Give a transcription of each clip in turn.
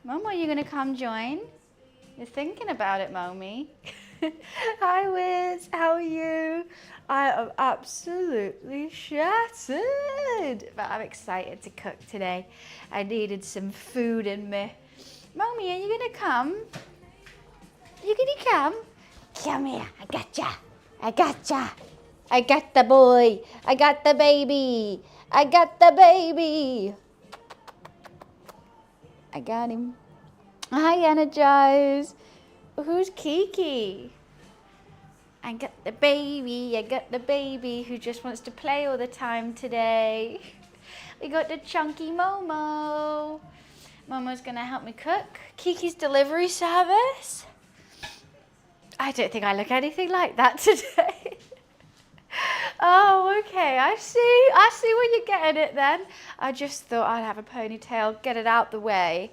Momo, are you going to come join? You're thinking about it, Momi. Hi, Wiz. How are you? I am absolutely shattered. But I'm excited to cook today. I needed some food in me. Momi, are you going to come? You going to come? Come here. I gotcha. I gotcha. I got the boy. I got the baby. I got the baby. I got him. Hi, Energize. Who's Kiki? I got the baby. I got the baby who just wants to play all the time today. We got the chunky Momo. Momo's going to help me cook. Kiki's delivery service. I don't think I look anything like that today. Oh, okay. I see where you're getting it then. I just thought I'd have a ponytail, get it out the way.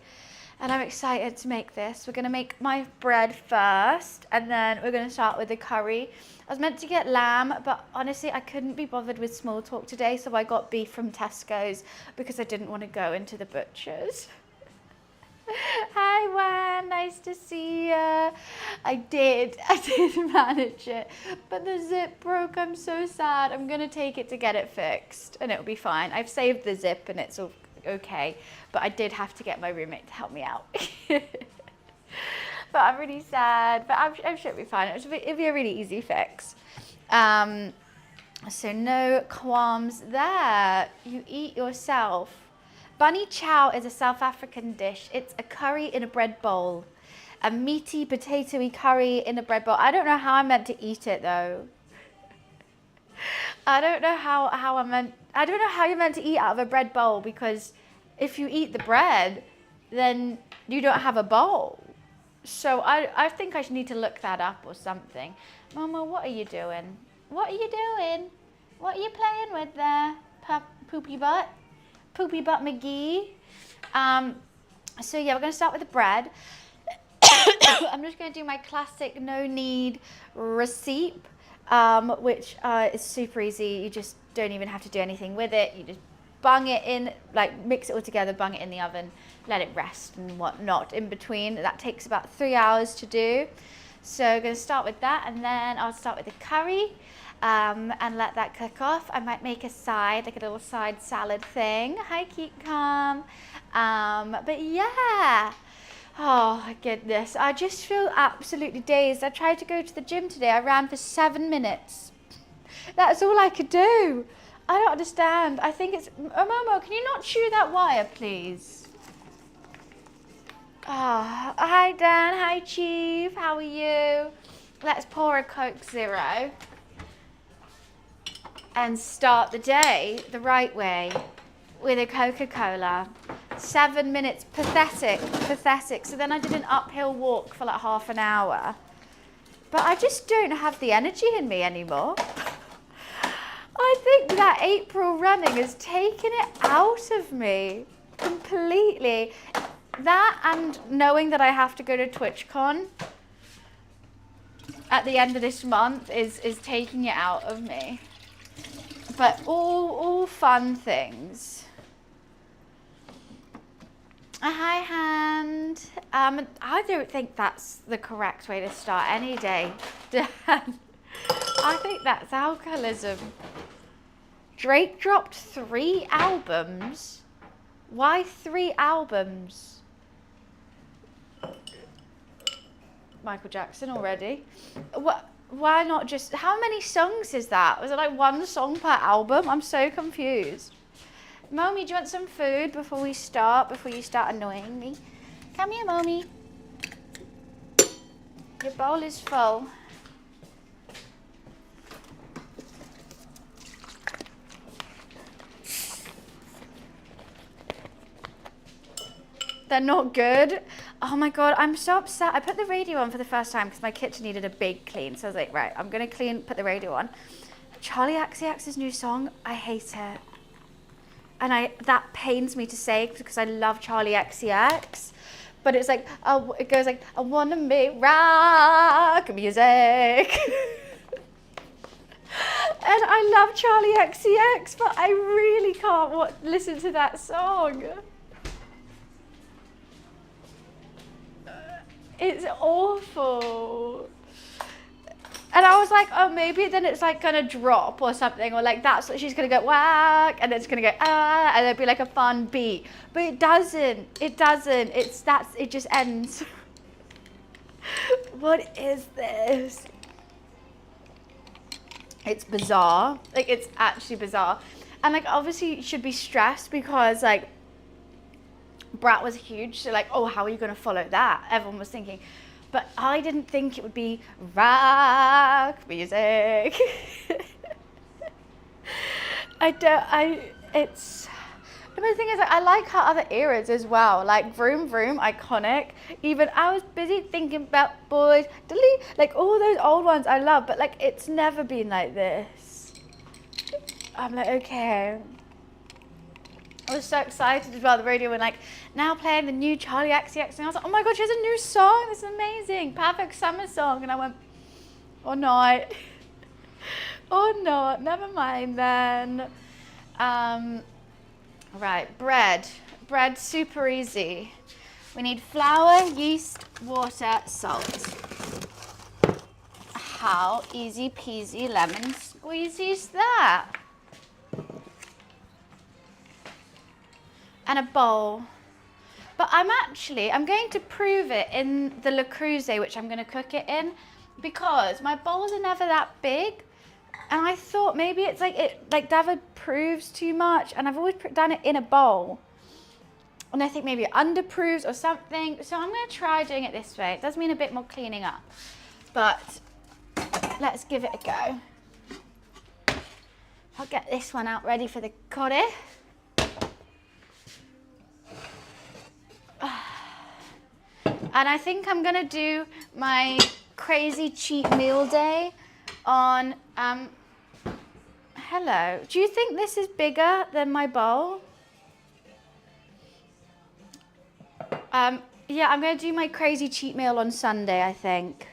And I'm excited to make this. We're going to make my bread first, and then we're going to start with the curry. I was meant to get lamb, but honestly, I couldn't be bothered with small talk today, so I got beef from Tesco's because I didn't want to go into the butcher's. Hi, Wan. Nice to see you. I did manage it, but the zip broke. I'm so sad. I'm going to take it to get it fixed, and it'll be fine. I've saved the zip, and it's all okay, but I did have to get my roommate to help me out. But I'm really sad, but I'm sure it'll be fine. It'll be a really easy fix. So no qualms there. You eat yourself. Bunny chow is a South African dish. It's a curry in a bread bowl. A meaty, potatoey curry in a bread bowl. I don't know how I'm meant to eat it though. I don't know how you're meant to eat out of a bread bowl, because if you eat the bread, then you don't have a bowl. So I think I should need to look that up or something. Mama, what are you doing? What are you doing? What are you playing with there? Poopy butt? Poopy butt McGee. So yeah, we're going to start with the bread. I'm just going to do my classic no knead recipe. Which is super easy. You just don't even have to do anything with it. You just bung it in, like mix it all together, bung it in the oven, let it rest and whatnot in between. That takes about 3 hours to do. So I'm going to start with that, and then I'll start with the curry and let that cook off. I might make a side, like a little side salad thing. Hi, Keekcom. But yeah. Oh my goodness, I just feel absolutely dazed. I tried to go to the gym today. I ran for 7 minutes. That's all I could do. I don't understand. I think it's... Oh, Momo, can you not chew that wire, please? Oh, hi, Dan. Hi, Chief. How are you? Let's pour a Coke Zero and start the day the right way with a Coca-Cola. 7 minutes, pathetic. So then I did an uphill walk for like half an hour. But I just don't have the energy in me anymore. I think that April running has taken it out of me completely. That and knowing that I have to go to TwitchCon at the end of this month is taking it out of me. But all fun things. A high hand. I don't think that's the correct way to start any day, Dan. I think that's alcoholism. Drake dropped 3 albums. Why 3 albums? Michael Jackson already. Why not just... How many songs is that? Was it like 1 song per album? I'm so confused. Mommy, do you want some food before you start annoying me? Come here, Mommy. Your bowl is full. They're not good. Oh my God, I'm so upset. I put the radio on for the first time because my kitchen needed a big clean. So I was like, right, I'm going to put the radio on. Charlie XCX's new song, I hate it. And that pains me to say because I love Charlie XCX. But it's like, it goes like, I want to make rock music. And I love Charlie XCX, but I really can't listen to that song. It's awful. And I was like, oh, maybe then it's like gonna drop or something, or like that's what she's gonna go whack, and then it's gonna go ah, and it'd be like a fun beat. But it doesn't. It doesn't. It just ends. What is this? It's bizarre. Like, it's actually bizarre. And like, obviously you should be stressed because like Brat was huge. So like, oh, how are you gonna follow that? Everyone was thinking. But I didn't think it would be rock music. The thing is, I like her other eras as well. Like Vroom Vroom, iconic. Even I was busy thinking about boys, delete, like all those old ones I love, but like it's never been like this. I'm like, okay. I was so excited as well, the radio were like, now playing the new Charlie XCX, and I was like, oh my god, she has a new song, this is amazing, perfect summer song, and I went, or not, or not, never mind then. Right, bread, super easy. We need flour, yeast, water, salt. How easy peasy lemon squeezy is that? And a bowl. But I'm going to prove it in the Le Creuset, which I'm going to cook it in, because my bowls are never that big. And I thought maybe it's like David proves too much, and I've always done it in a bowl. And I think maybe it underproves or something. So I'm going to try doing it this way. It does mean a bit more cleaning up, but let's give it a go. I'll get this one out ready for the curry. And I think I'm gonna do my crazy cheat meal day on, hello. Do you think this is bigger than my bowl? Yeah, I'm gonna do my crazy cheat meal on Sunday, I think.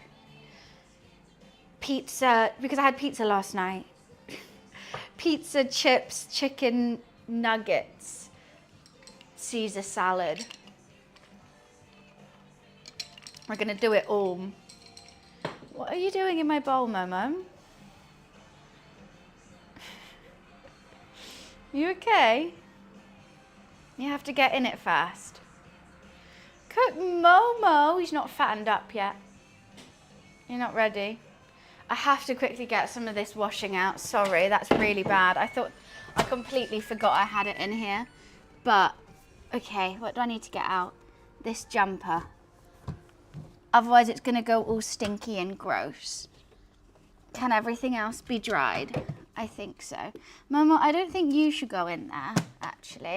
Pizza, because I had pizza last night. Pizza, chips, chicken nuggets, Caesar salad. We're gonna do it all. What are you doing in my bowl, Momo? You okay? You have to get in it fast. Cook Momo, he's not fattened up yet. You're not ready. I have to quickly get some of this washing out. Sorry, that's really bad. I completely forgot I had it in here. But, okay, what do I need to get out? This jumper. Otherwise it's gonna go all stinky and gross. Can everything else be dried? I think so. Momo, I don't think you should go in there, actually.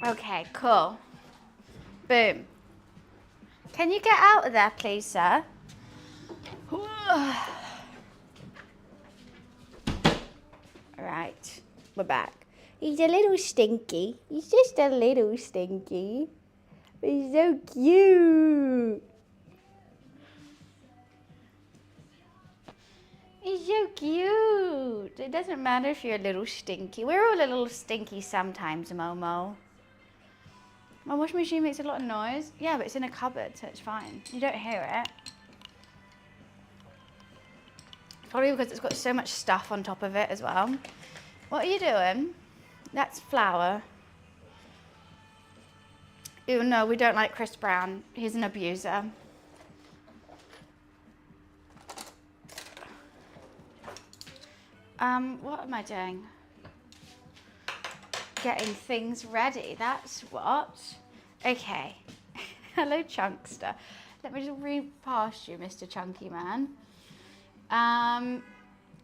Okay, cool. Boom. Can you get out of there, please, sir? Right, we're back. He's a little stinky. He's just a little stinky. He's so cute. He's so cute. It doesn't matter if you're a little stinky. We're all a little stinky sometimes, Momo. My washing machine makes a lot of noise. Yeah, but it's in a cupboard, so it's fine. You don't hear it. Probably because it's got so much stuff on top of it as well. What are you doing? That's flour. Ew, no, we don't like Chris Brown. He's an abuser. What am I doing? Getting things ready, that's what. Okay. Hello, Chunkster. Let me just read past you, Mr. Chunky Man.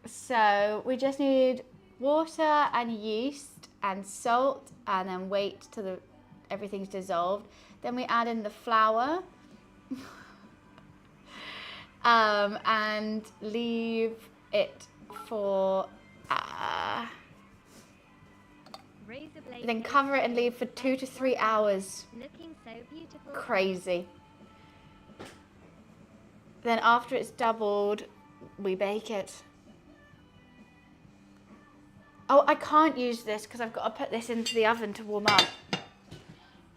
So we just need water and yeast and salt, and then wait till everything's dissolved. Then we add in the flour and leave it for then cover it and leave for 2 to 3 hours. Looking so beautiful. Crazy. Then after it's doubled, we bake it. Oh, I can't use this because I've got to put this into the oven to warm up.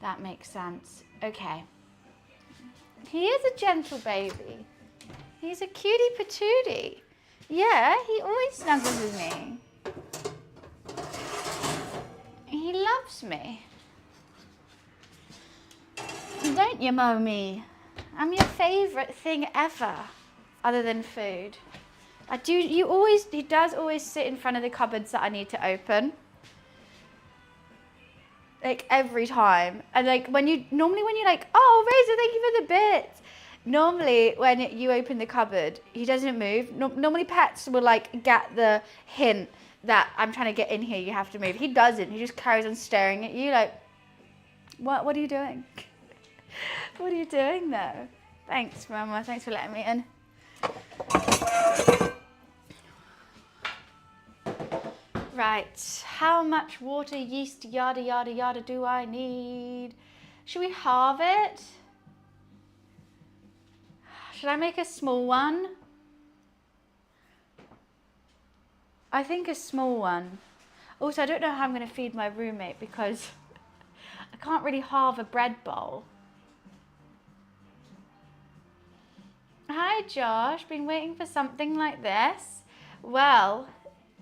That makes sense. Okay. He is a gentle baby. He's a cutie patootie. Yeah, he always snuggles with me. He loves me. Don't you, Mommy? I'm your favourite thing ever, other than food. He does always sit in front of the cupboards that I need to open. Like every time. And like normally when you're like, oh, Razor, thank you for the bits. Normally when you open the cupboard, he doesn't move. Normally pets will like get the hint that I'm trying to get in here, you have to move. He doesn't. He just carries on staring at you like, what are you doing? What are you doing though? Thanks, Mama. Thanks for letting me in. Right, how much water, yeast, yada, yada, yada do I need? Should we halve it? Should I make a small one? I think a small one. Also, I don't know how I'm going to feed my roommate because I can't really halve a bread bowl. Hi, Josh. Been waiting for something like this. Well,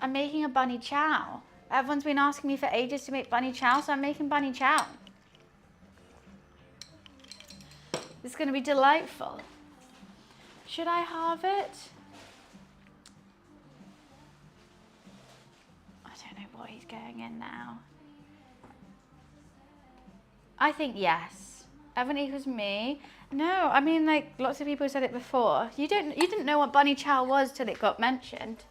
I'm making a bunny chow. Everyone's been asking me for ages to make bunny chow, so I'm making bunny chow. It's going to be delightful. Should I halve it? I don't know what he's going in now. I think yes. Everyone equals me. No, I mean like lots of people said it before. You didn't know what bunny chow was till it got mentioned.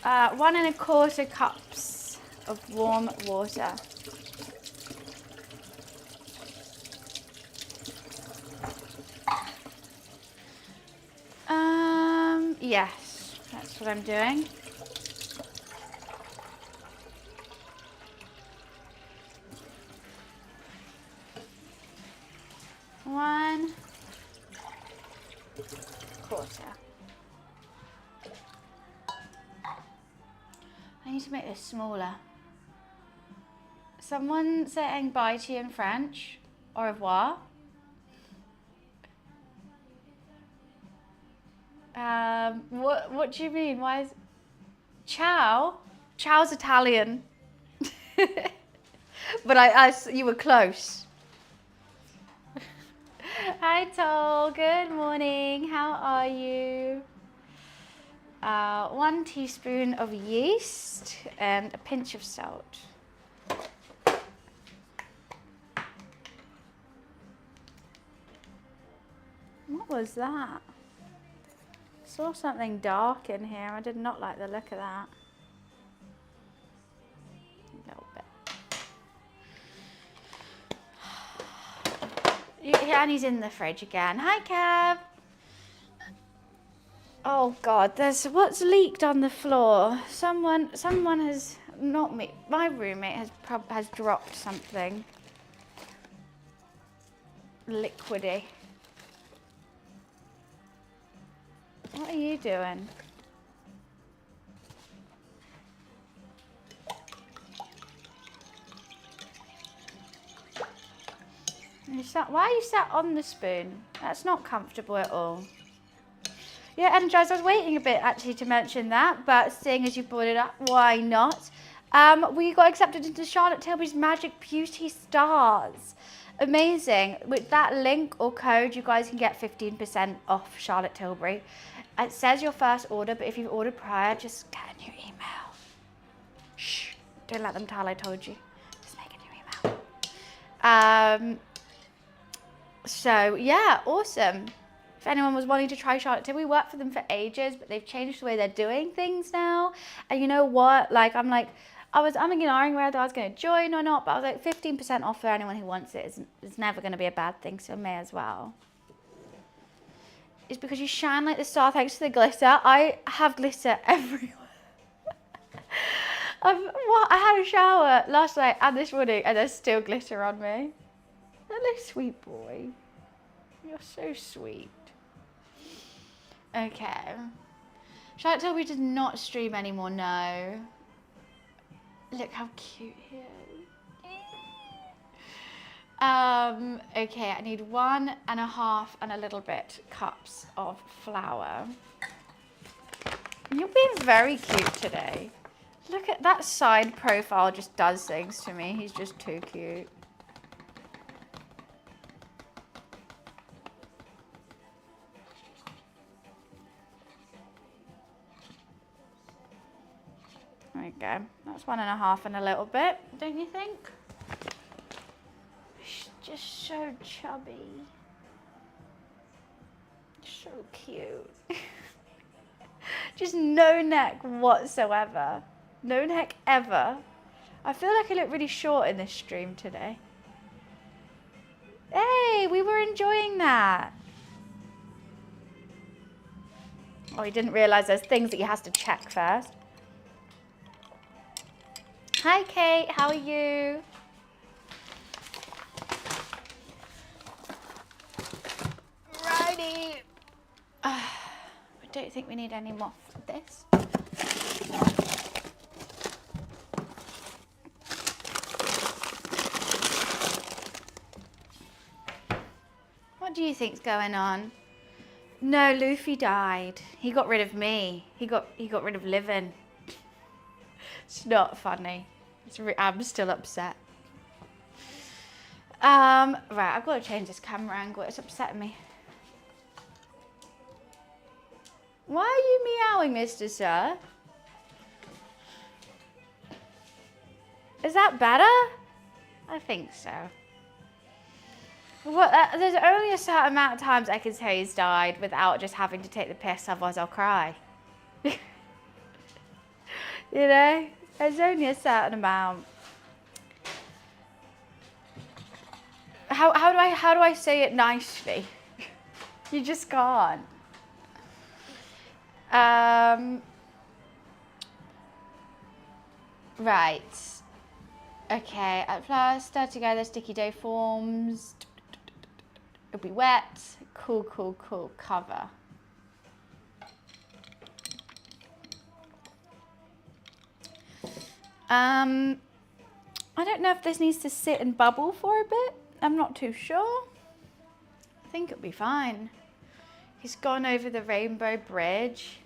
1 1/4 cups of warm water. Yes, that's what I'm doing. One quarter. I need to make this smaller. Someone saying bye to you in French. Au revoir. What do you mean? Why is Chow? Chow's Italian. But you were close. Hi Tol, good morning. How are you? 1 teaspoon of yeast and a pinch of salt. What was that? I saw something dark in here. I did not like the look of that. A little bit. Yeah, and he's in the fridge again. Hi, Kev. Oh God, what's leaked on the floor. Someone has, not me, my roommate has dropped something liquidy. What are you doing? Why are you sat on the spoon? That's not comfortable at all. Yeah, Energized, I was waiting a bit actually to mention that, but seeing as you brought it up, why not? We got accepted into Charlotte Tilbury's Magic Beauty Stars. Amazing. With that link or code, you guys can get 15% off Charlotte Tilbury. It says your first order, but if you've ordered prior, just get a new email. Shh, don't let them tell I told you. Just make a new email. So yeah, awesome. If anyone was wanting to try Charlotte Tilbury, we worked for them for ages, but they've changed the way they're doing things now. And you know what? Like, I'm ignoring whether I was going to join or not, but I was like 15% off for anyone who wants it. It's never going to be a bad thing, so I may as well. It's because you shine like the star thanks to the glitter. I have glitter everywhere. I had a shower last night and this morning and there's still glitter on me. Hello, sweet boy. You're so sweet. Okay. Should I tell me to not stream anymore? No. Look how cute he is. Okay, I need 1.5 and a little bit cups of flour. You're being very cute today. Look at that side profile, just does things to me. He's just too cute. There we go. That's 1.5 and a little bit, don't you think? She's just so chubby. So cute. Just no neck whatsoever. No neck ever. I feel like I look really short in this stream today. Hey, we were enjoying that. Oh, he didn't realise there's things that he has to check first. Hi, Kate. How are you? Righty. I don't think we need any more for this. What do you think's going on? No, Luffy died. He got rid of me. He got rid of living. It's not funny. I'm still upset. Right, I've got to change this camera angle. It's upsetting me. Why are you meowing, Mr. Sir? Is that better? I think so. Well, there's only a certain amount of times I can say he's died without just having to take the piss, otherwise I'll cry. You know? There's only a certain amount. How do I say it nicely? You just can't. Right. Okay, at first, stir together sticky dough forms. It'll be wet. Cool, cool, cool. Cover. I don't know if this needs to sit and bubble for a bit. I'm not too sure. I think it'll be fine. He's gone over the rainbow bridge.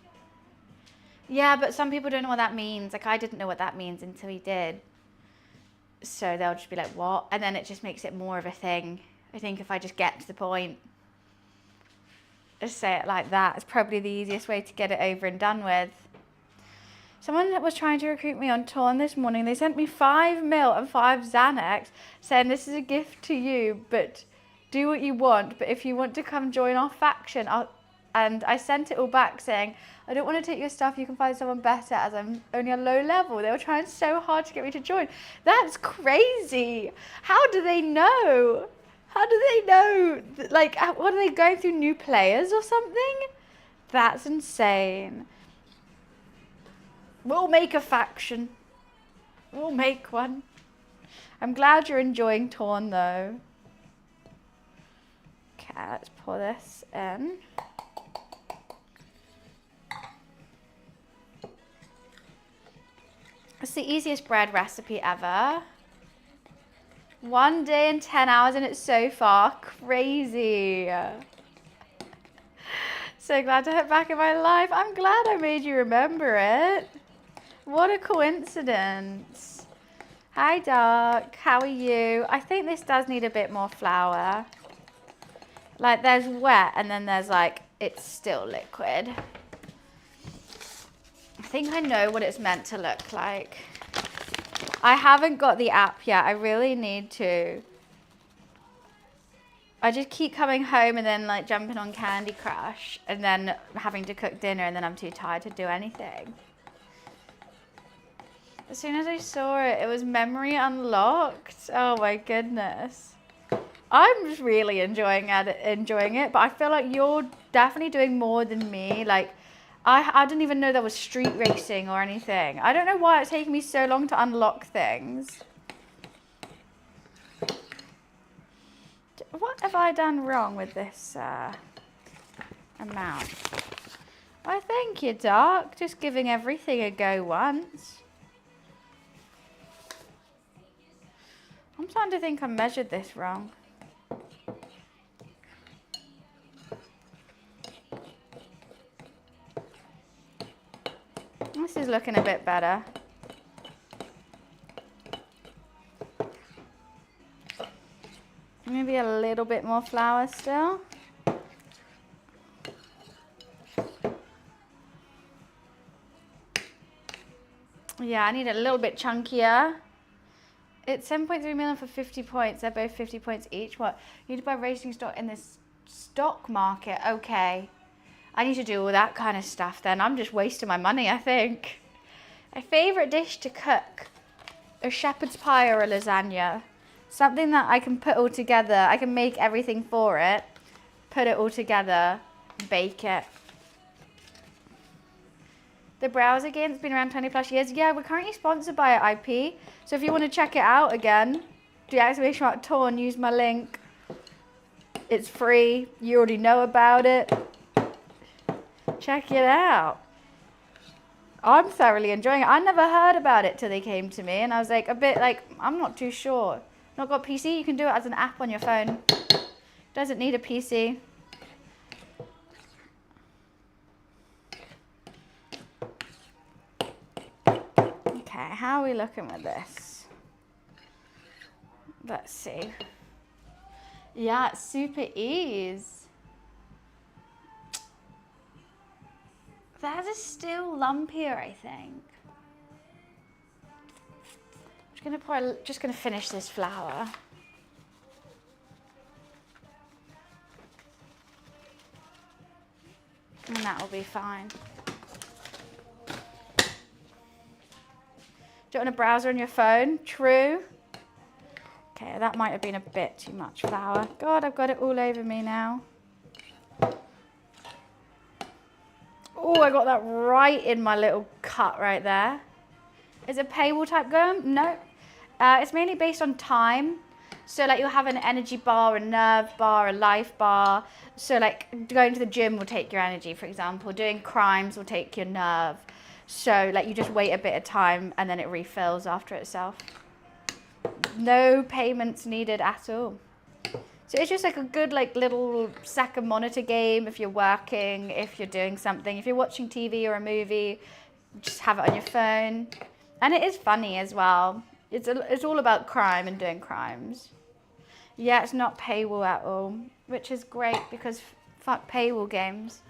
Yeah, but some people don't know what that means. Like, I didn't know what that means until he did. So they'll just be like, what? And then it just makes it more of a thing. I think if I just get to the point, just say it like that, it's probably the easiest way to get it over and done with. Someone was trying to recruit me on Torn this morning. They sent me 5 mil and 5 Xanax, saying this is a gift to you, but do what you want. But if you want to come join our faction, and I sent it all back saying, I don't want to take your stuff. You can find someone better as I'm only on low level. They were trying so hard to get me to join. That's crazy. How do they know? How do they know? Like, what are they going through, new players or something? That's insane. We'll make a faction. We'll make one. I'm glad you're enjoying Torn though. Okay, let's pour this in. It's the easiest bread recipe ever. 1 day and 10 hours and it's so far. Crazy. So glad to have back in my life. I'm glad I made you remember it. What a coincidence. Hi, Doc. How are you? I think this does need a bit more flour. Like, there's wet and then there's like, it's still liquid. I think I know what it's meant to look like. I haven't got the app yet. I really need to. I just keep coming home and then like jumping on Candy Crush and then having to cook dinner and then I'm too tired to do anything. As soon as I saw it, it was memory unlocked. Oh my goodness. I'm just really enjoying it, but I feel like you're definitely doing more than me. Like, I didn't even know there was street racing or anything. I don't know why it's taking me so long to unlock things. What have I done wrong with this amount? I Thank you, Doc. Just giving everything a go once. I'm starting to think I measured this wrong. This is looking a bit better. Maybe a little bit more flour still. Yeah, I need it a little bit chunkier. It's 7.3 million for 50 points. They're both 50 points each. What? You need to buy racing stock in this stock market. Okay. I need to do all that kind of stuff then. I'm just wasting my money, I think. My favourite dish to cook. A shepherd's pie or a lasagna. Something that I can put all together. I can make everything for it. Put it all together. Bake it. The browser game's been around 20 plus years. Yeah, we're currently sponsored by IP. So if you want to check it out again, do exclamation mark torn, use my link. It's free. You already know about it. Check it out. I'm thoroughly enjoying it. I never heard about it till they came to me, and I was like a bit like, I'm not too sure. Not got a PC? You can do it as an app on your phone. Doesn't need a PC. Okay, how are we looking with this? Let's see. Yeah, it's super ease. That is still lumpier, I think. Just gonna finish this flour. And that will be fine. Do you want a browser on your phone? True. Okay, that might have been a bit too much flour. God, I've got it all over me now. Oh, I got that right in my little cut right there. Is it paywall type going? No. It's mainly based on time. So like you'll have an energy bar, a nerve bar, a life bar. So like going to the gym will take your energy, for example. Doing crimes will take your nerve. So like you just wait a bit of time and then it refills after itself. No payments needed at all. So it's just like a good like little second monitor game if you're working, if you're doing something, if you're watching TV or a movie, just have it on your phone. And it is funny as well. It's all about crime and doing crimes. Yeah, it's not paywall at all, which is great because fuck paywall games.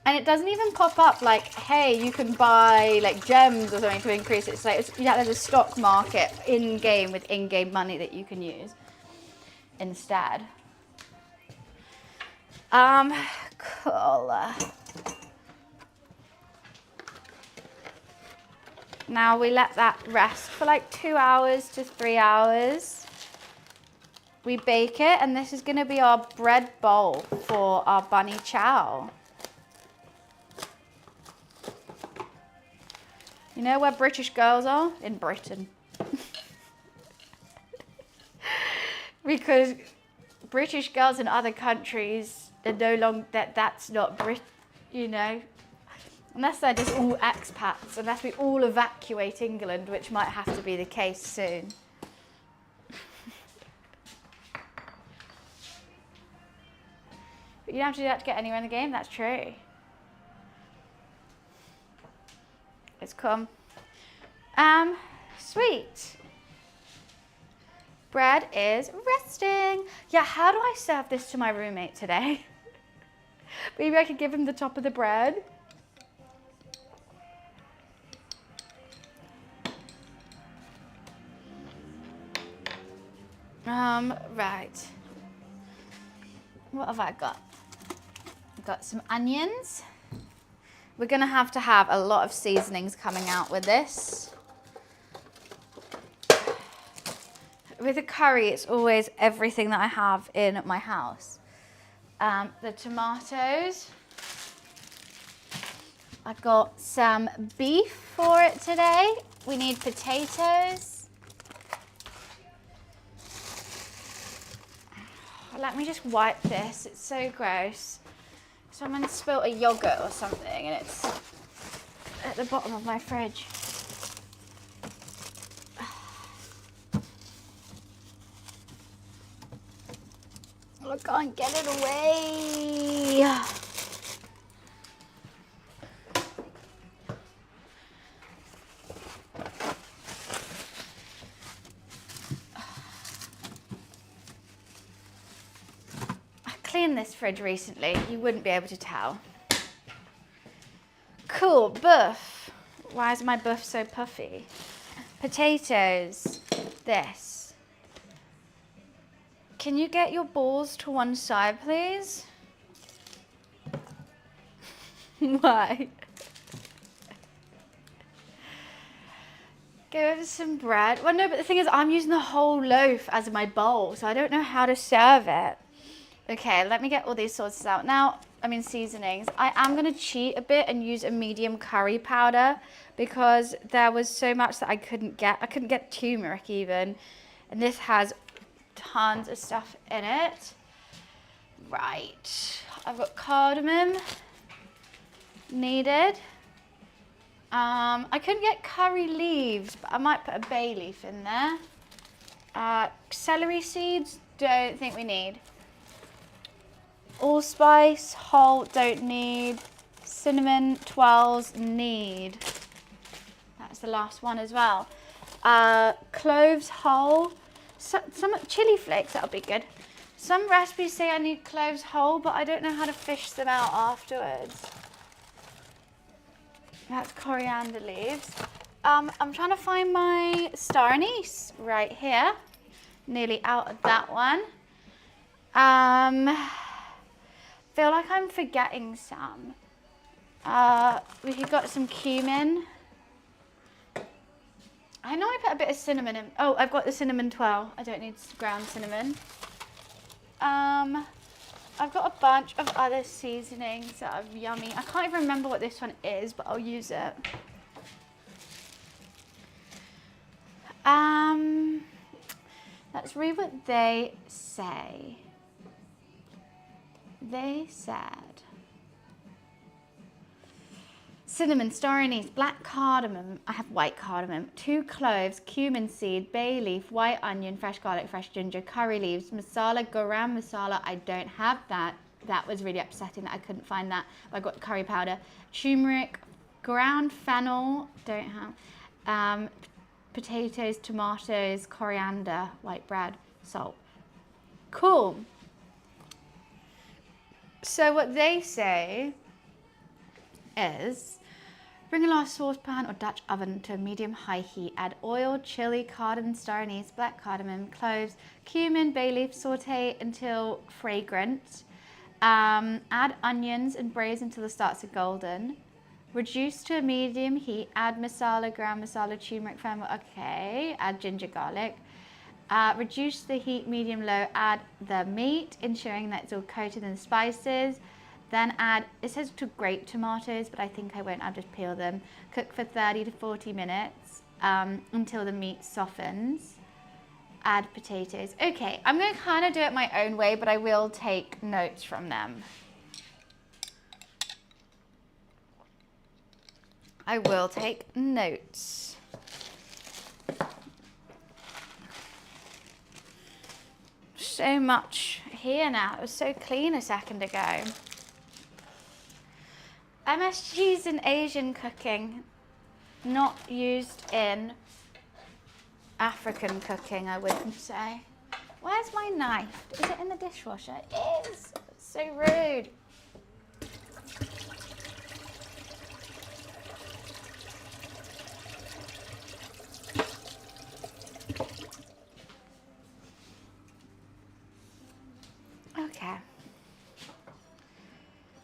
And it doesn't even pop up like, hey, you can buy like gems or something to increase it. It's like, there's a stock market in-game with in-game money that you can use instead. Cool. Now we let that rest for like 2 hours to 3 hours. We bake it, and this is gonna be our bread bowl for our bunny Chow. You know where British girls are? In Britain. Because British girls in other countries, they're no longer, that's not you know. Unless they're just all expats, unless we all evacuate England, which might have to be the case soon. But you don't have to do that to get anywhere in the game, that's true. It's come. Sweet. Bread is resting. Yeah, how do I serve this to my roommate today? Maybe I could give him the top of the bread. Right. What have I got? I've got some onions. We're gonna have to have a lot of seasonings coming out with this. With a curry, it's always everything that I have in my house. The tomatoes. I've got some beef for it today. We need potatoes. Let me just wipe this, it's so gross. Someone spilled a yogurt or something and it's at the bottom of my fridge. I can't get it away. I cleaned this fridge recently. You wouldn't be able to tell. Cool, buff. Why is my buff so puffy? Potatoes. This. Can you get your balls to one side, please? Why? Go over some bread. Well, no, but the thing is, I'm using the whole loaf as my bowl, so I don't know how to serve it. Okay, let me get all these sauces out. Now, seasonings. I am going to cheat a bit and use a medium curry powder because there was so much that I couldn't get. I couldn't get turmeric even. And this has tons of stuff in it. Right, I've got cardamom needed. I couldn't get curry leaves, but I might put a bay leaf in there. Celery seeds, don't think we need. Allspice, whole, don't need. Cinnamon, twirls, need. That's the last one as well. Cloves, whole. Some chili flakes, that'll be good. Some recipes say I need cloves whole, but I don't know how to fish them out afterwards. That's coriander leaves. I'm trying to find my star anise right here. Nearly out of that one. Feel like I'm forgetting some. We've got some cumin. I know I put a bit of cinnamon in. Oh, I've got the cinnamon twirl. I don't need ground cinnamon. I've got a bunch of other seasonings that are yummy. I can't even remember what this one is, but I'll use it. Let's read what they say. They said cinnamon, star anise, black cardamom, I have white cardamom, 2 cloves, cumin seed, bay leaf, white onion, fresh garlic, fresh ginger, curry leaves, masala, garam masala, I don't have that. That was really upsetting that I couldn't find that. But I got curry powder, turmeric, ground fennel, don't have, potatoes, tomatoes, coriander, white bread, salt. Cool. So what they say is, bring a large saucepan or Dutch oven to a medium-high heat. Add oil, chili, cardamom, star anise, black cardamom, cloves, cumin, bay leaf. Saute until fragrant. Add onions and braise until it starts to golden. Reduce to a medium heat. Add masala, garam masala, turmeric, fennel. Okay. Add ginger, garlic. Reduce the heat medium-low. Add the meat, ensuring that it's all coated in the spices. Then add, it says to grate tomatoes, but I think I won't, I'll just peel them. Cook for 30 to 40 minutes until the meat softens. Add potatoes. Okay, I'm going to kind of do it my own way, but I will take notes from them. I will take notes. So much here now. It was so clean a second ago. MSGs in Asian cooking, not used in African cooking, I wouldn't say. Where's my knife? Is it in the dishwasher? It is. So rude. Okay.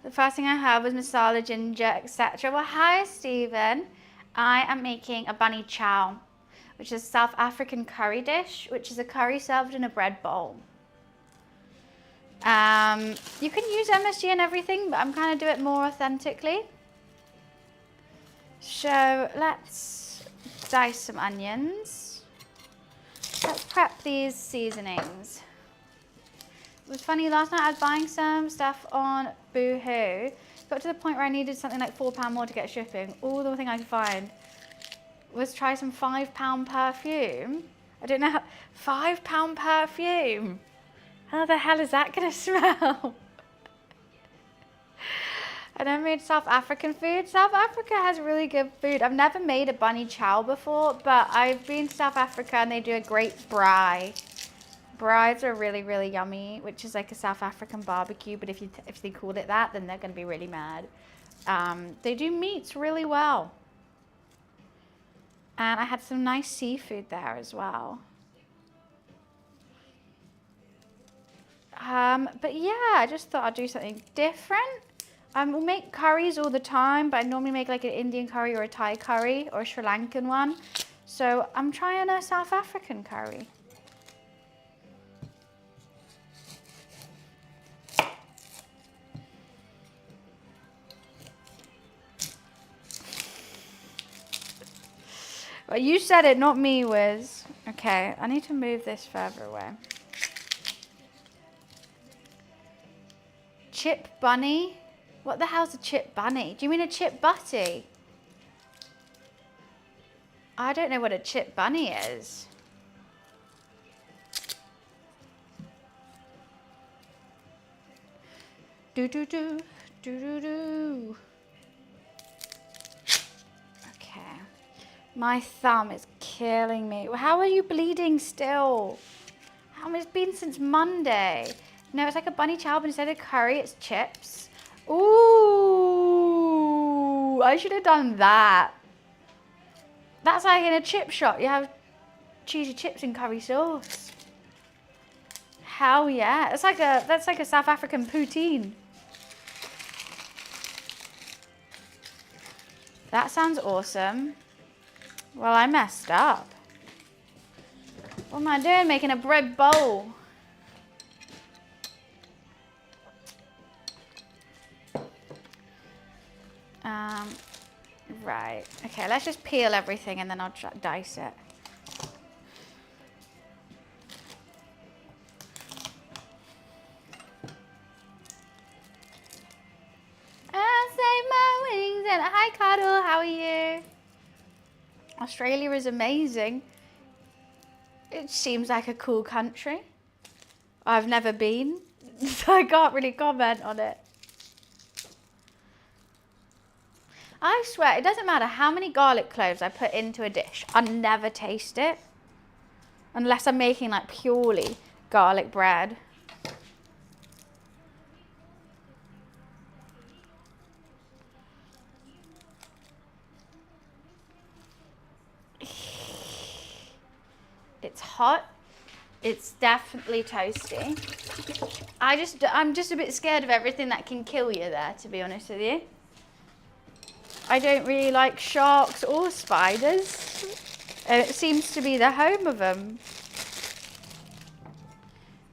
The first thing I had was masala, ginger, etc. Well, hi, Stephen. I am making a bunny chow, which is a South African curry dish, which is a curry served in a bread bowl. You can use MSG and everything, but I'm going to do it more authentically. So let's dice some onions. Let's prep these seasonings. It was funny, last night I was buying some stuff on Boohoo. Got to the point where I needed something like £4 more to get shipping. All the thing I could find was try some £5 perfume. I don't know how, £5 perfume. How the hell is that gonna smell? And I made South African food. South Africa has really good food. I've never made a bunny chow before, but I've been to South Africa and they do a great braai. Braais are really, really yummy, which is like a South African barbecue, but if they called it that, then they're gonna be really mad. They do meats really well. And I had some nice seafood there as well. But yeah, I just thought I'd do something different. We'll make curries all the time, but I normally make like an Indian curry or a Thai curry or a Sri Lankan one. So I'm trying a South African curry. Well, you said it, not me, Wiz. Okay, I need to move this further away. Chip bunny? What the hell's a chip bunny? Do you mean a chip butty? I don't know what a chip bunny is. Do do do do do do. Okay. My thumb is killing me. How are you bleeding still? It's been since Monday. No, it's like a bunny chow, but instead of curry, it's chips. Ooh, I should have done that. That's like in a chip shop. You have cheesy chips and curry sauce. Hell yeah. That's like a South African poutine. That sounds awesome. Well, I messed up. What am I doing? Making a bread bowl. Right. Okay, let's just peel everything and then I'll dice it. I save my wings and hi Cuddle, how are you? Australia is amazing. It seems like a cool country. I've never been, so I can't really comment on it. I swear, it doesn't matter how many garlic cloves I put into a dish, I'll never taste it. Unless I'm making like purely garlic bread. It's hot. It's definitely toasty. I'm just a bit scared of everything that can kill you there, to be honest with you. I don't really like sharks or spiders, and it seems to be the home of them.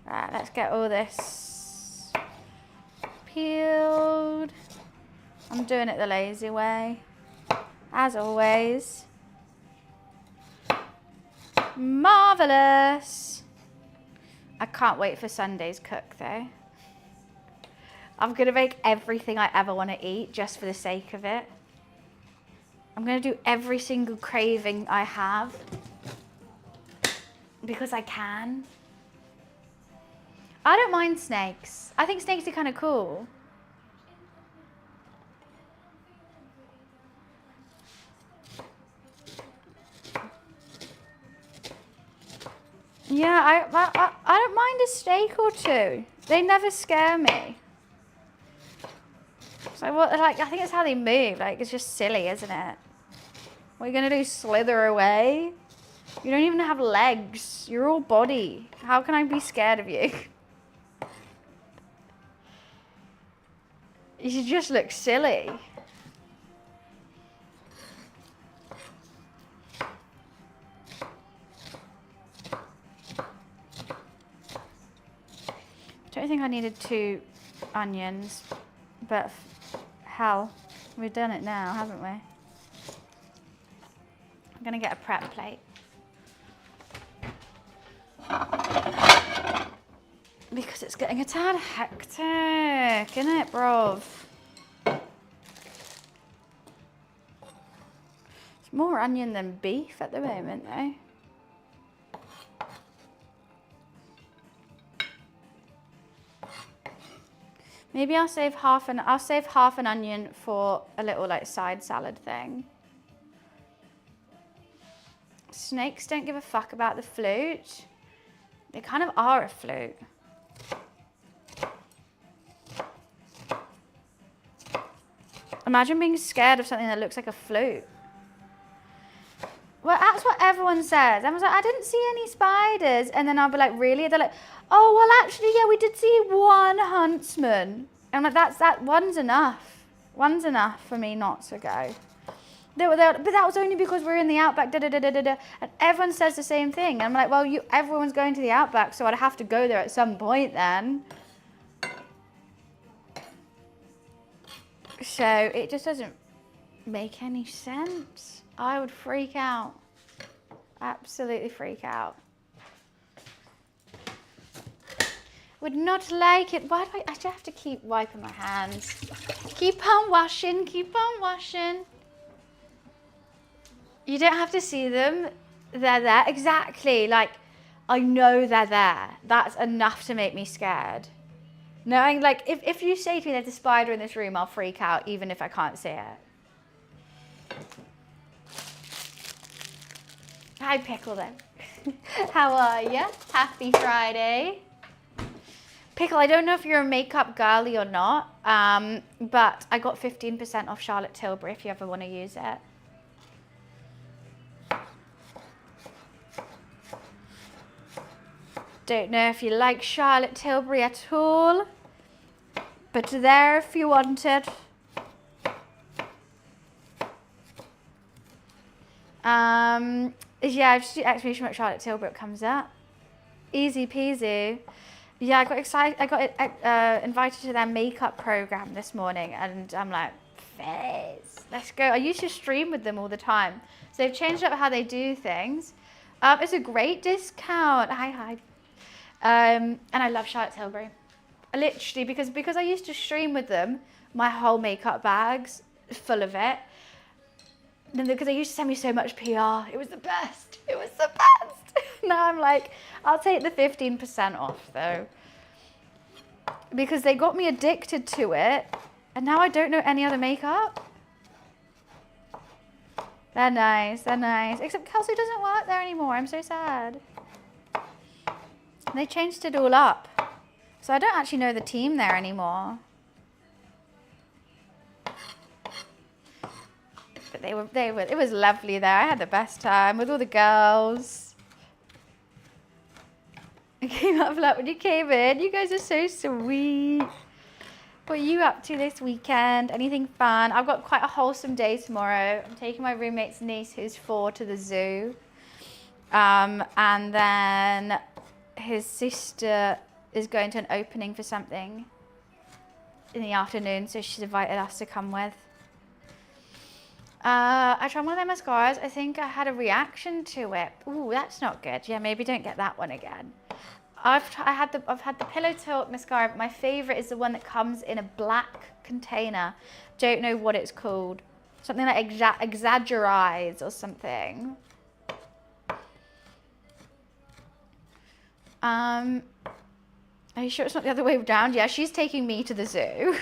Right, let's get all this peeled. I'm doing it the lazy way, as always. Marvelous. I can't wait for Sunday's cook though. I'm gonna make everything I ever want to eat just for the sake of it. I'm going to do every single craving I have because I can. I don't mind snakes. I think snakes are kind of cool. Yeah, I don't mind a snake or two. They never scare me. So what? Like, I think it's how they move. Like, it's just silly, isn't it? What are you gonna do? Slither away? You don't even have legs. You're all body. How can I be scared of you? You just look silly. I don't think I needed 2 onions, but hell, we've done it now, haven't we? I'm gonna get a prep plate. Because it's getting a tad hectic, isn't it, bruv? It's more onion than beef at the moment, though. Maybe I'll save half an onion for a little like side salad thing. Snakes don't give a fuck about the flute. They kind of are a flute. Imagine being scared of something that looks like a flute. Well, that's what everyone says. Everyone's like, I didn't see any spiders. And then I'll be like, really? They're like, oh, well, actually, yeah, we did see one huntsman. And I'm like, that one's enough. One's enough for me not to go. But that was only because we're in the outback, And everyone says the same thing. And I'm like, well, everyone's going to the outback, so I'd have to go there at some point then. So it just doesn't make any sense. I would freak out. Absolutely freak out. Would not like it. Why do I actually have to keep wiping my hands? Keep on washing, keep on washing. You don't have to see them. They're there. Exactly. Like, I know they're there. That's enough to make me scared. Knowing, like, if you say to me there's a spider in this room, I'll freak out even if I can't see it. Hi, Pickle, then. How are you? Happy Friday. Pickle, I don't know if you're a makeup girly or not, but I got 15% off Charlotte Tilbury if you ever want to use it. Don't know if you like Charlotte Tilbury at all, but there if you want it. Yeah, just do exclamation mark Charlotte Tilbury, it comes up. Easy peasy. Yeah, I got excited. I got invited to their makeup program this morning, and I'm like, Fizz, let's go. I used to stream with them all the time, so they've changed up how they do things. It's a great discount. Hi. And I love Charlotte Tilbury. Literally, because I used to stream with them, my whole makeup bag's full of it. And because they used to send me so much PR. It was the best. It was the best. Now I'm like, I'll take the 15% off though. Because they got me addicted to it. And now I don't know any other makeup. They're nice. They're nice. Except Kelsey doesn't work there anymore. I'm so sad. They changed it all up. So I don't actually know the team there anymore. But it was lovely there. I had the best time with all the girls. I came up flat when you came in. You guys are so sweet. What are you up to this weekend? Anything fun? I've got quite a wholesome day tomorrow. I'm taking my roommate's niece, who's 4, to the zoo. And then his sister is going to an opening for something in the afternoon, so she's invited us to come with. I tried one of their mascaras. I think I had a reaction to it. Ooh, that's not good. Yeah, maybe don't get that one again. I've had the Pillow Talk mascara. But my favorite is the one that comes in a black container. Don't know what it's called. Something like Exaggerize or something. Are you sure it's not the other way around? Yeah, she's taking me to the zoo.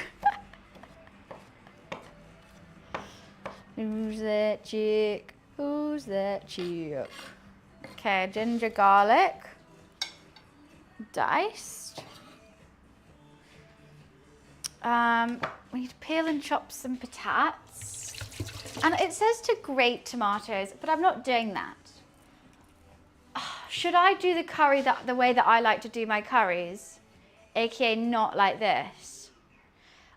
Who's that chick? Who's that chick? Okay, ginger garlic. Diced. We need to peel and chop some patates. And it says to grate tomatoes, but I'm not doing that. Should I do the curry the way that I like to do my curries? AKA not like this.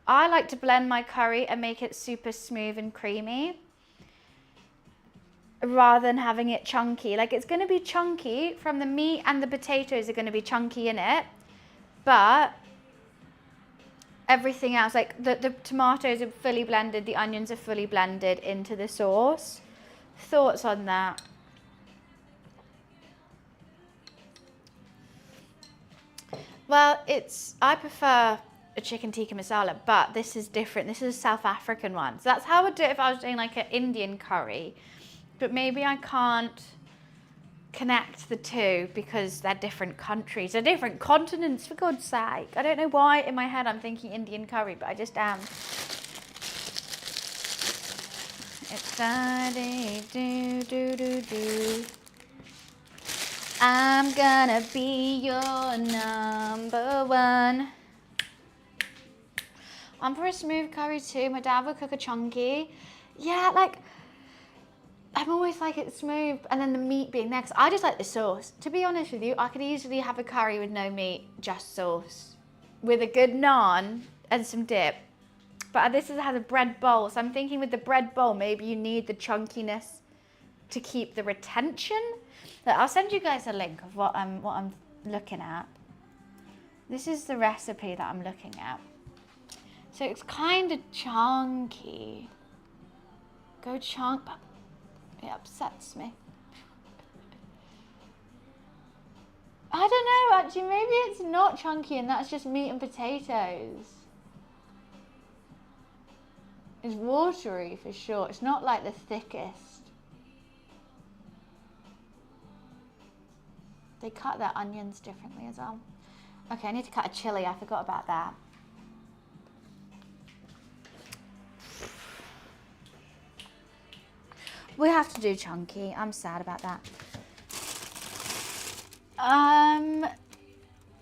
I like to blend my curry and make it super smooth and creamy, rather than having it chunky. Like, it's going to be chunky from the meat, and the potatoes are going to be chunky in it, but everything else, like the tomatoes are fully blended, the onions are fully blended into the sauce. Thoughts on that? Well, I prefer a chicken tikka masala, but this is different. This is a South African one. So that's how I would do it if I was doing like an Indian curry. But maybe I can't connect the two because they're different countries. They're different continents, for God's sake. I don't know why in my head I'm thinking Indian curry, but I just am. It's Friday, do. I'm gonna be your number one. I'm for a smooth curry too. My dad would cook a chunky. Yeah, like, I'm always like it smooth and then the meat being there. 'Cause I just like the sauce. To be honest with you, I could easily have a curry with no meat, just sauce. With a good naan and some dip. But this has a bread bowl, so I'm thinking with the bread bowl, maybe you need the chunkiness to keep the retention. Look, I'll send you guys a link of what I'm looking at. This is the recipe that I'm looking at. So it's kind of chunky. Go chunk. It upsets me. I don't know, actually, maybe it's not chunky and that's just meat and potatoes. It's watery for sure. It's not like the thickest. They cut their onions differently as well. Okay, I need to cut a chili. I forgot about that. We have to do chunky. I'm sad about that.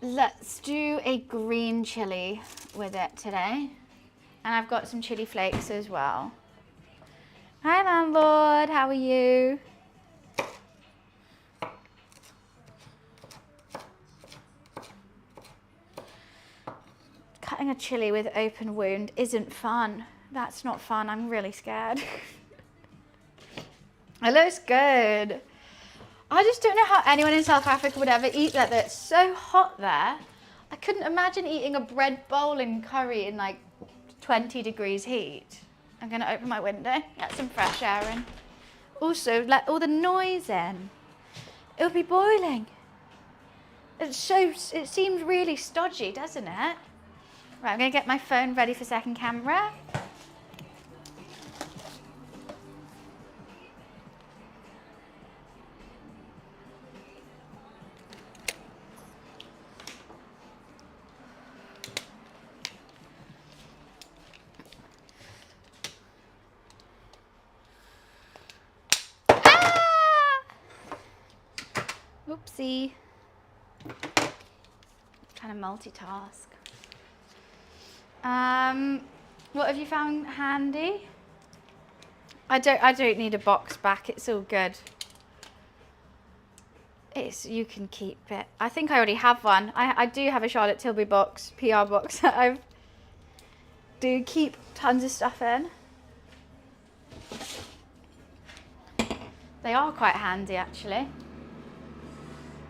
Let's do a green chili with it today. And I've got some chili flakes as well. Hi landlord, how are you? Cutting a chili with open wound isn't fun. That's not fun, I'm really scared. It looks good. I just don't know how anyone in South Africa would ever eat that. It's so hot there. I couldn't imagine eating a bread bowl in curry in like 20 degrees heat. I'm gonna open my window, get some fresh air in. Also, let all the noise in. It'll be boiling. It seems really stodgy, doesn't it? Right, I'm gonna get my phone ready for second camera. Oopsie. I'm trying to multitask. What have you found handy? I don't need a box back, it's all good. You can keep it. I think I already have one. I do have a Charlotte Tilbury box, PR box that I do keep tons of stuff in. They are quite handy actually.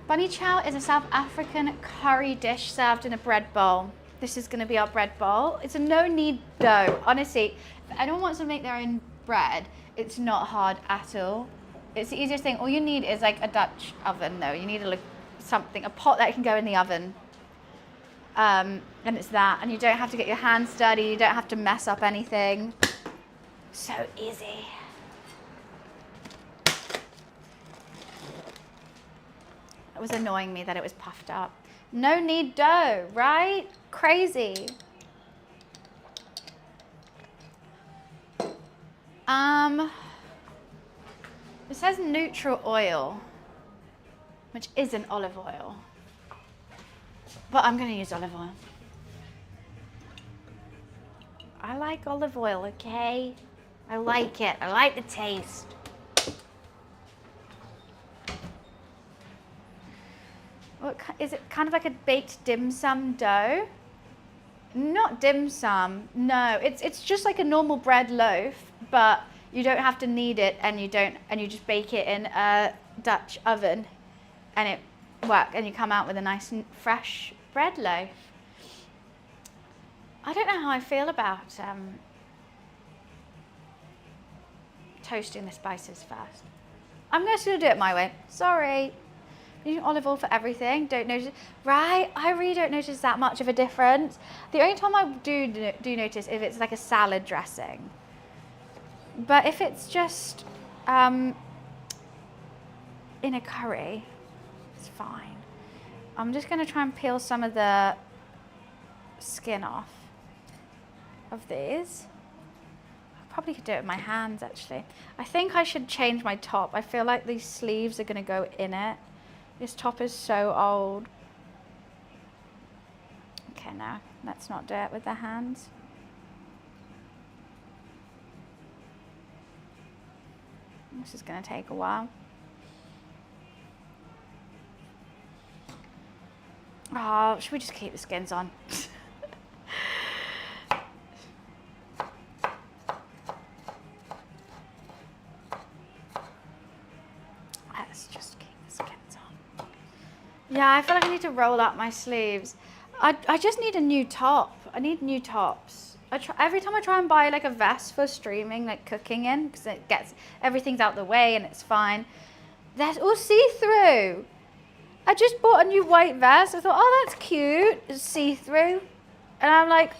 Bunny chow is a South African curry dish served in a bread bowl. This is going to be our bread bowl. It's a no-knead dough. Honestly, if anyone wants to make their own bread, it's not hard at all. It's the easiest thing. All you need is like a Dutch oven though. You need a pot that can go in the oven. And it's that. And you don't have to get your hands dirty. You don't have to mess up anything. So easy. It was annoying me that it was puffed up. No knead dough, right? Crazy. It says neutral oil, which isn't olive oil, but I'm gonna use olive oil. I like olive oil, okay? I like it, I like the taste. Is it kind of like a baked dim sum dough? Not dim sum, no. It's just like a normal bread loaf, but you don't have to knead it, and you just bake it in a Dutch oven, and it works, and you come out with a nice fresh bread loaf. I don't know how I feel about toasting the spices first. I'm just gonna do it my way. Sorry. Using olive oil for everything. Don't notice. Right, I really don't notice that much of a difference. The only time I do notice if it's like a salad dressing. But if it's just in a curry, it's fine. I'm just going to try and peel some of the skin off of these. I probably could do it with my hands actually. I think I should change my top. I feel like these sleeves are going to go in it. This top is so old. Okay, now let's not do it with the hands. This is going to take a while. Oh, should we just keep the skins on? Let's just keep the skins on. Yeah, I feel like I need to roll up my sleeves. I just need a new top. I need new tops. Every time I try and buy like a vest for streaming, like cooking in, because it gets everything's out the way and it's fine. They're all see-through. I just bought a new white vest. I thought, oh, that's cute. It's see-through. And I'm like,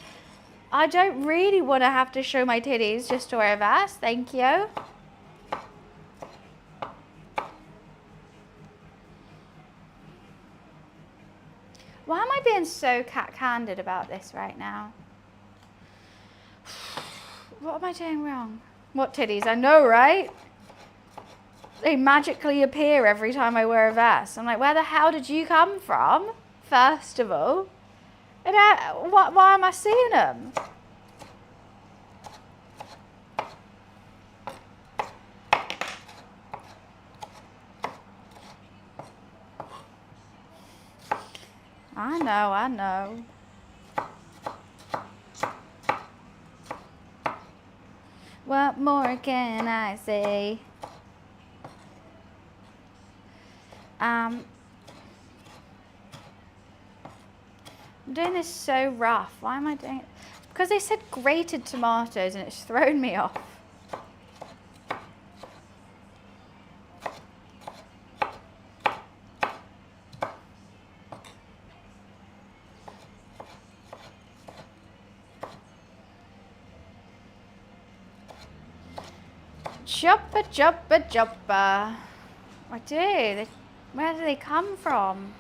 I don't really want to have to show my titties just to wear a vest. Thank you. Why am I being so cat-candid about this right now? What am I doing wrong? What titties? I know, right? They magically appear every time I wear a vest. I'm like, where the hell did you come from? First of all. And why am I seeing them? I know. What more can I say? I'm doing this so rough. Why am I doing it? Because they said grated tomatoes and it's thrown me off. Chopper, chopper, chopper. I do. Where do they come from?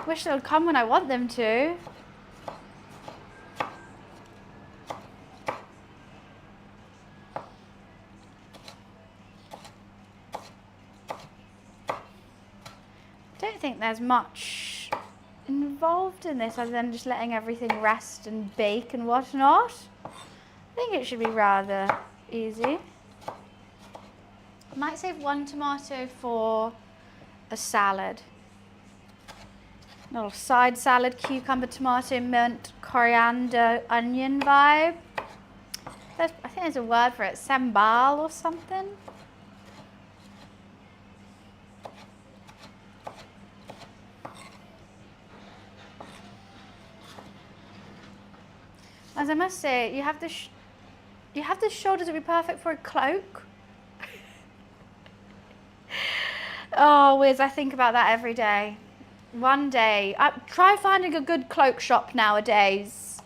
Wish they would come when I want them to. Don't think there's much involved in this other than just letting everything rest and bake and whatnot. I think it should be rather easy. I might save one tomato for a salad. A little side salad, cucumber, tomato, mint, coriander, onion vibe. I think there's a word for it, sambal or something. As I must say, you have the shoulders to be perfect for a cloak. Oh, Wiz, I think about that every day. One day, try finding a good cloak shop nowadays.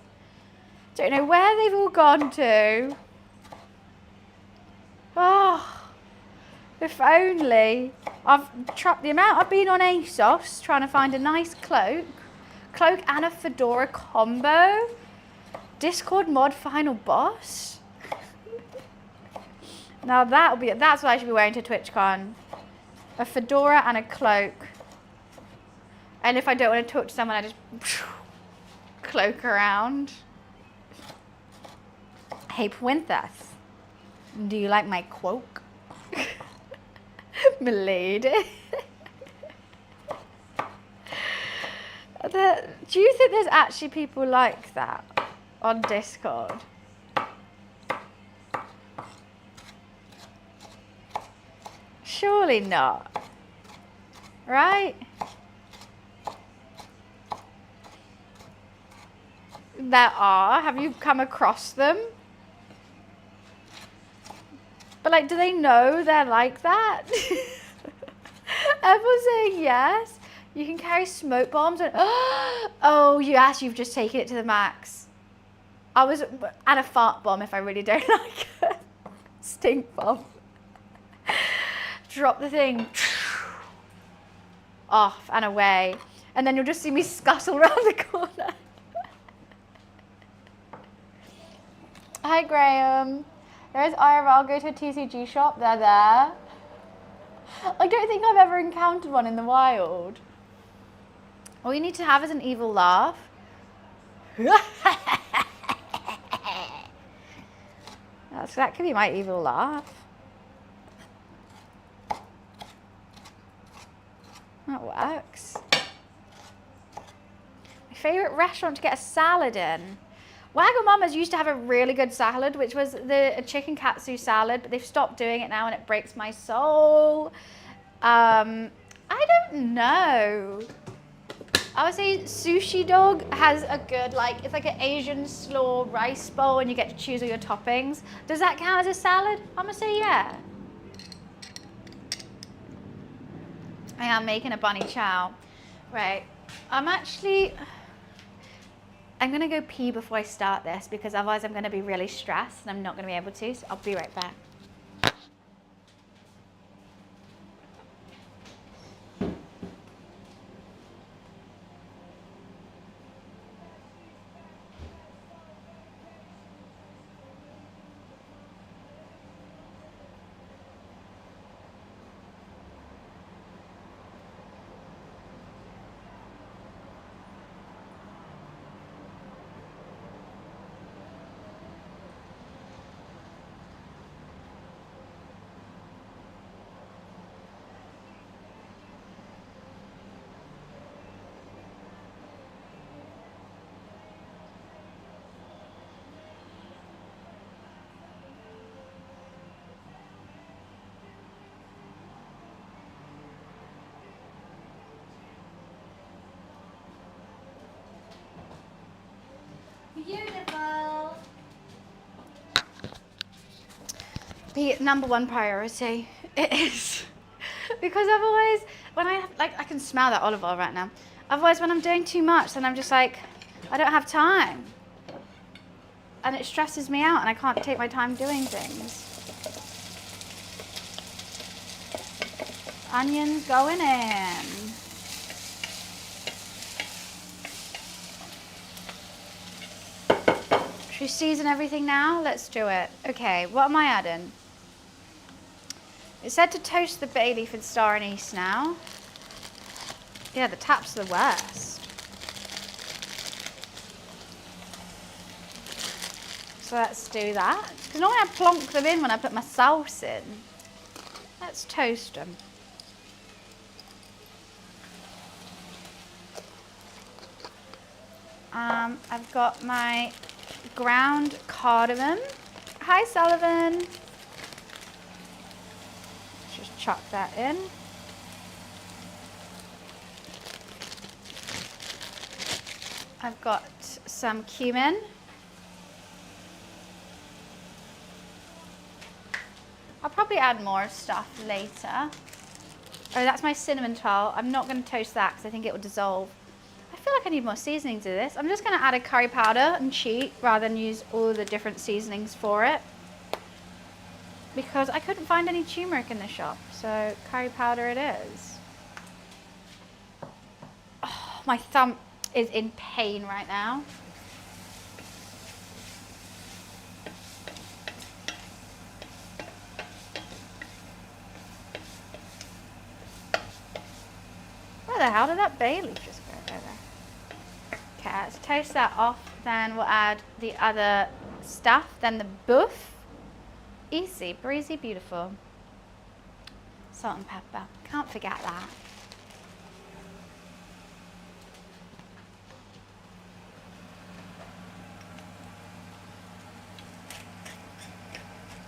Don't know where they've all gone to. Oh, if only. The amount I've been on ASOS trying to find a nice cloak and a fedora combo. Discord mod final boss. Now that's what I should be wearing to TwitchCon. A fedora and a cloak. And if I don't want to talk to someone, I just cloak around. Hey, Princess, do you like my cloak? Milady. Do you think there's actually people like that on Discord? Surely not, right? There are. Have you come across them? But like, do they know they're like that? Everyone's saying yes. You can carry smoke bombs. And, oh, you've just taken it to the max. I was at a fart bomb if I really don't like it. Stink bomb. Drop the thing. Off and away. And then you'll just see me scuttle around the corner. Hi, Graham. There's IRL. Go to a TCG shop. They're there. I don't think I've ever encountered one in the wild. All you need to have is an evil laugh. That could be my evil laugh. That works. My favourite restaurant to get a salad in. Wagamama's used to have a really good salad, which was a chicken katsu salad, but they've stopped doing it now and it breaks my soul. I don't know. I would say Sushi Dog has a good, it's like an Asian slaw rice bowl and you get to choose all your toppings. Does that count as a salad? I'm gonna say yeah. I am making a bunny chow. Right, I'm gonna go pee before I start this because otherwise I'm gonna be really stressed and I'm not gonna be able to, so I'll be right back. Beautiful. Be number one priority. It is. Because otherwise, when I have, I can smell that olive oil right now. Otherwise, when I'm doing too much, then I'm just I don't have time. And it stresses me out and I can't take my time doing things. Onions going in. Should we season everything now? Let's do it. Okay, what am I adding? It said to toast the bay leaf and star anise now. Yeah, the taps are the worst. So let's do that. Because normally I plonk them in when I put my sauce in. Let's toast them. I've got my ground cardamom. Hi, Sullivan. Just chuck that in. I've got some cumin. I'll probably add more stuff later. Oh, that's my cinnamon twirl. I'm not going to toast that because I think it will dissolve. I feel like I need more seasoning to this. I'm just going to add a curry powder and cheat rather than use all the different seasonings for it. Because I couldn't find any turmeric in the shop, so curry powder it is. Oh, my thumb is in pain right now. Where the hell did that bay leaf just go over? Okay, let's toast that off. Then we'll add the other stuff. Then the boof. Easy, breezy, beautiful. Salt and pepper. Can't forget that.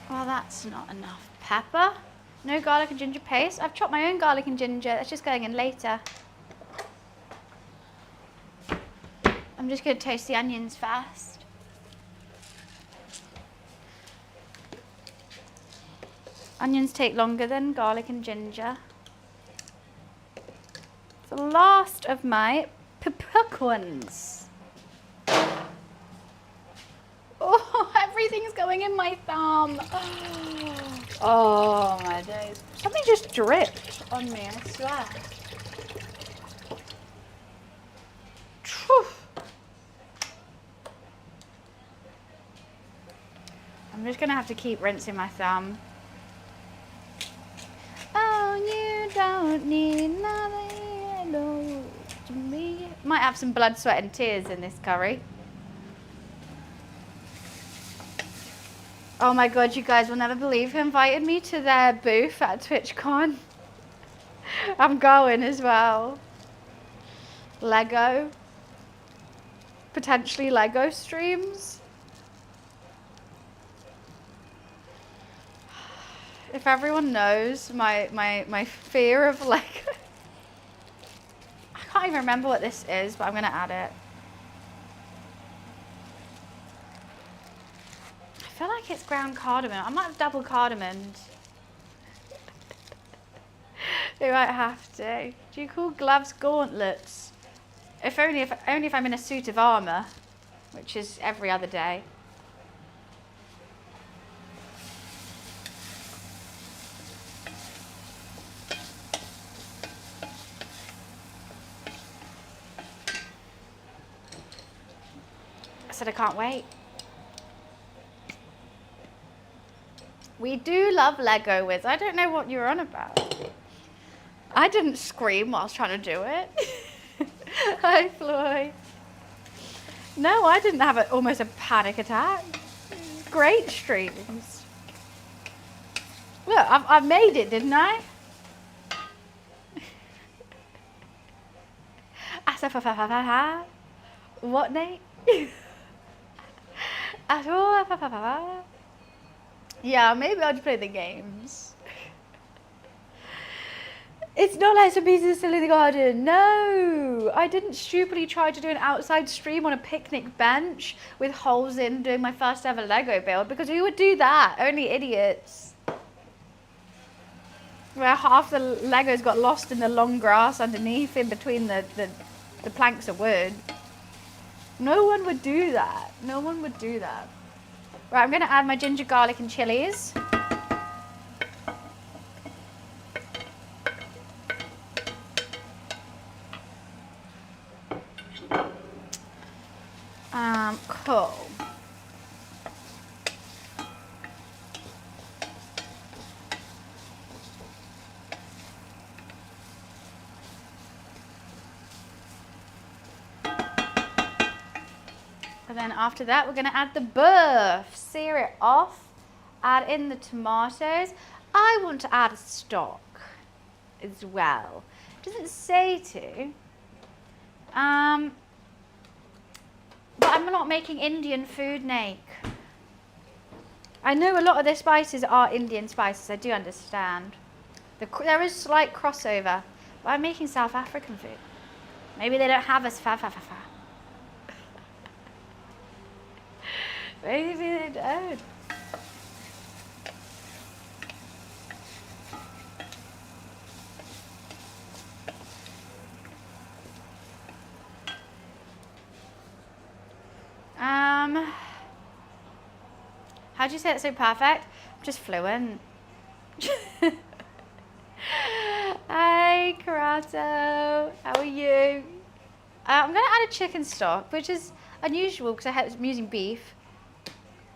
Well, that's not enough pepper. No garlic and ginger paste. I've chopped my own garlic and ginger. That's just going in later. I'm just going to toast the onions first. Onions take longer than garlic and ginger. It's a last of my peppercorns. Oh, everything's going in my thumb. Oh my days. Something just dripped on me, I swear. Phew. I'm just gonna have to keep rinsing my thumb. Oh, you don't need nothing to me. Might have some blood, sweat and tears in this curry. Oh my god, you guys will never believe who invited me to their booth at TwitchCon. I'm going as well. Lego. Potentially Lego streams. If everyone knows my fear of Lego. I can't even remember what this is, but I'm gonna add it. I feel like it's ground cardamom. I might have double cardamomed. We might have to. Do you call gloves gauntlets? If only if I'm in a suit of armour, which is every other day. I said I can't wait. We do love Lego Wiz. I don't know what you're on about. I didn't scream whilst trying to do it. Hi, Floyd. No, I didn't have almost a panic attack. Great streams. Look, I've made it, didn't I? What, Nate? Yeah, maybe I'll just play the games. It's not like some pieces still in the garden. No, I didn't stupidly try to do an outside stream on a picnic bench with holes in doing my first ever Lego build, because who would do that? Only idiots. Where half the Legos got lost in the long grass underneath in between the planks of wood. No one would do that. No one would do that. Right, I'm going to add my ginger, garlic and chilies. Cool. And then after that, we're going to add the beef. Sear it off. Add in the tomatoes. I want to add a stock as well. It doesn't say to. But I'm not making Indian food, Nate. I know a lot of the spices are Indian spices. I do understand. There is slight crossover. But I'm making South African food. Maybe they don't have us fa-fa-fa-fa. Maybe they don't. How'd you say it so perfect? I'm just fluent. Hi, Karato. How are you? I'm going to add a chicken stock, which is unusual because I'm using beef.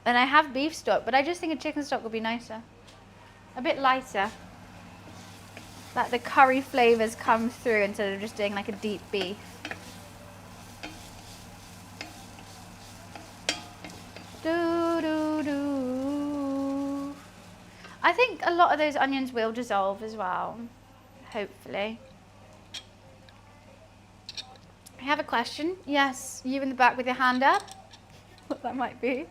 And I have beef stock, but I just think a chicken stock would be nicer. A bit lighter. Like the curry flavours come through instead of just doing like a deep beef. I think a lot of those onions will dissolve as well, hopefully. I have a question. Yes, you in the back with your hand up. What that might be.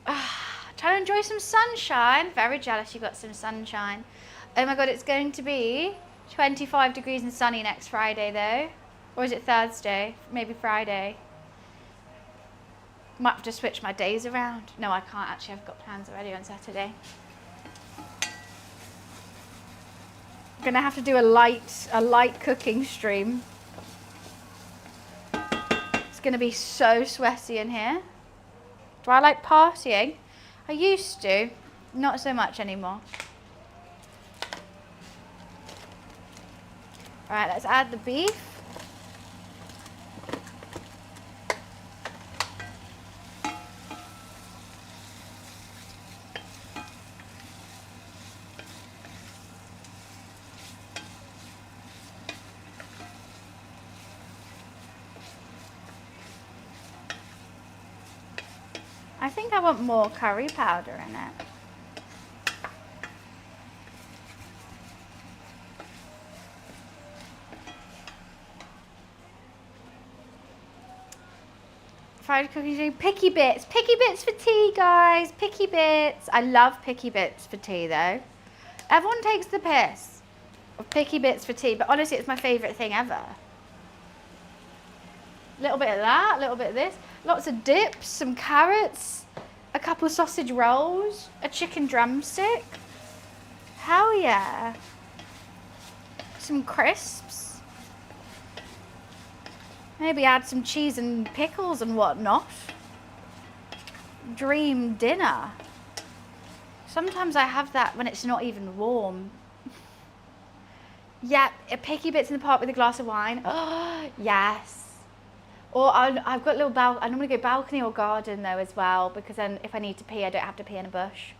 Trying to enjoy some sunshine. Very jealous you got some sunshine. Oh my god, it's going to be 25 degrees and sunny next Friday though. Or is it Thursday? Maybe Friday. Might have to switch my days around. No, I can't actually. I've got plans already on Saturday. I'm gonna have to do a light cooking stream. It's gonna be so sweaty in here. Do I like partying? I used to, not so much anymore. All right, let's add the beef. I think I want more curry powder in it. Fried cooking stream, picky bits for tea, guys, picky bits. I love picky bits for tea though. Everyone takes the piss of picky bits for tea, but honestly, it's my favourite thing ever. A little bit of that, a little bit of this. Lots of dips, some carrots, a couple of sausage rolls, a chicken drumstick. Hell yeah. Some crisps. Maybe add some cheese and pickles and whatnot. Dream dinner. Sometimes I have that when it's not even warm. Yeah, a picky bits in the pot with a glass of wine. Oh, yes. Or I've got a little I normally go balcony or garden though as well, because then if I need to pee, I don't have to pee in a bush.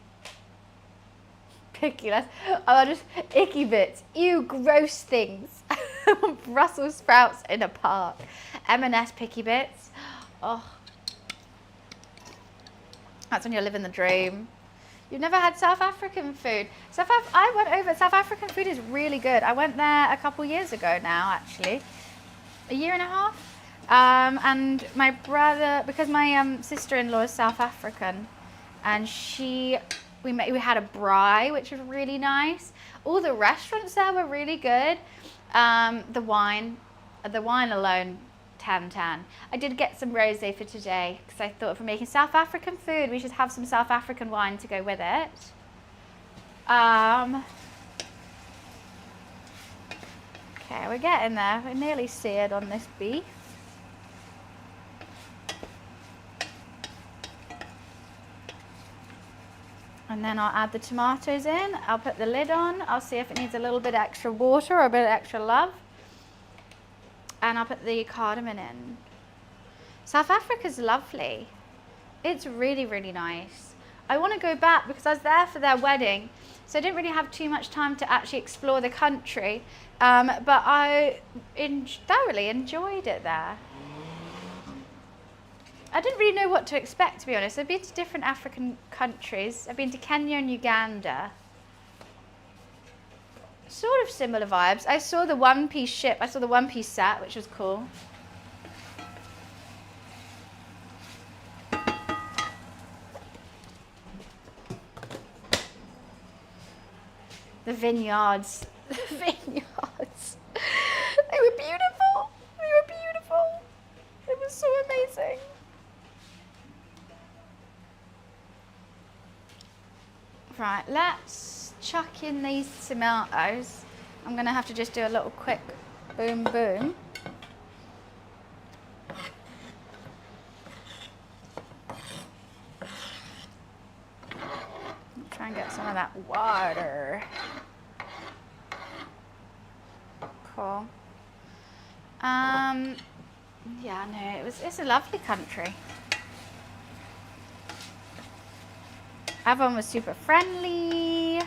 Picky, I'll just icky bits. Ew, gross things. Brussels sprouts in a park. M&S picky bits. Oh, that's when you're living the dream. You've never had South African food? I went over. South African food is really good. I went there a couple years ago now, actually, a year and a half. And my brother, because my sister-in-law is South African, and we had a braai, which was really nice. All the restaurants there were really good. The wine alone, 10. I did get some rosé for today because I thought if we're making South African food, we should have some South African wine to go with it. Okay, we're getting there. We're nearly seared on this beef. And then I'll add the tomatoes in. I'll put the lid on. I'll see if it needs a little bit extra water or a bit extra love. And I'll put the cardamom in. South Africa's lovely. It's really, really nice. I want to go back because I was there for their wedding, so I didn't really have too much time to actually explore the country. But I thoroughly enjoyed it there. I didn't really know what to expect, to be honest. I've been to different African countries. I've been to Kenya and Uganda. Sort of similar vibes. I saw the one-piece ship. I saw the one-piece set, which was cool. The vineyards. The vineyards. They were beautiful. They were beautiful. It was so amazing. Right, let's chuck in these tomatoes. I'm going to have to just do a little quick boom boom. Try and get some of that water. Cool. Yeah, no, it's a lovely country. Everyone was super friendly.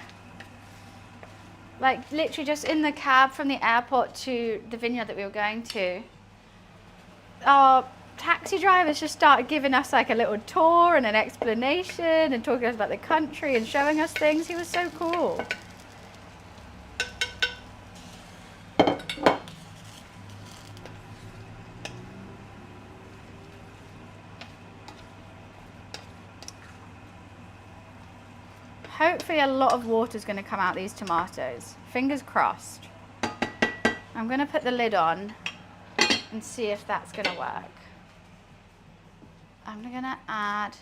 Like literally just in the cab from the airport to the vineyard that we were going to, our taxi drivers just started giving us like a little tour and an explanation and talking to us about the country and showing us things. He was so cool. Hopefully a lot of water is going to come out these tomatoes. Fingers crossed. I'm going to put the lid on and see if that's going to work. I'm going to add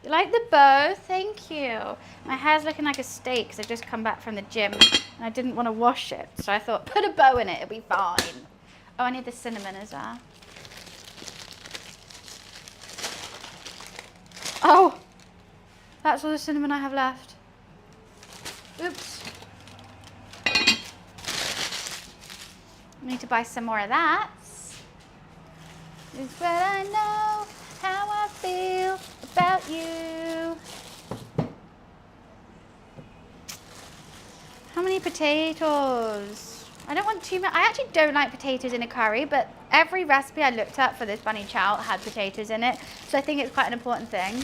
You like the bow? Thank you. My hair's looking like a steak because I've just come back from the gym and I didn't want to wash it. So I thought, put a bow in it, it'll be fine. Oh, I need the cinnamon as well. Oh, that's all the cinnamon I have left. Oops. Need to buy some more of that. It's what I know, how I feel about you. How many potatoes? I don't want too much. I actually don't like potatoes in a curry, but every recipe I looked at for this bunny chow had potatoes in it, so I think it's quite an important thing.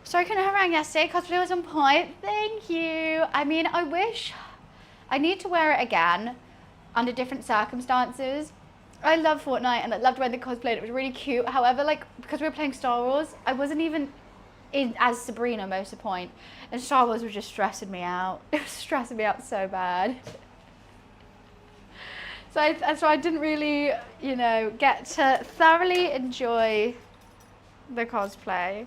Sorry I couldn't have rang yesterday, cosplay was on point. Thank you. I mean, I wish I need to wear it again under different circumstances. I love Fortnite and I loved wearing the cosplay. It was really cute. However, like, because we were playing Star Wars, I wasn't even in as Sabrina most of the point. And Star Wars was just stressing me out. It was stressing me out so bad. So I didn't really, you know, get to thoroughly enjoy the cosplay.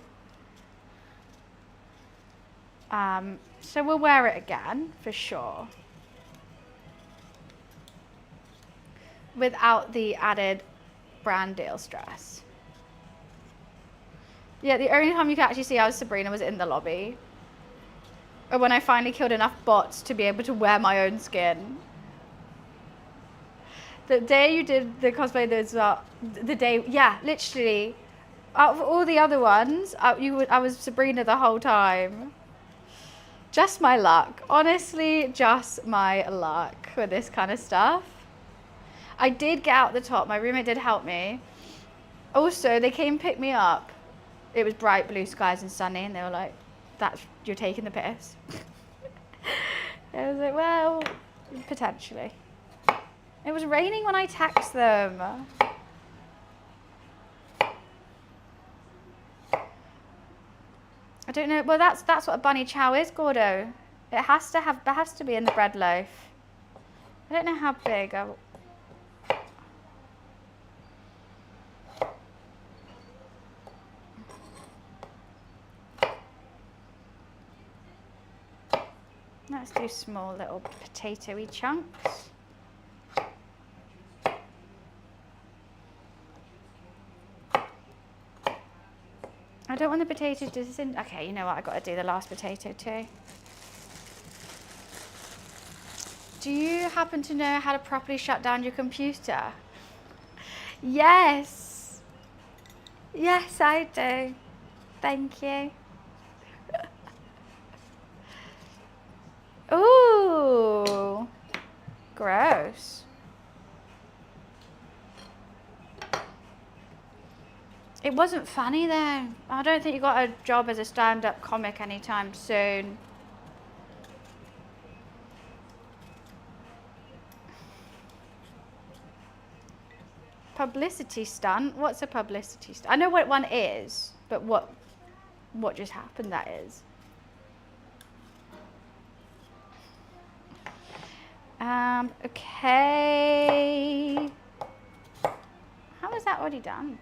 So we'll wear it again for sure. Without the added brand deal stress. Yeah, the only time you could actually see I was Sabrina was in the lobby. Or when I finally killed enough bots to be able to wear my own skin. The day you did the cosplay, the day, yeah, literally. Out of all the other ones, I was Sabrina the whole time. Just my luck. Honestly, just my luck with this kind of stuff. I did get out the top. My roommate did help me. Also, they came pick me up. It was bright blue skies and sunny, and they were like, you're taking the piss. I was like, well, potentially. It was raining when I text them. I don't know. Well, that's what a bunny chow is, Gordo. It has to be in the bread loaf. I don't know how big. Let's do small little potato-y chunks. I don't want the potatoes to disintegrate. Okay, you know what? I've got to do the last potato too. Do you happen to know how to properly shut down your computer? Yes. Yes, I do. Thank you. Ooh. Gross. It wasn't funny though. I don't think you got a job as a stand-up comic anytime soon. Publicity stunt? What's a publicity stunt? I know what one is, but what just happened that is. Okay. How was that already done?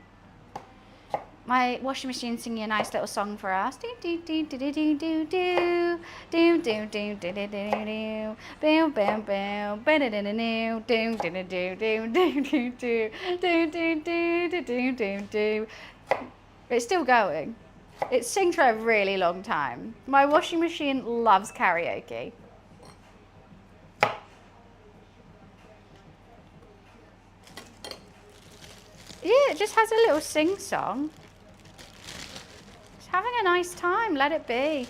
My washing machine singing a nice little song for us. Do do do do do do do do do do do do do do bam bam bam ba da da da do do do do do do do do do do do do. It's still going. It sings for a really long time. My washing machine loves karaoke. Yeah, it just has a little sing song. It's having a nice time, let it be.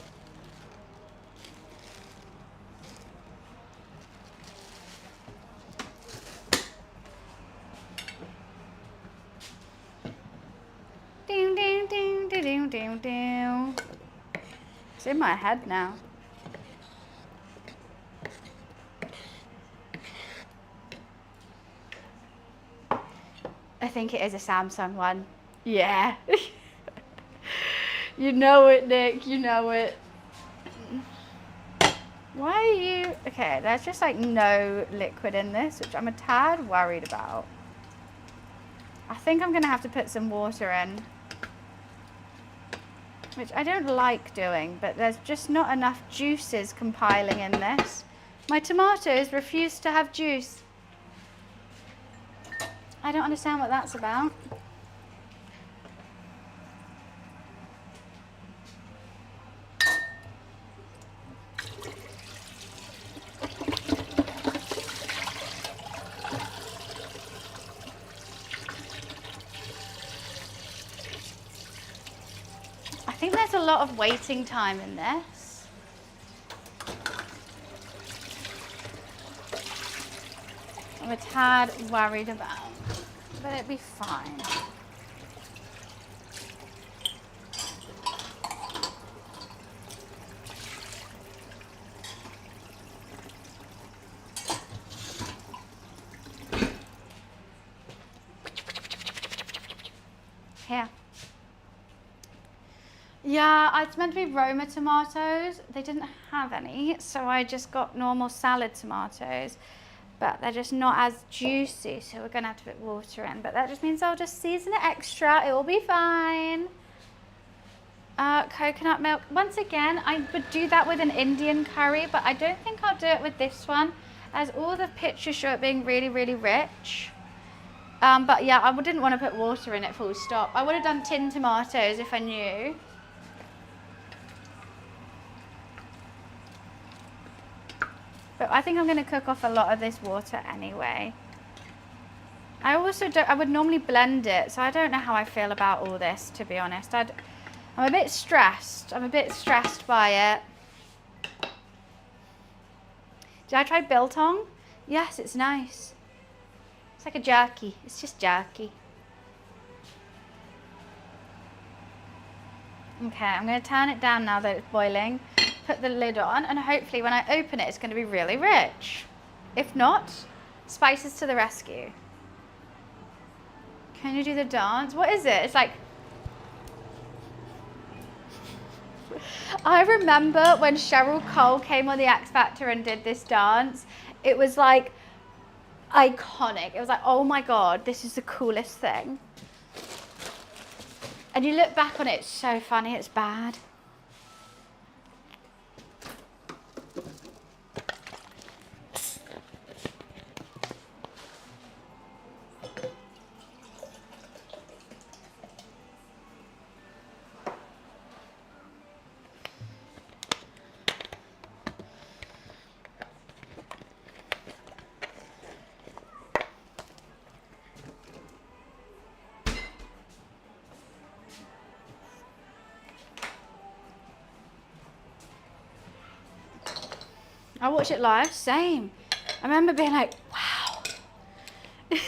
Ding ding ding ding ding ding ding. It's in my head now. I think it is a Samsung one. Yeah. You know it, Nick. You know it. Why are you... Okay, there's just like no liquid in this, which I'm a tad worried about. I think I'm going to have to put some water in. which I don't like doing, but there's just not enough juices compiling in this. My tomatoes refuse to have juice. I don't understand what that's about. I think there's a lot of waiting time in this. I'm a tad worried about, but it'll be fine. Here. Yeah, it's meant to be Roma tomatoes. They didn't have any, so I just got normal salad tomatoes. But they're just not as juicy, so we're gonna have to put water in. But that just means I'll just season it extra. It will be fine. Coconut milk. Once again, I would do that with an Indian curry, but I don't think I'll do it with this one, as all the pictures show it being really, really rich. But yeah, I didn't want to put water in it full stop. I would have done tinned tomatoes if I knew. But I think I'm going to cook off a lot of this water anyway. I would normally blend it, so I don't know how I feel about all this, to be honest. I'm a bit stressed. I'm a bit stressed by it. Did I try biltong? Yes, it's nice. It's like a jerky. It's just jerky. Okay, I'm going to turn it down now that it's boiling. Put the lid on, and hopefully when I open it, it's going to be really rich. If not, spices to the rescue. Can you do the dance? What is it? It's like... I remember when Cheryl Cole came on the X Factor and did this dance. It was like iconic. It was like, oh my God, this is the coolest thing. And you look back on it, it's so funny, it's bad. I watch it live, same. I remember being like, wow.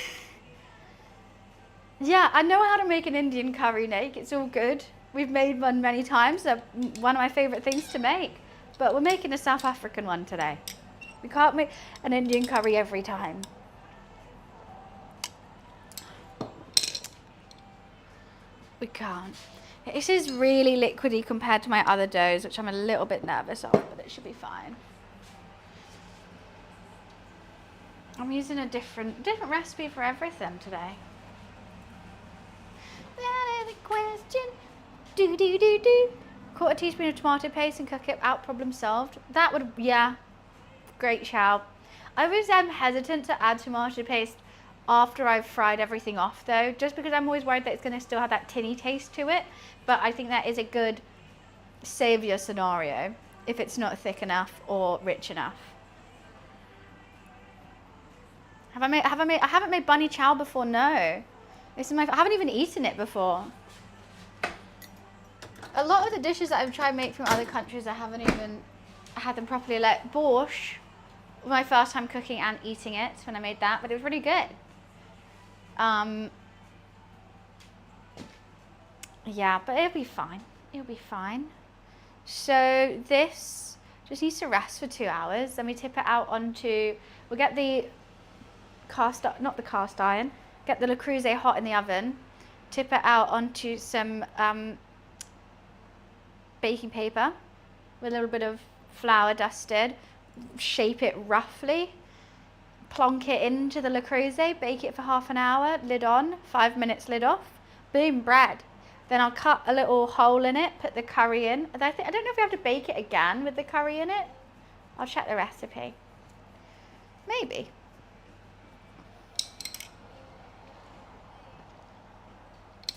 Yeah, I know how to make an Indian curry, Nate. It's all good. We've made one many times. They're one of my favourite things to make. But we're making a South African one today. We can't make an Indian curry every time. We can't. This is really liquidy compared to my other doughs, which I'm a little bit nervous of, but it should be fine. I'm using a different recipe for everything today. That is a question. Do. Quarter teaspoon of tomato paste and cook it out, problem solved. That would, yeah. Great shout. I was hesitant to add tomato paste after I've fried everything off though, just because I'm always worried that it's going to still have that tinny taste to it. But I think that is a good saviour scenario if it's not thick enough or rich enough. I haven't made bunny chow before, no. I haven't even eaten it before. A lot of the dishes that I've tried to make from other countries, I haven't even had them properly. Like borscht, my first time cooking and eating it when I made that, but it was really good. Yeah, but it'll be fine. It'll be fine. So this just needs to rest for 2 hours. Then we tip it out onto, we'll get the not the cast iron, get the Le Creuset hot in the oven, tip it out onto some baking paper with a little bit of flour dusted, shape it roughly, plonk it into the Le Creuset, bake it for half an hour, lid on, 5 minutes, lid off, boom, bread. Then I'll cut a little hole in it, put the curry in. I don't know if we have to bake it again with the curry in it. I'll check the recipe. Maybe.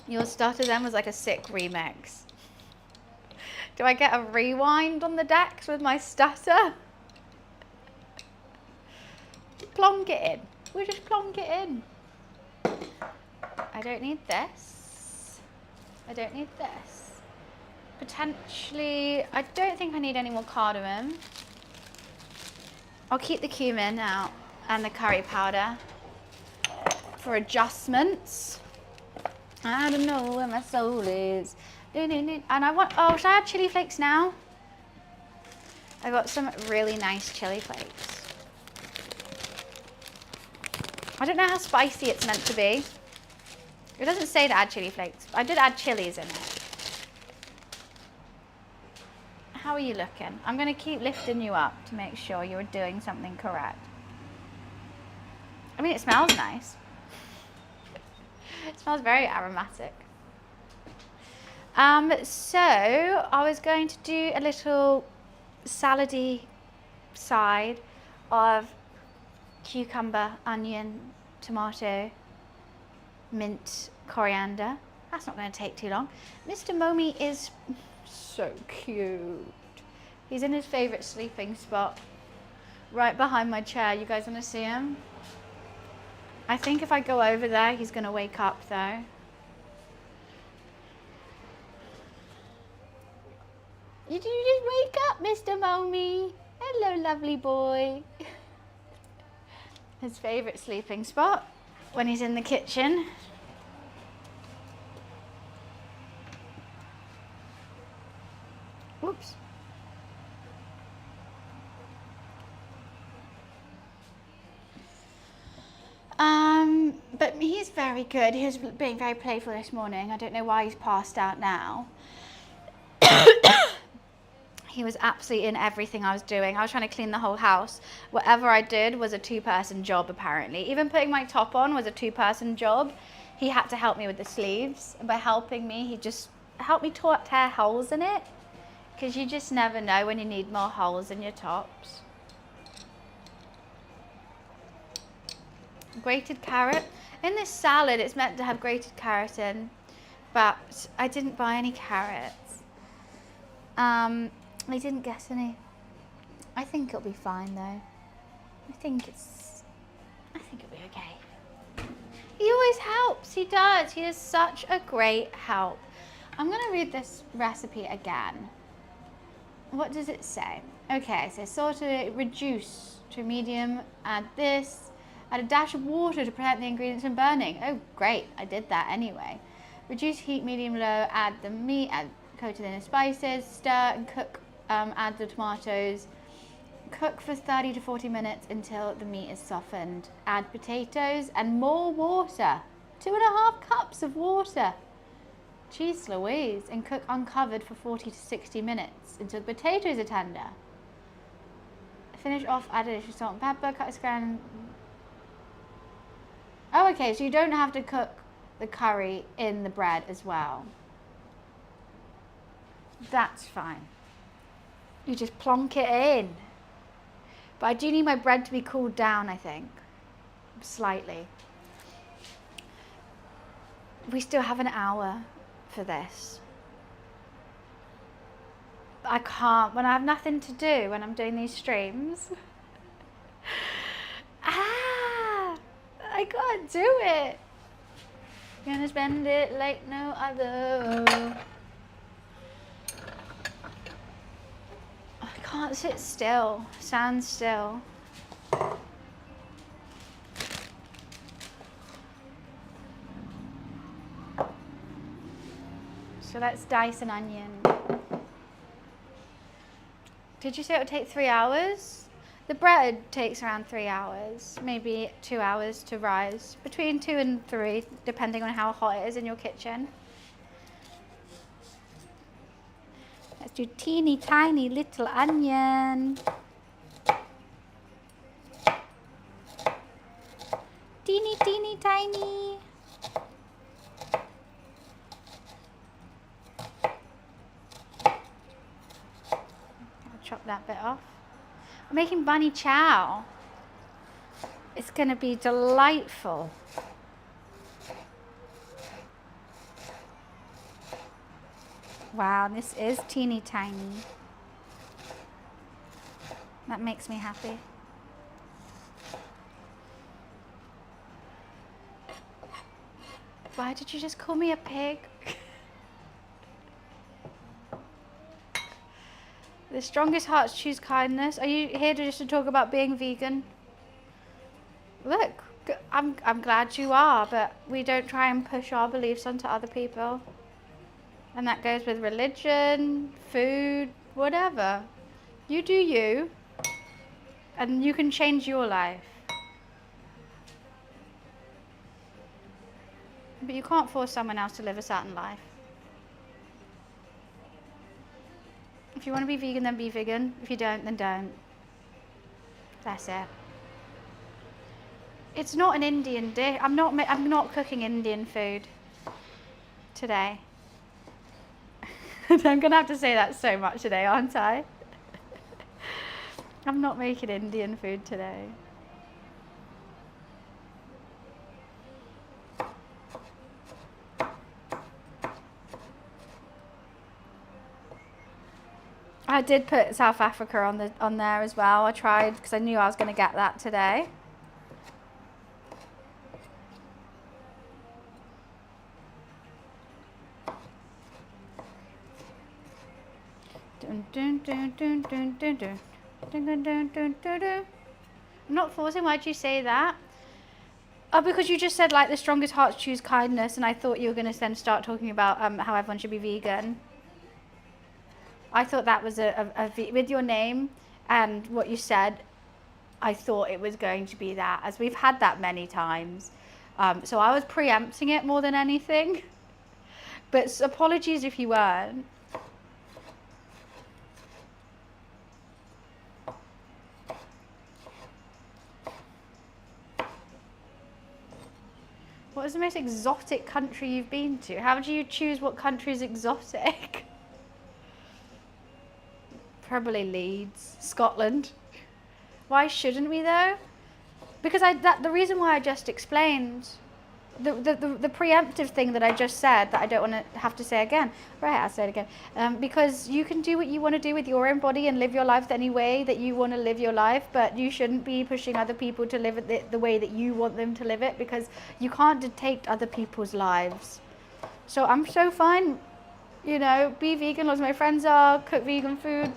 Your stutter then was like a sick remix. Do I get a rewind on the decks with my stutter? Plonk it in. We'll just plonk it in. I don't need this. I don't need this. Potentially, I don't think I need any more cardamom. I'll keep the cumin out and the curry powder for adjustments. I don't know where my soul is. And I want, oh, should I add chili flakes now? I got some really nice chili flakes. I don't know how spicy it's meant to be. It doesn't say to add chili flakes. I did add chilies in it. How are you looking? I'm going to keep lifting you up to make sure you're doing something correct. I mean, it smells nice. It smells very aromatic. So I was going to do a little salady side of cucumber, onion, tomato, mint, coriander. That's not going to take too long. Mr. Momi is so cute. He's in his favourite sleeping spot, right behind my chair. You guys want to see him? I think if I go over there, he's going to wake up though. Did you just wake up, Mr. Momi? Hello, lovely boy. His favourite sleeping spot when he's in the kitchen. Whoops. But he's very good. He was being very playful this morning. I don't know why he's passed out now. He was absolutely in everything I was doing. I was trying to clean the whole house. Whatever I did was a two-person job, apparently. Even putting my top on was a two-person job. He had to help me with the sleeves. And by helping me, he just helped me tear holes in it. Because you just never know when you need more holes in your tops. Grated carrot. In this salad, it's meant to have grated carrot in. But I didn't buy any carrots. I didn't get any. I think it'll be fine though. I think it'll be okay. He always helps, he does. He is such a great help. I'm gonna read this recipe again. What does it say? Okay, so sort of reduce to medium, add this, add a dash of water to prevent the ingredients from burning. Oh great, I did that anyway. Reduce heat, medium, low, add the meat, coat it in the spices, stir and cook, add the tomatoes. Cook for 30 to 40 minutes until the meat is softened. Add potatoes and more water. 2.5 cups of water. Jeez Louise. And cook uncovered for 40 to 60 minutes until the potatoes are tender. Finish off, add additional salt and pepper, cut a square. Oh, okay, so you don't have to cook the curry in the bread as well. That's fine. You just plonk it in. But I do need my bread to be cooled down, I think. Slightly. We still have an hour for this. But I can't, when I have nothing to do when I'm doing these streams. I can't do it. Gonna spend it like no other. I can't sit still, stand still. So let's dice an onion. Did you say it would take 3 hours? The bread takes around 3 hours, maybe 2 hours to rise. Between 2 and 3, depending on how hot it is in your kitchen. Let's do teeny tiny little onion. Teeny tiny. chop that bit off. I'm making bunny chow. It's going to be delightful. Wow, this is teeny tiny. That makes me happy. Why did you just call me a pig? The strongest hearts choose kindness. Are you here just to talk about being vegan? Look, I'm glad you are, but we don't try and push our beliefs onto other people. And that goes with religion, food, whatever. You do you, and you can change your life. But you can't force someone else to live a certain life. If you want to be vegan, then be vegan. If you don't, then don't. That's it. It's not an Indian dish. I'm not cooking Indian food today. I'm gonna have to say that so much today, aren't I? I'm not making Indian food today. I did put South Africa on there as well. I tried because I knew I was going to get that today. I'm not forcing. Why'd you say that? Oh, because you just said like the strongest hearts choose kindness, and I thought you were going to then start talking about how everyone should be vegan. I thought that was with your name and what you said, I thought it was going to be that, as we've had that many times. So I was preempting it more than anything. But apologies if you weren't. What is the most exotic country you've been to? How do you choose what country is exotic? Probably Leeds, Scotland. Why shouldn't we though? Because the reason why I just explained, the preemptive thing that I just said that I don't want to have to say again. Right, I'll say it again. Because you can do what you want to do with your own body and live your life any way that you want to live your life, but you shouldn't be pushing other people to live it the way that you want them to live it, because you can't dictate other people's lives. So I'm so fine, you know, be vegan, lots of my friends are, cook vegan food,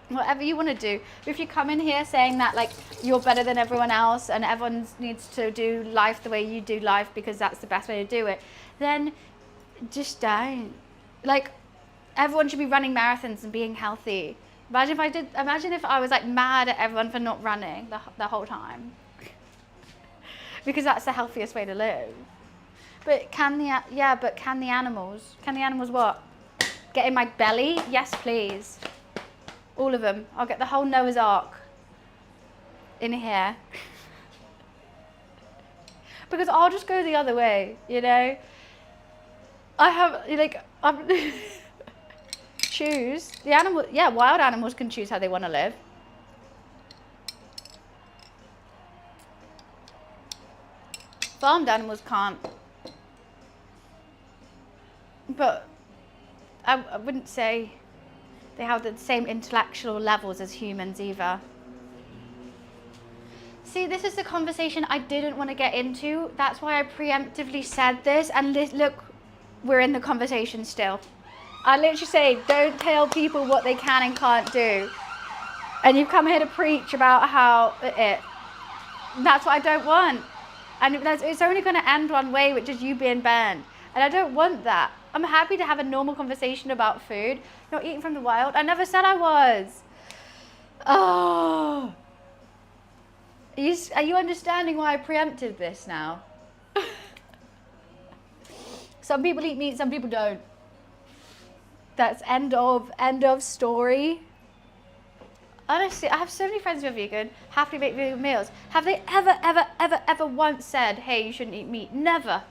whatever you want to do. If you come in here saying that like you're better than everyone else and everyone needs to do life the way you do life because that's the best way to do it, then just don't. Like, everyone should be running marathons and being healthy. Imagine if I was like mad at everyone for not running the whole time. Because that's the healthiest way to live. But can the animals what? Get in my belly? Yes, please. All of them. I'll get the whole Noah's Ark in here. Because I'll just go the other way, you know? Choose. The animal, yeah, wild animals can choose how they want to live. Farmed animals can't. But I wouldn't say they have the same intellectual levels as humans either. See, this is the conversation I didn't want to get into. That's why I preemptively said this. And look, we're in the conversation still. I literally say, don't tell people what they can and can't do. And you've come here to preach about how that's what I don't want. And it's only going to end one way, which is you being banned. And I don't want that. I'm happy to have a normal conversation about food, not eating from the wild. I never said I was. Oh. Are you understanding why I preempted this now? Some people eat meat, some people don't. That's end of story. Honestly, I have so many friends who are vegan, happily make vegan meals. Have they ever once said, hey, you shouldn't eat meat? Never.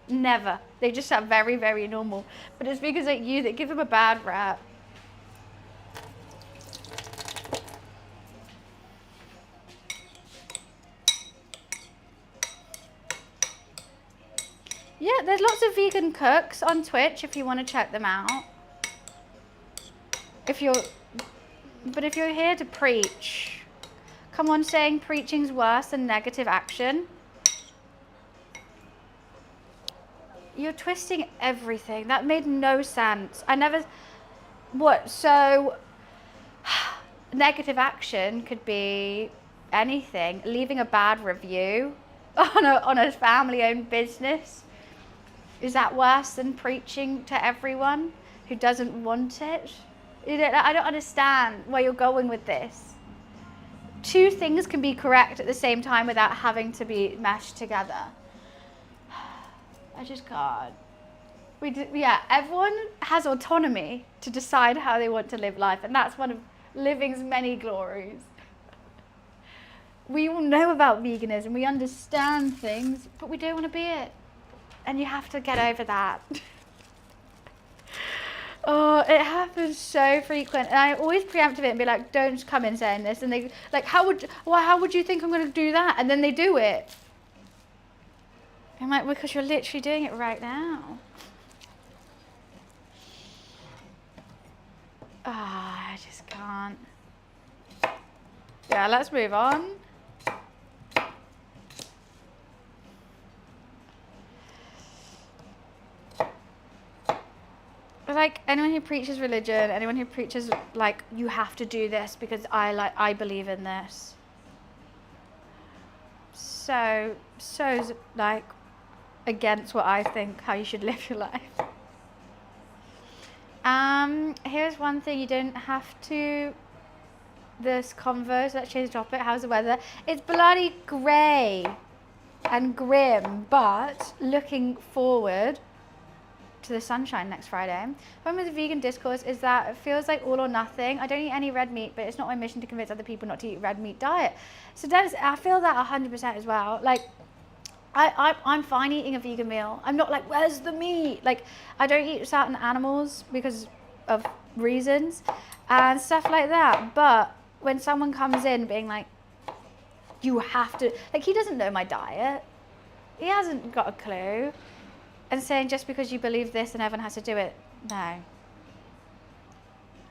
Never. They just sound very, very normal. But it's because like you that give them a bad rap. Yeah, there's lots of vegan cooks on Twitch if you want to check them out. But if you're here to preach, come on, saying preaching's worse than negative action. You're twisting everything. That made no sense. What? So, negative action could be anything. Leaving a bad review on a family-owned business. Is that worse than preaching to everyone who doesn't want it? I don't understand where you're going with this. Two things can be correct at the same time without having to be meshed together. I just can't. Everyone has autonomy to decide how they want to live life, and that's one of living's many glories. We all know about veganism, we understand things, but we don't want to be it. And you have to get over that. Oh, it happens so frequent. And I always preempt it and be like, don't come in saying this. And they like, how would you think I'm going to do that? And then they do it. I'm like, because you're literally doing it right now. I just can't. Yeah, let's move on. Like anyone who preaches religion, anyone who preaches like you have to do this because I believe in this. So like against what I think how you should live your life. Here's one thing you don't have to. This converse, let's change the topic. How's the weather? It's bloody grey and grim, but looking forward to the sunshine next Friday. The problem with the vegan discourse is that it feels like all or nothing. I don't eat any red meat, but it's not my mission to convince other people not to eat red meat diet. So I feel that 100% as well. Like, I'm fine eating a vegan meal. I'm not like, where's the meat? Like, I don't eat certain animals because of reasons and stuff like that. But when someone comes in being like, you have to, like, he doesn't know my diet. He hasn't got a clue. And saying just because you believe this and everyone has to do it, no.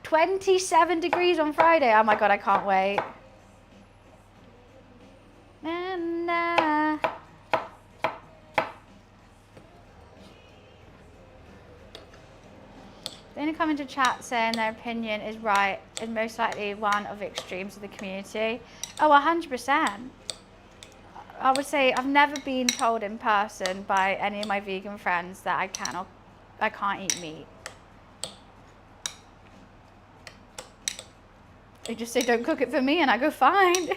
27 degrees on Friday. Oh my God, I can't wait. And they only come into chat saying their opinion is right is most likely one of the extremes of the community. Oh, 100%. I would say I've never been told in person by any of my vegan friends that I can't eat meat. They just say, don't cook it for me, and I go, fine.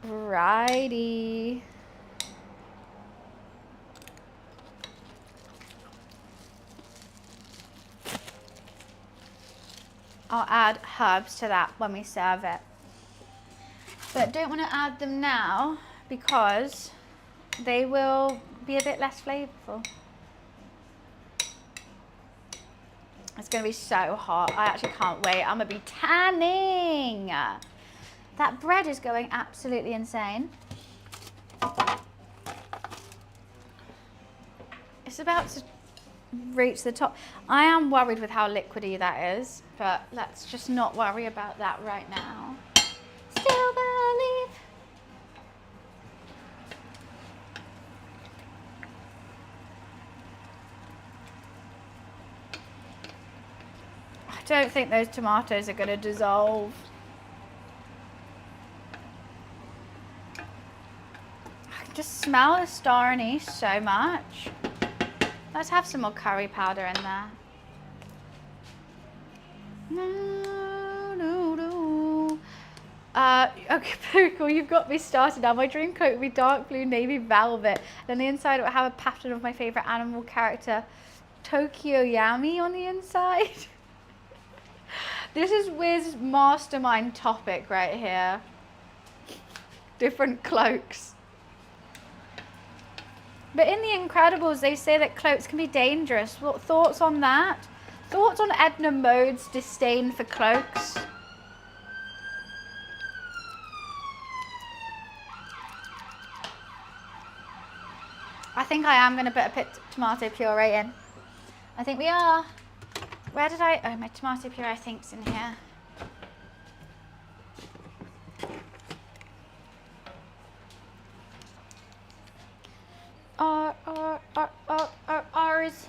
Righty. I'll add herbs to that when we serve it. But don't want to add them now because they will be a bit less flavorful. It's going to be so hot. I actually can't wait. I'm going to be tanning. That bread is going absolutely insane. It's about to reach the top. I am worried with how liquidy that is, but let's just not worry about that right now. Still believe. I don't think those tomatoes are going to dissolve. I can just smell the star anise so much. Let's have some more curry powder in there. Okay, very cool. You've got me started now. My dream coat would be dark blue navy velvet. And on the inside it would have a pattern of my favorite animal character, Tokyo Yami, on the inside. This is Wiz's mastermind topic right here. Different cloaks. But in The Incredibles, they say that cloaks can be dangerous. What thoughts on that? Thoughts on Edna Mode's disdain for cloaks? think I am going to put a bit tomato puree in. I think we are. Where did I? Oh, my tomato puree I think's in here. R's.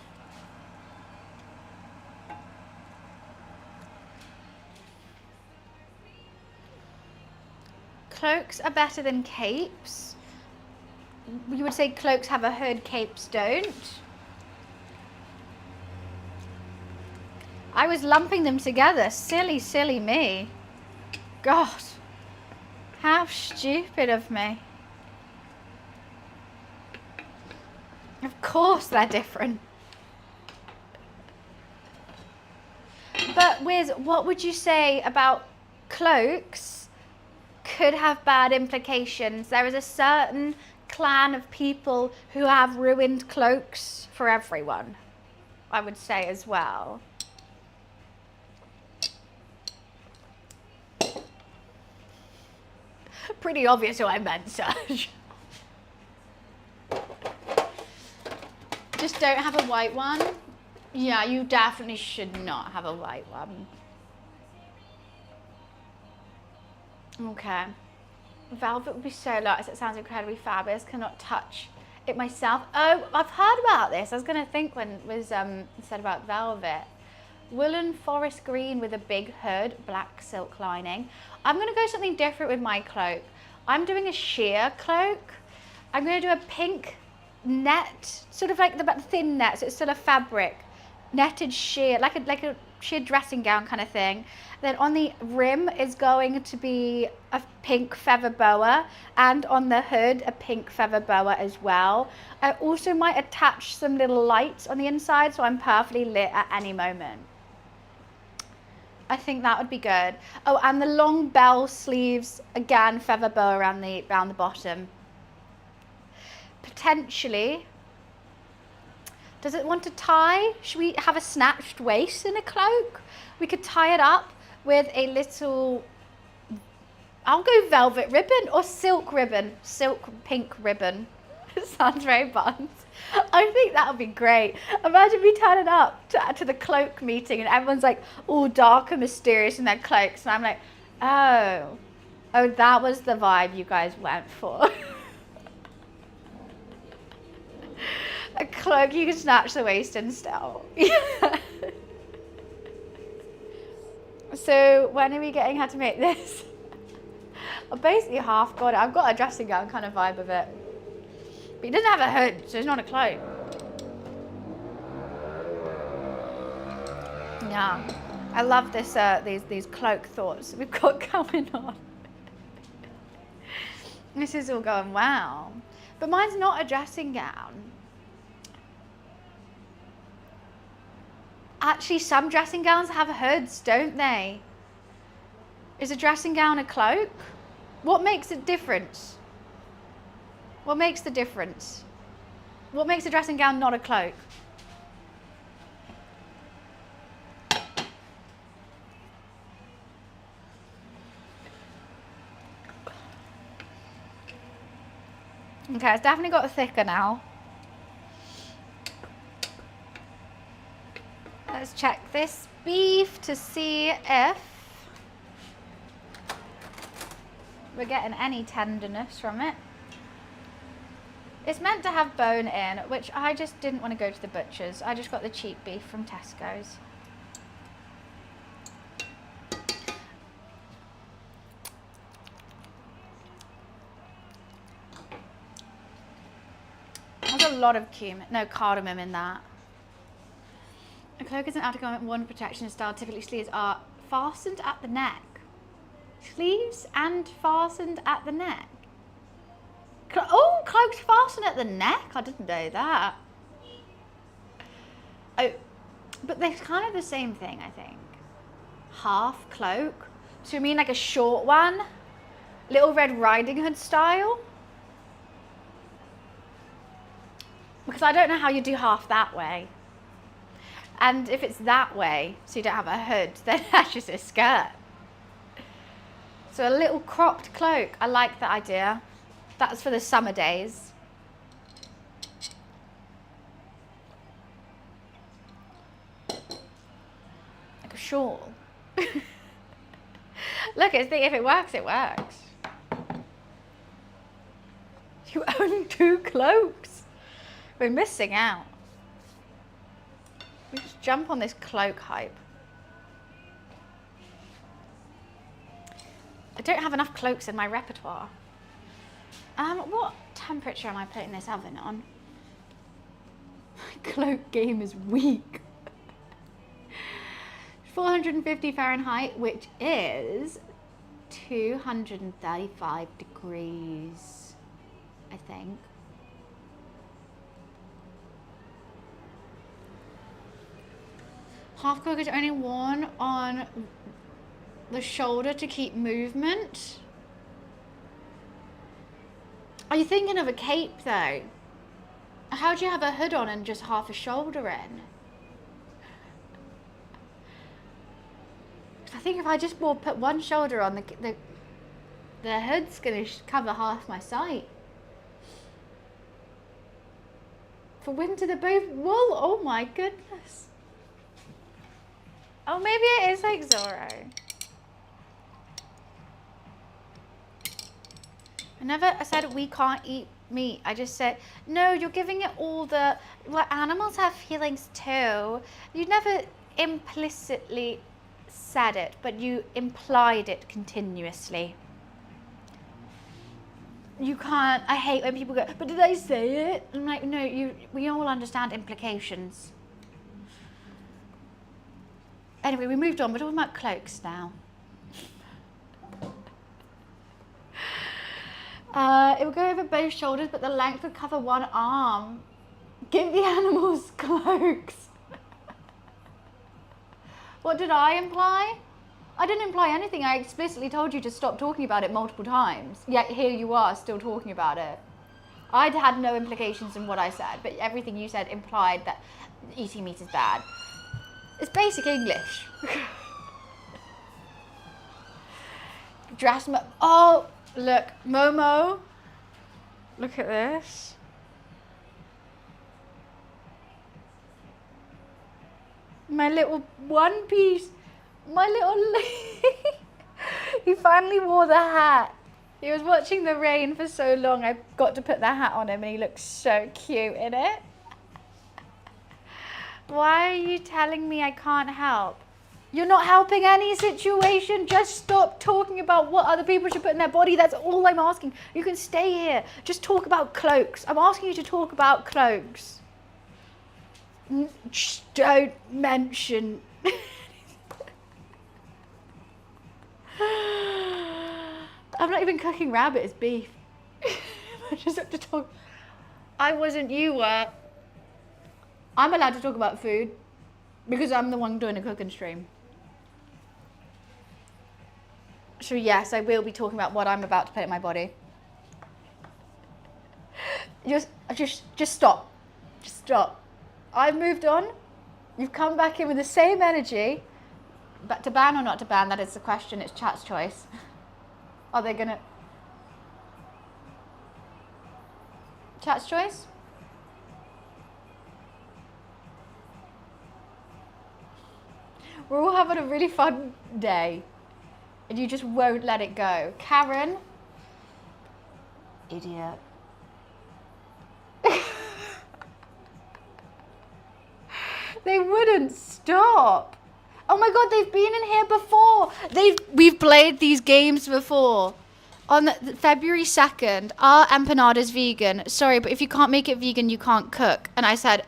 Cloaks are better than capes. You would say cloaks have a hood, capes don't. I was lumping them together. Silly, silly me. God. How stupid of me. Of course they're different. But Wiz, what would you say about cloaks could have bad implications? There is a certain clan of people who have ruined cloaks for everyone, I would say as well. Pretty obvious who I meant, Serge. Just don't have a white one. Yeah, you definitely should not have a white one. Okay. Velvet would be so luxe. It sounds incredibly fabulous. Cannot touch it myself. Oh, I've heard about this. I was going to think when it was said about velvet. Woolen forest green with a big hood, black silk lining. I'm going to go something different with my cloak. I'm doing a sheer cloak. I'm going to do a pink net, sort of like the thin net, so it's still a fabric, netted sheer, like a sheer dressing gown kind of thing. Then on the rim is going to be a pink feather boa, and on the hood a pink feather boa as well. I also might attach some little lights on the inside so I'm perfectly lit at any moment. I think that would be good. Oh, and the long bell sleeves, again, feather boa around the bottom. Potentially. Does it want to tie? Should we have a snatched waist in a cloak? We could tie it up with a little, I'll go velvet ribbon or silk ribbon, silk pink ribbon. It sounds very buns. I think that would be great. Imagine me turning up to the cloak meeting and everyone's like all dark and mysterious in their cloaks. And I'm like, oh, that was the vibe you guys went for. A cloak you can snatch the waist and still. So when are we getting how to make this? I basically half got it. I've got a dressing gown kind of vibe of it. But he doesn't have a hood, so it's not a cloak. Yeah. I love this these cloak thoughts we've got going on. This is all going wow. But mine's not a dressing gown. Actually, some dressing gowns have hoods, don't they? Is a dressing gown a cloak? What makes it different? What makes the difference? What makes a dressing gown not a cloak? Okay, it's definitely got thicker now. Let's check this beef to see if we're getting any tenderness from it. It's meant to have bone in, which I just didn't want to go to the butcher's. I just got the cheap beef from Tesco's. There's a lot of cardamom in that. A cloak is an outer garment worn protection style. Typically sleeves are fastened at the neck. Sleeves and fastened at the neck. Oh, cloaks fastened at the neck? I didn't know that. Oh, but they're kind of the same thing, I think. Half cloak. So you mean like a short one? Little Red Riding Hood style? Because I don't know how you do half that way. And if it's that way, so you don't have a hood, then that's just a skirt. So a little cropped cloak. I like that idea. That's for the summer days. shawl. Look, if it works, it works. You own 2 cloaks. We're missing out. We just jump on this cloak hype. I don't have enough cloaks in my repertoire. What temperature am I putting this oven on? My cloak game is weak. 450 Fahrenheit, which is 235 degrees, I think. Half cloak is only worn on the shoulder to keep movement. Are you thinking of a cape though? How do you have a hood on and just half a shoulder in? I think if I just put one shoulder on, the hood's gonna cover half my sight. For winter, they're both wool. Oh my goodness. Oh, maybe it is like Zorro. I said we can't eat meat. I just said, no, you're giving it all the, well, animals have feelings too. You never implicitly said it, but you implied it continuously. You can't, I hate when people go, but did I say it? I'm like, no, we all understand implications. Anyway, we moved on. We're talking about cloaks now. It would go over both shoulders, but the length would cover one arm. Give the animals cloaks. What did I imply? I didn't imply anything. I explicitly told you to stop talking about it multiple times. Yet here you are still talking about it. I'd had no implications in what I said, but everything you said implied that eating meat is bad. It's basic English. Oh, look, Momo. Look at this. My little one piece. My little... He finally wore the hat. He was watching the rain for so long, I got to put the hat on him and he looks so cute in it. Why are you telling me I can't help? You're not helping any situation. Just stop talking about what other people should put in their body. That's all I'm asking. You can stay here. Just talk about cloaks. I'm asking you to talk about cloaks. Just don't mention. I'm not even cooking rabbit, it's beef. I just have to talk. I wasn't, you were. I'm allowed to talk about food because I'm the one doing a cooking stream. So yes, I will be talking about what I'm about to put in my body. Just stop. Just stop. I've moved on. You've come back in with the same energy. But to ban or not to ban, that is the question. It's chat's choice. Are they gonna... Chat's choice? We're all having a really fun day. And you just won't let it go. Karen. Idiot. They wouldn't stop. Oh my God, they've been in here before. We've played these games before. On February 2nd, our empanada's vegan. Sorry, but if you can't make it vegan, you can't cook. And I said,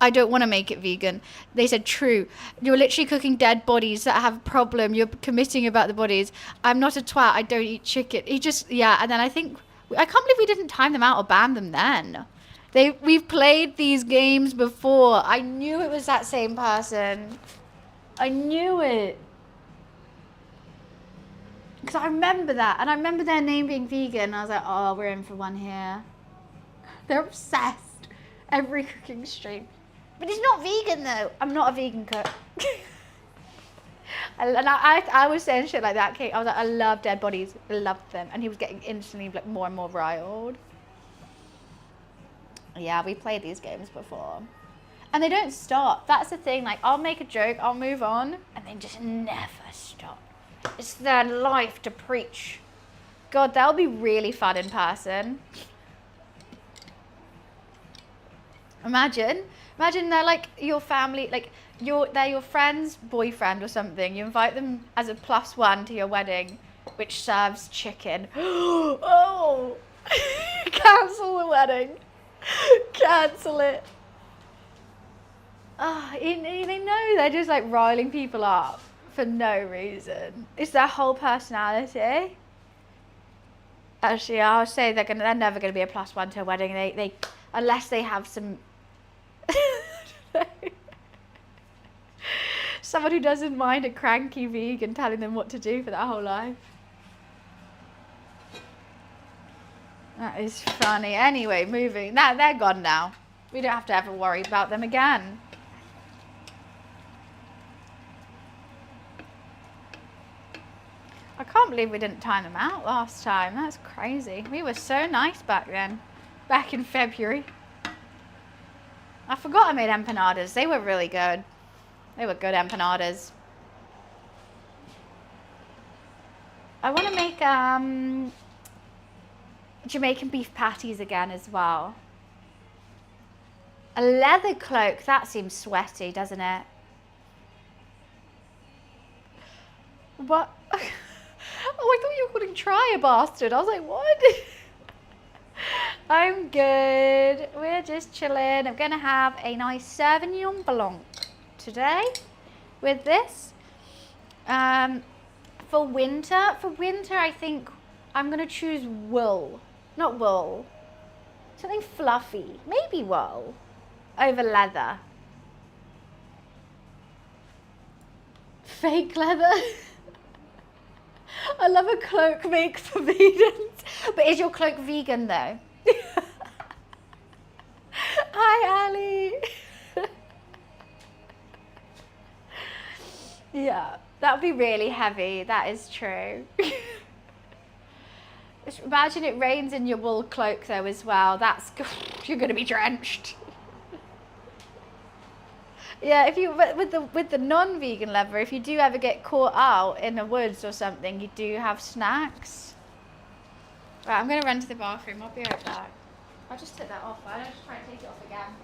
I don't want to make it vegan. They said, true. You're literally cooking dead bodies that have a problem. You're committing about the bodies. I'm not a twat. I don't eat chicken. Yeah. And then I can't believe we didn't time them out or ban them then. We've played these games before. I knew it was that same person. I knew it. Because I remember that. And I remember their name being vegan. I was like, oh, we're in for one here. They're obsessed. Every cooking stream. But he's not vegan though. I'm not a vegan cook. I was saying shit like that, Kate. I was like, I love dead bodies. I love them. And he was getting instantly like more and more riled. Yeah, we played these games before. And they don't stop. That's the thing. Like, I'll make a joke, I'll move on, and they just never stop. It's their life to preach. God, that'll be really fun in person. Imagine they're like your family, like they're your friend's boyfriend or something. You invite them as a +1 to your wedding, which serves chicken. Oh, cancel the wedding. Cancel it. Oh, they know they're just like riling people up for no reason. It's their whole personality. Actually, I'll say they're never gonna be a +1 to a wedding. They unless they have some someone who doesn't mind a cranky vegan telling them what to do for their whole life. That is funny. Anyway, moving. They're gone now. We don't have to ever worry about them again. I can't believe we didn't time them out last time. That's crazy. We were so nice back then. Back in February. I forgot I made empanadas. They were really good. They were good empanadas. I want to make Jamaican beef patties again as well. A leather cloak. That seems sweaty, doesn't it? What? Oh, I thought you were calling Try a bastard. I was like, what? I'm good. We're just chilling. I'm going to have a nice Sauvignon Blanc today with this. For winter, I think I'm going to choose wool. Not wool. Something fluffy. Maybe wool over leather. Fake leather. I love a cloak make for vegans. But is your cloak vegan though? Hi, Ali. Yeah, that would be really heavy. That is true. Imagine it rains in your wool cloak though as well. That's you're going to be drenched. Yeah, if you with the non-vegan leather, if you do ever get caught out in the woods or something, you do have snacks. Right, I'm going to run to the bathroom. I'll be right back. I'll just take that off. I'll just try and take it off again.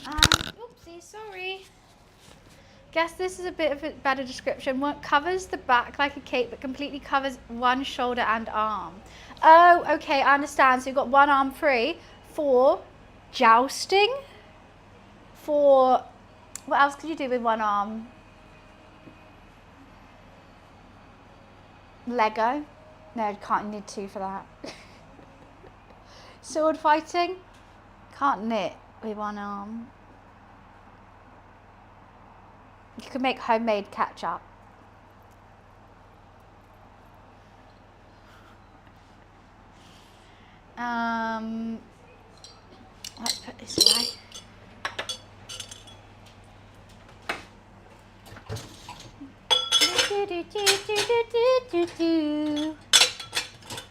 Oopsie, sorry. Guess this is a bit of a better description. What covers the back like a cape but completely covers one shoulder and arm. Oh, okay, I understand. So you've got one arm free for jousting. For what else could you do with one arm? Lego. No, you can't need two for that. Sword fighting. Can't knit with one arm. You can make homemade ketchup. Let's put this away.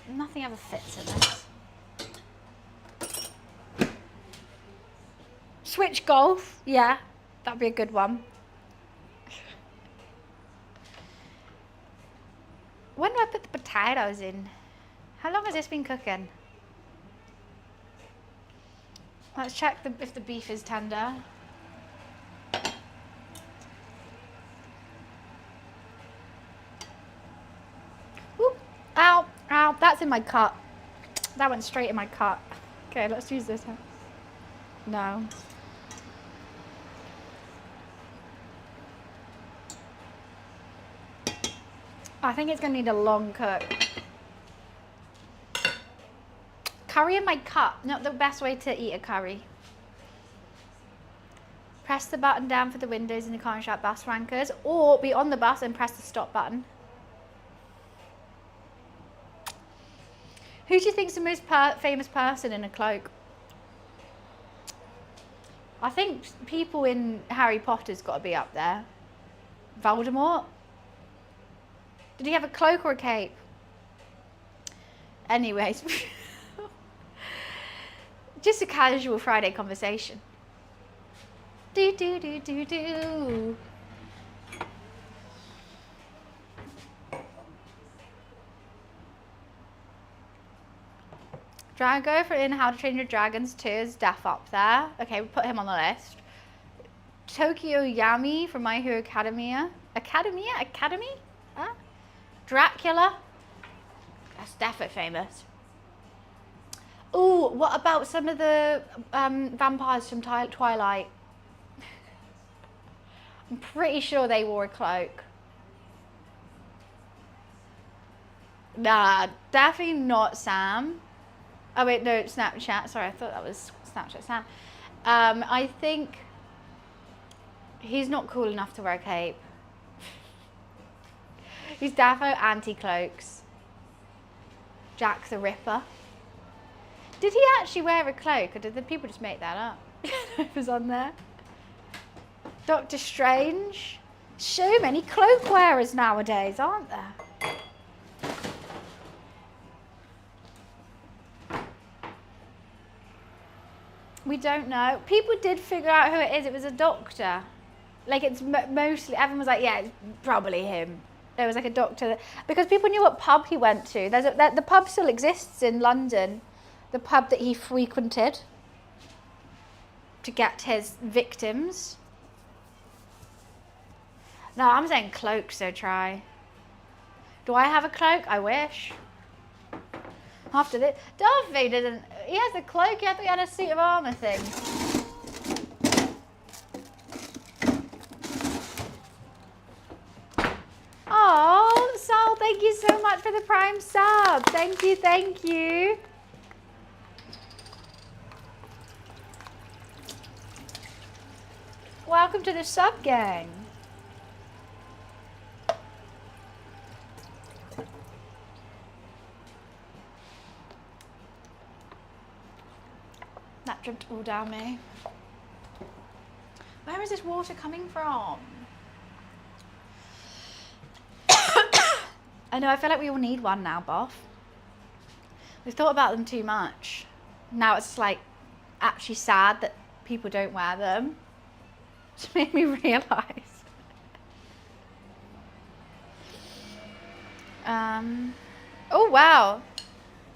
Nothing ever fits in this. Switch golf, yeah, that'd be a good one. When do I put the potatoes in? How long has this been cooking? Let's check if the beef is tender. That's in my cut. That went straight in my cut. Okay, let's use this one. No. I think it's gonna need a long cook. Curry in my cup, not the best way to eat a curry. Press the button down for the windows in the car and shout bus rankers, or be on the bus and press the stop button. Who do you think's the most famous person in a cloak? I think people in Harry Potter's got to be up there. Voldemort? Did he have a cloak or a cape? Anyways. Just a casual Friday conversation. Do, do, do, do, do. Drago for in How to Train Your Dragons 2 is Def up there. Okay, we put him on the list. Tokyo Yami from My Hero Academia. Academy? Huh? Dracula. That's definitely famous. Ooh, what about some of the vampires from Twilight? I'm pretty sure they wore a cloak. Nah, definitely not Sam. Oh wait, no, Snapchat. Sorry, I thought that was Snapchat Sam. I think he's not cool enough to wear a cape. He's definitely anti-cloaks. Jack the Ripper. Did he actually wear a cloak, or did the people just make that up? It was on there. Doctor Strange. So many cloak wearers nowadays, aren't there? We don't know. People did figure out who it is. It was a doctor. Like, it's mostly, everyone was like, yeah, it's probably him. There was like a doctor, because people knew what pub he went to. The pub still exists in London. The pub that he frequented to get his victims. No, I'm saying cloak, so try. Do I have a cloak? I wish. After this, Darth Vader didn't, he has a cloak, I thought he had a suit of armour thing. Oh, Sal, thank you so much for the Prime sub. Thank you, thank you. Welcome to the sub gang. That dripped all down me. Where is this water coming from? I know, I feel like we all need one now, Boff. We've thought about them too much. Now it's like actually sad that people don't wear them. It made me realise. Oh wow.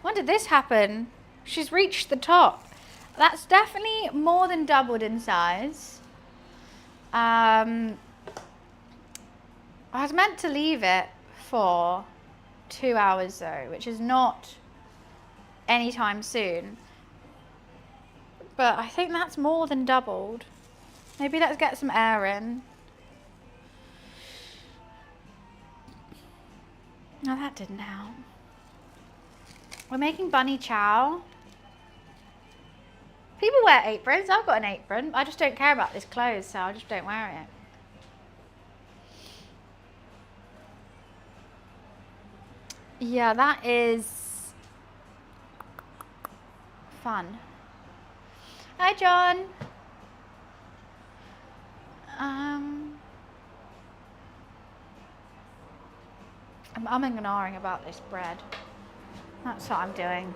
When did this happen? She's reached the top. That's definitely more than doubled in size. I was meant to leave it for 2 hours though, which is not anytime soon. But I think that's more than doubled. Maybe let's get some air in. No, that didn't help. We're making bunny chow. People wear aprons. I've got an apron. I just don't care about this clothes, so I just don't wear it. Yeah, that is fun. Hi, John. I'm umming and ahhing about this bread. That's what I'm doing.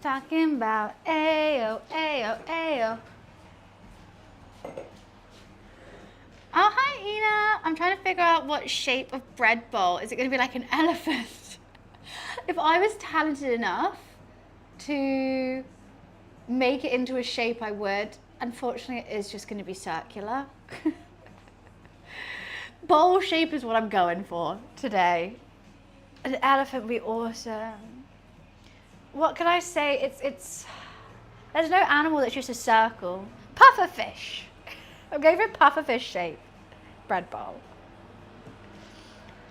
Talking about ayo, ayo, ayo. Oh, hi, Ina. I'm trying to figure out what shape of bread bowl. Is it going to be like an elephant? If I was talented enough to make it into a shape, I would. Unfortunately, it is just going to be circular. Bowl shape is what I'm going for today. An elephant would be awesome. What can I say? It's there's no animal that's just a circle. Pufferfish. I'm going for a pufferfish shape bread bowl.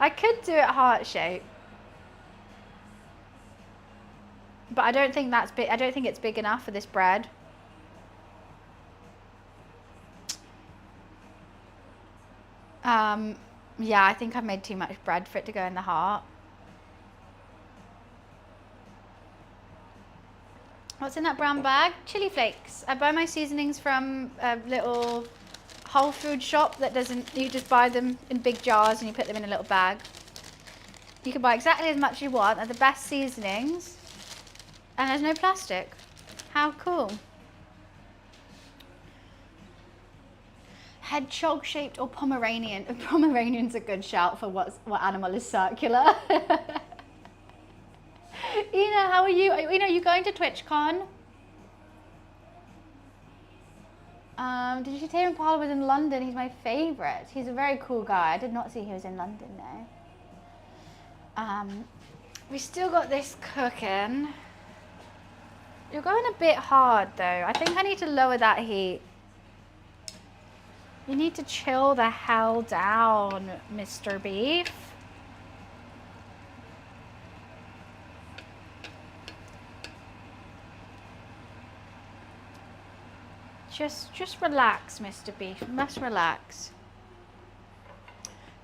I could do it heart shape, but I don't think that's big. I don't think it's big enough for this bread. Yeah, I think I've made too much bread for it to go in the heart. What's in that brown bag? Chili flakes. I buy my seasonings from a little Whole Food shop that doesn't, you just buy them in big jars and you put them in a little bag. You can buy exactly as much as you want. They're the best seasonings. And there's no plastic. How cool. Hedgehog shaped or Pomeranian? Pomeranian's a good shout for what animal is circular. Ina, how are you? Ina, are you going to TwitchCon? Did you say Impala was in London? He's my favourite. He's a very cool guy. I did not see he was in London though. We still got this cooking. You're going a bit hard though. I think I need to lower that heat. You need to chill the hell down, Mr. Beef. Just relax, Mr. Beef. You must relax.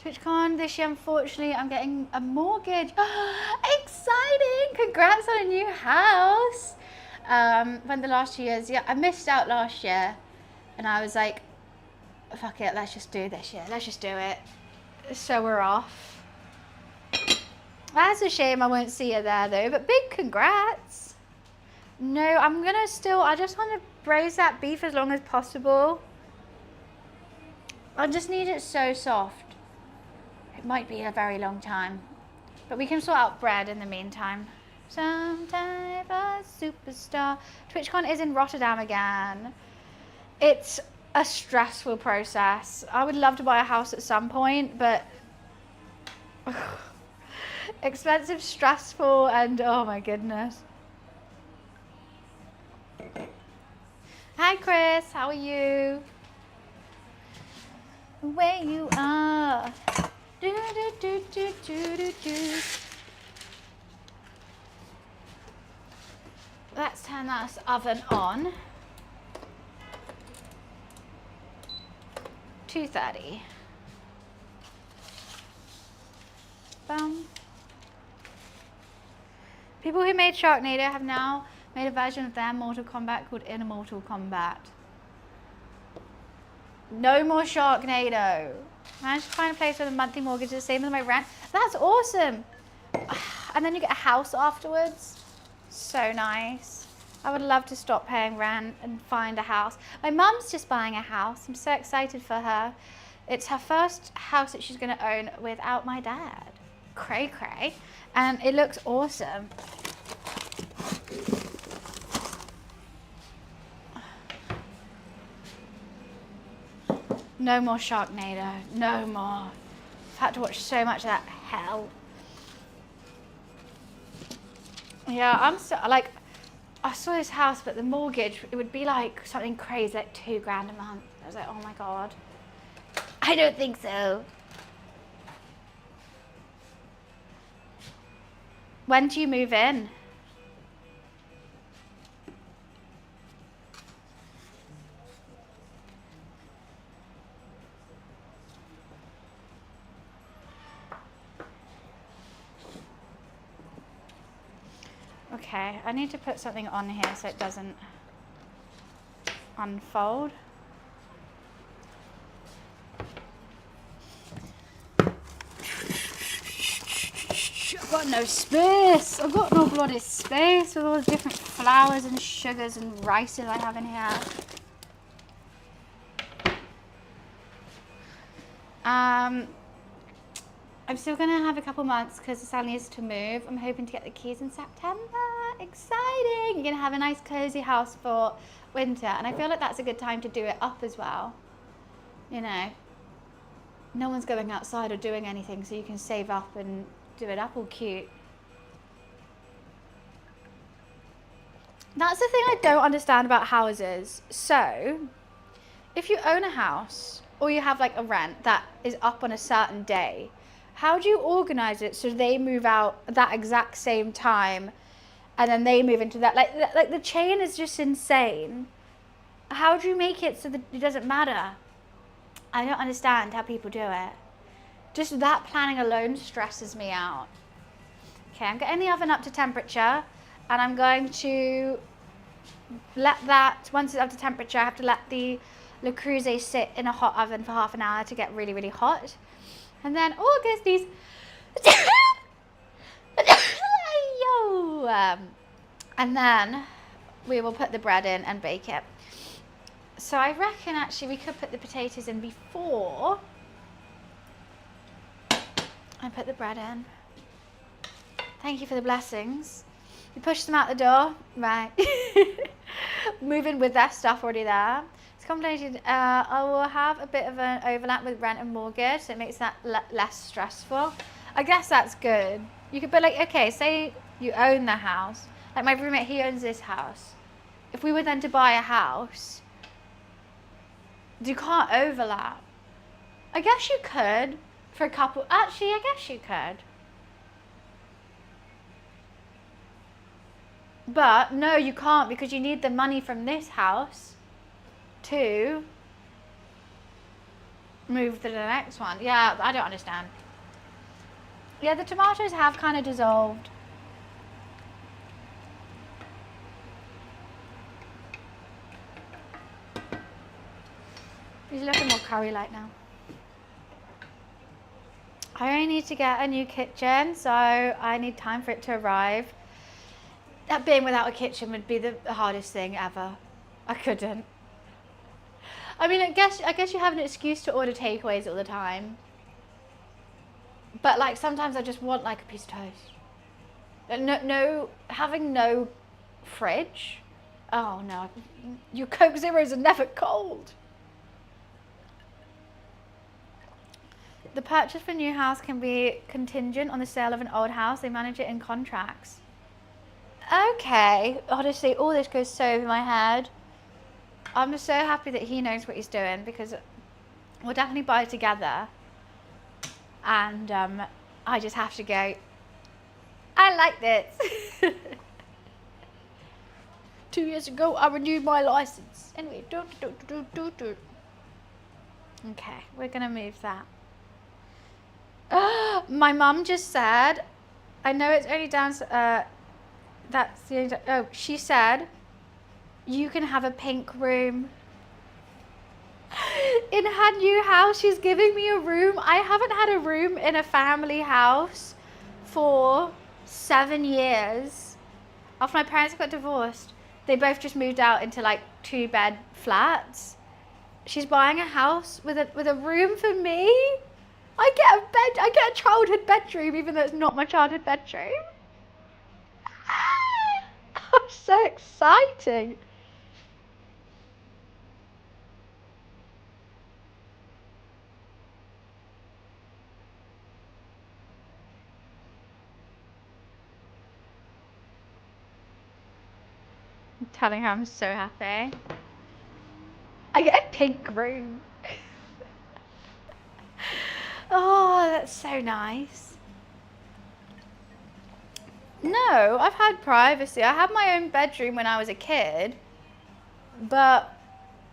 TwitchCon this year, unfortunately, I'm getting a mortgage. Exciting! Congrats on a new house. When the last 2 years, yeah, I missed out last year, and I was like, fuck it, let's just do this year. Let's just do it. So we're off. That's a shame I won't see you there though, but big congrats. No, I'm gonna still, I just want to braise that beef as long as possible. I just need it so soft. It might be a very long time, but we can sort out bread in the meantime. Some type of superstar. TwitchCon is in Rotterdam again. It's a stressful process. I would love to buy a house at some point, but expensive, stressful, and oh my goodness. Hi Chris, how are you? Where you are. Do, do, do, do, do, do, do. Let's turn this oven on. 230. Boom. People who made Sharknado have now made a version of their Mortal Kombat called Inner Mortal Kombat. No more Sharknado. Managed to find a place with a monthly mortgage the same as my rent. That's awesome. And then you get a house afterwards. So nice. I would love to stop paying rent and find a house. My mum's just buying a house. I'm so excited for her. It's her first house that she's going to own without my dad. Cray cray. And it looks awesome. No more Sharknado. No more. I've had to watch so much of that hell. Yeah, I'm so, like, I saw this house, but the mortgage, it would be like something crazy, like $2 grand a month. I was like, oh my God. I don't think so. When do you move in? Okay, I need to put something on here so it doesn't unfold. I've got no space. I've got no bloody space with all the different flours and sugars and rices I have in here. I'm still gonna have a couple months because Sal needs to move. I'm hoping to get the keys in September. Exciting! You're gonna have a nice cozy house for winter, and I feel like that's a good time to do it up as well. You know, no one's going outside or doing anything, so you can save up and do it up all cute. That's the thing I don't understand about houses. So, if you own a house or you have like a rent that is up on a certain day, how do you organize it so they move out at that exact same time and then they move into that? Like the chain is just insane. How do you make it so that it doesn't matter? I don't understand how people do it. Just that planning alone stresses me out. Okay, I'm getting the oven up to temperature, and I'm going to let that, once it's up to temperature, I have to let the Le Creuset sit in a hot oven for half an hour to get really, really hot. And then, oh, I guess these, and then we will put the bread in and bake it. So I reckon actually we could put the potatoes in before I put the bread in. Thank you for the blessings. We push them out the door, right? Moving with their stuff already there. It's complicated. I will have a bit of an overlap with rent and mortgage, so it makes that less stressful. I guess that's good. You could be like, okay, say you own the house. Like my roommate, he owns this house. If we were then to buy a house, you can't overlap. I guess you could for a couple. Actually, I guess you could. But no, you can't, because you need the money from this house to move to the next one. Yeah, I don't understand. Yeah, the tomatoes have kind of dissolved. He's looking more curry-like now. I only need to get a new kitchen, so I need time for it to arrive. That being without a kitchen would be the hardest thing ever. I couldn't. I mean, I guess you have an excuse to order takeaways all the time. But like sometimes I just want like a piece of toast. Having no fridge. Oh no, your Coke Zeros are never cold. The purchase for a new house can be contingent on the sale of an old house. They manage it in contracts. Okay, honestly, all this goes so over my head. I'm so happy that he knows what he's doing, because we'll definitely buy it together. And I just have to go, I like this. 2 years ago, I renewed my license. Anyway, okay, we're gonna move that. My mum just said, I know it's only down, that's the only, oh, she said, you can have a pink room. In her new house, she's giving me a room. I haven't had a room in a family house for 7 years. After my parents got divorced, they both just moved out into like 2-bed flats. She's buying a house with a room for me. I get a childhood bedroom, even though it's not my childhood bedroom. Oh, so exciting. I'm telling her I'm so happy. I get a pink room. Oh, that's so nice. No, I've had privacy. I had my own bedroom when I was a kid, but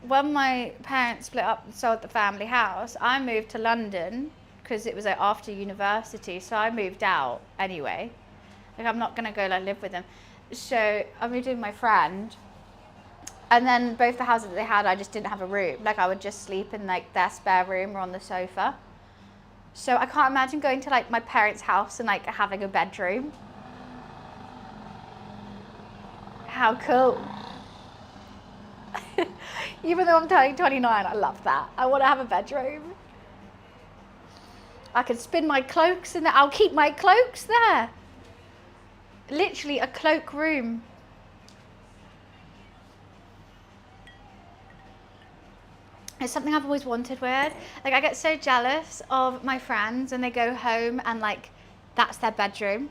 when my parents split up and sold the family house, I moved to London because it was like after university, so I moved out anyway. Like I'm not gonna go like live with them. So I moved in with my friend, and then both the houses that they had, I just didn't have a room. Like I would just sleep in like their spare room or on the sofa. So I can't imagine going to like my parents' house and like having a bedroom. How cool. Even though I'm turning 29, I love that. I want to have a bedroom. I can spin my cloaks in there. I'll keep my cloaks there. Literally a cloak room. It's something I've always wanted with. Like, I get so jealous of my friends when they go home and like that's their bedroom.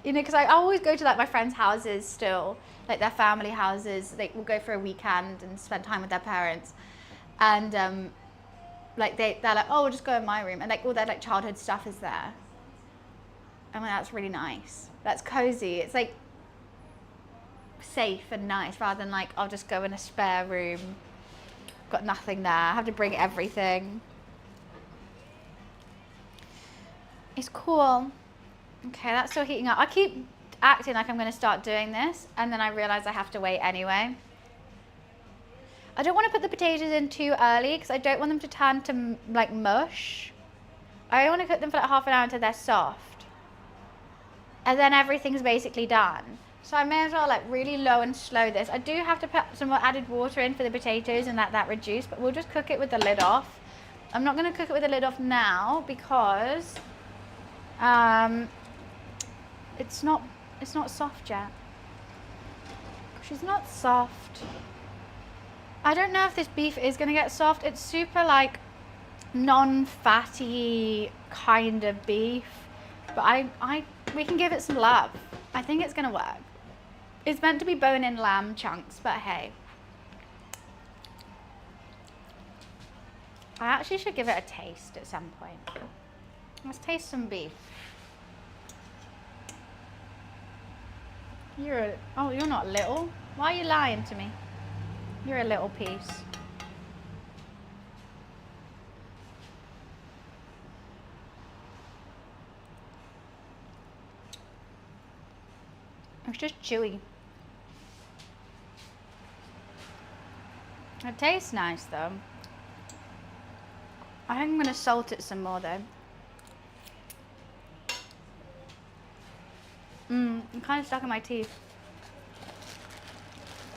You know, because I always go to like my friends' houses still, like their family houses. They will go for a weekend and spend time with their parents. And like they're like, oh, we'll just go in my room, and like all their like childhood stuff is there. I mean, that's really nice. That's cozy. It's like safe and nice, rather than like I'll just go in a spare room, got nothing there, I have to bring everything. It's cool. Okay, that's still heating up. I keep acting like I'm going to start doing this, and then I realize I have to wait anyway. I don't want to put the potatoes in too early because I don't want them to turn to like mush. I want to cook them for like half an hour until they're soft, and then everything's basically done. So I may as well like really low and slow this. I do have to put some more added water in for the potatoes and let that reduce, but we'll just cook it with the lid off. I'm not going to cook it with the lid off now because it's not soft yet. She's not soft. I don't know if this beef is going to get soft. It's super like non-fatty kind of beef, but we can give it some love. I think it's going to work. It's meant to be bone-in lamb chunks, but hey. I actually should give it a taste at some point. Let's taste some beef. You're not little. Why are you lying to me? You're a little piece. It's just chewy. It tastes nice though. I think I'm going to salt it some more though. I'm kind of stuck in my teeth.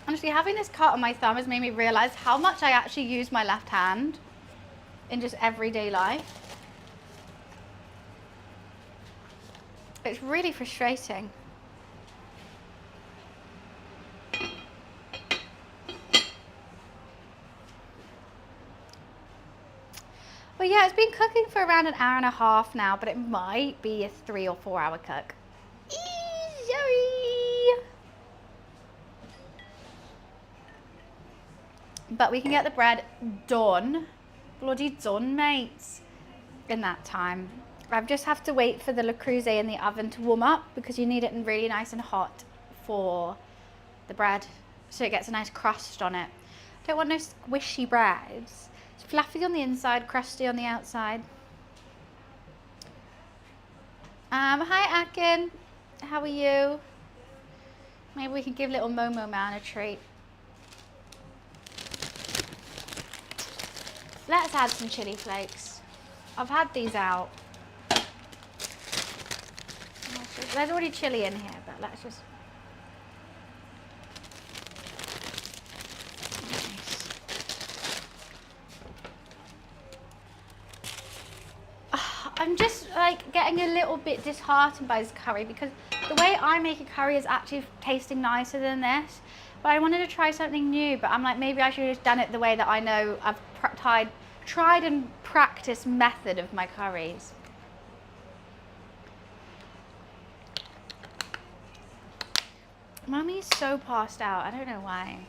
Honestly, having this cut on my thumb has made me realize how much I actually use my left hand in just everyday life. It's really frustrating. Well, yeah, it's been cooking for around an hour and a half now, but it might be a 3 or 4 hour cook. Sorry. But we can get the bread done. Bloody done, mates, in that time. I just have to wait for the Le Creuset in the oven to warm up because you need it really nice and hot for the bread so it gets a nice crust on it. Don't want no squishy breads. It's fluffy on the inside, crusty on the outside. Hi Akin, how are you? Maybe we can give little Momo Man a treat. Let's add some chili flakes. I've had these out. There's already chili in here, but let's just... I'm just like getting a little bit disheartened by this curry because the way I make a curry is actually tasting nicer than this. But I wanted to try something new, but I'm like, maybe I should have done it the way that I know I've tried and practiced method of my curries. Mummy's so passed out. I don't know why.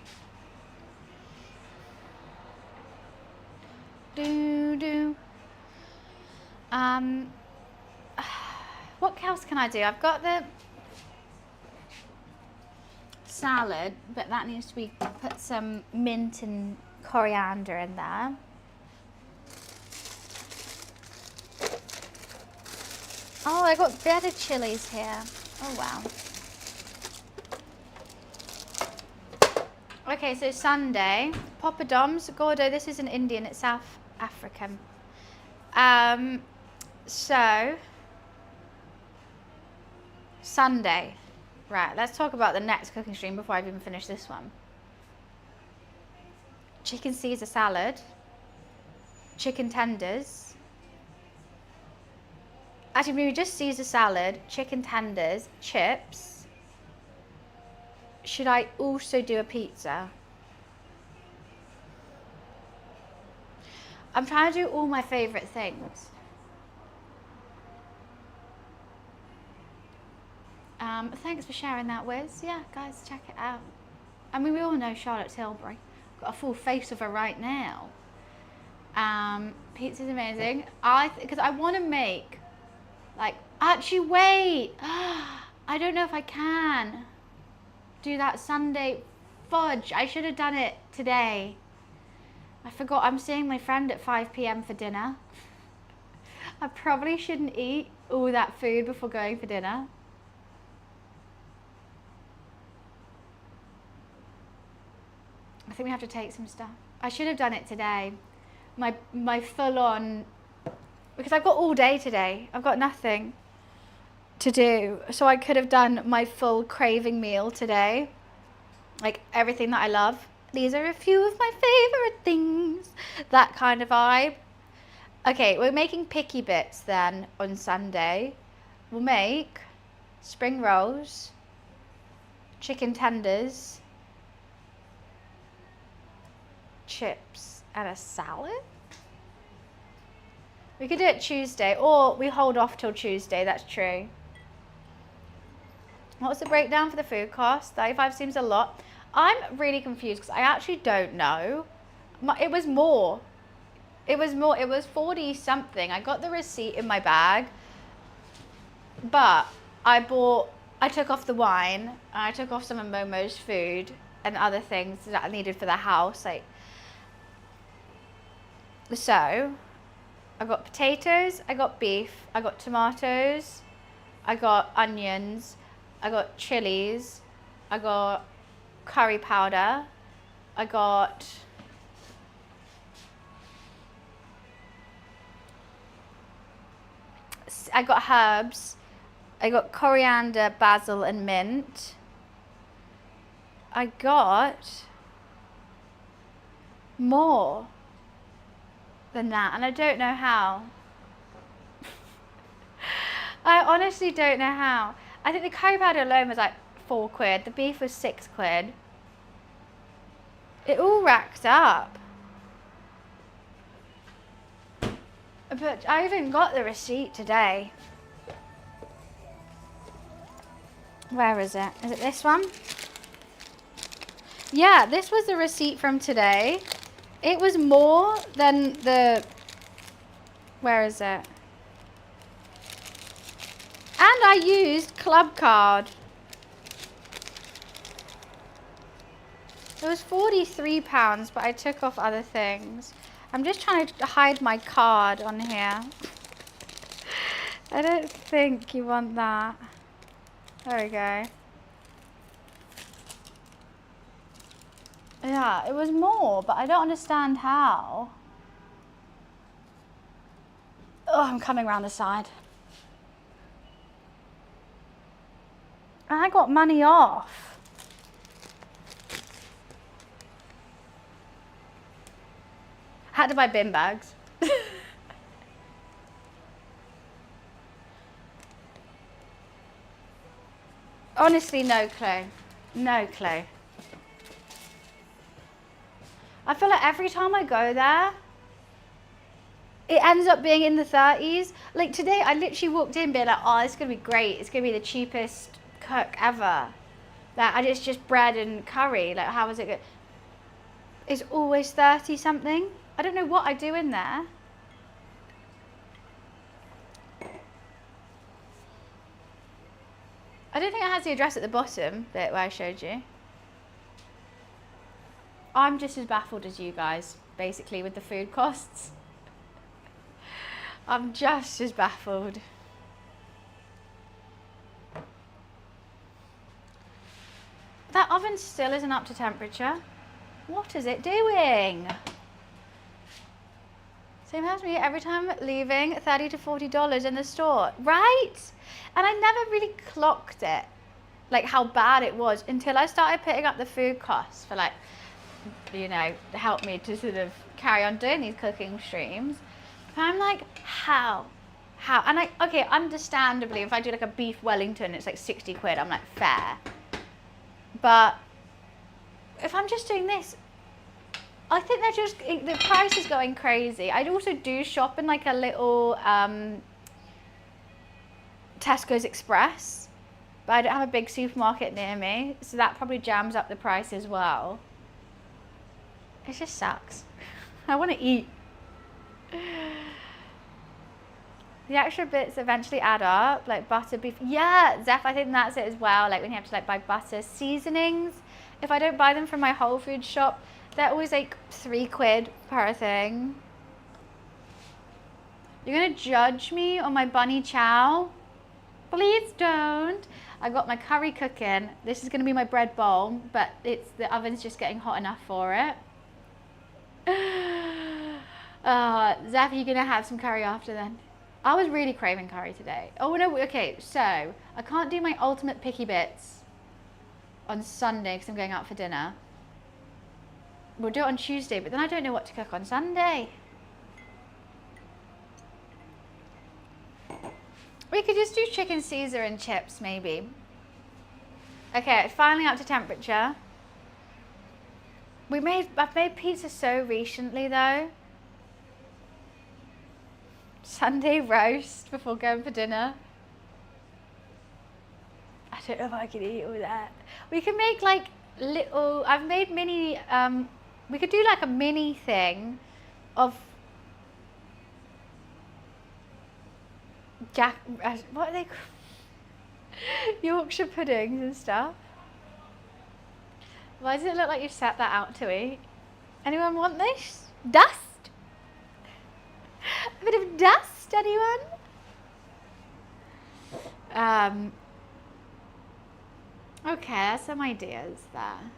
What else can I do? I've got the salad, but that needs to be put some mint and coriander in there. Oh, I got better chilies here. Oh wow. Okay, so Sunday, poppadoms, Gordo, this isn't Indian, it's South African. So, Sunday. Right, let's talk about the next cooking stream before I've even finished this one. Chicken Caesar salad, chicken tenders, Actually, maybe just Caesar salad, chicken tenders, chips. Should I also do a pizza? I'm trying to do all my favourite things. Thanks for sharing that, Wiz. Yeah, guys, check it out. I mean, we all know Charlotte Tilbury. Got a full face of her right now. Pizza's amazing. Because I want to make, like, actually wait. I don't know if I can do that Sunday fudge. I should have done it today. I forgot I'm seeing my friend at 5 p.m. for dinner. I probably shouldn't eat all that food before going for dinner. I think we have to take some stuff. I should have done it today. My full on, because I've got all day today. I've got nothing to do. So I could have done my full craving meal today. Like everything that I love. These are a few of my favorite things. That kind of vibe. Okay, we're making picky bits then on Sunday. We'll make spring rolls, chicken tenders, chips, and a salad. We could do it Tuesday, or we hold off till Tuesday, that's true. What's the breakdown for the food cost? 35 seems a lot. I'm really confused because I actually don't know. It was more. It was 40 something. I got the receipt in my bag, but I took off the wine, and I took off some of Momo's food and other things that I needed for the house. So, I got potatoes, I got beef, I got tomatoes, I got onions, I got chilies, I got curry powder, I got herbs, I got coriander, basil, and mint. I got more than that, and I don't know how. I honestly don't know how. I think the curry powder alone was like £4. The beef was £6. It all racked up. But I even got the receipt today. Where is it? Is it this one? Yeah, this was the receipt from today. It was more than the... Where is it? And I used Club Card. It was £43, but I took off other things. I'm just trying to hide my card on here. I don't think you want that. There we go. Yeah, it was more, but I don't understand how. Oh, I'm coming around the side. And I got money off. Had to buy bin bags. Honestly, no clue. No clue. I feel like every time I go there, it ends up being in the 30s. Like today, I literally walked in being like, oh, it's going to be great. It's going to be the cheapest cook ever. Like, it's just bread and curry. Like, how is it good? It's always 30 something. I don't know what I do in there. I don't think it has the address at the bottom bit where I showed you. I'm just as baffled as you guys, basically, with the food costs. I'm just as baffled. That oven still isn't up to temperature. What is it doing? Same as me, every time leaving $30 to $40 in the store, right? And I never really clocked it, like how bad it was, until I started putting up the food costs for, like, you know, help me to sort of carry on doing these cooking streams. And I'm like, how how, and okay, understandably, if I do like a beef Wellington, it's like 60 quid, I'm like, fair. But if I'm just doing this, I think they're just, the price is going crazy. I also do shop in like a little Tesco's Express, but I don't have a big supermarket near me, so that probably jams up the price as well. It just sucks. I want to eat. The extra bits eventually add up, like butter, beef. Yeah, Zeph, I think that's it as well. Like when you have to like buy butter, seasonings. If I don't buy them from my Whole Foods shop, they're always like 3 quid per thing. You're gonna judge me on my bunny chow? Please don't. I got my curry cooking. This is gonna be my bread bowl, but the oven's just getting hot enough for it. Zeph, you're gonna have some curry after then. I was really craving curry today. Oh no, okay, so I can't do my ultimate picky bits on Sunday because I'm going out for dinner. We'll do it on Tuesday, but then I don't know what to cook on Sunday. We could just do chicken Caesar and chips, maybe. Okay, finally up to temperature. I've made pizza so recently though. Sunday roast before going for dinner. I don't know if I can eat all that. We can make like little, I've made mini, we could do like a mini thing of what are they called? Yorkshire puddings and stuff. Why does it look like you set that out to eat? Anyone want this? Dust? A bit of dust, anyone? Okay, there's some ideas there.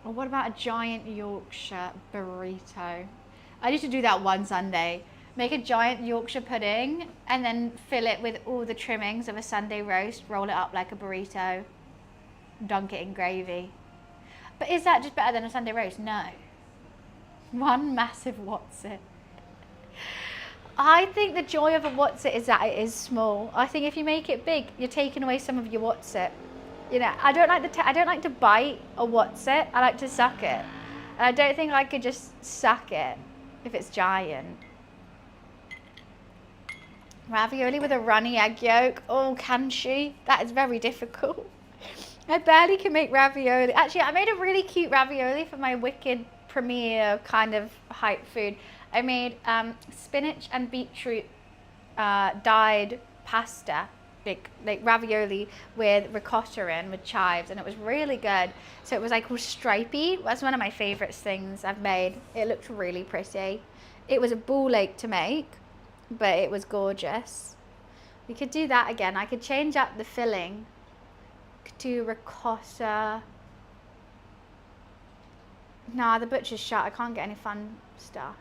Or what about a giant Yorkshire burrito? I used to do that one Sunday. Make a giant Yorkshire pudding and then fill it with all the trimmings of a Sunday roast, roll it up like a burrito, dunk it in gravy. But is that just better than a Sunday roast? No. One massive what's it. I think the joy of a what's it is that it is small. I think if you make it big, you're taking away some of your what's it. You know, I don't like to bite a what's it. I like to suck it. And I don't think I could just suck it if it's giant. Ravioli with a runny egg yolk. Oh, can she? That is very difficult. I barely can make ravioli. Actually, I made a really cute ravioli for my Wicked premiere kind of hype food. I made spinach and beetroot dyed pasta, like ravioli with ricotta in, with chives, and it was really good. So it was like all stripy. That's one of my favorite things I've made. It looked really pretty. It was a ball ache to make, but it was gorgeous. We could do that again. I could change up the filling. Could do ricotta. Nah, the butcher's shut. I can't get any fun stuff.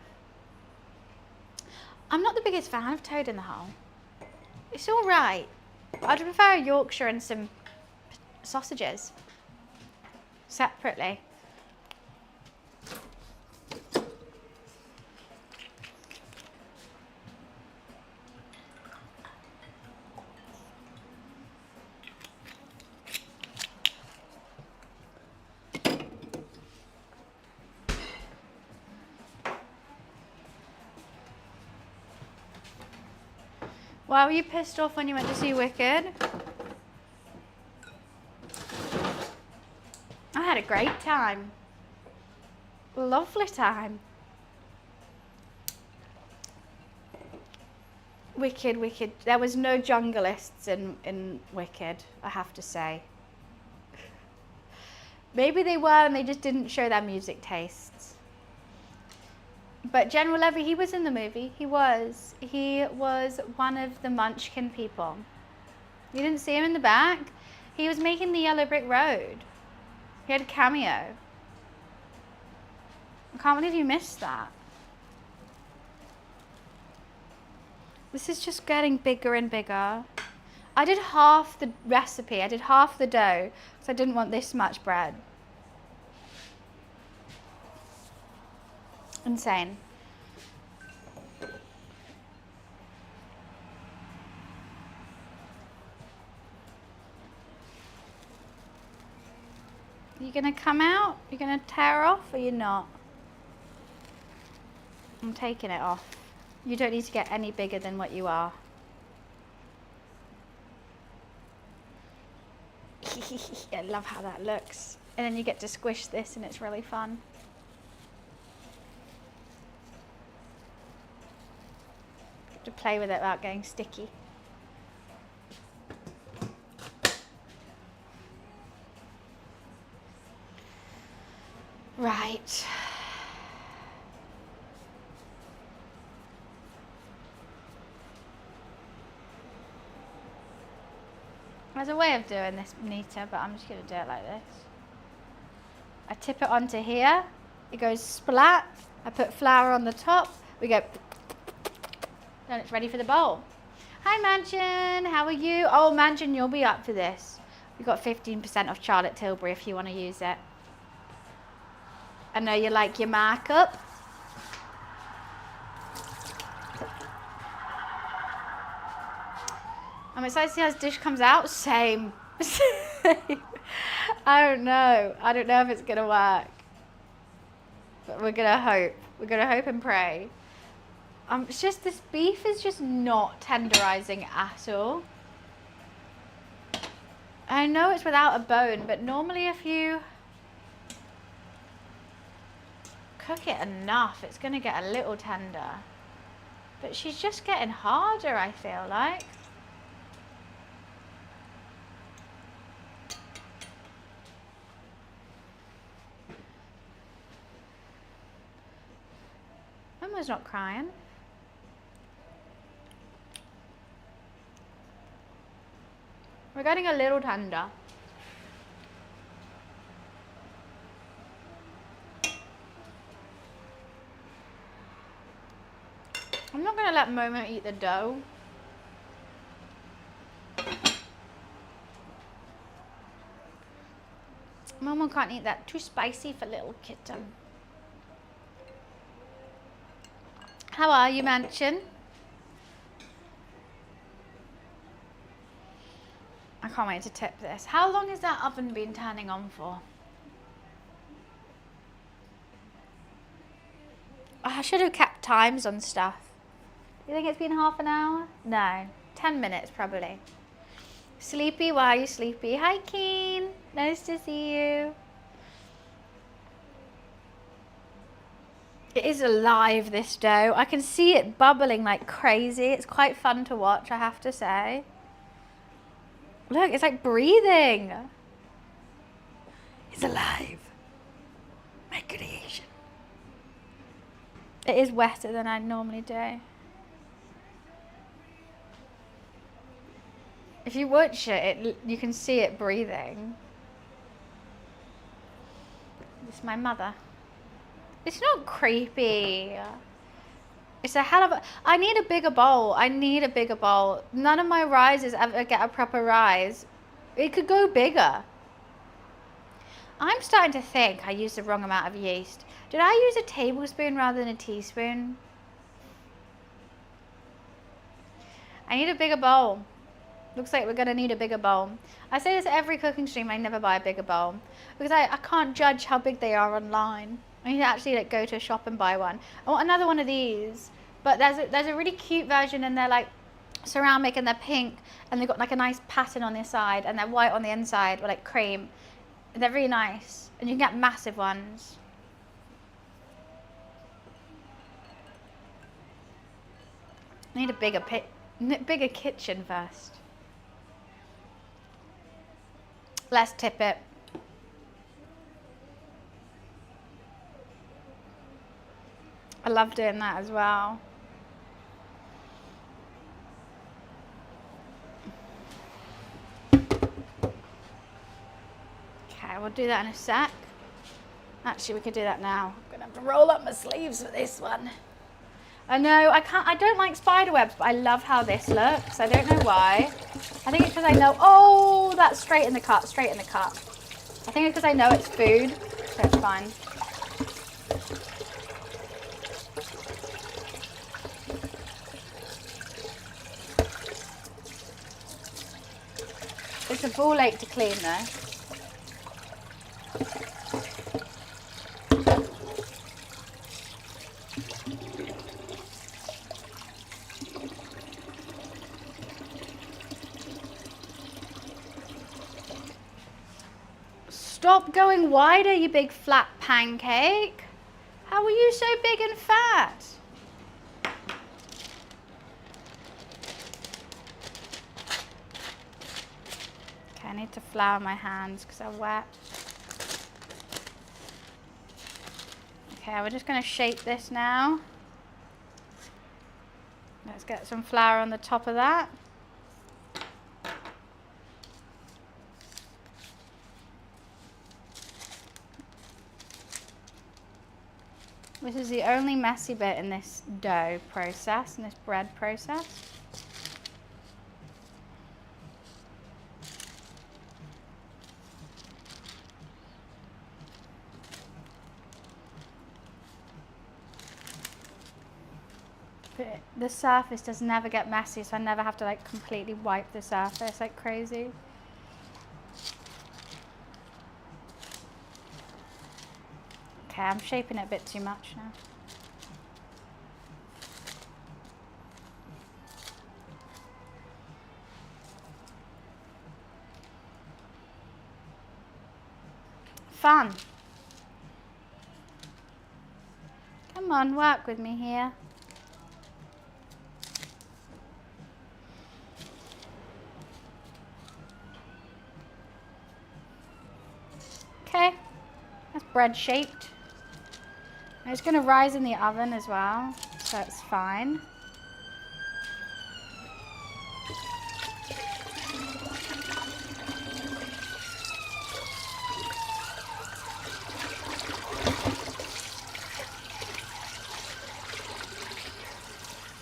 I'm not the biggest fan of toad in the hole. It's all right. I'd prefer a Yorkshire and some sausages separately. Why were you pissed off when you went to see Wicked? I had a great time. Lovely time. Wicked, Wicked. There was no jungleists in Wicked, I have to say. Maybe they were and they just didn't show their music tastes. But General Levy, he was in the movie. He was one of the Munchkin people. You didn't see him in the back? He was making the Yellow Brick Road. He had a cameo. I can't believe you missed that. This is just getting bigger and bigger. I did half the recipe. I did half the dough because I didn't want this much bread. Insane. You gonna come out? You gonna tear off or you're not? I'm taking it off. You don't need to get any bigger than what you are. I love how that looks. And then you get to squish this and it's really fun. You have to play with it without getting sticky. Right. There's a way of doing this neater, but I'm just going to do it like this. I tip it onto here. It goes splat. I put flour on the top. We go. Then it's ready for the bowl. Hi, Mansion. How are you? Oh, Mansion, you'll be up for this. We've got 15% off Charlotte Tilbury if you want to use it. I know you like your markup. I'm excited to see how this dish comes out. Same. I don't know. I don't know if it's going to work. But we're going to hope. We're going to hope and pray. It's just this beef is just not tenderizing at all. I know it's without a bone, but normally if you cook it enough, it's going to get a little tender. But she's just getting harder, I feel like. Mama's not crying. We're getting a little tender. I'm not going to let Momo eat the dough. Momo can't eat that. Too spicy for little kitten. How are you, Mansion? I can't wait to tip this. How long has that oven been turning on for? Oh, I should have kept times on stuff. You think it's been half an hour? No, 10 minutes probably. Sleepy, why are you sleepy? Hi, Keen. Nice to see you. It is alive, this dough. I can see it bubbling like crazy. It's quite fun to watch, I have to say. Look, it's like breathing. It's alive. My creation. It is wetter than I normally do. If you watch it, you can see it breathing. This is my mother. It's not creepy. It's a hell of a... I need a bigger bowl. I need a bigger bowl. None of my rises ever get a proper rise. It could go bigger. I'm starting to think I used the wrong amount of yeast. Did I use a tablespoon rather than a teaspoon? I need a bigger bowl. Looks like we're going to need a bigger bowl. I say this every cooking stream, I never buy a bigger bowl. Because I can't judge how big they are online. I need to actually go to a shop and buy one. I want another one of these. But there's a really cute version and they're like ceramic and they're pink. And they've got like a nice pattern on the side. And they're white on the inside with like cream. They're really nice. And you can get massive ones. I need a bigger kitchen first. Let's tip it. I love doing that as well. Okay, we'll do that in a sec. Actually, we could do that now. I'm gonna have to roll up my sleeves for this one. I know, I don't like spider webs, but I love how this looks. I don't know why. I think it's because I know, oh, that's straight in the cut, straight in the cut. I think it's because I know it's food, so it's fine. It's a ball ache to clean though. Stop going wider, you big flat pancake. How are you so big and fat? Okay, I need to flour my hands because they're wet. Okay, we're just going to shape this now. Let's get some flour on the top of that. This is the only messy bit in this dough process, in this bread process. But the surface does never get messy, so I never have to like completely wipe the surface like crazy. Okay, I'm shaping it a bit too much now. Fun. Come on, work with me here. Okay, that's bread shaped. It's going to rise in the oven as well, so it's fine.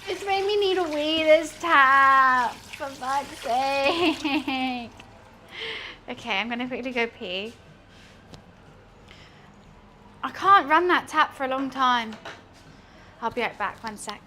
It's made me need a wee this tap, for fuck's sake. Okay, I'm going to quickly go pee. I can't run that tap for a long time. I'll be right back, 1 sec.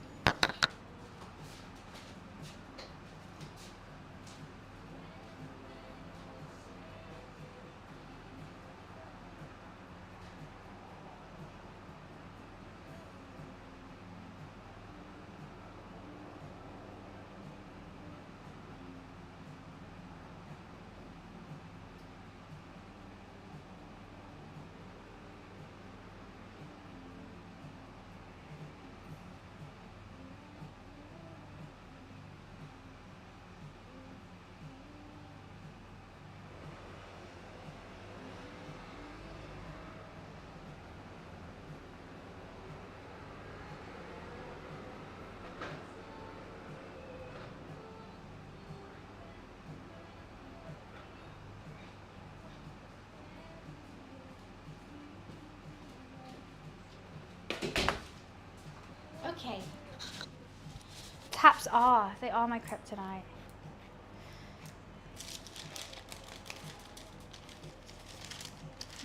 Okay. Taps are, they are my kryptonite.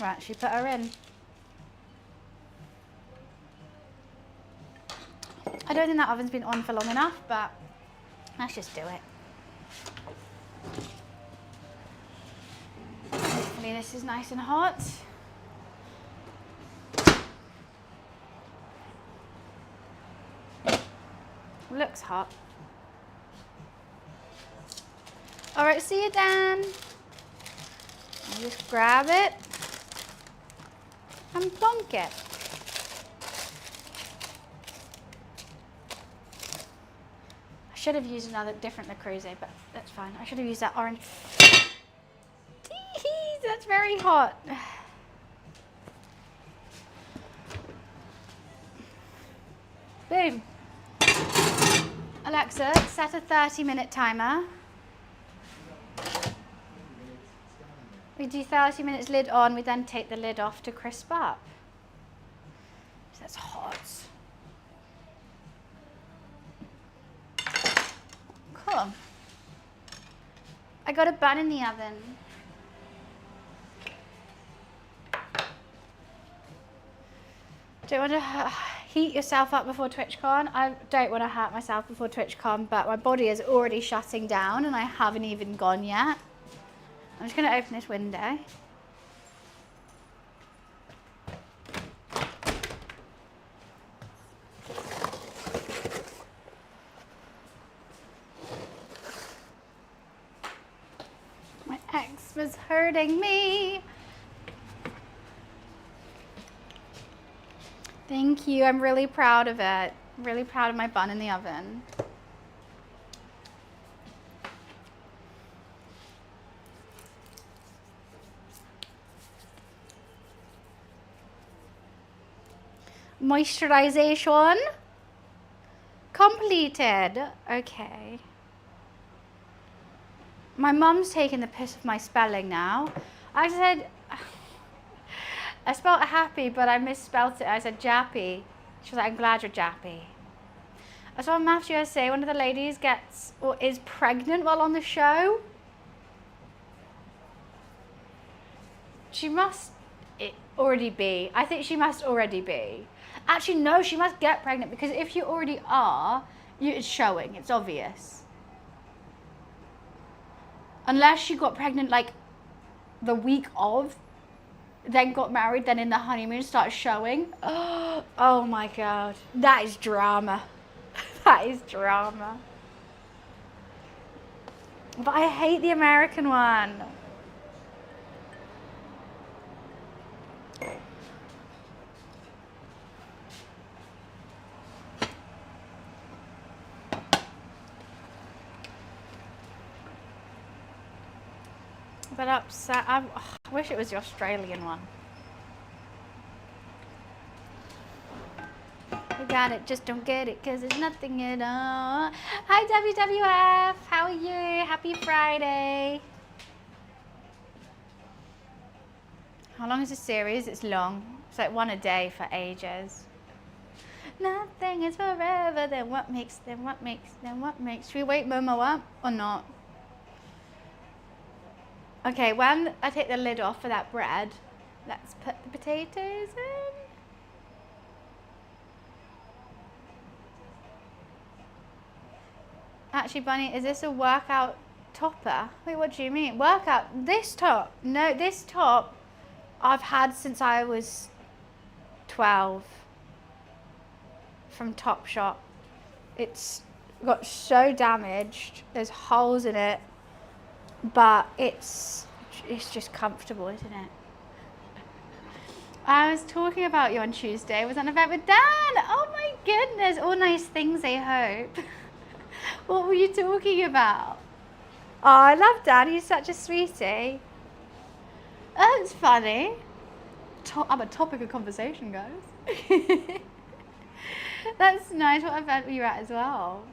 Right, should we put her in? I don't think that oven's been on for long enough, but let's just do it. Hopefully this is nice and hot. Looks hot. All right, see you, Dan. I'll just grab it and plonk it. I should have used another different Le Creuset, but that's fine. I should have used that orange. That's very hot. Boom. Alexa, set a 30-minute timer. We do 30 minutes lid on, we then take the lid off to crisp up. That's hot. Cool. I got a bun in the oven. Don't want to heat yourself up before TwitchCon. I don't want to hurt myself before TwitchCon, but my body is already shutting down and I haven't even gone yet. I'm just going to open this window. My ex was hurting me. Thank you. I'm really proud of it. I'm really proud of my bun in the oven. Moisturization completed. Okay. My mum's taking the piss of my spelling now. I said, I spelled happy, but I misspelled it. I said jappy. She was like, I'm glad you're jappy. I saw on Maths USA, one of the ladies gets or is pregnant while on the show. She must already be. I think she must already be. Actually, no, she must get pregnant because if you already are, it's showing. It's obvious. Unless she got pregnant like the week of, then got married, then in the honeymoon started showing. Oh my God. That is drama. That is drama. But I hate the American one. But upset. I wish it was the Australian one. We got it, just don't get it because there's nothing at all. Hi WWF, how are you? Happy Friday. How long is the series? It's long. It's like one a day for ages. Nothing is forever, then what makes. Should we wake Momo up or not? Okay, when I take the lid off for that bread, let's put the potatoes in. Actually, Bunny, is this a workout topper? Wait, what do you mean? Workout? This top? No, this top I've had since I was 12 from Topshop. It's got so damaged. There's holes in it. But it's just comfortable, isn't it? I was talking about you on Tuesday. I was on an event with Dan. Oh my goodness. All nice things, I hope. What were you talking about? Oh, I love Dan. He's such a sweetie. That's funny. I'm a topic of conversation, guys. That's nice. What event were you at as well?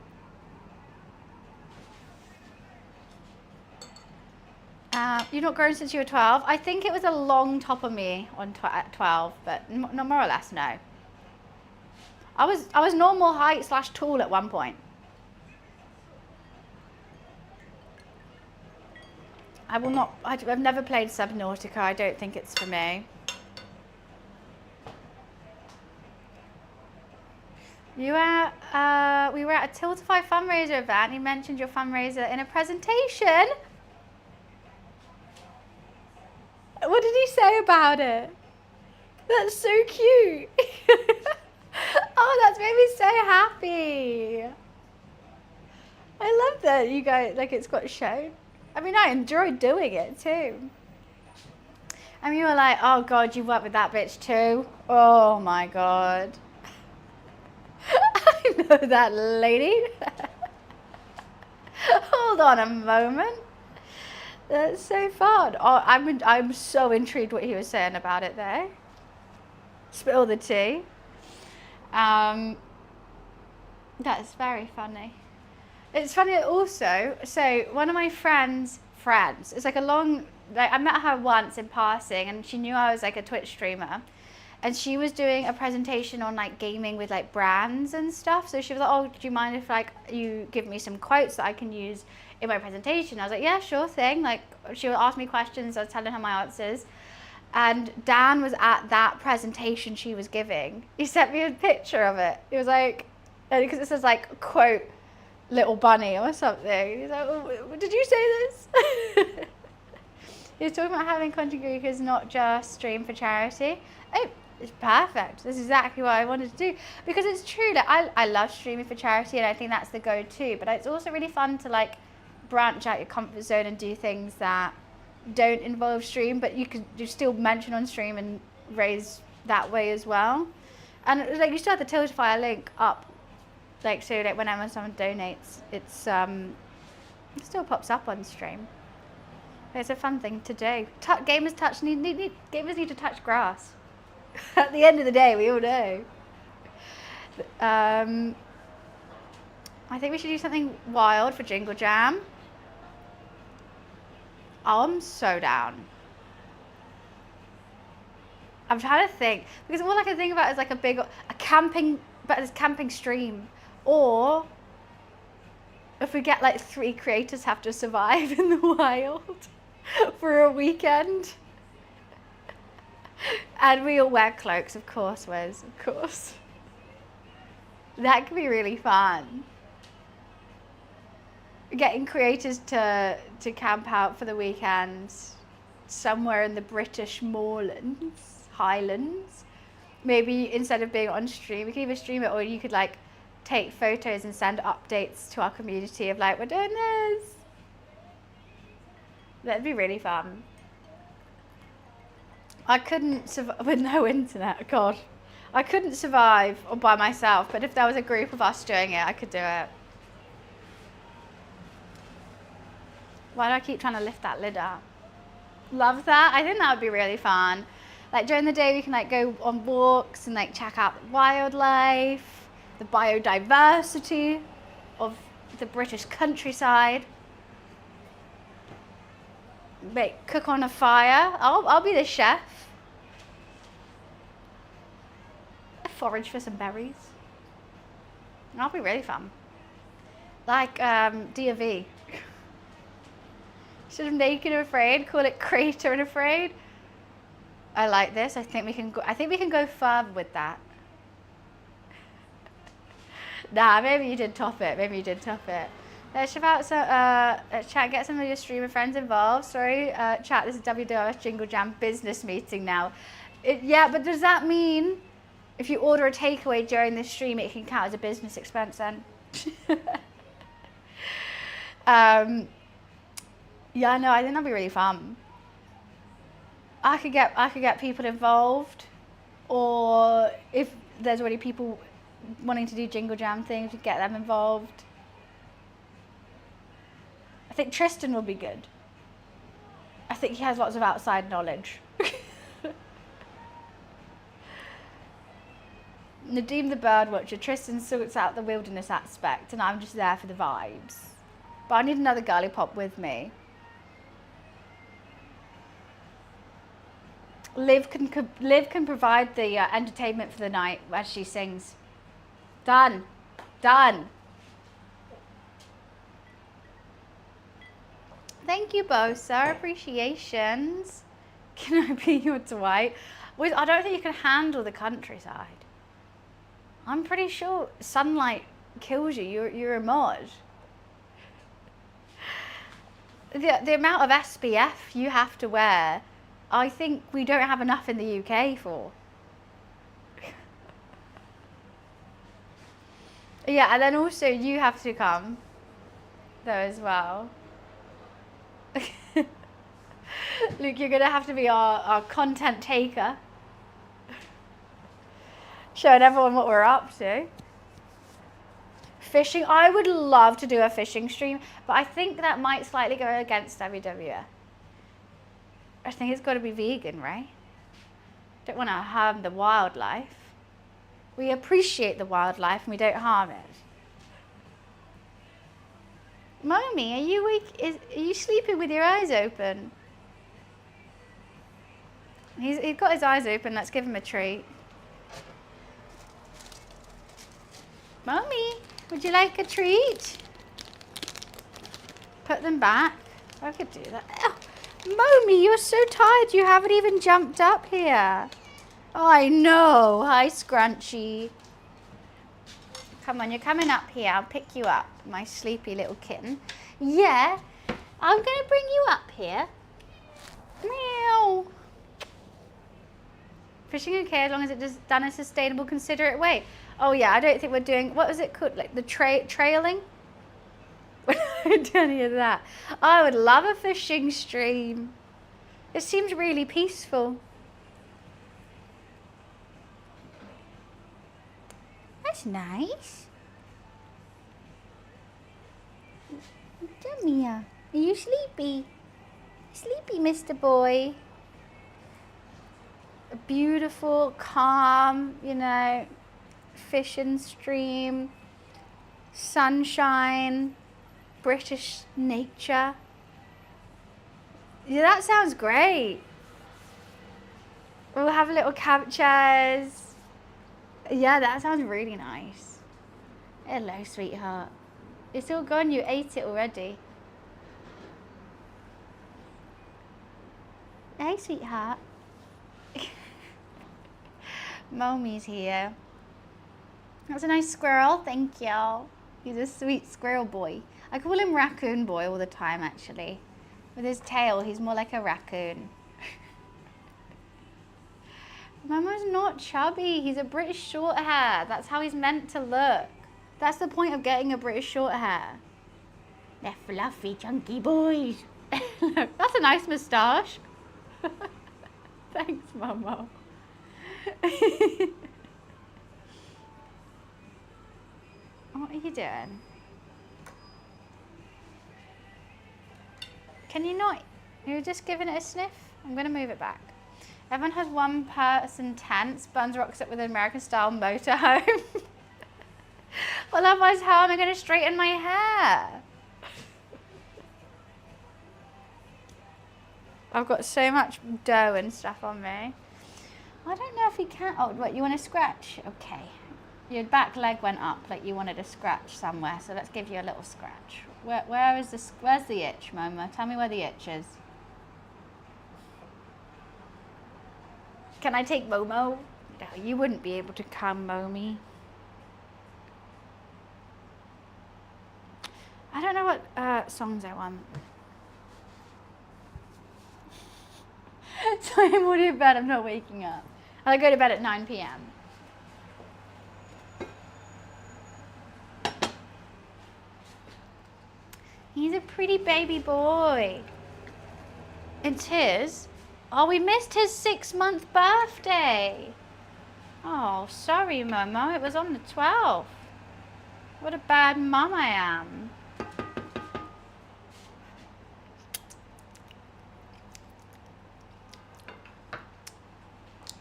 You've not grown since you were 12. I think it was a long top of me on at 12, but no, more or less, no. I was normal height / tall at one point. I will not. I've never played Subnautica. I don't think it's for me. We were at a Tiltify fundraiser event. You mentioned your fundraiser in a presentation. What did he say about it? That's so cute. Oh, that's made me so happy. I love that you guys, like, it's got shown. I mean, I enjoyed doing it too. And you were like, oh God, you worked with that bitch too? Oh my God. I know that lady. Hold on a moment. That's so fun. Oh, I'm so intrigued what he was saying about it there. Spill the tea. That's very funny. It's funny also, so one of my friends, it's like I met her once in passing and she knew I was like a Twitch streamer. And she was doing a presentation on like gaming with like brands and stuff. So she was like, oh, do you mind if like you give me some quotes that I can use in my presentation? I was like, yeah, sure thing. Like she would ask me questions, I was telling her my answers. And Dan was at that presentation she was giving. He sent me a picture of it. He was like, because it says like quote, little bunny or something. He's like, oh, did you say this? He's talking about having content creators not just stream for charity. Oh, it's perfect. This is exactly what I wanted to do. Because it's true that I love streaming for charity and I think that's the go-to. But it's also really fun to like branch out your comfort zone and do things that don't involve stream, but you still mention on stream and raise that way as well. And like you still have the Tiltify link up, like so that whenever someone donates, it still pops up on stream. It's a fun thing to do. Gamers need to touch grass. At the end of the day, we all know. I think we should do something wild for Jingle Jam. Oh, I'm so down. I'm trying to think, because all I can think about is like a camping, but it's camping stream. Or if we get like 3 creators have to survive in the wild for a weekend. And we all wear cloaks, of course, Wes, of course. That could be really fun. Getting creators to camp out for the weekend somewhere in the British moorlands, highlands. Maybe instead of being on stream, we could either stream it or you could like take photos and send updates to our community of like, we're doing this. That'd be really fun. I couldn't survive with no internet, God. I couldn't survive all by myself, but if there was a group of us doing it, I could do it. Why do I keep trying to lift that lid up? Love that. I think that would be really fun. Like during the day, we can like go on walks and like check out the wildlife, the biodiversity of the British countryside. Cook on a fire. I'll be the chef. Forage for some berries. That'll be really fun. Like D&V. Instead of naked and afraid, call it creator and afraid. I like this. I think we can go further with that. Nah, maybe you did top it. Let's chat and get some of your streamer friends involved. Sorry, chat, this is WWF Jingle Jam business meeting now. Yeah, but does that mean if you order a takeaway during this stream, it can count as a business expense then? Yeah, no, I think that'd be really fun. I could get people involved, or if there's already people wanting to do Jingle Jam things, we get them involved. I think Tristan will be good. I think he has lots of outside knowledge. Nadeem the bird watcher. Tristan sorts out the wilderness aspect, and I'm just there for the vibes. But I need another girly pop with me. Liv can provide the entertainment for the night as she sings. Done. Thank you, Bosa. Appreciations. Can I be your Dwight? I don't think you can handle the countryside. I'm pretty sure sunlight kills you. You're a mod. The amount of SPF you have to wear, I think we don't have enough in the UK for. Yeah, and then also you have to come, though, as well. Luke, you're going to have to be our content taker. Showing everyone what we're up to. Fishing. I would love to do a fishing stream, but I think that might slightly go against WWF. I think it's got to be vegan, right? Don't want to harm the wildlife. We appreciate the wildlife and we don't harm it. Mommy, are you awake? Are you sleeping with your eyes open? He's got his eyes open. Let's give him a treat. Mommy, would you like a treat? Put them back. I could do that. Oh, Mommy, you're so tired. You haven't even jumped up here. Oh, I know. Hi, Scrunchy. Come on, you're coming up here. I'll pick you up, my sleepy little kitten. Yeah, I'm going to bring you up here. Fishing okay as long as it is done in a sustainable, considerate way. Oh yeah, I don't think we're doing, what was it called? Like the trailing? We don't do any of that. I would love a fishing stream. It seems really peaceful. That's nice. Come here. Are you sleepy? Sleepy, Mr. Boy. A beautiful, calm, you know, fishing stream, sunshine, British nature. Yeah, that sounds great. We'll have little captures. Yeah, that sounds really nice. Hello, sweetheart. It's all gone, you ate it already. Hey, sweetheart. Mommy's here. That's a nice squirrel, thank you. He's a sweet squirrel boy. I call him Raccoon Boy all the time, actually. With his tail, he's more like a raccoon. Momo's not chubby, he's a British short hair. That's how he's meant to look. That's the point of getting a British short hair. They're fluffy, chunky boys. Look, that's a nice moustache. Thanks, Momo. What are you doing? Can you not? You're just giving it a sniff? I'm going to move it back. Everyone has one person tent. Buns rocks it with an American style motorhome. Well, otherwise, how am I going to straighten my hair? I've got so much dough and stuff on me. I don't know if you can. Oh, what, you want to scratch? Okay. Your back leg went up like you wanted to scratch somewhere, so let's give you a little scratch. Where's the itch, Momo? Tell me where the itch is. Can I take Momo? No, you wouldn't be able to come, Momi. I don't know what songs I want. So I'm already in bed, I'm not waking up. I go to bed at 9 p.m. He's a pretty baby boy. It's his. Oh, we missed his 6-month birthday. Oh, sorry, Momo. It was on the 12th. What a bad mum I am.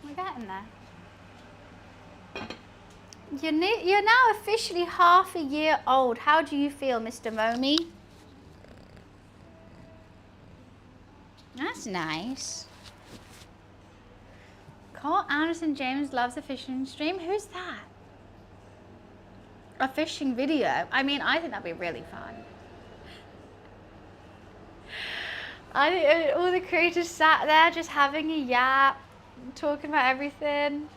We're getting there. You're now officially half a year old. How do you feel, Mr. Momi? That's nice. Cole Anderson James loves a fishing stream. Who's that? A fishing video? I mean, I think that'd be really fun. I think all the creators sat there just having a yap, talking about everything,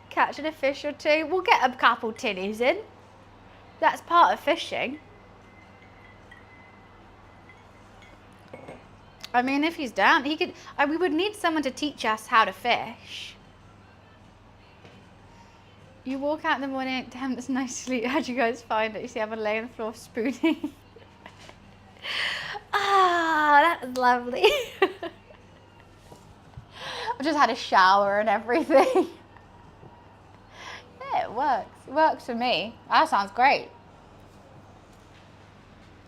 catching a fish or two. We'll get a couple tinnies in. That's part of fishing. I mean, if he's down, he could. We would need someone to teach us how to fish. You walk out in the morning, damn, that's nice sleep. How'd you guys find it? You see, I'm laying on the floor spooning. Ah, that was lovely. I just had a shower and everything. Yeah, it works. It works for me. That sounds great.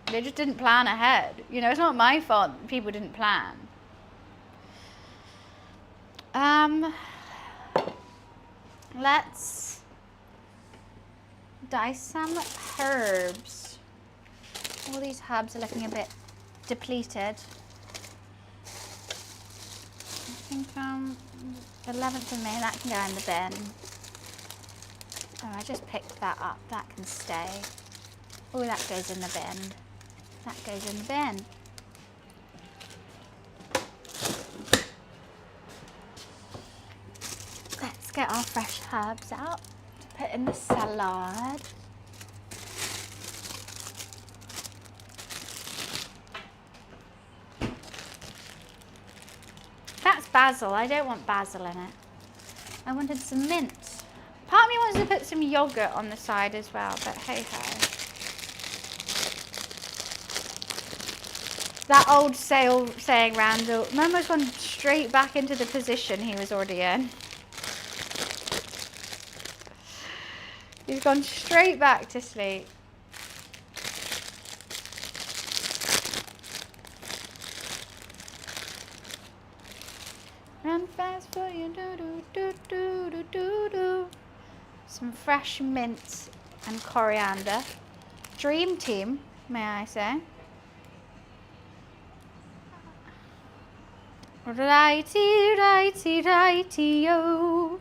They just didn't plan ahead. You know, it's not my fault people didn't plan. Let's dice some herbs. All these herbs are looking a bit depleted. I think 11th of May, that can go in the bin. Oh, I just picked that up. That can stay. Oh, that goes in the bin. That goes in the bin. Let's get our fresh herbs out to put in the salad. That's basil. I don't want basil in it. I wanted some mint. Part of me wants to put some yogurt on the side as well, but hey ho. That old saying, Randall, Momo's gone straight back into the position he was already in. He's gone straight back to sleep. Run fast for you, do do do do do do do. Some fresh mint and coriander. Dream team, may I say. Righty, righty, righty-o.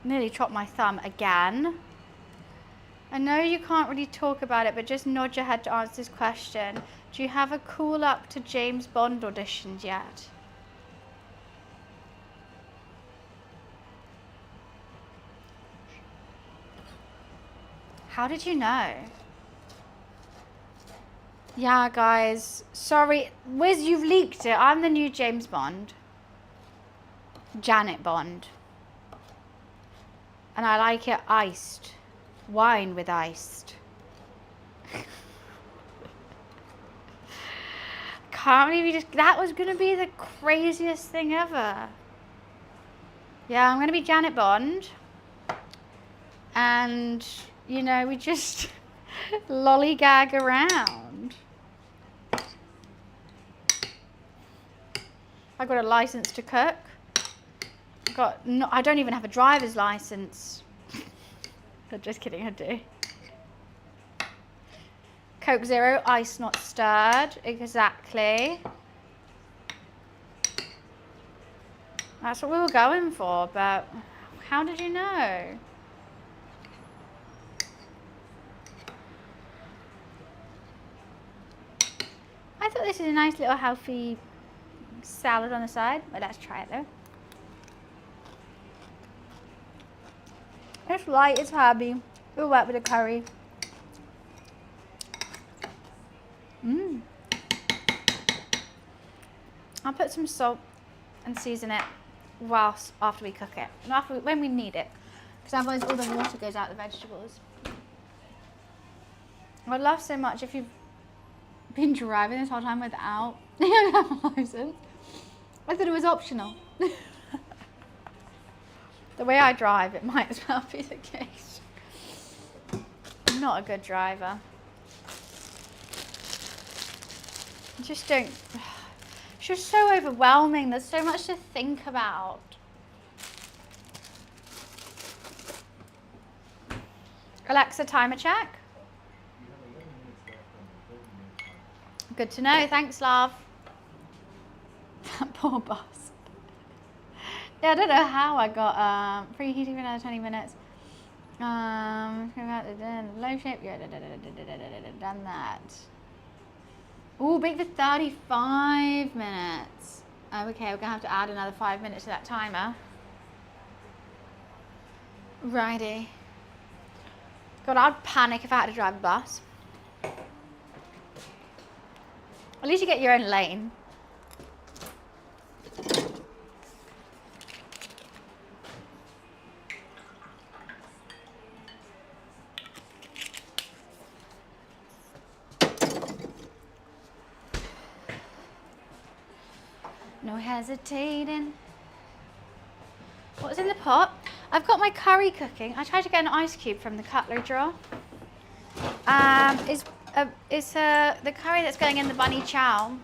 Nearly chopped my thumb again. I know you can't really talk about it, but just nod your head to answer this question. Do you have a call up to James Bond auditions yet? How did you know? Yeah, guys. Sorry. Wiz, you've leaked it. I'm the new James Bond. Janet Bond. And I like it iced. Wine with iced. Can't believe you just... That was going to be the craziest thing ever. Yeah, I'm going to be Janet Bond. And, you know, we just lollygag around. I got a license to cook. I don't even have a driver's license. I'm just kidding, I do. Coke Zero, ice not stirred. Exactly. That's what we were going for, but how did you know? I thought this is a nice little healthy salad on the side, but let's try it though. It's light, it's herby. It'll work with the curry. I'll put some salt and season it after we cook it. And when we need it. Because otherwise all the water goes out the vegetables. I'd love so much if you've been driving this whole time without a license. I thought it was optional. The way I drive, it might as well be the case. I'm not a good driver. I just don't... It's just so overwhelming. There's so much to think about. Alexa, timer check. Good to know. Thanks, love. That poor boss. Yeah, I don't know how I got preheating for another 20 minutes. Low shape. Yeah, done that. Ooh, bake for 35 minutes. Oh, okay, we're gonna have to add another 5 minutes to that timer. Righty. God, I'd panic if I had to drive a bus. At least you get your own lane. No hesitating. What's in the pot? I've got my curry cooking. I tried to get an ice cube from the cutlery drawer. It's the curry that's going in the bunny chow.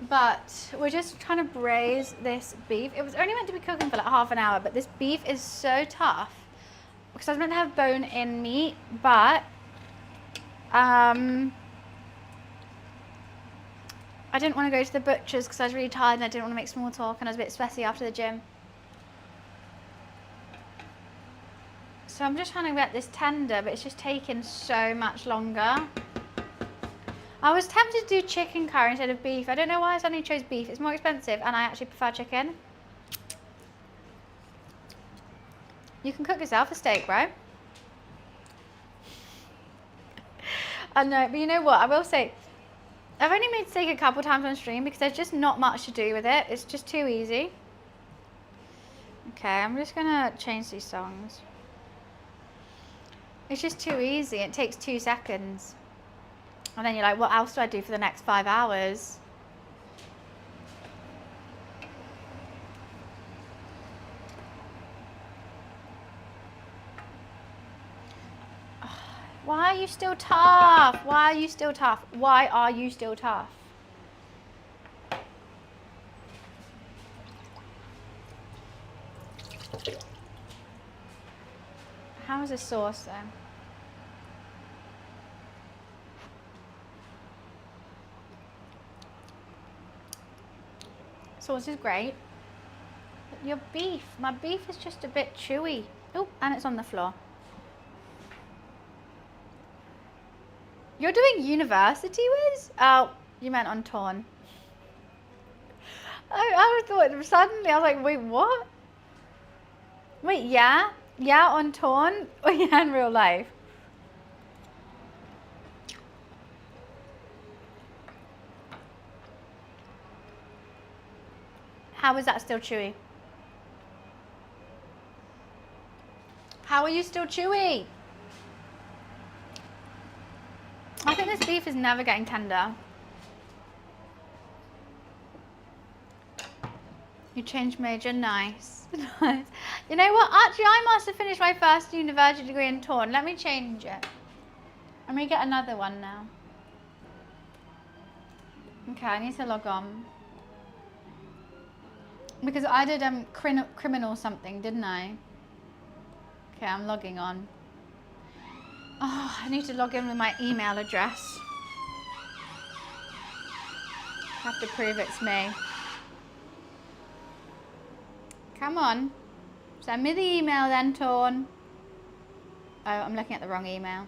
But we're just trying to braise this beef. It was only meant to be cooking for like half an hour, but this beef is so tough because I was meant to have bone-in meat, but I didn't want to go to the butcher's because I was really tired and I didn't want to make small talk and I was a bit sweaty after the gym. So I'm just trying to get this tender, but it's just taking so much longer. I was tempted to do chicken curry instead of beef. I don't know why I suddenly chose beef. It's more expensive and I actually prefer chicken. You can cook yourself a steak, right? I know, but you know what? I will say, I've only made steak a couple times on stream because there's just not much to do with it. It's just too easy. Okay, I'm just gonna change these songs. It's just too easy. It takes 2 seconds. And then you're like, what else do I do for the next 5 hours? Why are you still tough? Why are you still tough? Why are you still tough? How is this sauce then? Sauce is great. But your beef, my beef is just a bit chewy. Oh, and it's on the floor. You're doing university, Wiz? Oh, you meant on torn. I thought suddenly, I was like, wait, what? Wait, yeah? Yeah, on torn? Or yeah, in real life? How is that still chewy? How are you still chewy? I think this beef is never getting tender. You changed major, nice. Nice. You know what? Actually, I must have finished my first university degree in torn. Let me change it. Let me get another one now. Okay, I need to log on. Because I did criminal something, didn't I? Okay, I'm logging on. Oh, I need to log in with my email address. I have to prove it's me. Come on. Send me the email then, Torn. Oh, I'm looking at the wrong email.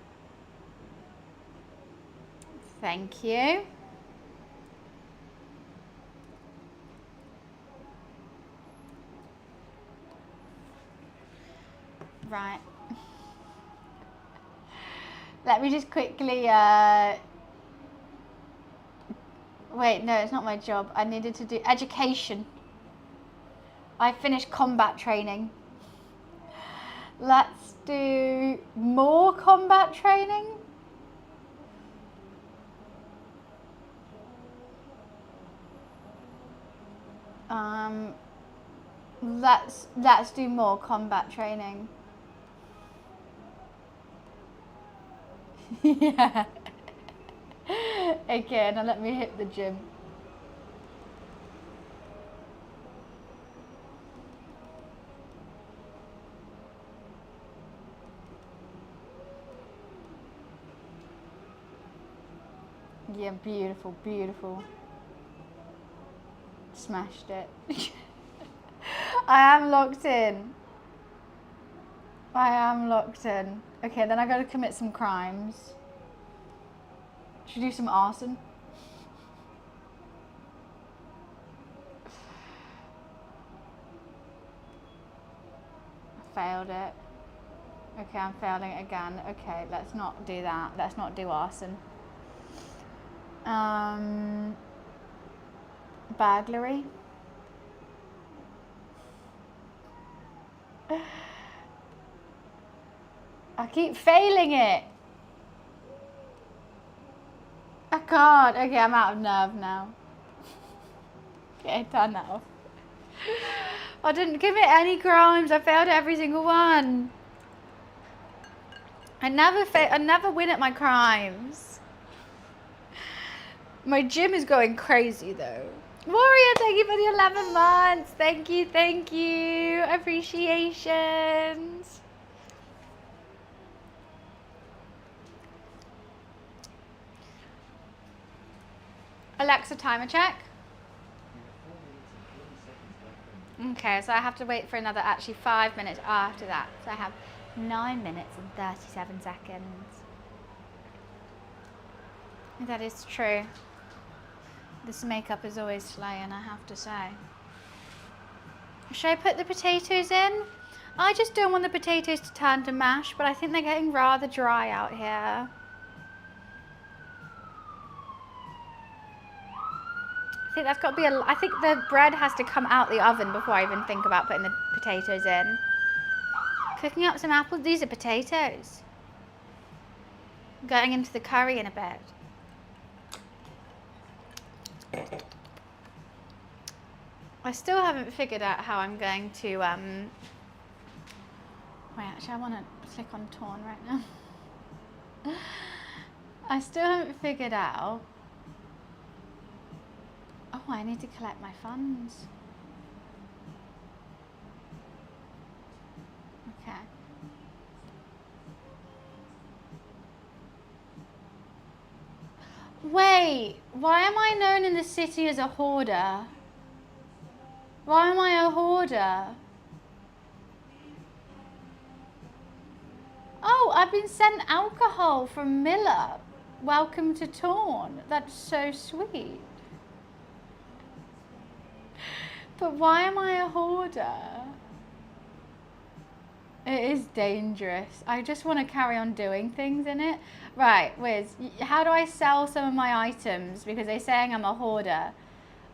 Thank you. Right. Let me just quickly, wait, no, it's not my job. I needed to do education. I finished combat training. Let's do more combat training. Let's do more combat training. Yeah. Okay, now let me hit the gym. Yeah, beautiful, beautiful. Smashed it. I am locked in. I am locked in. Okay, then I gotta commit some crimes. Should we do some arson? I failed it. Okay, I'm failing it again. Okay, let's not do that. Let's not do arson. Burglary. I keep failing it. I can't. Okay, I'm out of nerve now. Okay, turn that off. I didn't commit any crimes. I failed every single one. I never win at my crimes. My gym is going crazy though. Warrior, thank you for the 11 months. Thank you, thank you. Appreciations. Alexa, timer check. Okay, so I have to wait for another actually 5 minutes after that. So I have 9 minutes and 37 seconds. That is true. This makeup is always slaying, I have to say. Should I put the potatoes in? I just don't want the potatoes to turn to mash, but I think they're getting rather dry out here. I think that's got to be I think the bread has to come out the oven before I even think about putting the potatoes in. Cooking up some apples. These are potatoes. Going into the curry in a bit. I still haven't figured out how I'm going to, wait, actually I want to click on torn right now. I still haven't figured out, oh, I need to collect my funds. Okay. Wait, why am I known in the city as a hoarder? Why am I a hoarder? Oh, I've been sent alcohol from Miller. Welcome to Torn. That's so sweet. But why am I a hoarder? It is dangerous. I just want to carry on doing things in it. Right, Wiz, how do I sell some of my items? Because they're saying I'm a hoarder.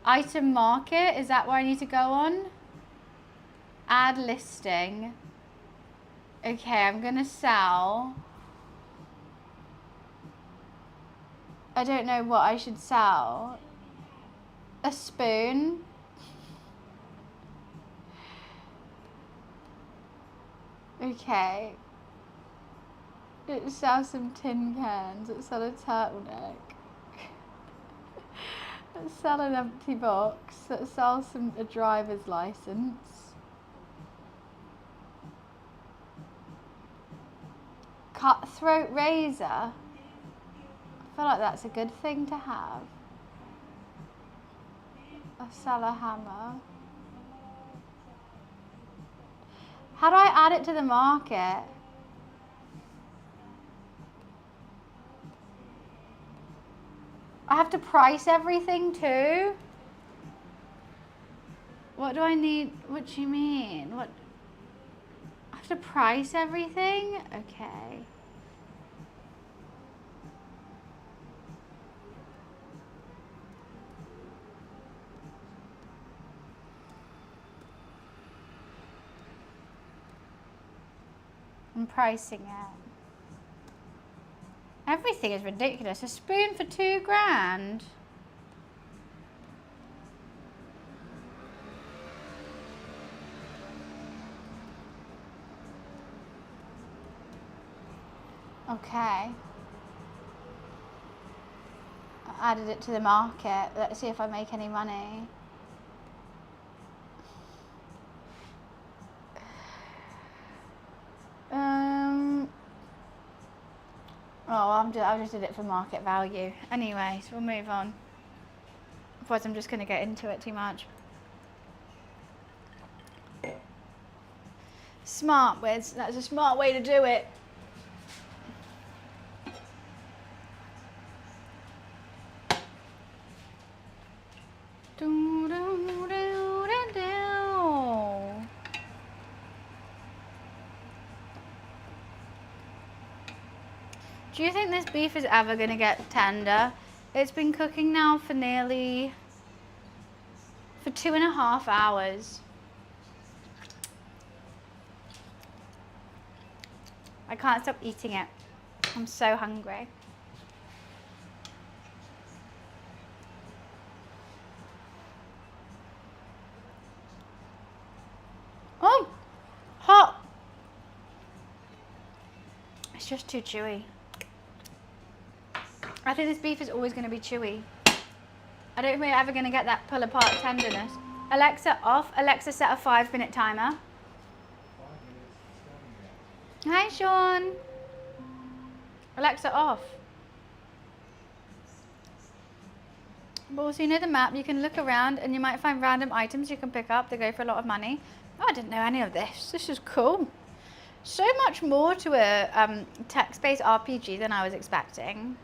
Item market, is that where I need to go on? Add listing. Okay, I'm gonna sell. I don't know what I should sell. A spoon. Okay. Let's sell some tin cans. Let's sell a turtleneck. Let's sell an empty box. Let's sell a driver's license. Cutthroat razor. I feel like that's a good thing to have. I'll sell a hammer. How do I add it to the market? I have to price everything too? What do I need? What do you mean? What? I have to price everything? Okay. I'm pricing it. Everything is ridiculous. A spoon for $2,000. Okay. I added it to the market. Let's see if I make any money. Oh, I just did it for market value. Anyway, so we'll move on. Otherwise I'm just going to get into it too much. Smart, Wiz. That's a smart way to do it. Do you think this beef is ever going to get tender? It's been cooking now for 2.5 hours. I can't stop eating it. I'm so hungry. Oh, hot. It's just too chewy. I think this beef is always going to be chewy. I don't think we're ever going to get that pull apart tenderness. Alexa off. Alexa set a 5-minute timer. Hi Sean. Alexa off. But also, you know the map, you can look around and you might find random items you can pick up that go for a lot of money. Oh, I didn't know any of this. This is cool. So much more to a text-based RPG than I was expecting.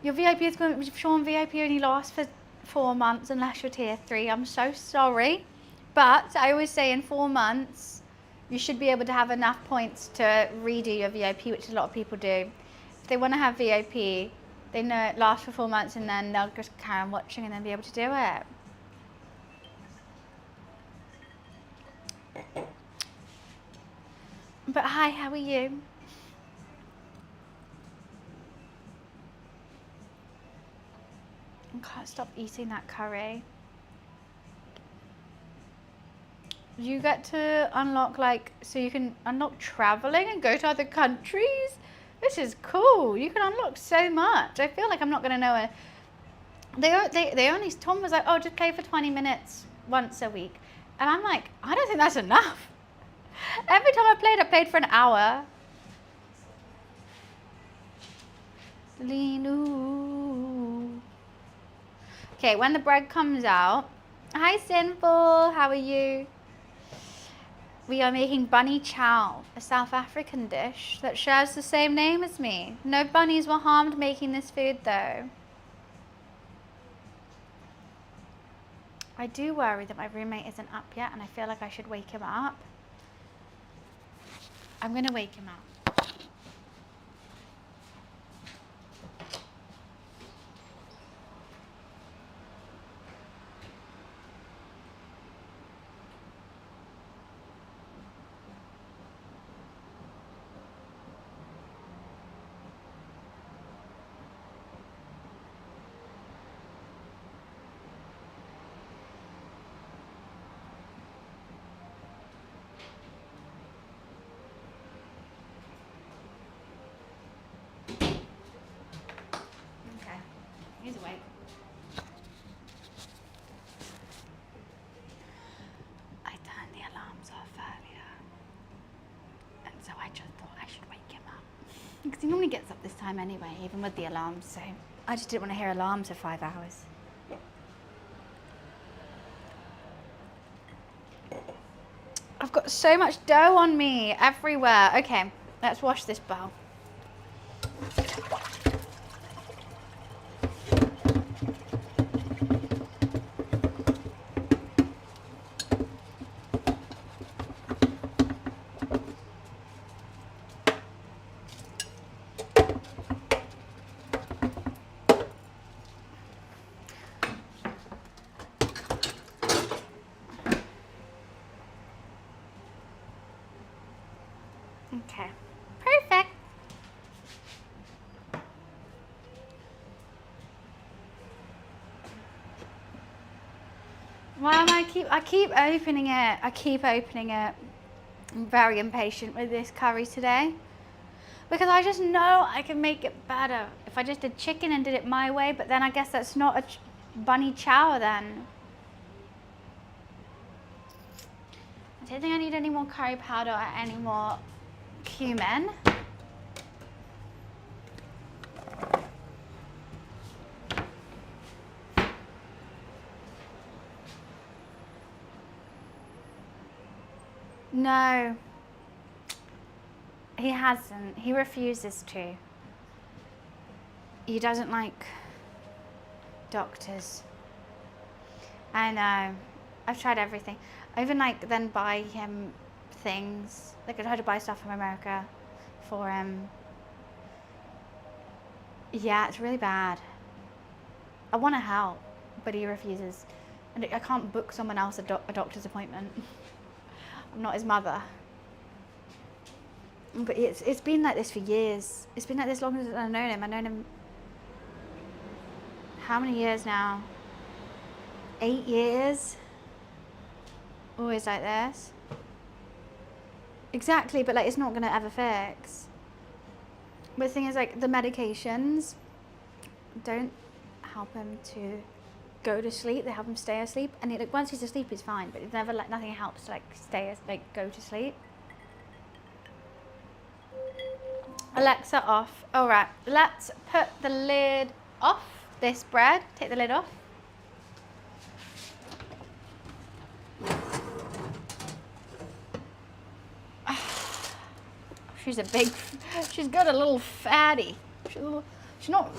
Your VIP is going to, Sean, VIP only lasts for 4 months unless you're tier 3. I'm so sorry. But I always say in 4 months, you should be able to have enough points to redo your VIP, which a lot of people do. If they want to have VIP, they know it lasts for 4 months and then they'll just carry on watching and then be able to do it. But hi, how are you? I can't stop eating that curry. You get to unlock, like, so you can unlock traveling and go to other countries. This is cool. You can unlock so much. I feel like I'm not going to know it. They only, Tom was like, oh, just play for 20 minutes once a week. And I'm like, I don't think that's enough. Every time I played for an hour. Okay, when the bread comes out. Hi, Sinful. How are you? We are making bunny chow, a South African dish that shares the same name as me. No bunnies were harmed making this food, though. I do worry that my roommate isn't up yet, and I feel like I should wake him up. I'm going to wake him up. He's awake. I turned the alarms off earlier. And so I just thought I should wake him up. Because he normally gets up this time anyway, even with the alarms. So I just didn't want to hear alarms for 5 hours. I've got so much dough on me everywhere. Okay, let's wash this bowl. Okay, perfect. Well, I keep opening it. I keep opening it. I'm very impatient with this curry today because I just know I can make it better if I just did chicken and did it my way. But then I guess that's not a bunny chow then. I don't think I need any more curry powder or any more cumin. No, he hasn't. He refuses to. He doesn't like doctors. I know. I've tried everything. I even then buy him things. Like I tried to buy stuff from America for him. Yeah, it's really bad. I want to help, but he refuses. And I can't book someone else a doctor's appointment. I'm not his mother. But it's been like this for years. It's been like this long as I've known him. I've known him how many years now? 8 years? Always like this. Exactly, but like it's not gonna ever fix. But the thing is, like, the medications don't help him to go to sleep. They help him stay asleep, and like once he's asleep, he's fine. But it's never like nothing helps to go to sleep. Alexa off. All right, let's put the lid off this bread. Take the lid off. She's got a little fatty. She's a little She's not,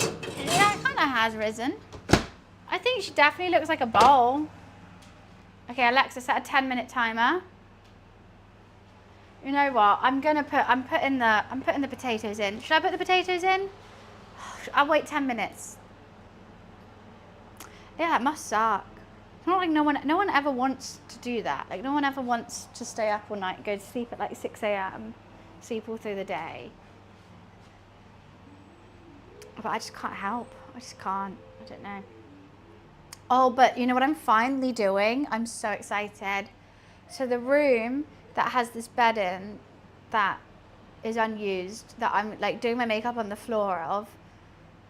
yeah, it kind of has risen. I think she definitely looks like a bowl. Okay, Alexa, set a 10-minute timer. You know what? I'm putting the potatoes in. Should I put the potatoes in? I'll wait 10 minutes. Yeah, it must suck. It's not like no one ever wants to do that. Like no one ever wants to stay up all night and go to sleep at like 6 a.m. Sleep all through the day. But I just can't help. I just can't. I don't know. Oh, but you know what I'm finally doing? I'm so excited. So the room that has this bed in that is unused, that I'm like doing my makeup on the floor of,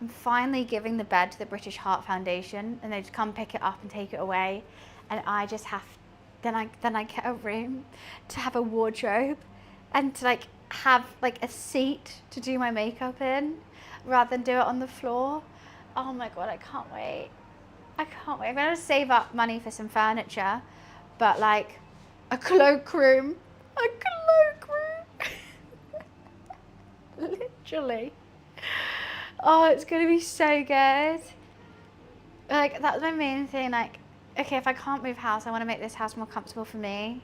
I'm finally giving the bed to the British Heart Foundation, and they just come pick it up and take it away, and I just have, then I get a room to have a wardrobe and to like have like a seat to do my makeup in rather than do it on the floor. Oh my God, I can't wait. I can't wait. I'm gonna save up money for some furniture, but like a cloakroom. A cloakroom. Literally. Oh, it's gonna be so good. Like, that's my main thing. Like, okay, if I can't move house, I wanna make this house more comfortable for me.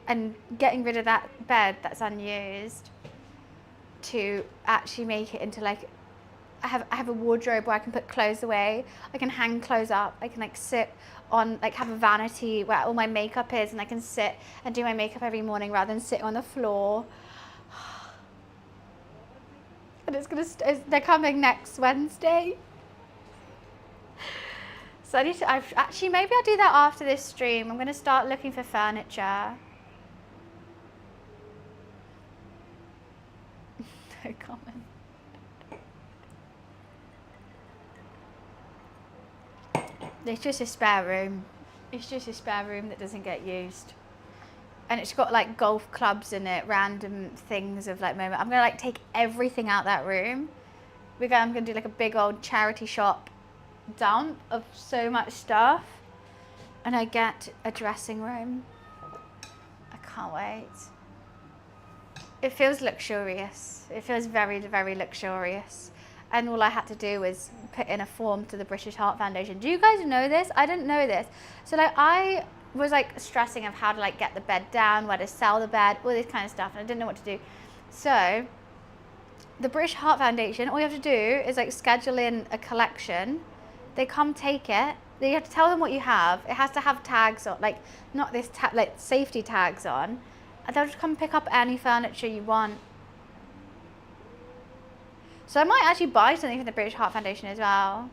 And getting rid of that bed that's unused to actually make it into like, I have a wardrobe where I can put clothes away. I can hang clothes up. I can like sit on, like have a vanity where all my makeup is, and I can sit and do my makeup every morning rather than sitting on the floor. And it's gonna, they're coming next Wednesday. So I need to, actually maybe I'll do that after this stream. I'm gonna start looking for furniture. No comment. It's just a spare room. It's just a spare room that doesn't get used. And it's got like golf clubs in it, random things of like moment. I'm gonna like take everything out that room. I'm gonna do like a big old charity shop dump of so much stuff. And I get a dressing room. I can't wait. It feels luxurious. It feels very, very luxurious. And all I had to do was put in a form to the British Heart Foundation. Do you guys know this? I didn't know this. So like I was like stressing of how to like get the bed down, where to sell the bed, all this kind of stuff, and I didn't know what to do. So the British Heart Foundation, all you have to do is like schedule in a collection. They come take it. You have to tell them what you have. It has to have tags on, like not this like safety tags on. And they'll just come pick up any furniture you want. So I might actually buy something from the British Heart Foundation as well.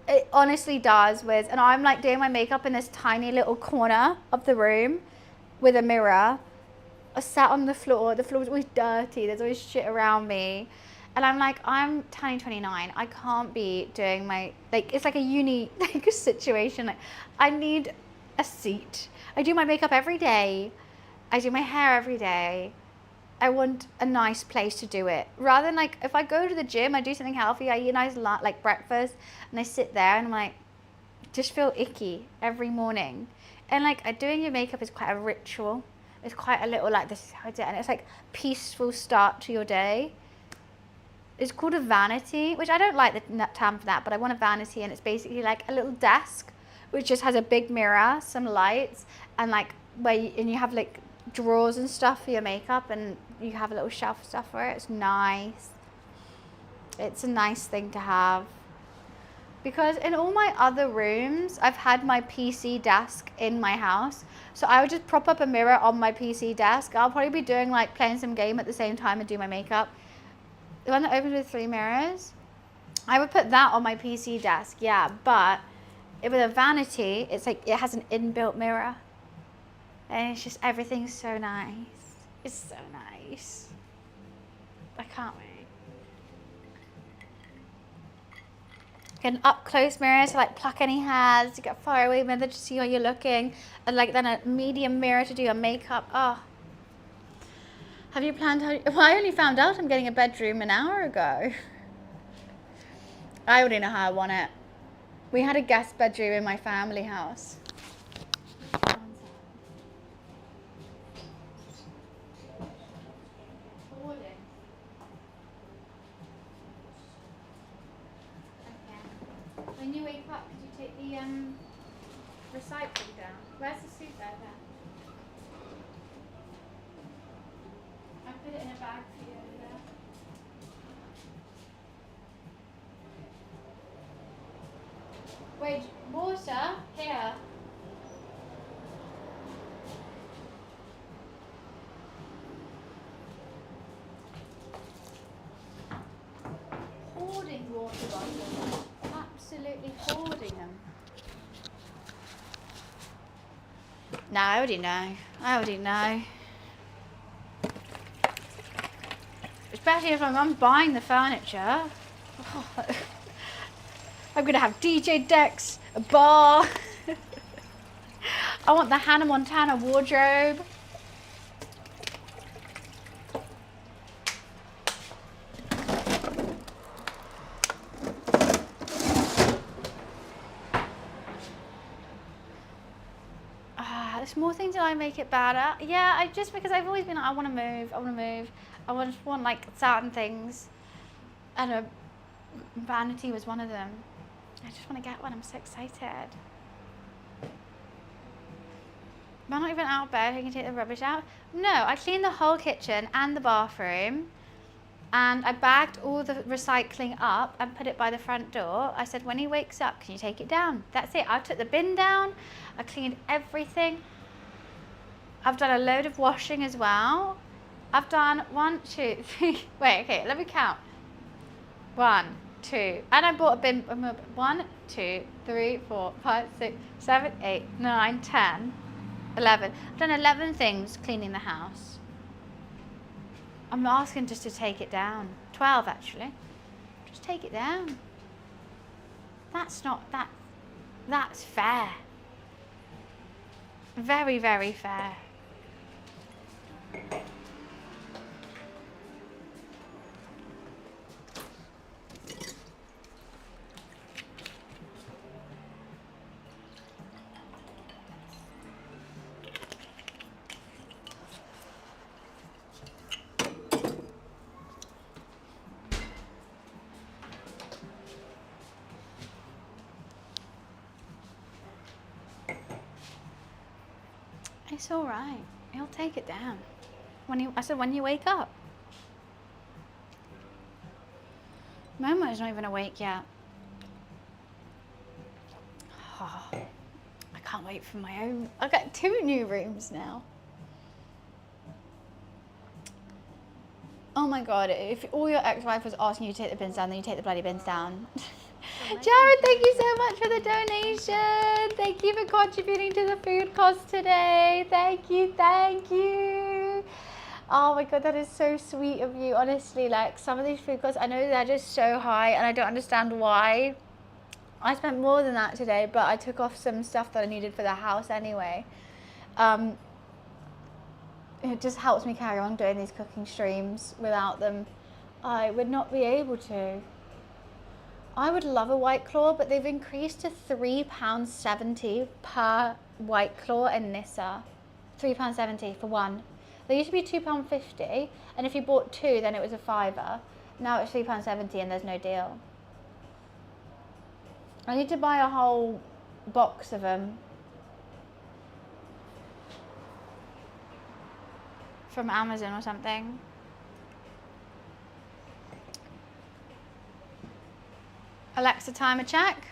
It honestly does, Wiz. And I'm like doing my makeup in this tiny little corner of the room with a mirror. I sat on the floor. The floor's always dirty. There's always shit around me. And I'm like, I'm turning 29. I can't be doing my, like, it's like a uni like a situation. Like, I need a seat. I do my makeup every day. I do my hair every day. I want a nice place to do it. Rather than like, if I go to the gym, I do something healthy, I eat a nice like breakfast, and I sit there and I'm like, just feel icky every morning. And like doing your makeup is quite a ritual. It's quite a little like, this is how I do it. And it's like peaceful start to your day. It's called a vanity, which I don't like the term for that, but I want a vanity, and it's basically like a little desk, which just has a big mirror, some lights, and like where you have like drawers and stuff for your makeup, and you have a little shelf of stuff for it. It's nice. It's a nice thing to have. Because in all my other rooms, I've had my PC desk in my house. So I would just prop up a mirror on my PC desk. I'll probably be doing like playing some game at the same time and do my makeup. The one that opens with 3 mirrors, I would put that on my PC desk, yeah. But with a vanity, it's like it has an inbuilt mirror. And it's just, everything's so nice. It's so nice. I can't wait. Get an up close mirror to like pluck any hairs, to get far away mirror to see how you're looking, and like then a medium mirror to do your makeup. Oh. Have you planned how, well, I only found out I'm getting a bedroom an hour ago. I already know how I want it. We had a guest bedroom in my family house. up, could you take the recycling down? Where's the soup there then? I put it in a bag for you over there. Wait, water? Here. Hoarding water bottles. Absolutely hoarding them. No, I already know. I already know. Especially if my mum's buying the furniture. I'm going to have DJ decks, a bar. I want the Hannah Montana wardrobe. The small things that I make it better. Yeah, just because I've always been like, I want to move. I want like certain things. And vanity was one of them. I just want to get one. I'm so excited. Am I not even out of bed? I can take the rubbish out. No, I cleaned the whole kitchen and the bathroom. And I bagged all the recycling up and put it by the front door. I said, when he wakes up, can you take it down? That's it. I took the bin down. I cleaned everything. I've done a load of washing as well. I've done 1, 2, 3. Wait, okay, let me count. 1, 2. And I bought a bin. 1, 2, 3, 4, 5, 6, 7, 8, 9, 10, 11. I've done 11 things cleaning the house. I'm asking just to take it down. 12 actually. Just take it down. That's not that. That's fair. Very, very fair. It's all right. He'll take it down. I said when you wake up. Momo's not even awake yet. Oh, I can't wait for my own. I've got 2 new rooms now. Oh my God, if all your ex-wife was asking you to take the bins down, then you take the bloody bins down. Jared, thank you so much for the donation. Thank you for contributing to the food cost today. Thank you, thank you. Oh my God, that is so sweet of you. Honestly, like some of these food costs, I know they're just so high and I don't understand why. I spent more than that today, but I took off some stuff that I needed for the house anyway. It just helps me carry on doing these cooking streams. Without them, I would not be able to. I would love a White Claw, but they've increased to £3.70 per White Claw in Nissa. £3.70 for one. They used to be £2.50, and if you bought 2, then it was a £5. Now it's £3.70 and there's no deal. I need to buy a whole box of them. From Amazon or something. Alexa, timer check.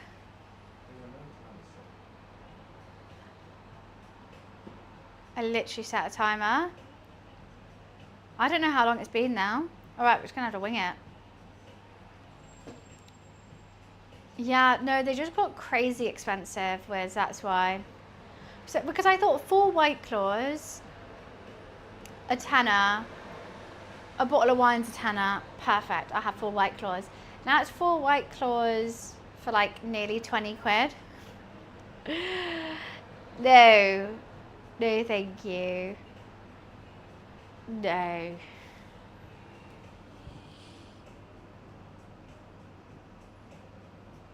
I literally set a timer. I don't know how long it's been now. All right, we're just gonna have to wing it. Yeah, no, they just got crazy expensive, Wiz, that's why. So, because I thought 4 White Claws, a tenner, a bottle of wine's a tenner, perfect, I have 4 White Claws. Now it's 4 White Claws for like nearly 20 quid. No, no thank you. No.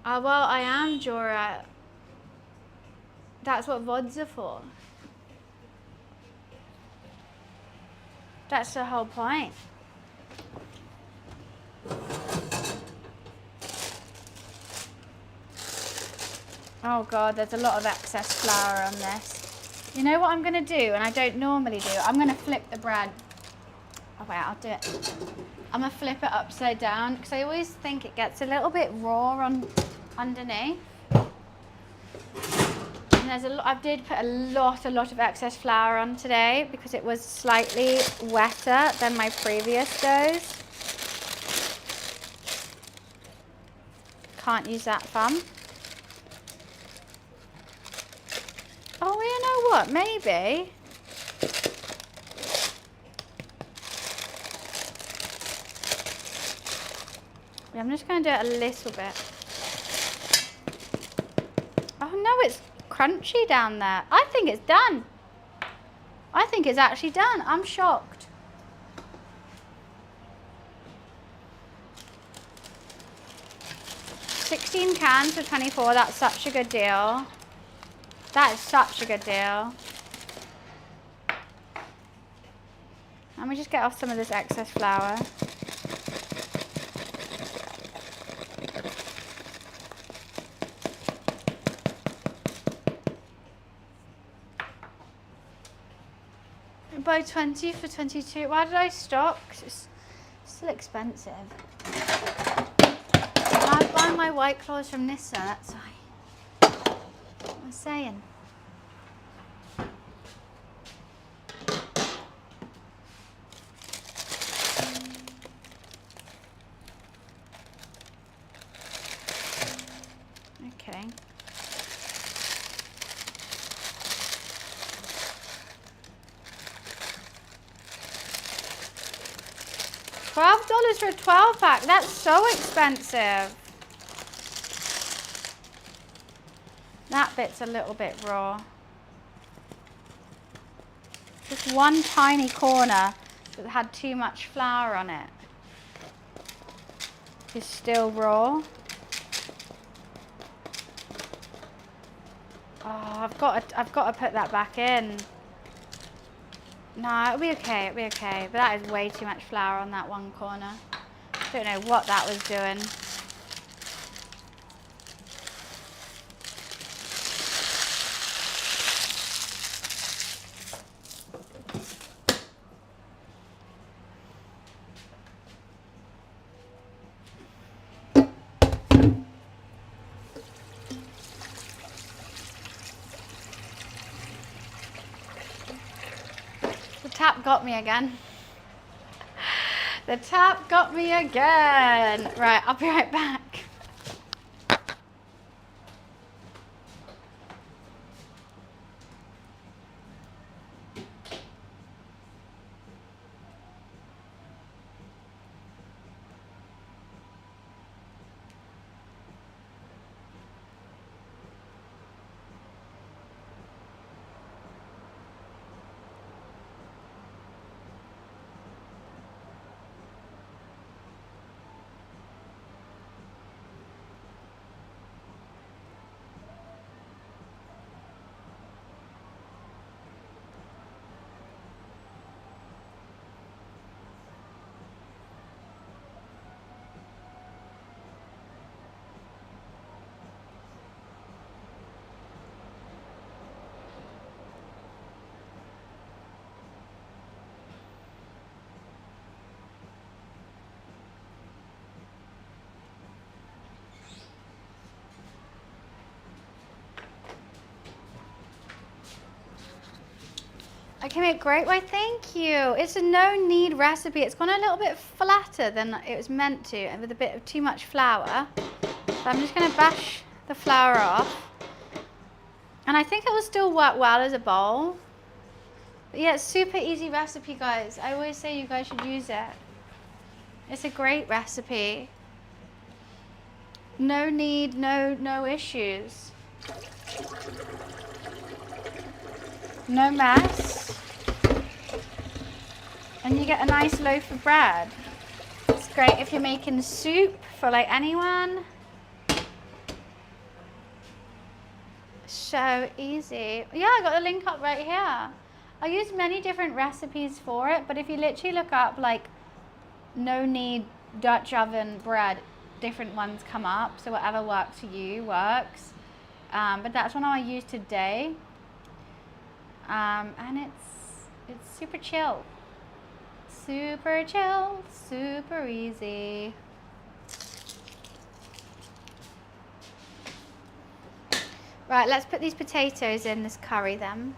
Oh, well, I am Jorah. That's what VODs are for. That's the whole point. Oh God, there's a lot of excess flour on this. You know what I'm gonna do, and I don't normally do, I'm gonna flip the bread. Oh wait, I'll do it. I'm gonna flip it upside down, because I always think it gets a little bit raw on underneath. And there's I did put a lot of excess flour on today, because it was slightly wetter than my previous doughs. Can't use that thumb. Oh, you know what? Maybe. Yeah, I'm just going to do it a little bit. Oh no, it's crunchy down there. I think it's done. I think it's actually done. I'm shocked. $16 cans for 24. That's such a good deal. That is such a good deal. Let me just get off some of this excess flour. Buy 20 for 22. Why did I stop? 'Cause it's still expensive. I buy my White Claws from Nissa, that's why. I'm saying. Okay. $12 for a 12-pack. That's so expensive. That bit's a little bit raw. Just one tiny corner that had too much flour on it is still raw. Oh, I've got to put that back in. No, it'll be okay, it'll be okay. But that is way too much flour on that one corner. Don't know what that was doing. Tap got me again. The tap got me again. Right, I'll be right back. Okay, mate, great. Why, thank you. It's a no-knead recipe. It's gone a little bit flatter than it was meant to, and with a bit of too much flour. So I'm just going to bash the flour off. And I think it will still work well as a bowl. But yeah, it's super easy recipe, guys. I always say you guys should use it. It's a great recipe. No need, no issues. No mess. And you get a nice loaf of bread. It's great if you're making soup for like anyone. So easy. Yeah, I got the link up right here. I use many different recipes for it, but if you literally look up like no knead Dutch oven bread, different ones come up. So whatever works for you works. but that's one I use today. And it's super chill. Super chill, super easy. Right, let's put these potatoes in this curry then.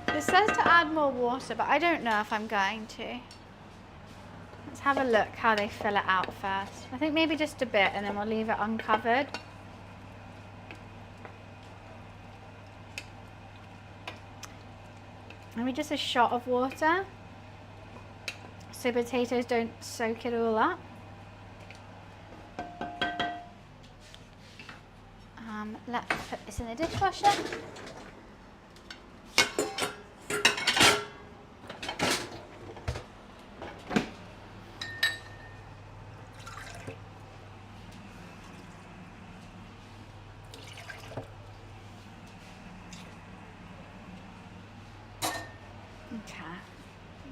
It says to add more water, but I don't know if I'm going to. Let's have a look how they fill it out first. I think maybe just a bit and then we'll leave it uncovered. Maybe just a shot of water so potatoes don't soak it all up. Let's put this in the dishwasher.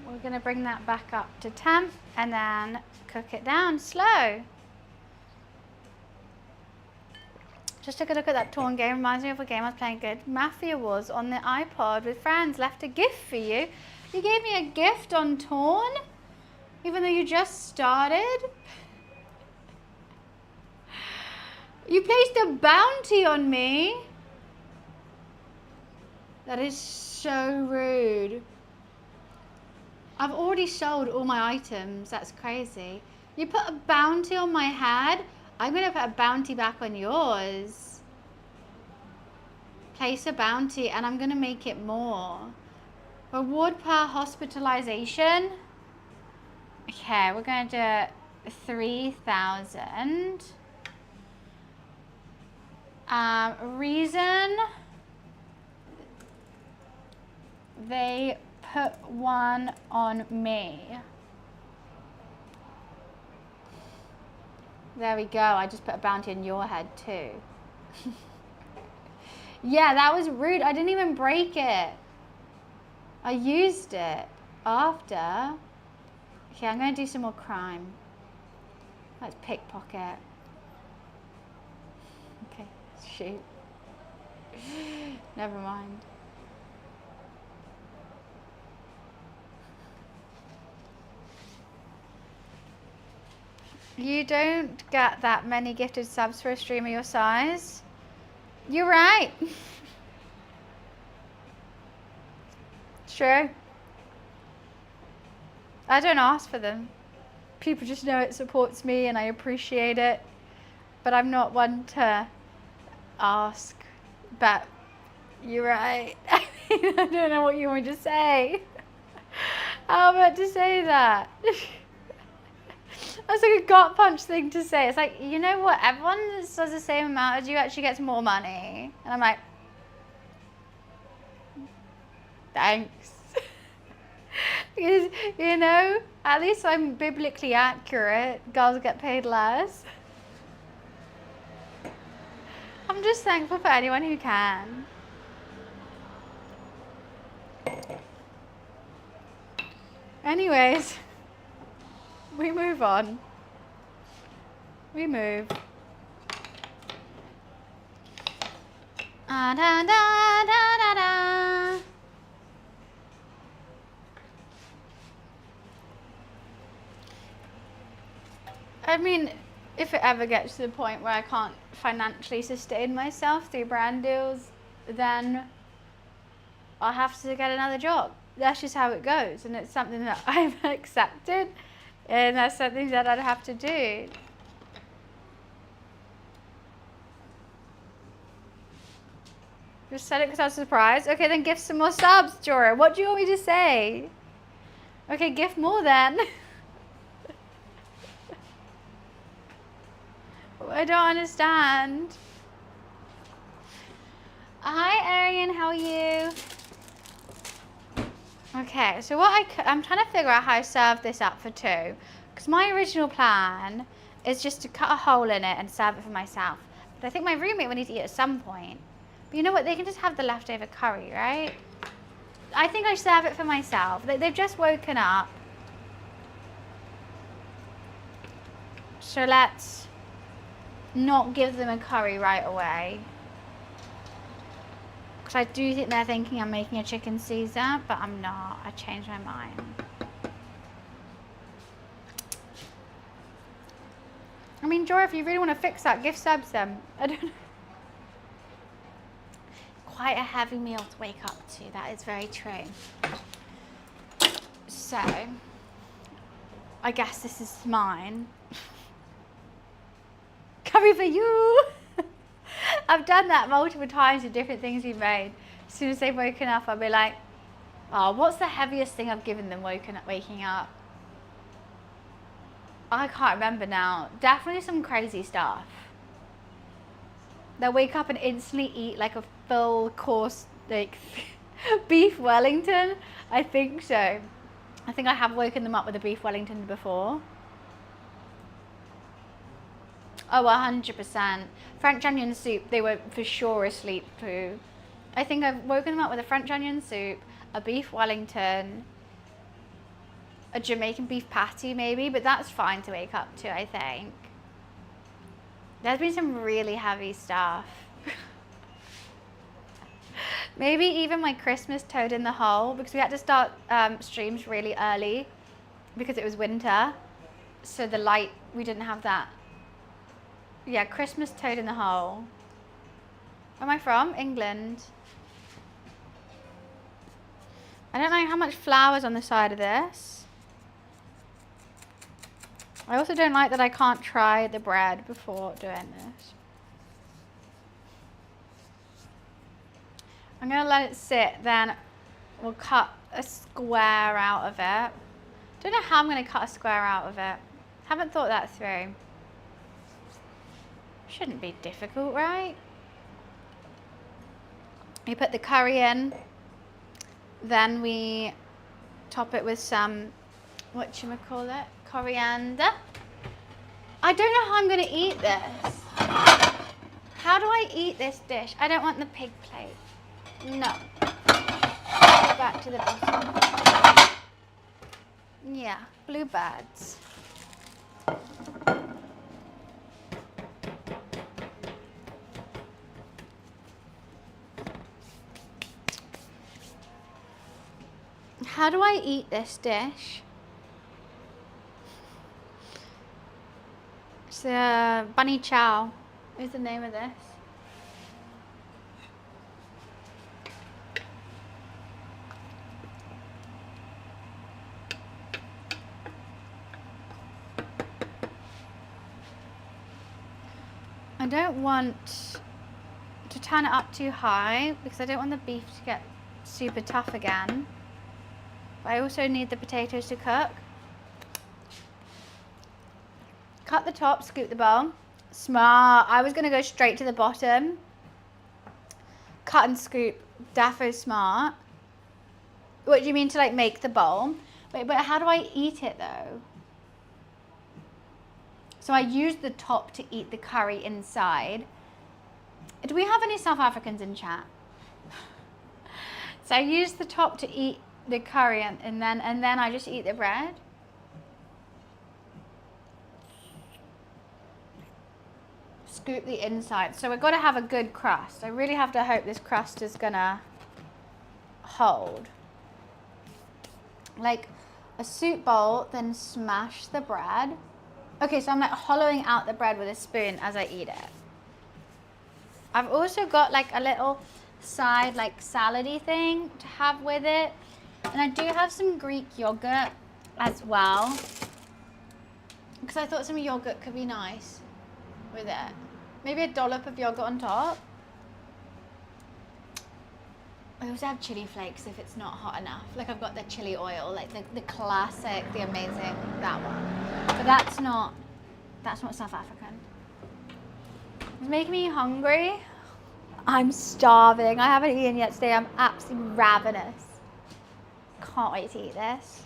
We're going to bring that back up to temp and then cook it down slow. Just took a look at that Torn game. Reminds me of a game I was playing good. Mafia Wars on the iPod with friends. Left a gift for you. You gave me a gift on Torn? Even though you just started? You placed a bounty on me? That is so rude. I've already sold all my items. That's crazy. You put a bounty on my head. I'm going to put a bounty back on yours. Place a bounty and I'm going to make it more. Reward per hospitalization. Okay, we're going to do 3,000. Reason they put one on me. There we go. I just put a bounty on your head too. Yeah, that was rude. I didn't even break it. I used it after. Okay, I'm going to do some more crime. Let's pickpocket. Okay, shoot. Never mind. You don't get that many gifted subs for a streamer your size. You're right. True. I don't ask for them. People just know it supports me and I appreciate it. But I'm not one to ask. But you're right. I mean, I don't know what you want me to say. How am I to say that? That's like a gut punch thing to say. It's like, you know what? Everyone that does the same amount as you actually gets more money. And I'm like, thanks. Because, you know, at least I'm biblically accurate. Girls get paid less. I'm just thankful for anyone who can. Anyways. We move on. We move. Da, da, da, da, da. I mean, if it ever gets to the point where I can't financially sustain myself through brand deals, then I'll have to get another job. That's just how it goes, and it's something that I've accepted. And that's something that I'd have to do. Just said it because I was surprised. Okay, then gift some more subs, Jorah. What do you want me to say? Okay, gift more then. I don't understand. Hi, Arian. How are you? Okay, so I'm trying to figure out how I serve this up for two. Because my original plan is just to cut a hole in it and serve it for myself. But I think my roommate will need to eat at some point. But you know what? They can just have the leftover curry, right? I think I serve it for myself. They've just woken up. So let's not give them a curry right away. Because I do think they're thinking I'm making a chicken Caesar, but I'm not. I changed my mind. I mean, Joy, if you really want to fix that, give subs them. I don't know. Quite a heavy meal to wake up to. That is very true. So, I guess this is mine. Curry for you! I've done that multiple times with different things we've made. As soon as they've woken up, I'll be like, oh, what's the heaviest thing I've given them waking up? I can't remember now. Definitely some crazy stuff. They'll wake up and instantly eat like a full course, like beef Wellington. I think so. I think I have woken them up with a beef Wellington before. Oh, 100%. French onion soup, they were for sure asleep through. I think I've woken them up with a French onion soup, a beef Wellington, a Jamaican beef patty maybe, but that's fine to wake up to, I think. There's been some really heavy stuff. Maybe even my Christmas toad in the hole, because we had to start streams really early because it was winter. So the light, we didn't have that. Yeah, Christmas toad in the hole. Where am I from? England. I don't know how much flour's on the side of this. I also don't like that I can't try the bread before doing this. I'm going to let it sit, then we'll cut a square out of it. Don't know how I'm going to cut a square out of it. Haven't thought that through. Shouldn't be difficult, right? You put the curry in, then we top it with some, whatchamacallit, coriander. I don't know how I'm going to eat this. How do I eat this dish? I don't want the pig plate. No. Go back to the bottom. Yeah, bluebirds. How do I eat this dish? It's bunny chow is the name of this. I don't want to turn it up too high because I don't want the beef to get super tough again. But I also need the potatoes to cook. Cut the top, scoop the bowl. Smart. I was going to go straight to the bottom. Cut and scoop. Defo smart. What do you mean to like make the bowl? Wait, but how do I eat it though? So I use the top to eat the curry inside. Do we have any South Africans in chat? So I use the top to eat the curry and then I just eat the bread. Scoop the inside. So we've got to have a good crust. I really have to hope this crust is gonna hold. Like a soup bowl, then smash the bread. Okay, so I'm like hollowing out the bread with a spoon as I eat it. I've also got like a little side like salady thing to have with it. And I do have some Greek yogurt as well. Because I thought some yogurt could be nice with it. Maybe a dollop of yogurt on top. I also have chili flakes if it's not hot enough. Like I've got the chili oil, like the classic, the amazing, that one. But that's not South African. It's making me hungry. I'm starving. I haven't eaten yet today. I'm absolutely ravenous. Can't wait to eat this.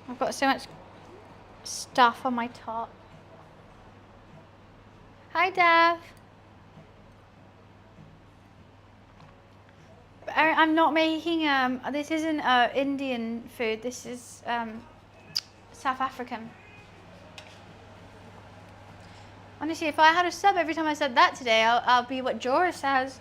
I've got so much stuff on my top. Hi, Dev. I'm not making, this isn't Indian food, this is South African. Honestly, if I had a sub every time I said that today, I'll be what Jorah says.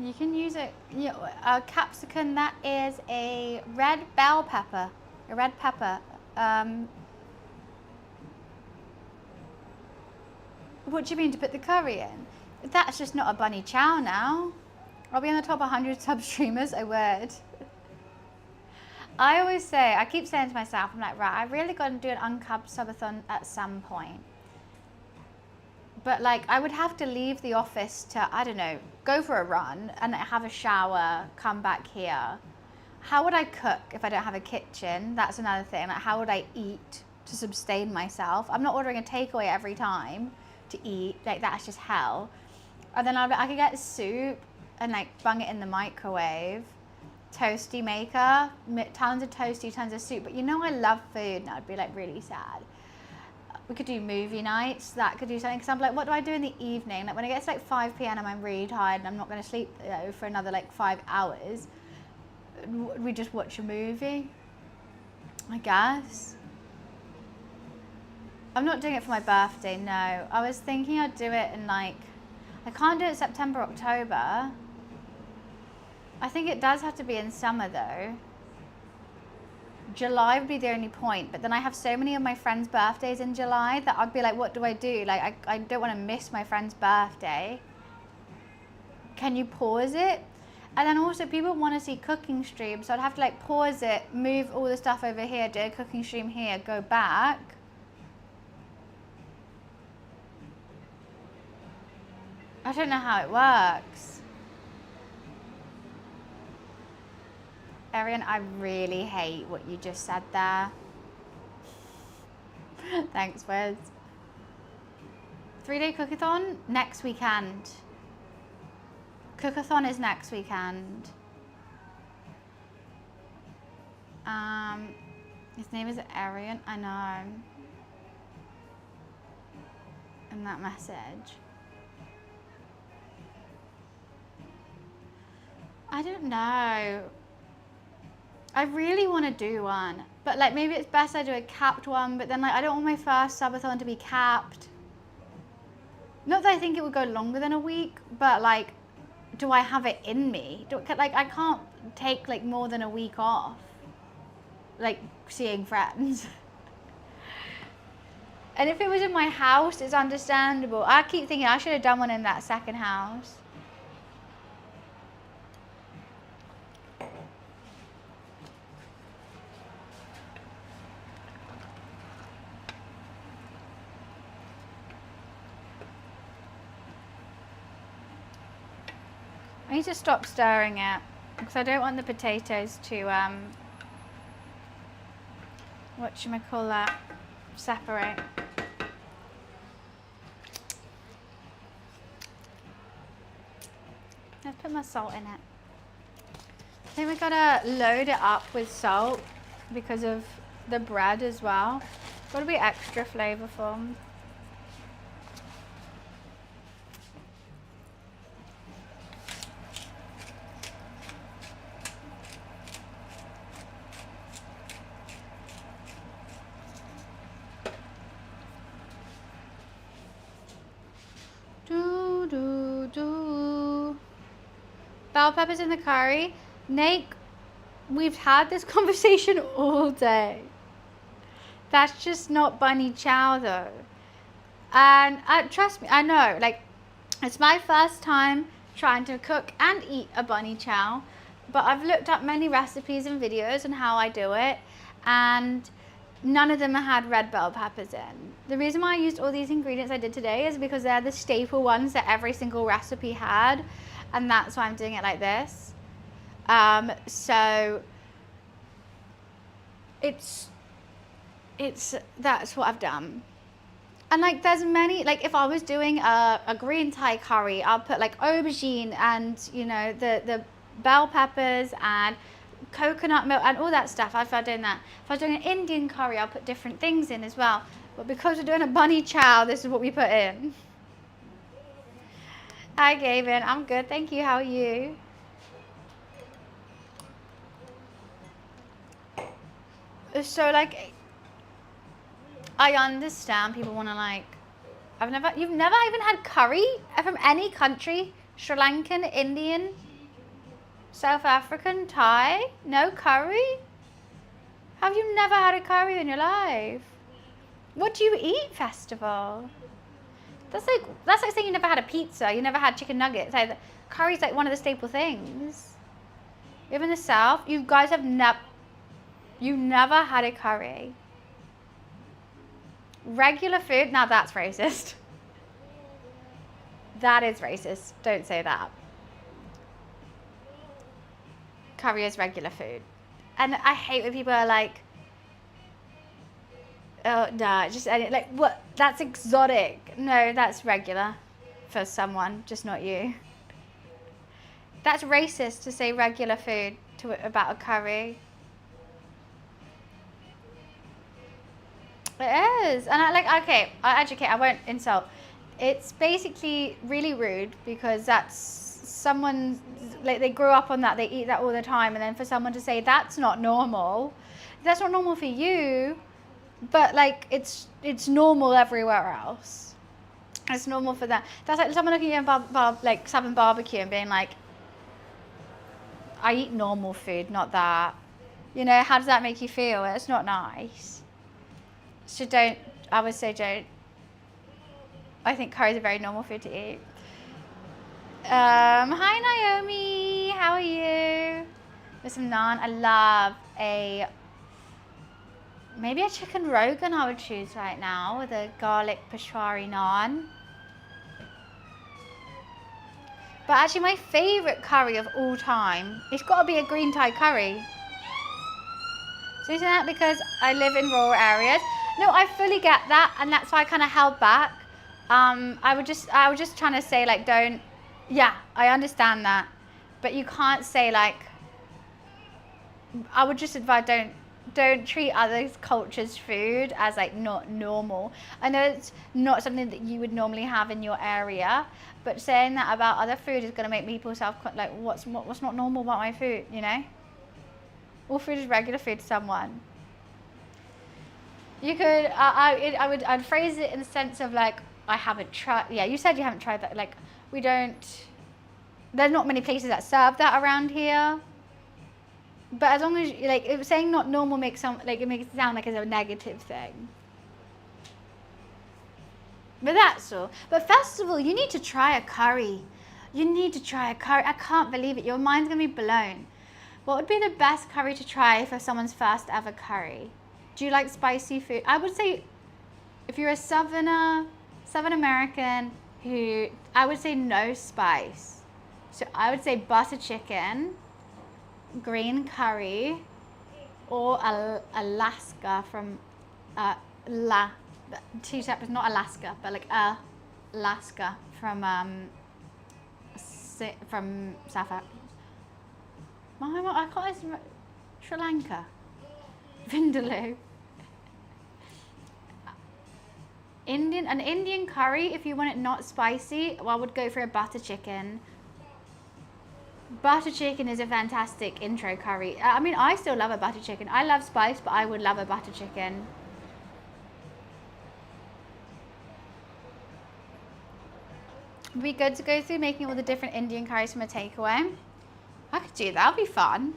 You can use a capsicum. That is a red bell pepper, a red pepper. What do you mean to put the curry in? That's just not a bunny chow now. I'll be on the top 100 sub streamers, I would. I always say, I keep saying to myself, I'm like, right, I've really got to do an uncapped subathon at some point. But like, I would have to leave the office to, I don't know, go for a run and have a shower, come back here. How would I cook if I don't have a kitchen? That's another thing. Like, how would I eat to sustain myself? I'm not ordering a takeaway every time to eat. Like, that's just hell. And then I could get soup and like bung it in the microwave. Toasty maker, tons of toasty, tons of soup. But you know I love food and I'd be like really sad. We could do movie nights, that could do something. Because I'm like, what do I do in the evening? Like when it gets like 5 p.m. and I'm really tired and I'm not going to sleep for another like 5 hours. We just watch a movie, I guess. I'm not doing it for my birthday, no. I was thinking I'd do it in like, I can't do it September, October. I think it does have to be in summer though. July would be the only point, but then I have so many of my friends' birthdays in July that I'd be like, what do I do? Like, I don't want to miss my friend's birthday. Can you pause it? And then also people want to see cooking streams, so I'd have to like pause it, move all the stuff over here, do a cooking stream here, go back. I don't know how it works. Arian, I really hate what you just said there. Thanks, Wes. 3-day cookathon next weekend. Cookathon is next weekend. His name is Arian, I know. In that message. I don't know. I really want to do one, but like maybe it's best I do a capped one, but then like I don't want my first subathon to be capped. Not that I think it would go longer than a week, but like, do I have it in me? Like I can't take like more than a week off, like seeing friends. And if it was in my house, it's understandable. I keep thinking I should have done one in that second house. I need to stop stirring it because I don't want the potatoes to, whatchamacallit, separate. Let's put my salt in it. I think we gotta load it up with salt because of the bread as well. Gotta be extra flavorful. Bell peppers in the curry. Nate, we've had this conversation all day. That's just not bunny chow though. And trust me, I know, like, it's my first time trying to cook and eat a bunny chow, but I've looked up many recipes and videos on how I do it, and none of them had red bell peppers in. The reason why I used all these ingredients I did today is because they're the staple ones that every single recipe had, and that's why I'm doing it like this. So that's what I've done. And like there's many, like if I was doing a green Thai curry, I'll put like aubergine and, you know, the bell peppers and coconut milk and all that stuff. If I'm doing that. If I was doing an Indian curry, I'll put different things in as well. But because we're doing a bunny chow, this is what we put in. Hi Gavin, I'm good, thank you. How are you? So like, I understand people want to like, you've never even had curry from any country? Sri Lankan, Indian, South African, Thai? No curry? Have you never had a curry in your life? What do you eat, Festival? That's like saying you never had a pizza, you never had chicken nuggets. Like, curry's like one of the staple things. Even in the South, you guys have you never had a curry. Regular food, now that's racist. That is racist, don't say that. Curry is regular food. And I hate when people are like, oh, no, just like, what? That's exotic. No, that's regular for someone, just not you. That's racist to say regular food about a curry. It is. And I won't insult. It's basically really rude because that's someone, like they grew up on that, they eat that all the time, and then for someone to say that's not normal for you, but like it's normal everywhere else. It's normal for them. That's like someone looking at like Samen barbecue and being like, I eat normal food, not that. You know, how does that make you feel? It's not nice. So I would say don't. I think curry is a very normal food to eat. Hi Naomi, how are you? With some naan. I love maybe a chicken rogan I would choose right now with a garlic peshwari naan. But actually my favorite curry of all time, it's got to be a green Thai curry. So isn't that because I live in rural areas? No, I fully get that, and that's why I kind of held back. I was just trying to say like yeah, I understand that, but you can't say like, I would just advise don't treat other cultures' food as like not normal. I know it's not something that you would normally have in your area, but saying that about other food is going to make people like what's not normal about my food, you know? All food is regular food to someone. You could, I'd phrase it in the sense of like, I haven't tried, yeah, you said you haven't tried that, like, there's not many places that serve that around here. But as long as, like, saying not normal it makes it sound like it's a negative thing. But that's all. But festival, you need to try a curry. You need to try a curry. I can't believe it. Your mind's going to be blown. What would be the best curry to try for someone's first ever curry? Do you like spicy food? I would say if you're a Southern American I would say no spice. So I would say butter chicken, green curry, or Alaska from two separate, not Alaska, but like Alaska from South Africa. I can't. Sri Lanka. Vindaloo. An Indian curry, if you want it not spicy, I would go for a butter chicken. Butter chicken is a fantastic intro curry. I mean, I still love a butter chicken. I love spice, but I would love a butter chicken. It'd be good to go through making all the different Indian curries from a takeaway. I could do that, that'd be fun.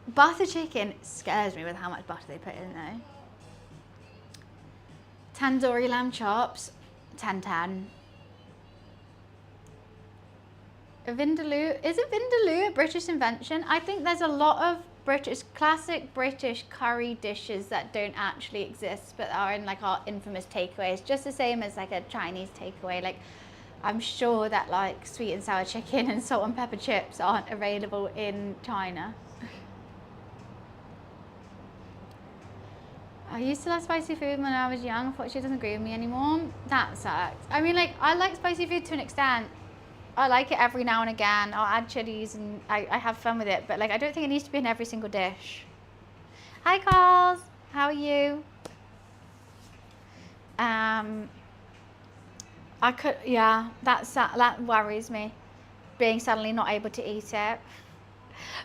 Butter chicken scares me with how much butter they put in though. Tandoori lamb chops, 10/10. Vindaloo, is it Vindaloo a British invention? I think there's a lot of classic British curry dishes that don't actually exist but are in like our infamous takeaways, just the same as like a Chinese takeaway. Like I'm sure that like sweet and sour chicken and salt and pepper chips aren't available in China. I used to love spicy food when I was young. Unfortunately, she doesn't agree with me anymore. That sucks. I mean, like, I like spicy food to an extent. I like it every now and again. I'll add chilies and I have fun with it. But, like, I don't think it needs to be in every single dish. Hi, Carls. How are you? That worries me. Being suddenly not able to eat it.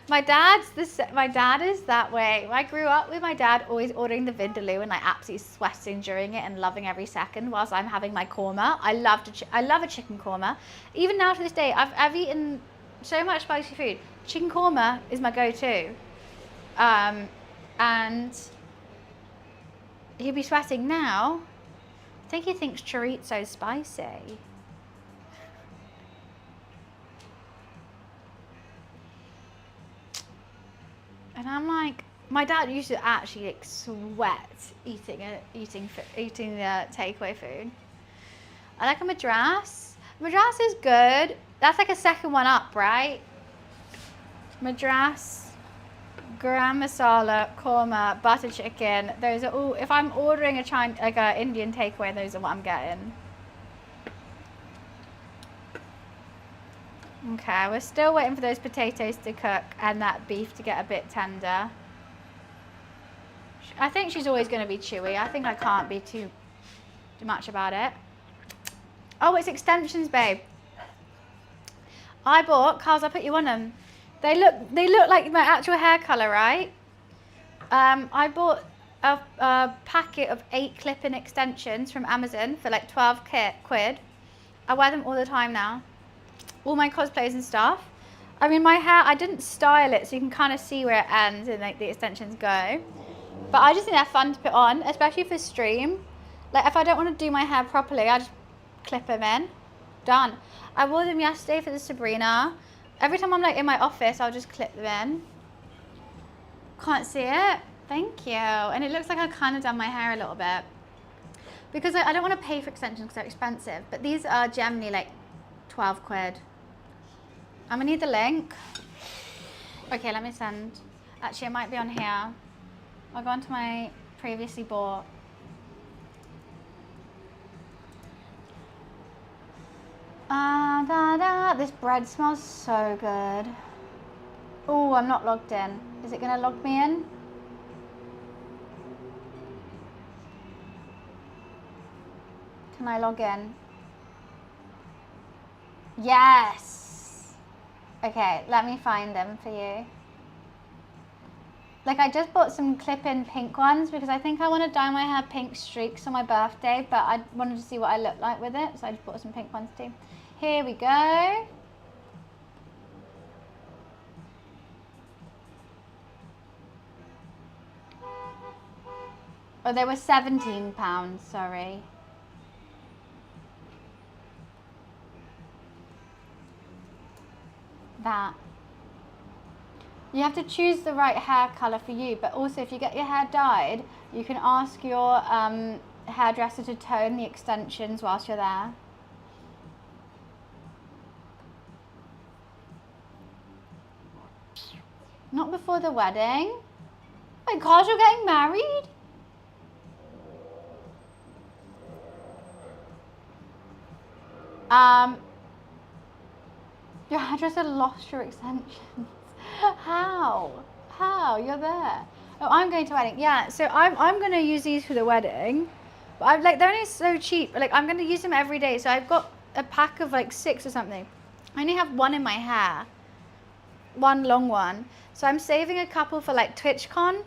My dad is that way. I grew up with my dad always ordering the vindaloo and like absolutely sweating during it and loving every second whilst I'm having my korma. I love a chicken korma. Even now to this day, I've eaten so much spicy food. Chicken korma is my go-to. And he'd be sweating now. I think he thinks chorizo's spicy. And I'm like, my dad used to actually like sweat eating takeaway food. I like a madras. Madras is good. That's like a second one up, right? Madras, garam masala, korma, butter chicken. Those are all. If I'm ordering a Indian takeaway, those are what I'm getting. Okay, we're still waiting for those potatoes to cook and that beef to get a bit tender. I think she's always going to be chewy. I think I can't be too much about it. Oh, it's extensions, babe. I bought, Carls, I put you on them. They look like my actual hair colour, right? I bought a packet of 8 clip-in extensions from Amazon for like 12 quid. I wear them all the time now. All my cosplays and stuff. I mean, my hair, I didn't style it, so you can kind of see where it ends and like the extensions go. But I just think they're fun to put on, especially for stream. Like if I don't want to do my hair properly, I just clip them in. Done. I wore them yesterday for the Sabrina. Every time I'm like in my office, I'll just clip them in. Can't see it? Thank you. And it looks like I've kind of done my hair a little bit. Because I don't want to pay for extensions because they're expensive. But these are generally like 12 quid. I'm gonna need the link. Okay, let me send. Actually, it might be on here. I'll go onto my previously bought. This bread smells so good. Oh, I'm not logged in. Is it gonna log me in? Can I log in? Yes. Okay, let me find them for you. Like I just bought some clip-in pink ones because I think I want to dye my hair pink streaks on my birthday, but I wanted to see what I look like with it, so I just bought some pink ones too. Here we go. Oh, they were £17, sorry. That. You have to choose the right hair colour for you, but also if you get your hair dyed, you can ask your hairdresser to tone the extensions whilst you're there. Not before the wedding. My gosh, you're getting married? Your hairdresser lost your extensions. How? You're there. Oh, I'm going to wedding. Yeah, so I'm going to use these for the wedding. But they're only so cheap. Like I'm going to use them every day. So I've got a pack of like 6 or something. I only have one in my hair. One long one. So I'm saving a couple for like TwitchCon.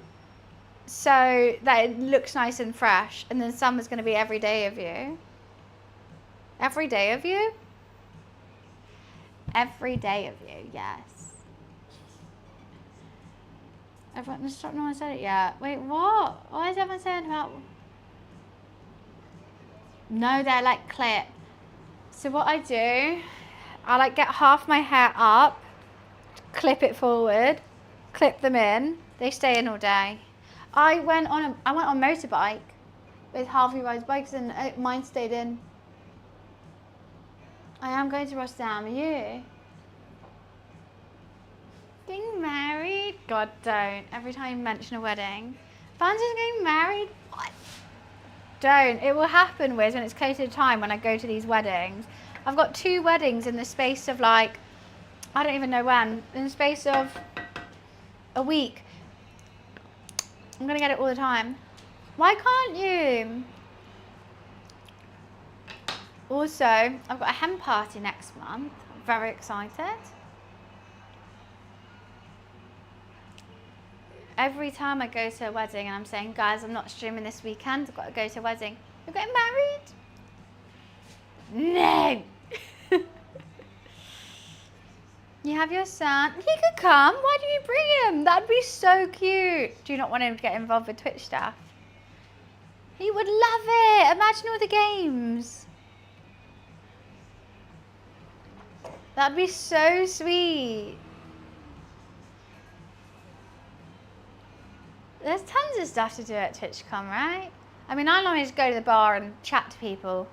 So that it looks nice and fresh. And then some is going to be every day of you. Every day of you? Every day of you, yes. Everyone, no one said it yet. Wait, what? Why is everyone saying about? No, they're like clip. So what I do, I like get half my hair up, clip it forward, clip them in. They stay in all day. I went on motorbike with Harvey rides bikes and mine stayed in. I am going to Rotterdam. Are you? Getting married? God, don't. Every time you mention a wedding. Van's just getting married? What? Don't. It will happen, Wiz, when it's close to the time when I go to these weddings. I've got 2 weddings in the space of like, I don't even know when, in the space of a week. I'm going to get it all the time. Why can't you? Also, I've got a hen party next month. I'm very excited. Every time I go to a wedding and I'm saying, guys, I'm not streaming this weekend, I've got to go to a wedding. You're getting married? No. You have your son. He could come. Why do you bring him? That'd be so cute. Do you not want him to get involved with Twitch stuff? He would love it. Imagine all the games. That'd be so sweet. There's tons of stuff to do at TwitchCon, right? I mean, I normally just go to the bar and chat to people.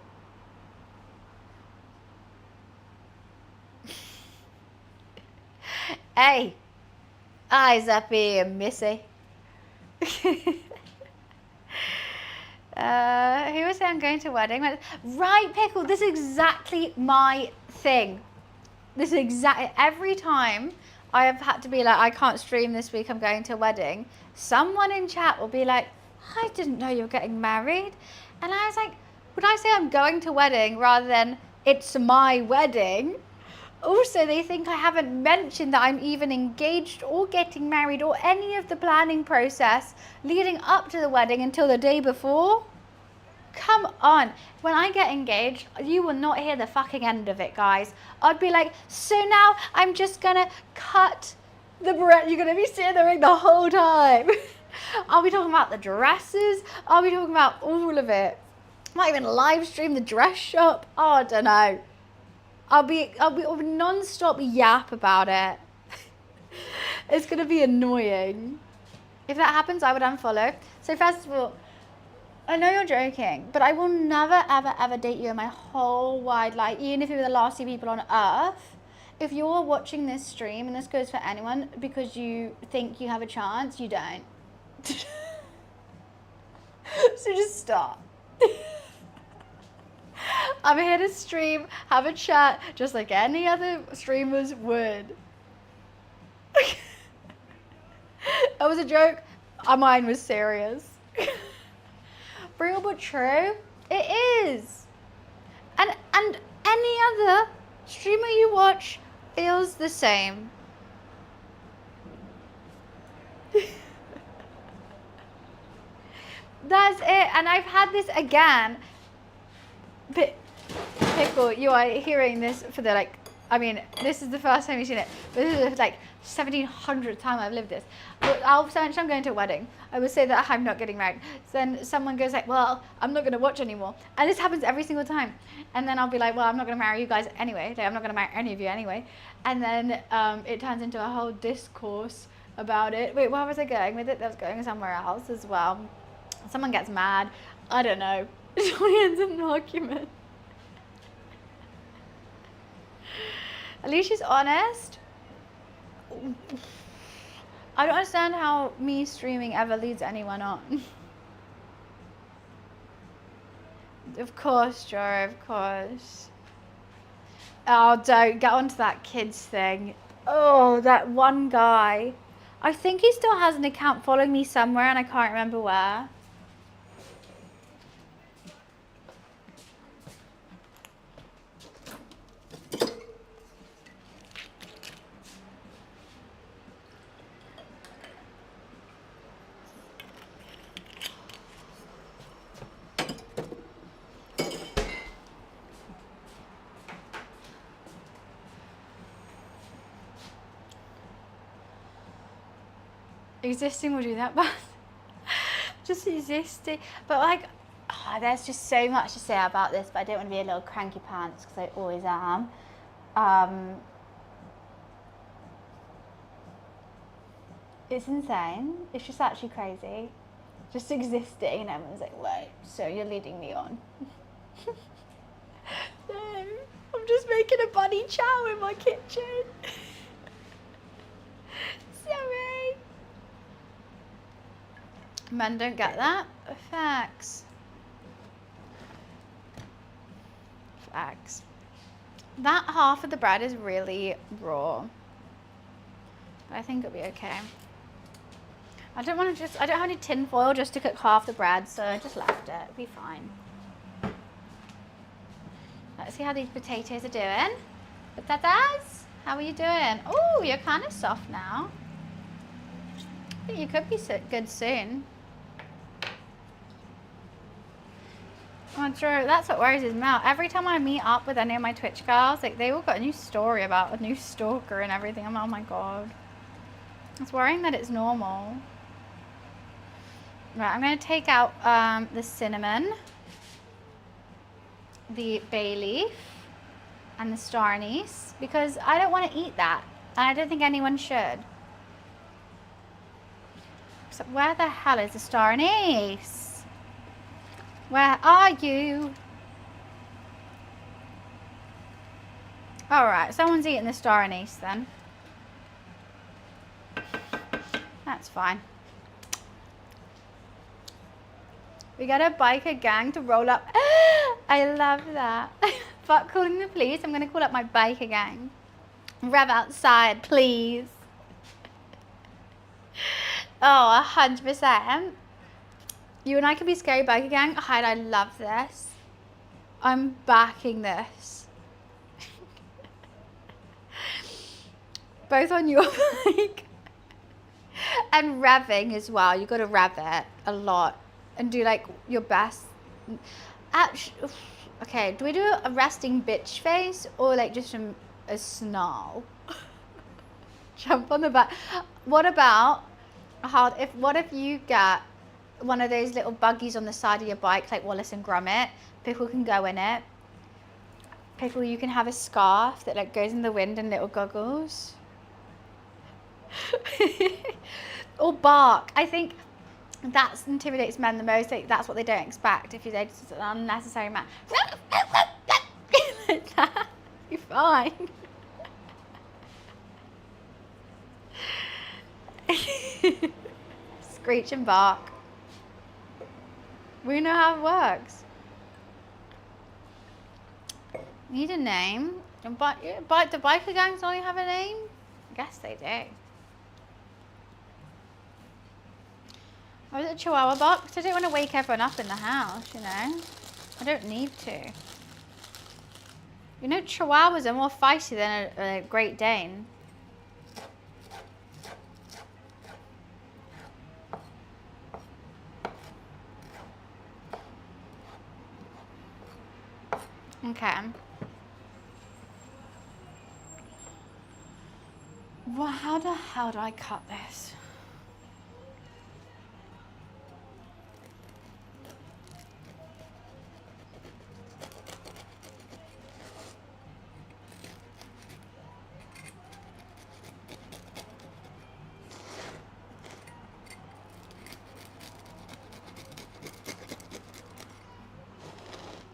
Hey, eyes up here, missy. Who was saying I'm going to a wedding? Right, Pickle, this is exactly my thing. This is exactly, every time I have had to be like, I can't stream this week, I'm going to a wedding, someone in chat will be like, I didn't know you were getting married. And I was like, would I say I'm going to a wedding rather than it's my wedding? Also, they think I haven't mentioned that I'm even engaged or getting married or any of the planning process leading up to the wedding until the day before. Come on. When I get engaged, you will not hear the fucking end of it, guys. I'd be like, so now I'm just gonna cut the bread. You're gonna be sitting there the whole time. I'll be talking about the dresses. I'll be talking about all of it. Might even live stream the dress shop. Oh, I don't know. I'll be non-stop yap about it. It's gonna be annoying. If that happens, I would unfollow. So first of all, I know you're joking, but I will never, ever, ever date you in my whole wide life, even if you were the last 2 people on earth. If you're watching this stream, and this goes for anyone, because you think you have a chance, you don't. So just stop. I'm here to stream, have a chat, just like any other streamers would. That was a joke. Mine was serious. Real but true. It is. And any other streamer you watch feels the same. That's it. And I've had this again. Pickle, you are hearing this for the like, I mean, this is the first time you've seen it, but this is like 1700th time I've lived this. But I'll say I'm going to a wedding. I would say that I'm not getting married. So then someone goes like, well, I'm not going to watch anymore. And this happens every single time. And then I'll be like, well, I'm not going to marry you guys anyway. Like, I'm not going to marry any of you anyway. And then it turns into a whole discourse about it. Wait, where was I going with it? That was going somewhere else as well. Someone gets mad. I don't know. It only ends in an argument. At least she's honest. I don't understand how me streaming ever leads anyone on. Of course, Joe, of course. Oh, don't get onto that kids thing. Oh, that one guy. I think he still has an account following me somewhere and I can't remember where. Existing will do that, but just existing. But like, oh, there's just so much to say about this, but I don't want to be a little cranky pants because I always am. It's insane. It's just actually crazy. Just existing, and everyone's like, wait, so you're leading me on. No, I'm just making a bunny chow in my kitchen. Sorry. Men don't get that. Facts. eggs. That half of the bread is really raw. But I think it'll be okay. I don't have any tin foil just to cook half the bread, so I just left it. It'll be fine. Let's see how these potatoes are doing. Potatoes, how are you doing? Oh, you're kind of soft now. I think you could be good soon. Oh, Drew, that's what worries me out. Every time I meet up with any of my Twitch girls, like they all got a new story about a new stalker and everything. I'm like, oh my god. It's worrying that it's normal. Right, I'm going to take out the cinnamon, the bay leaf, and the star anise because I don't want to eat that. And I don't think anyone should. So where the hell is the star anise? Where are you? Alright, someone's eating the star anise then. That's fine. We got a biker gang to roll up. I love that. Fuck calling the police. I'm going to call up my biker gang. Rev outside, please. Oh, 100%. You and I can be scary biker gang. Hyde, I love this. I'm backing this. Both on your bike. And revving as well. You got to rev it a lot. And do like your best. Actually, okay, do we do a resting bitch face or like just a snarl? Jump on the back. What about what if you get one of those little buggies on the side of your bike like Wallace and Gromit? Pickle can go in it. Pickle, you can have a scarf that like goes in the wind and little goggles. Or bark. I think that intimidates men the most. Like, that's what they don't expect if you're just an unnecessary man. Like that. You're fine. Screech and bark. We know how it works. Need a name. The biker gangs only have a name? I guess they do. I was at Chihuahua box. I don't want to wake everyone up in the house, you know. I don't need to. You know, Chihuahuas are more feisty than a Great Dane. Okay. Well, how the hell do I cut this?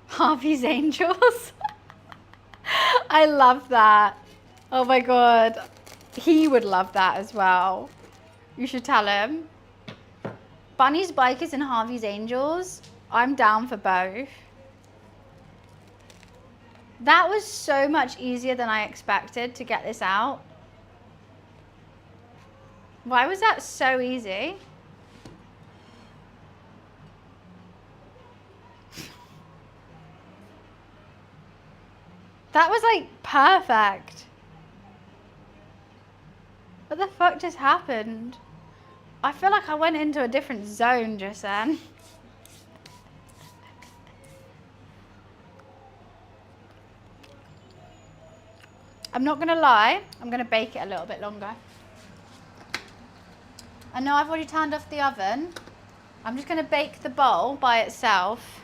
Harvey's Angels. I love that. Oh my god. He would love that as well. You should tell him. Bunny's Bikers and Harvey's Angels. I'm down for both. That was so much easier than I expected to get this out. Why was that so easy? That was like perfect. What the fuck just happened? I feel like I went into a different zone just then. I'm not gonna lie, I'm gonna bake it a little bit longer. I know I've already turned off the oven. I'm just gonna bake the bowl by itself.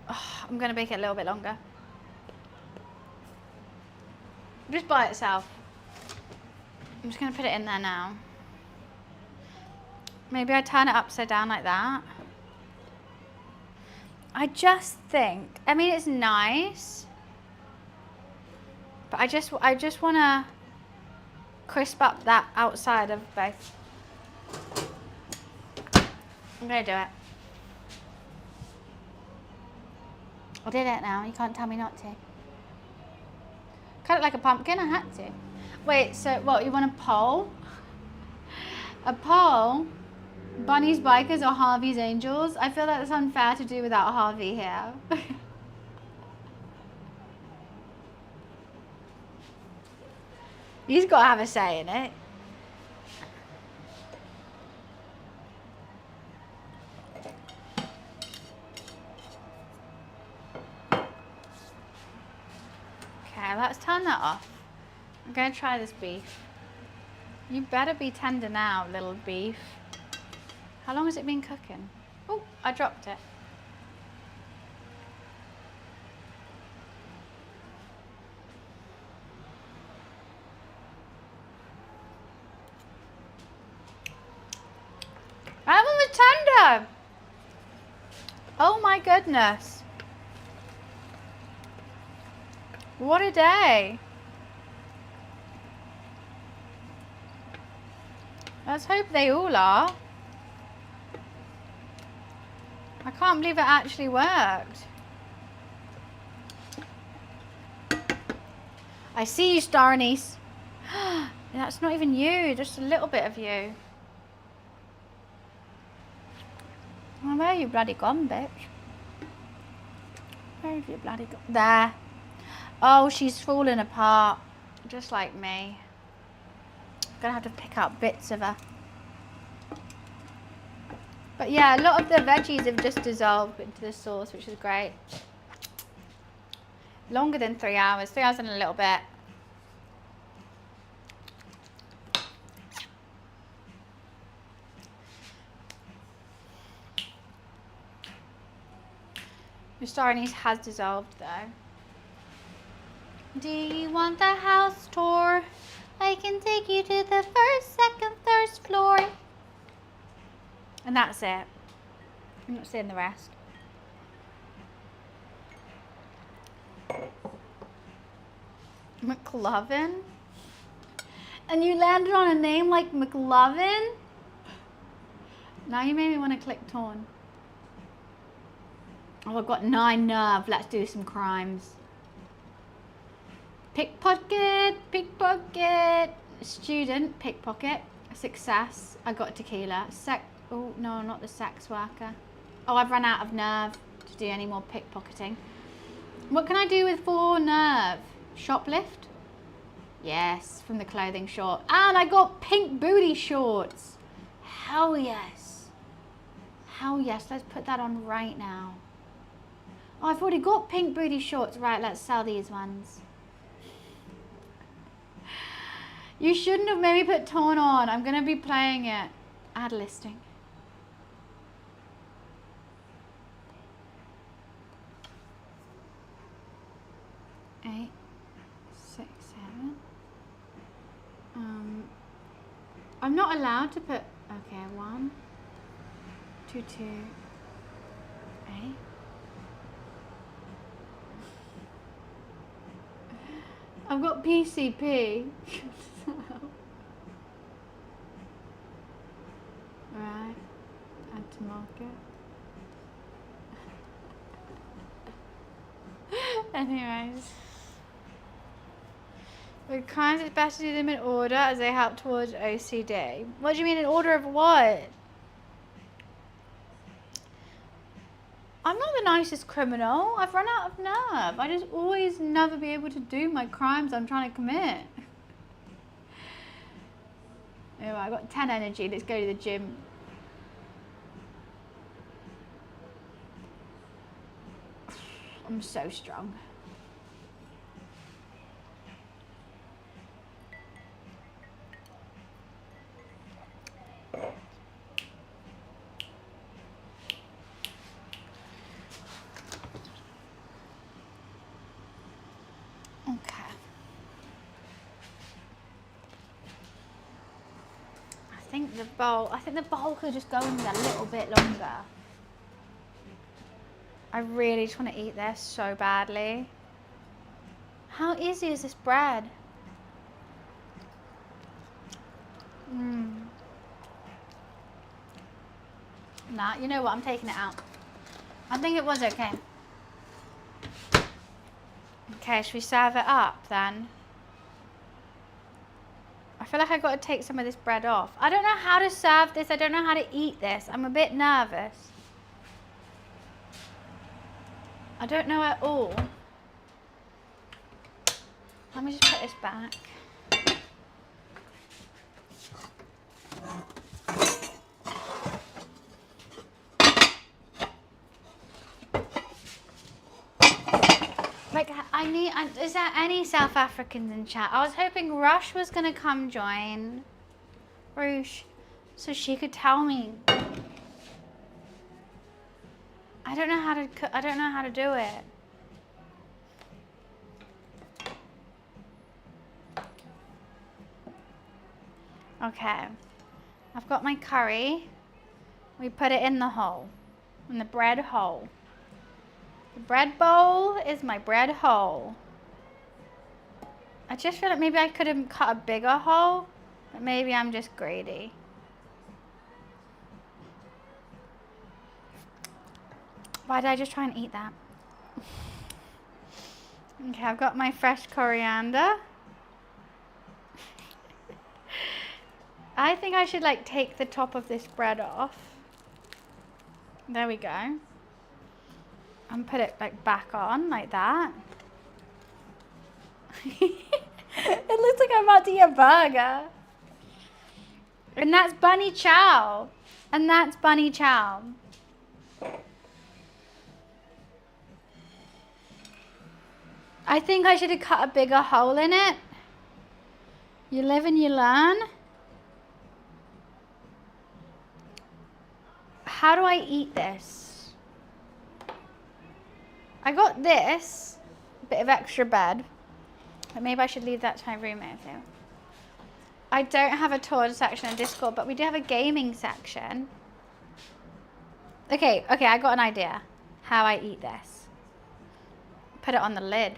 Oh, I'm gonna bake it a little bit longer. Just by itself. I'm just gonna put it in there now. Maybe I turn it upside down like that. I just think, I mean, it's nice, but I just wanna crisp up that outside of both. I'm gonna do it. I did it now. You can't tell me not to. Cut it like a pumpkin. I had to. Wait, so what? You want a poll? A poll? Bunny's bikers or Harvey's angels? I feel that's unfair to do without Harvey here. He's got to have a say in it. Okay, let's turn that off. I'm going to try this beef. You better be tender now, little beef. How long has it been cooking? Oh, I dropped it. That one was tender. Oh my goodness. What a day. Let's hope they all are. I can't believe it actually worked. I see you, star anise. That's not even you, just a little bit of you. Oh, where you bloody gone, bitch? Where have you bloody gone? There. Oh, she's falling apart, just like me. I'm gonna have to pick out bits of her. But yeah, a lot of the veggies have just dissolved into the sauce, which is great. Longer than 3 hours, 3 hours and a little bit. The star anise has dissolved though. Do you want the house tour? I can take you to the first, second, third floor. And that's it. I'm not saying the rest. McLovin? And you landed on a name like McLovin? Now you made me want to click torn. Oh, I've got 9 nerve. Let's do some crimes. Pickpocket, pickpocket. Student, pickpocket. Success. I got tequila. Oh, no, not the sex worker. Oh, I've run out of nerve to do any more pickpocketing. What can I do with 4 nerve? Shoplift? Yes, from the clothing short. And I got pink booty shorts. Hell yes. Hell yes, let's put that on right now. Oh, I've already got pink booty shorts. Right, let's sell these ones. You shouldn't have made me put torn on. I'm going to be playing it. Add listing. Eight, 6, 7. I'm not allowed to put. Okay, 1, 2, 2, 8. I've got PCP. Right, add to market. Anyways. With crimes, it's better to do them in order as they help towards OCD. What do you mean in order of what? I'm not the nicest criminal. I've run out of nerve. I just always never be able to do my crimes I'm trying to commit. Anyway, I got 10 energy. Let's go to the gym. I'm so strong. I think the bowl could just go in there a little bit longer. I really just want to eat this so badly. How easy is this bread? Nah, you know what? I'm taking it out. I think it was okay. Okay, should we serve it up then? I feel like I got to take some of this bread off. I don't know how to serve this. I don't know how to eat this. I'm a bit nervous. I don't know at all. Let me just put this back. Like, is there any South Africans in chat? I was hoping Rush was going to come join. Rush. So she could tell me. I don't know how to cook. I don't know how to do it. Okay. I've got my curry. We put it in the hole. In the bread hole. The bread bowl is my bread hole. I just feel like maybe I could have cut a bigger hole, but maybe I'm just greedy. Why did I just try and eat that? Okay, I've got my fresh coriander. I think I should like take the top of this bread off. There we go. And put it like back on like that. It looks like I'm about to eat a burger. And that's Bunny Chow. And that's Bunny Chow. I think I should have cut a bigger hole in it. You live and you learn. How do I eat this? I got this bit of extra bread, but maybe I should leave that to my roommate too. I don't have a tour section in Discord, but we do have a gaming section. Okay, I got an idea how I eat this. Put it on the lid.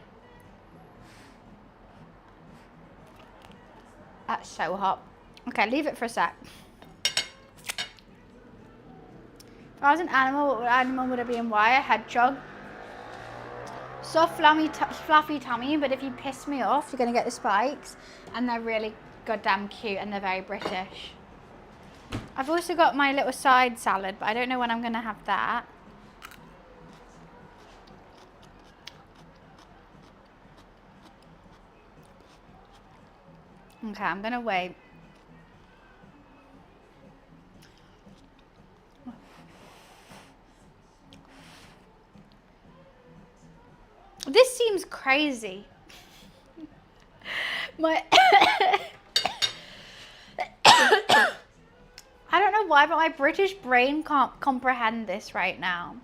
That's so hot. Okay, leave it for a sec. If I was an animal, what animal would I be and why? A hedgehog. Soft, fluffy tummy, but if you piss me off, you're going to get the spikes. And they're really goddamn cute and they're very British. I've also got my little side salad, but I don't know when I'm going to have that. Okay, I'm going to wait. This seems crazy. I don't know why, but my British brain can't comprehend this right now.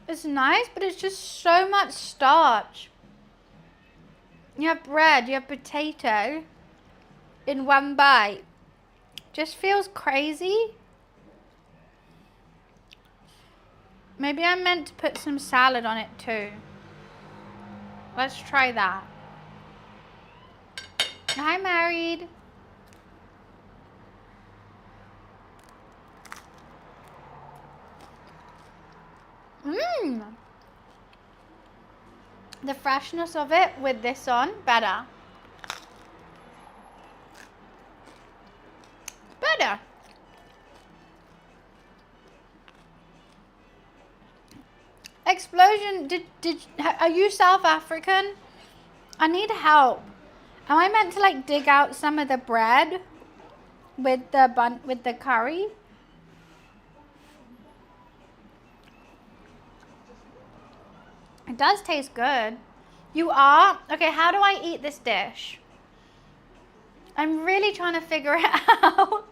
It's nice, but it's just so much starch. You have bread, you have potato in one bite. Just feels crazy. Maybe I'm meant to put some salad on it too. Let's try that. Hi, married. The freshness of it with this on, better. Better. Explosion, are you South African? I need help. Am I meant to like dig out some of the bread with the curry? It does taste good. You are? Okay, how do I eat this dish? I'm really trying to figure it out.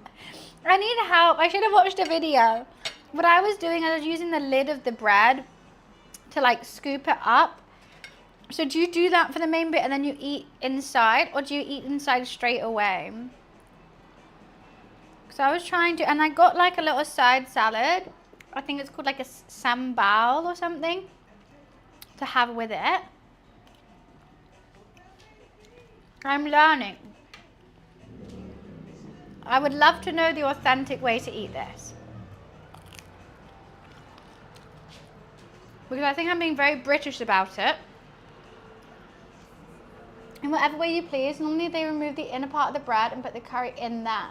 I need help. I should have watched a video. What I was doing, I was using the lid of the bread to like scoop it up. So do you do that for the main bit and then you eat inside, or do you eat inside straight away? So I was trying to, and I got like a little side salad. I think it's called like a sambal or something to have with it. I'm learning. I would love to know the authentic way to eat this. Because I think I'm being very British about it. In whatever way you please, normally they remove the inner part of the bread and put the curry in there.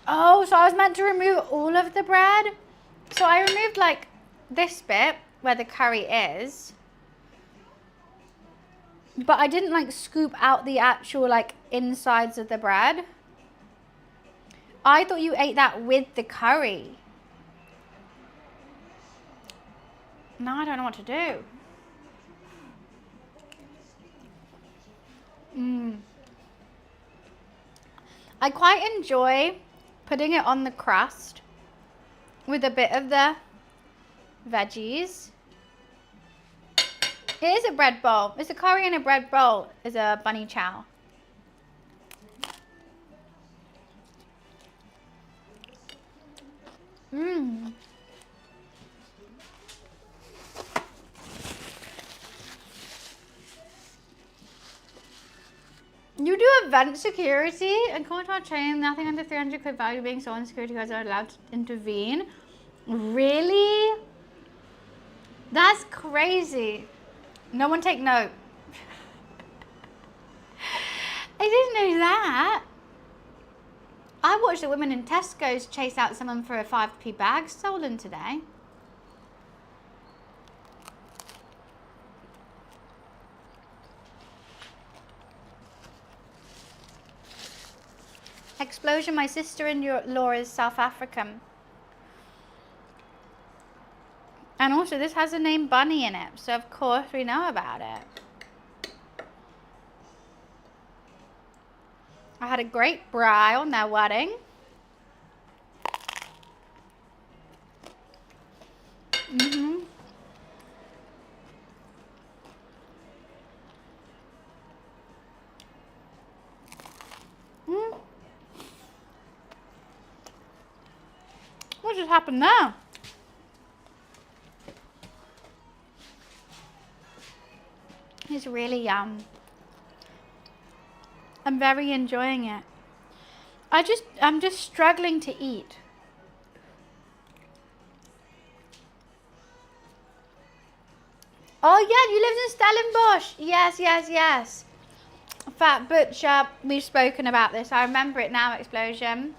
Oh, so I was meant to remove all of the bread? So I removed like this bit where the curry is. But I didn't like scoop out the actual like insides of the bread. I thought you ate that with the curry. Now I don't know what to do. I quite enjoy putting it on the crust with a bit of the veggies. It is a bread bowl. It's a curry in a bread bowl. It's a bunny chow. Mmm. You do event security and comment on chain, nothing under 300 quid value being sold and security guards are allowed to intervene. Really? That's crazy. No one take note. I didn't know that. I watched a woman in Tesco's chase out someone for a 5p bag stolen today. Explosion, my sister-in-law is South African. And also this has the name Bunny in it, so of course we know about it. I had a great braai on their wedding. What just happened there? It's really yum. I'm very enjoying it. I'm just struggling to eat. Oh yeah, you lived in Stellenbosch. Yes, yes, yes. Fat Butcher, we've spoken about this. I remember it now, Explosion.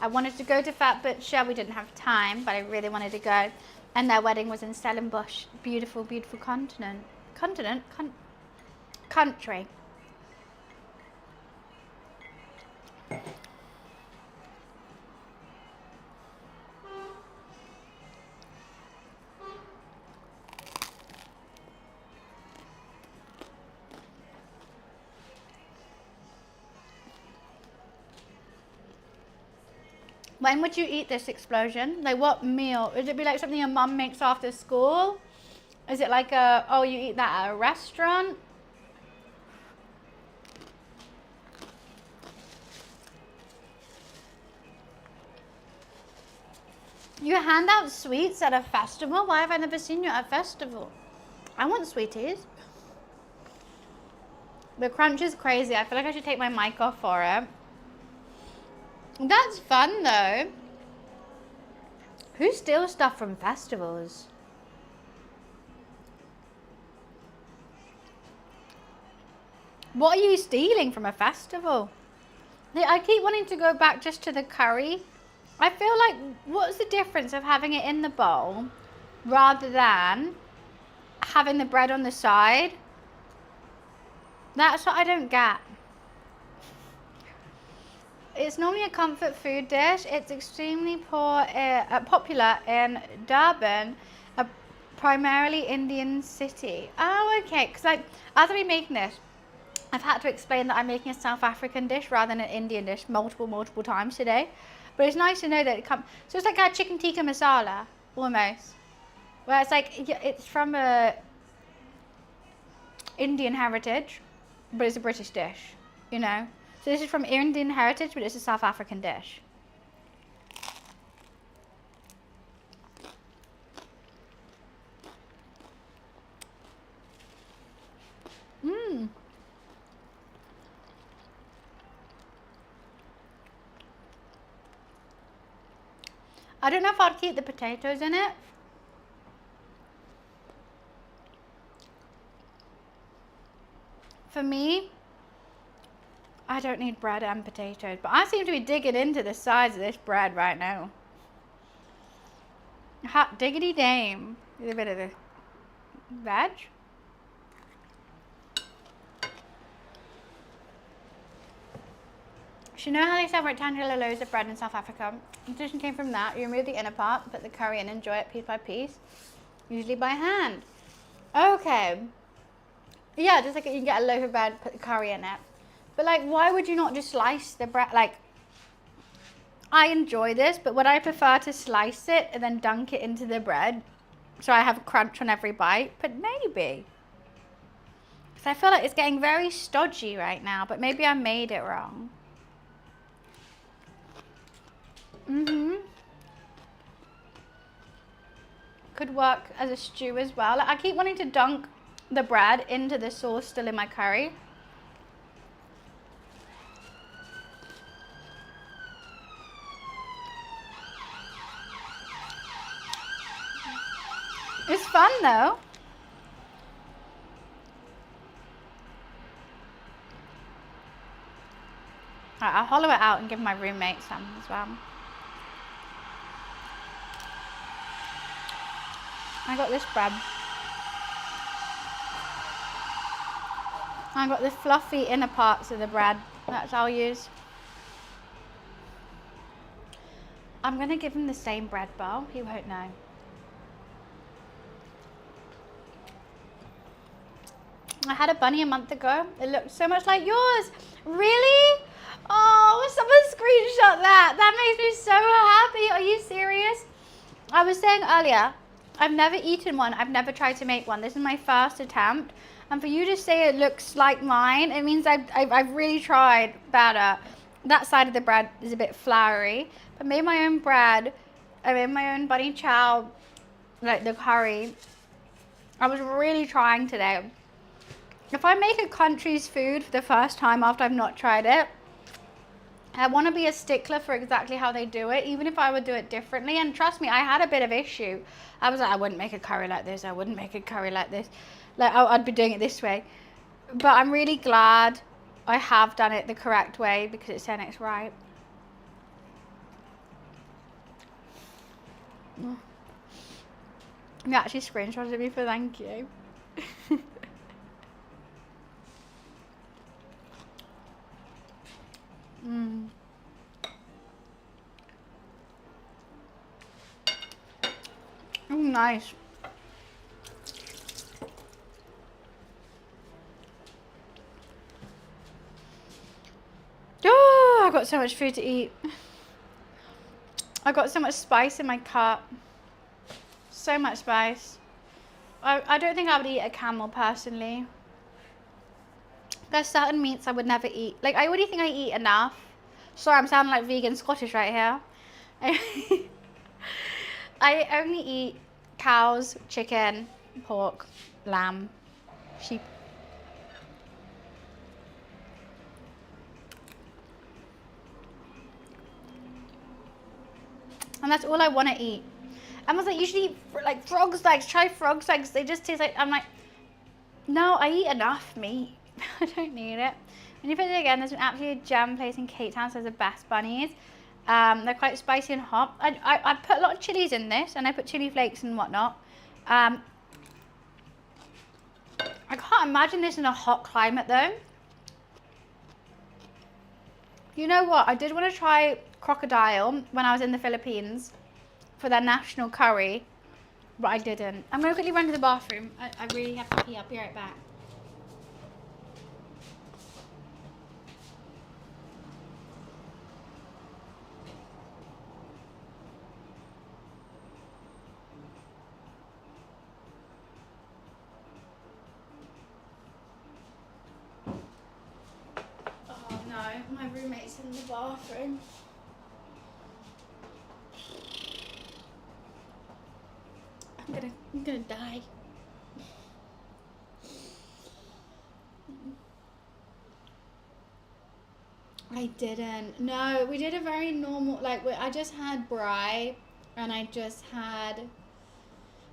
I wanted to go to Fat Butcher. We didn't have time, but I really wanted to go. And their wedding was in Stellenbosch. Beautiful, beautiful continent. Country. When would you eat this, Explosion? Like what meal? Would it be like something your mum makes after school? Is it like oh, you eat that at a restaurant? You hand out sweets at a festival? Why have I never seen you at a festival? I want sweeties. The crunch is crazy. I feel like I should take my mic off for it. That's fun though. Who steals stuff from festivals? What are you stealing from a festival? I keep wanting to go back just to the curry. I feel like, what's the difference of having it in the bowl rather than having the bread on the side? That's what I don't get. It's normally a comfort food dish. It's extremely popular in Durban, a primarily Indian city. Oh, okay. Because like, as I've been making this, I've had to explain that I'm making a South African dish rather than an Indian dish multiple times today. But it's nice to know that it comes. So it's like a chicken tikka masala, almost. Where it's like, it's from a Indian heritage, but it's a British dish, you know? So this is from Indian heritage, but it's a South African dish. Mmm. I don't know if I'd keep the potatoes in it. For me, I don't need bread and potatoes, but I seem to be digging into the sides of this bread right now. Hot diggity dame. With a bit of the veg. You know how they serve rectangular loaves of bread in South Africa? The tradition came from that. You remove the inner part, put the curry in, enjoy it piece by piece, usually by hand. Okay. Yeah, just like you can get a loaf of bread, put the curry in it. But like, why would you not just slice the bread? Like, I enjoy this, but would I prefer to slice it and then dunk it into the bread so I have a crunch on every bite? But maybe. Because I feel like it's getting very stodgy right now, but maybe I made it wrong. Could work as a stew as well. Like, I keep wanting to dunk the bread into the sauce still in my curry. It's fun though. Right, I'll hollow it out and give my roommate some as well. I got this bread. I got the fluffy inner parts of the bread. That's what I'll use. I'm gonna give him the same bread bowl. He won't know. I had a bunny a month ago. It looked so much like yours. Really? Oh, someone screenshot that. That makes me so happy. Are you serious? I was saying earlier, I've never eaten one. I've never tried to make one. This is my first attempt. And for you to say it looks like mine, it means I've really tried better. That side of the bread is a bit floury. I made my own bread. I made my own bunny chow, like the curry. I was really trying today. If I make a country's food for the first time after I've not tried it, I want to be a stickler for exactly how they do it, even if I would do it differently. And trust me, I had a bit of issue. I was like, I wouldn't make a curry like this. I wouldn't make a curry like this. Like, I'd be doing it this way. But I'm really glad I have done it the correct way because it's saying it's right. You actually screenshotted me for thank you. Oh, nice. Oh, I got so much food to eat. I got so much spice in my cup. So much spice. I don't think I would eat a camel personally. There's certain meats I would never eat. Like, I already think I eat enough. Sorry, I'm sounding like vegan Scottish right here. I only eat cows, chicken, pork, lamb, sheep. And that's all I want to eat. I was like, usually like frog's legs, try frog's legs. They just taste like, I'm like, no, I eat enough meat. I don't need it. When you put it again, there's an absolute gem place in Cape Town, so the best bunnies. They're quite spicy and hot. I put a lot of chilies in this, and I put chili flakes and whatnot. I can't imagine this in a hot climate though. You know what? I did want to try crocodile when I was in the Philippines for their national curry, but I didn't. I'm going to quickly run to the bathroom. I really have to pee. I'll be right back. Oh no, my roommate's in the bathroom. I'm gonna die. I didn't. No, we did a very normal, like, I just had braai and I just had,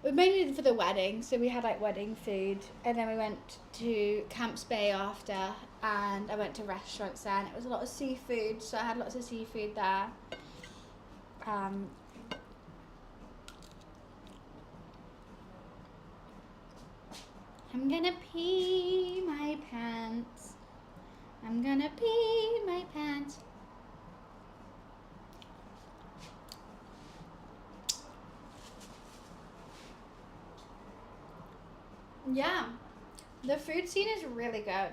mainly for the wedding, so we had like wedding food, and then we went to Camps Bay after, and I went to restaurants there, and it was a lot of seafood, so I had lots of seafood there. I'm gonna pee my pants. I'm gonna pee my pants. Yeah, the food scene is really good.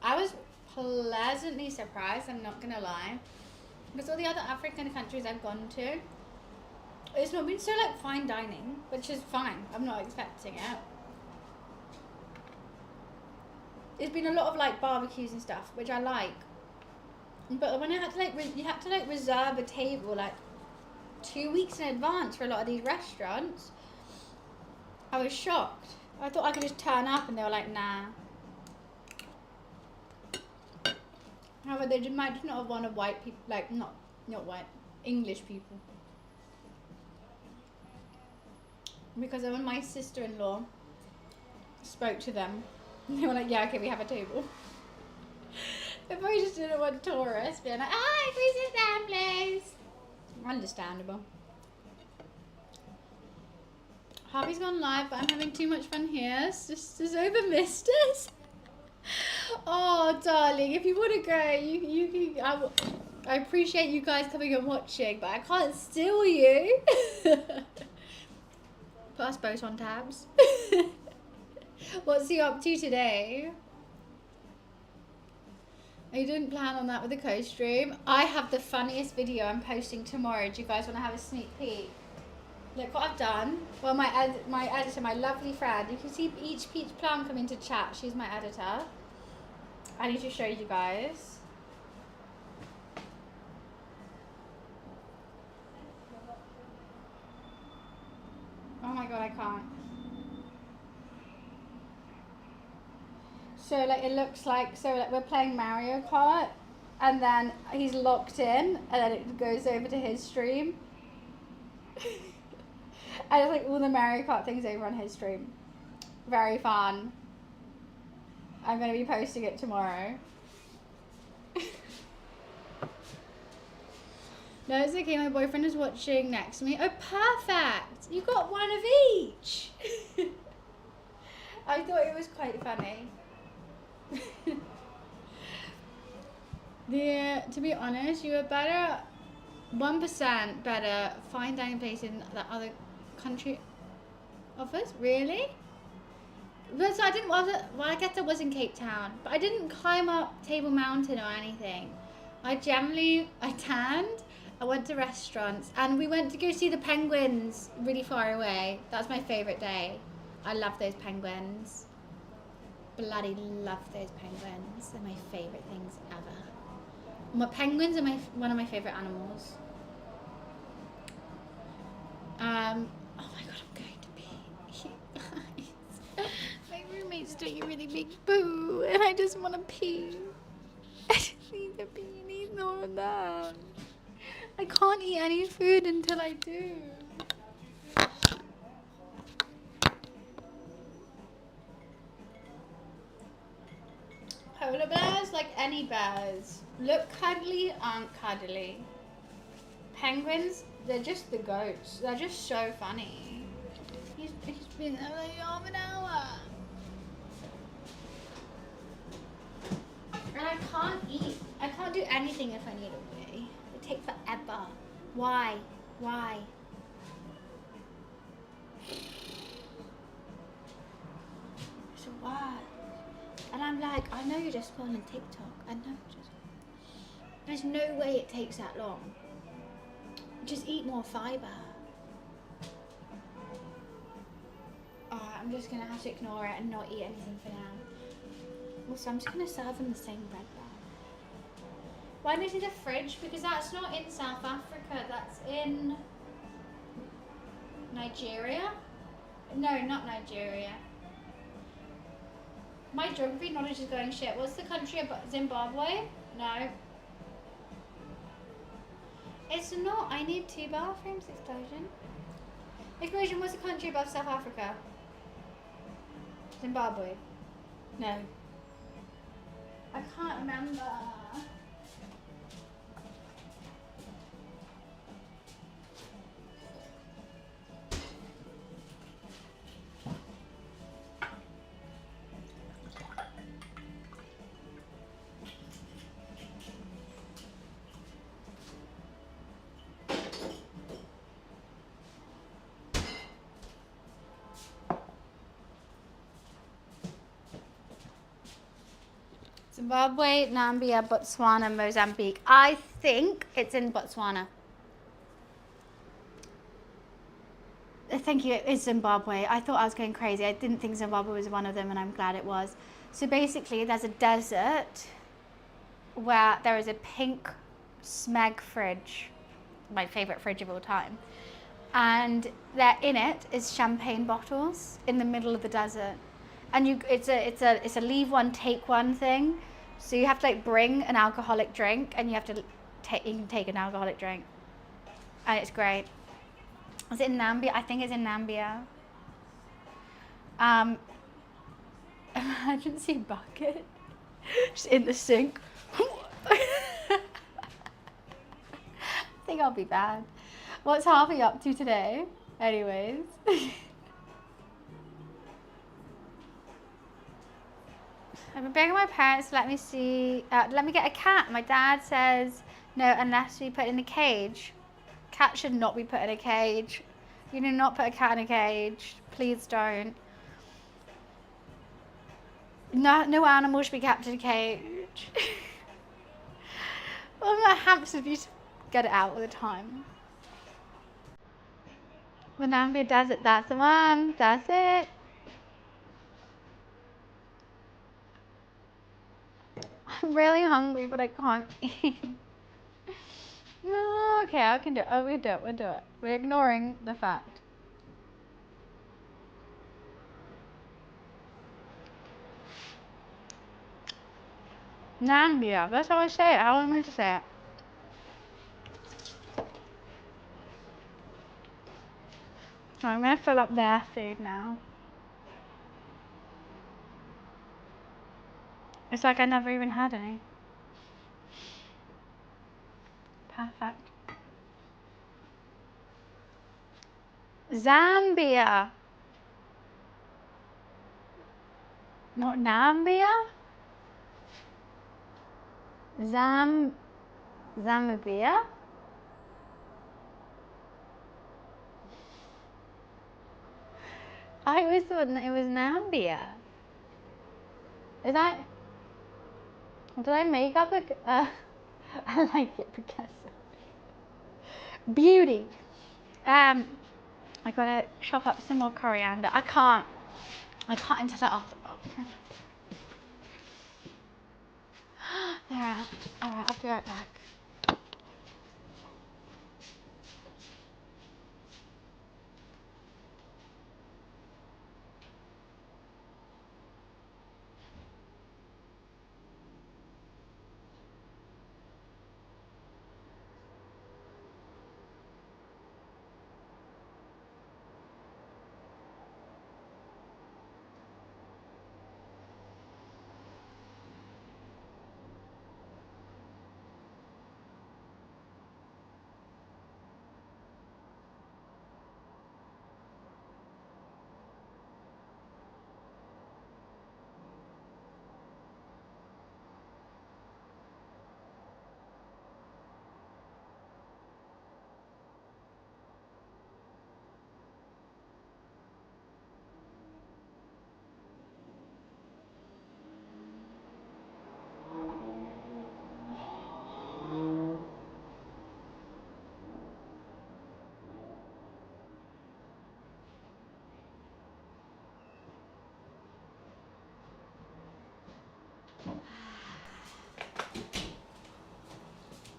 I was pleasantly surprised, I'm not gonna lie, because all the other African countries I've gone to, it's not been so like fine dining, which is fine. I'm not expecting it. It's been a lot of like barbecues and stuff, which I like. But when I had to like, you had to like reserve a table like 2 weeks in advance for a lot of these restaurants, I was shocked. I thought I could just turn up and they were like, nah. However, they might just not have wanted white people, like not white, English people. Because when my sister-in-law spoke to them, they were like, yeah, okay, we have a table. They probably just didn't want tourists being like, hi, can we sit down, please? Understandable. Harvey's gone live, but I'm having too much fun here. It's over missed us. Oh, darling, if you want to go, I appreciate you guys coming and watching, but I can't steal you. Put us both on tabs. What's he up to today? You didn't plan on that with the co-stream. I have the funniest video I'm posting tomorrow. Do you guys want to have a sneak peek? Look what I've done. Well, my editor, my lovely friend. You can see each peach plum come into chat. She's my editor. I need to show you guys. Oh my god, I can't. So like it looks like, so like we're playing Mario Kart, and then he's locked in, and then it goes over to his stream. And it's like all the Mario Kart things over on his stream. Very fun. I'm going to be posting it tomorrow. No, it's okay. My boyfriend is watching next to me. Oh, perfect. You got one of each. I thought it was quite funny. To be honest, you were better, 1% better fine dining place in that other country offers. Really? But so I didn't. Well, I guess I was in Cape Town, but I didn't climb up Table Mountain or anything. I tanned. I went to restaurants, and we went to go see the penguins really far away. That's my favorite day. I love those penguins. Bloody love those penguins. They're my favorite things ever. My penguins are one of my favorite animals. Oh my god, I'm going to pee. Guys. My roommate's doing a really big poo, and I just want to pee. I just need to pee and eat all of that. I can't eat any food until I do. Polar bears, like any bears, look cuddly, aren't cuddly. Penguins, they're just the goats. They're just so funny. He's been there like half an hour. And I can't eat. I can't do anything if I need a wee. It takes forever. Why? Why? So what? And I'm like, I know you're just scrolling TikTok. I know you're just... There's no way it takes that long. Just eat more fiber. I'm just gonna have to ignore it and not eat anything for now. Also, I'm just gonna serve them the same bread bar. Why did I do the fridge? Because that's not in South Africa, that's in Nigeria? No, not Nigeria. My geography knowledge is going shit. What's the country of Zimbabwe? No. It's not. I need 2 bathrooms, Explosion. Explosion, what's the country above South Africa? Zimbabwe. No. I can't remember. Zimbabwe, Namibia, Botswana, Mozambique. I think it's in Botswana. Thank you, it's Zimbabwe. I thought I was going crazy. I didn't think Zimbabwe was one of them, and I'm glad it was. So basically, there's a desert where there is a pink Smeg fridge, my favorite fridge of all time. And there in it is champagne bottles in the middle of the desert. And it's a leave one, take one thing. So you have to like bring an alcoholic drink, and you have to you can take an alcoholic drink. And it's great. Is it in Namibia? I think it's in Namibia. Emergency bucket. Just in the sink. I think I'll be bad. What's Harvey up to today? Anyways. I've been begging my parents to let me get a cat. My dad says no unless we put it in a cage. Cat should not be put in a cage. You do not put a cat in a cage. Please don't. No animal should be kept in a cage. Well, my hamsters used to get it out all the time. The Namibia desert, that's the one. That's it. I'm really hungry, but I can't eat. No, okay, I can do it. Oh, we'll do it. We're ignoring the fact. Namibia, that's how I say it. How am I meant to say it? So I'm going to fill up their food now. It's like I never even had any. Perfect. Zambia. Not Namibia? Zambia? I always thought it was Namibia. Is that... Did I make up a... I like it because... Beauty. I gotta chop up some more coriander. I can't until that off. Alright, I'll be right back.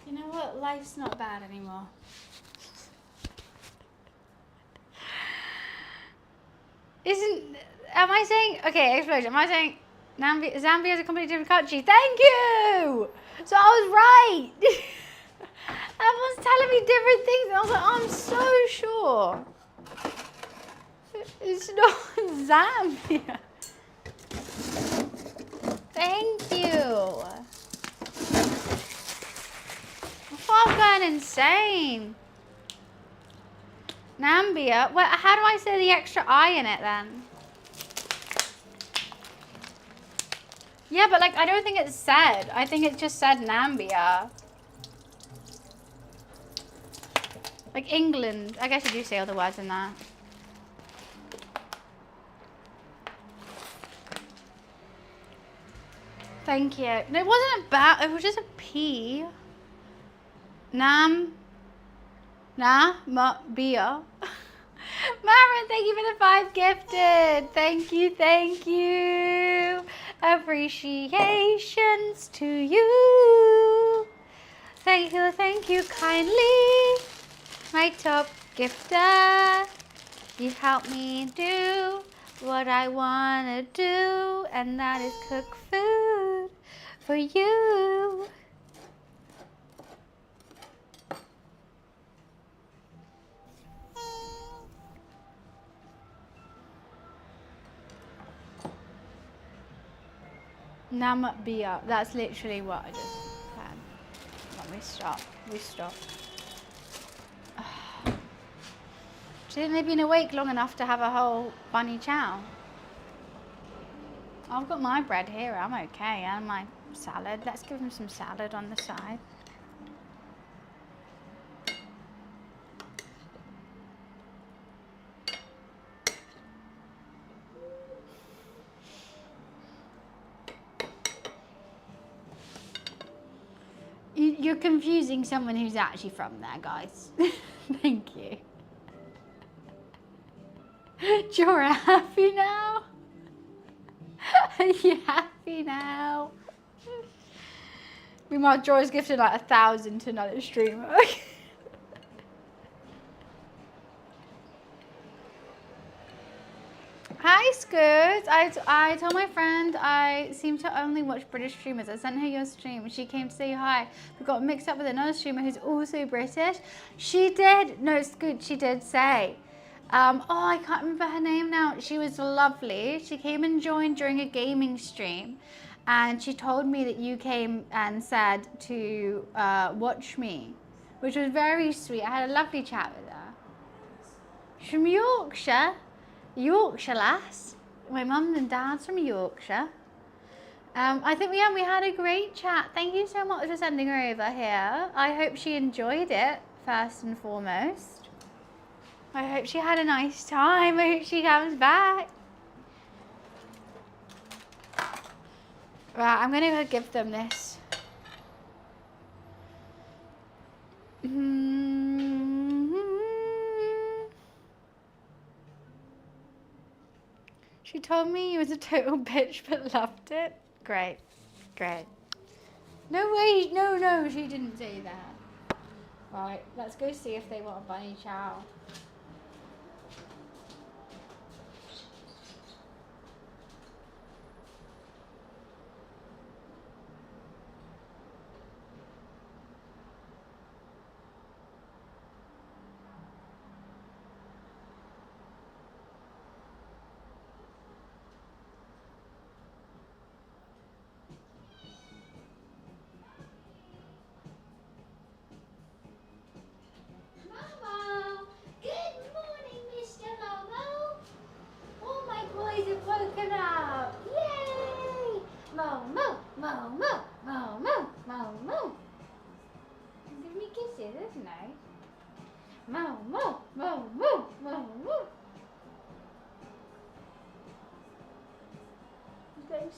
You know what? Life's not bad anymore. Am I saying, okay, explosion, am I saying Zambia is a completely different country? Thank you! So I was right! I Everyone's telling me different things. And I was like, I'm so sure. It's not Zambia. Thank you. I thought I'm going insane. Nambia. Well, how do I say the extra I in it then? Yeah, but like I don't think it's said. I think it just said Nambia. Like England. I guess you do say other words in that. Thank you. No, it wasn't about. It was just a P. Nam. Na. Ma. Bia. Maren, thank you for the 5 gifted. Thank you, thank you. Appreciations to you. Thank you kindly. My top gifter. You help me do what I want to do, and that is cook food for you. Namibia. That's literally what I just said. Let me stop. We stop. Shouldn't they been awake long enough to have a whole bunny chow? I've got my bread here. I'm okay. And my salad. Let's give him some salad on the side. You're confusing someone who's actually from there, guys. Thank you. You're happy now? Are you happy now? Meanwhile, Joy's gifted like 1,000 to another streamer. Hi, Scoots. I told my friend I seem to only watch British streamers. I sent her your stream. She came to say hi. We got mixed up with another streamer who's also British. She did. No, Scoot, she did say. Oh, I can't remember her name now. She was lovely. She came and joined during a gaming stream. And she told me that you came and said to watch me, which was very sweet. I had a lovely chat with her. She's from Yorkshire. Yorkshire lass. My mum and dad's from Yorkshire. I think we had a great chat. Thank you so much for sending her over here. I hope she enjoyed it, first and foremost. I hope she had a nice time. I hope she comes back. Right, I'm gonna go give them this. She told me you was a total bitch but loved it. Great, great. No way, no, she didn't say that. Right, let's go see if they want a bunny chow.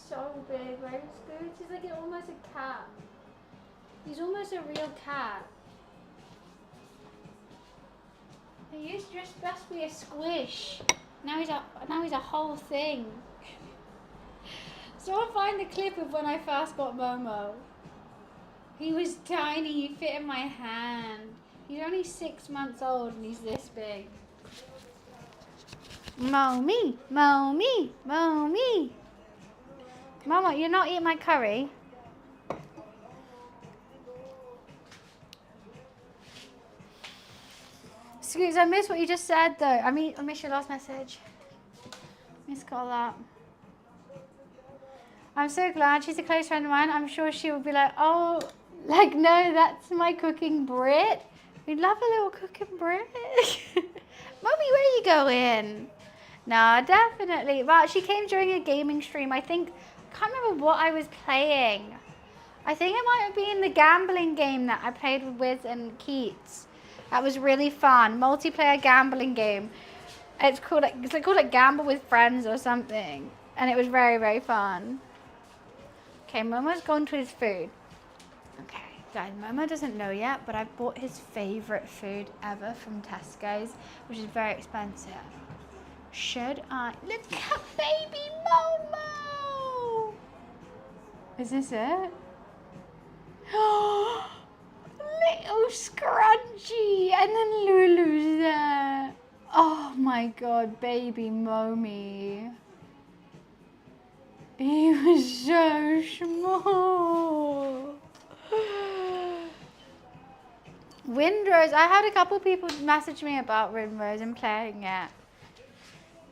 So big, right? Scoots? He's like almost a cat. He's almost a real cat. He used to just supposed to be a squish. Now he's a whole thing. Someone find the clip of when I first got Momo. He was tiny, he fit in my hand. He's only 6 months old and he's this big. Mommy, mommy, mommy. Mama, you're not eating my curry. Scoots, I missed what you just said though. I missed your last message. Missed all that. I'm so glad she's a close friend of mine. I'm sure she will be like, oh, like, no, that's my cooking Brit. We'd love a little cooking Brit. Mommy, where are you going? No, definitely. Well, she came during a gaming stream. I can't remember what I was playing. I think it might have been the gambling game that I played with Wiz and Keats. That was really fun. Multiplayer gambling game. It's called like Gamble with Friends or something. And it was very, very fun. Okay, Momo's gone to his food. Okay, guys, Momo doesn't know yet, but I've bought his favorite food ever from Tesco's, which is very expensive. Should I? Look at baby Momo! Is this it? Little scrunchy, and then Lulu's there. Oh my god, baby Momi. He was so small. Windrose, I had a couple people message me about Windrose and playing it.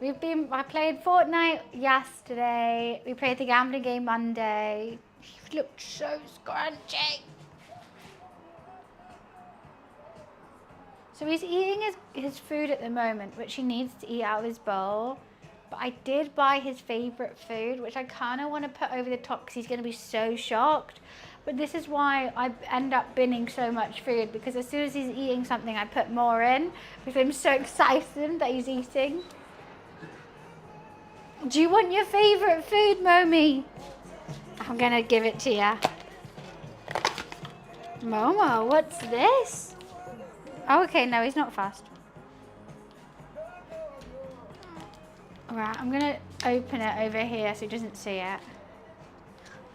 I played Fortnite yesterday. We played the gambling game Monday. He looked so scrunchy. So he's eating his food at the moment, which he needs to eat out of his bowl. But I did buy his favorite food, which I kind of want to put over the top because he's going to be so shocked. But this is why I end up binning so much food, because as soon as he's eating something, I put more in because I'm so excited that he's eating. Do you want your favorite food, Momi? I'm going to give it to you. Momo, what's this? Oh, okay, no, he's not fast. Alright, I'm gonna open it over here so he doesn't see it.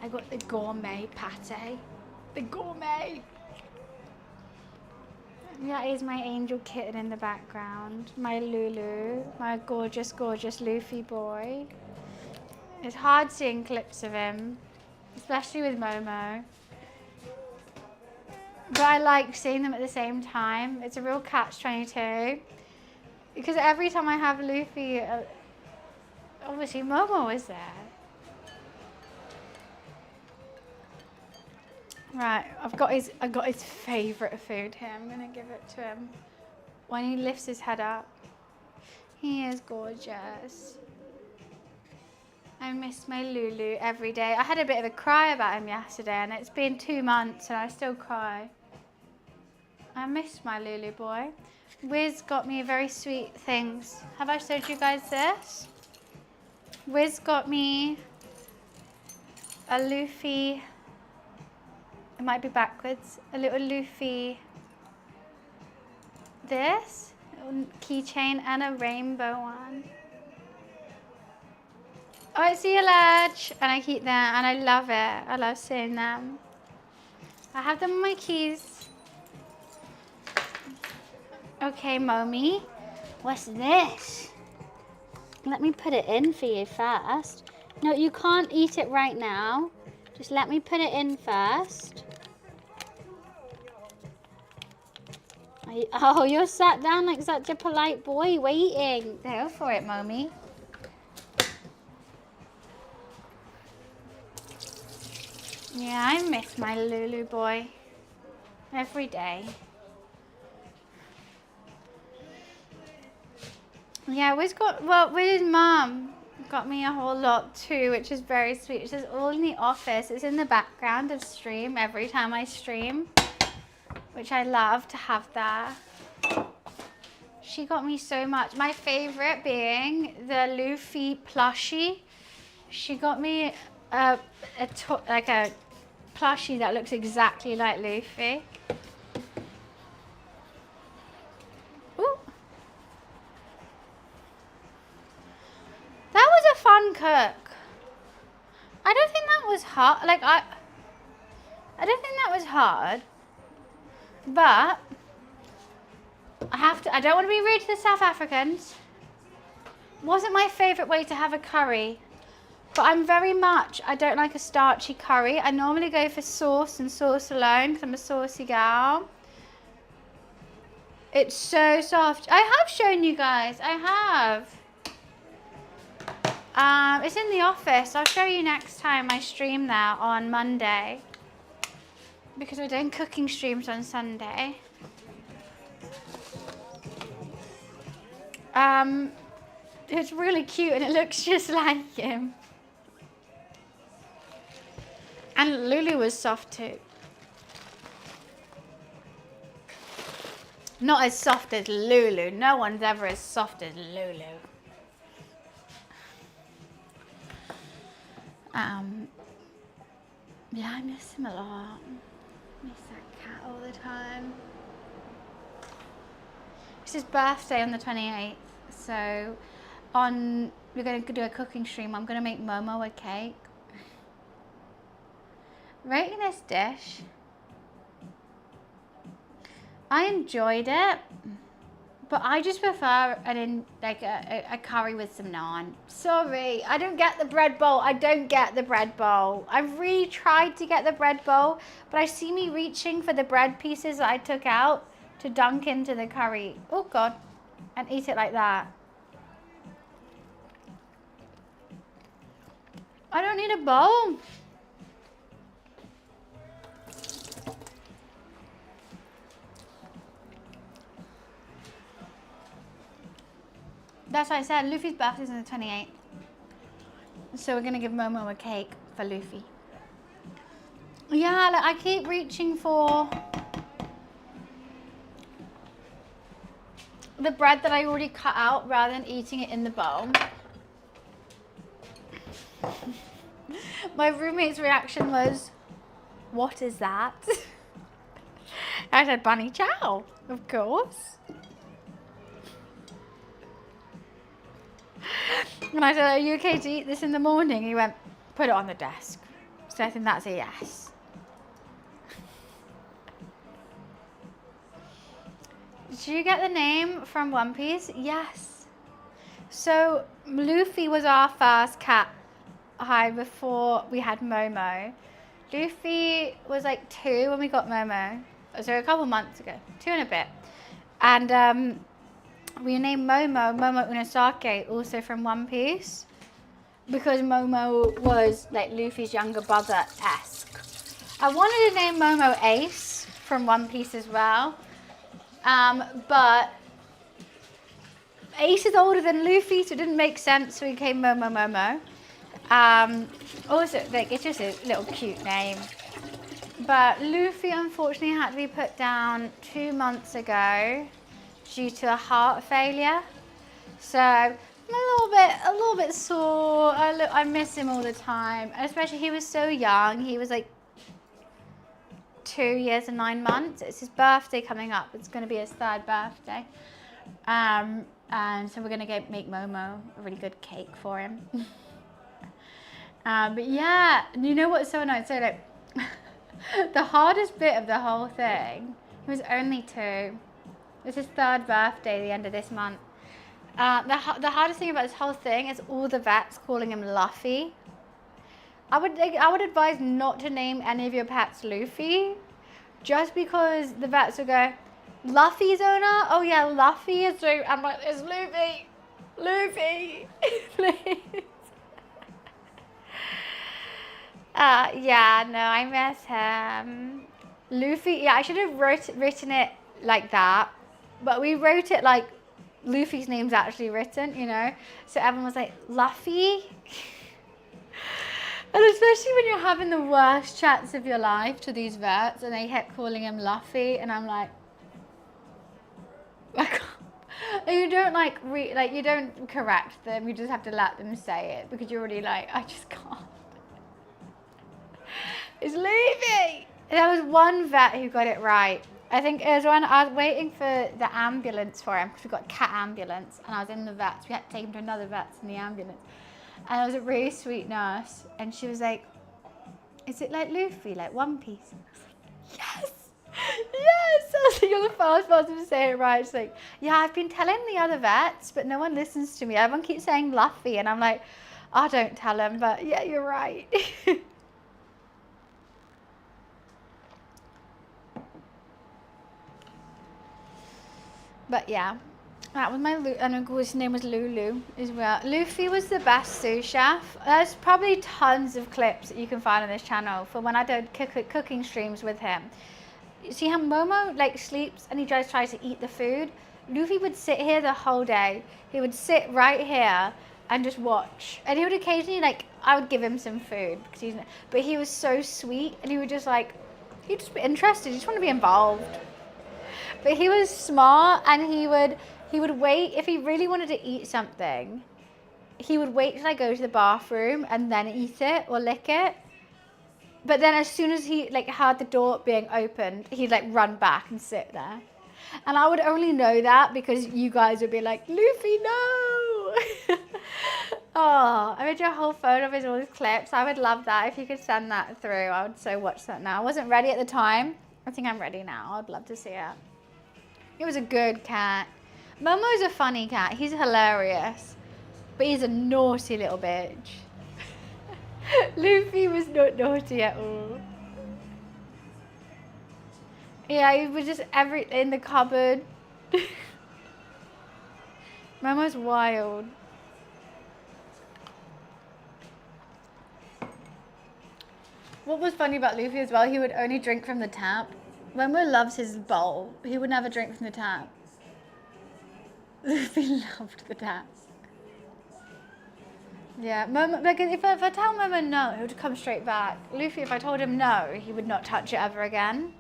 I got the gourmet pate. The gourmet! That is my angel kitten in the background. My Lulu. My gorgeous, gorgeous Luffy boy. It's hard seeing clips of him, especially with Momo. But I like seeing them at the same time. It's a real catch-22. Because every time I have Luffy, obviously Momo was there. Right, I got his favourite food here. I'm gonna give it to him. When he lifts his head up. He is gorgeous. I miss my Lulu every day. I had a bit of a cry about him yesterday, and it's been 2 months and I still cry. I miss my Lulu boy. Wiz got me very sweet things. Have I showed you guys this? Wiz got me a Luffy, it might be backwards, a little Luffy, this, little keychain, and a rainbow one. Oh, I see a ledge, and I keep them, and I love it. I love seeing them. I have them on my keys. Okay, Momi, what's this? Let me put it in for you first. No, you can't eat it right now. Just let me put it in first. Oh, you're sat down like such a polite boy waiting. Go for it, Momi. Yeah, I miss my Lulu boy every day. Yeah, with his mum, got me a whole lot too, which is very sweet. It's just all in the office. It's in the background of stream every time I stream, which I love to have there. She got me so much. My favorite being the Luffy plushie. She got me a plushie that looks exactly like Luffy. Ooh. That was a fun cook. I don't think that was hard. Like I don't think that was hard. But I don't want to be rude to the South Africans. Wasn't my favourite way to have a curry. But I don't like a starchy curry. I normally go for sauce and sauce alone because I'm a saucy gal. It's so soft. I have shown you guys. I have. It's in the office. I'll show you next time I stream there on Monday. Because we're doing cooking streams on Sunday. It's really cute and it looks just like him. And Lulu was soft too. Not as soft as Lulu. No one's ever as soft as Lulu. Yeah, I miss him a lot. Miss that cat all the time. It's his birthday on the 28th, so we're going to do a cooking stream. I'm going to make Momo a cake. Rating this dish. I enjoyed it, but I just prefer a curry with some naan. Sorry, I don't get the bread bowl. I don't get the bread bowl. I really tried to get the bread bowl, but I see me reaching for the bread pieces that I took out to dunk into the curry. Oh God, and eat it like that. I don't need a bowl. That's what I said. Luffy's birthday is on the 28th. So we're going to give Momo a cake for Luffy. Yeah, like I keep reaching for the bread that I already cut out rather than eating it in the bowl. My roommate's reaction was, what is that? I said, bunny chow, of course. And I said, are you okay to eat this in the morning? He went, put it on the desk. So I think that's a yes. Did you get the name from One Piece? Yes. So Luffy was our first cat hide before we had Momo. Luffy was like 2 when we got Momo. So a couple months ago, 2 and a bit. And we named Momo Unosake, also from One Piece, because Momo was like Luffy's younger brother-esque. I wanted to name Momo Ace from One Piece as well, but Ace is older than Luffy, so it didn't make sense, so we became Momo. Also, like, it's just a little cute name. But Luffy unfortunately had to be put down 2 months ago due to a heart failure. So I'm a little bit sore. I miss him all the time, and especially he was so young. He was like 2 years and 9 months. It's his birthday coming up. It's going to be his 3rd birthday. And so we're going to make Momo a really good cake for him. But yeah, you know what's so annoying? So like, the hardest bit of the whole thing, he was only 2. It's his 3rd birthday, the end of this month. The hardest thing about this whole thing is all the vets calling him Luffy. I would advise not to name any of your pets Luffy, just because the vets will go, Luffy's owner? Oh yeah, Luffy is doing. I'm like, it's Luffy. Luffy, please. Yeah, no, I miss him. Luffy, yeah, I should have written it like that, but we wrote it like Luffy's name's actually written, you know? So everyone was like, Luffy? And especially when you're having the worst chats of your life to these vets and they kept calling him Luffy, and I'm like, you don't you don't correct them, you just have to let them say it because you're already like, I just can't. It's Luffy! There was one vet who got it right. I think it was when I was waiting for the ambulance for him, because we got a cat ambulance, and I was in the vets. We had to take him to another vet's in the ambulance. And it was a really sweet nurse, and she was like, is it like Luffy, like One Piece? And I was like, yes! Yes! I was like, you're the first person to say it right. She's like, yeah, I've been telling the other vets, but no one listens to me. Everyone keeps saying Luffy, and I'm like, I don't tell them, but yeah, you're right. But yeah, that was my, and of course his name was Lulu as well. Luffy was the best sous chef. There's probably tons of clips that you can find on this channel for when I did cooking streams with him. You see how Momo like sleeps and he just tries to eat the food? Luffy would sit here the whole day. He would sit right here and just watch. And he would occasionally, like, I would give him some food, because but he was so sweet, and he would just like, he'd just be interested, he just want to be involved. But he was smart, and he would wait, if he really wanted to eat something, he would wait till I go to the bathroom and then eat it or lick it. But then as soon as he like heard the door being opened, he'd like run back and sit there. And I would only know that because you guys would be like, Luffy, no! Oh, I made you a whole photo of all his clips. I would love that. If you could send that through, I would so watch that now. I wasn't ready at the time. I think I'm ready now. I'd love to see it. It was a good cat. Momo's a funny cat. He's hilarious. But he's a naughty little bitch. Luffy was not naughty at all. Yeah, he was just in the cupboard. Momo's wild. What was funny about Luffy as well, he would only drink from the tap. Momo loves his bowl. He would never drink from the tap. Luffy loved the tap. Yeah, Momo, like if I tell Momo no, he would come straight back. Luffy, if I told him no, he would not touch it ever again.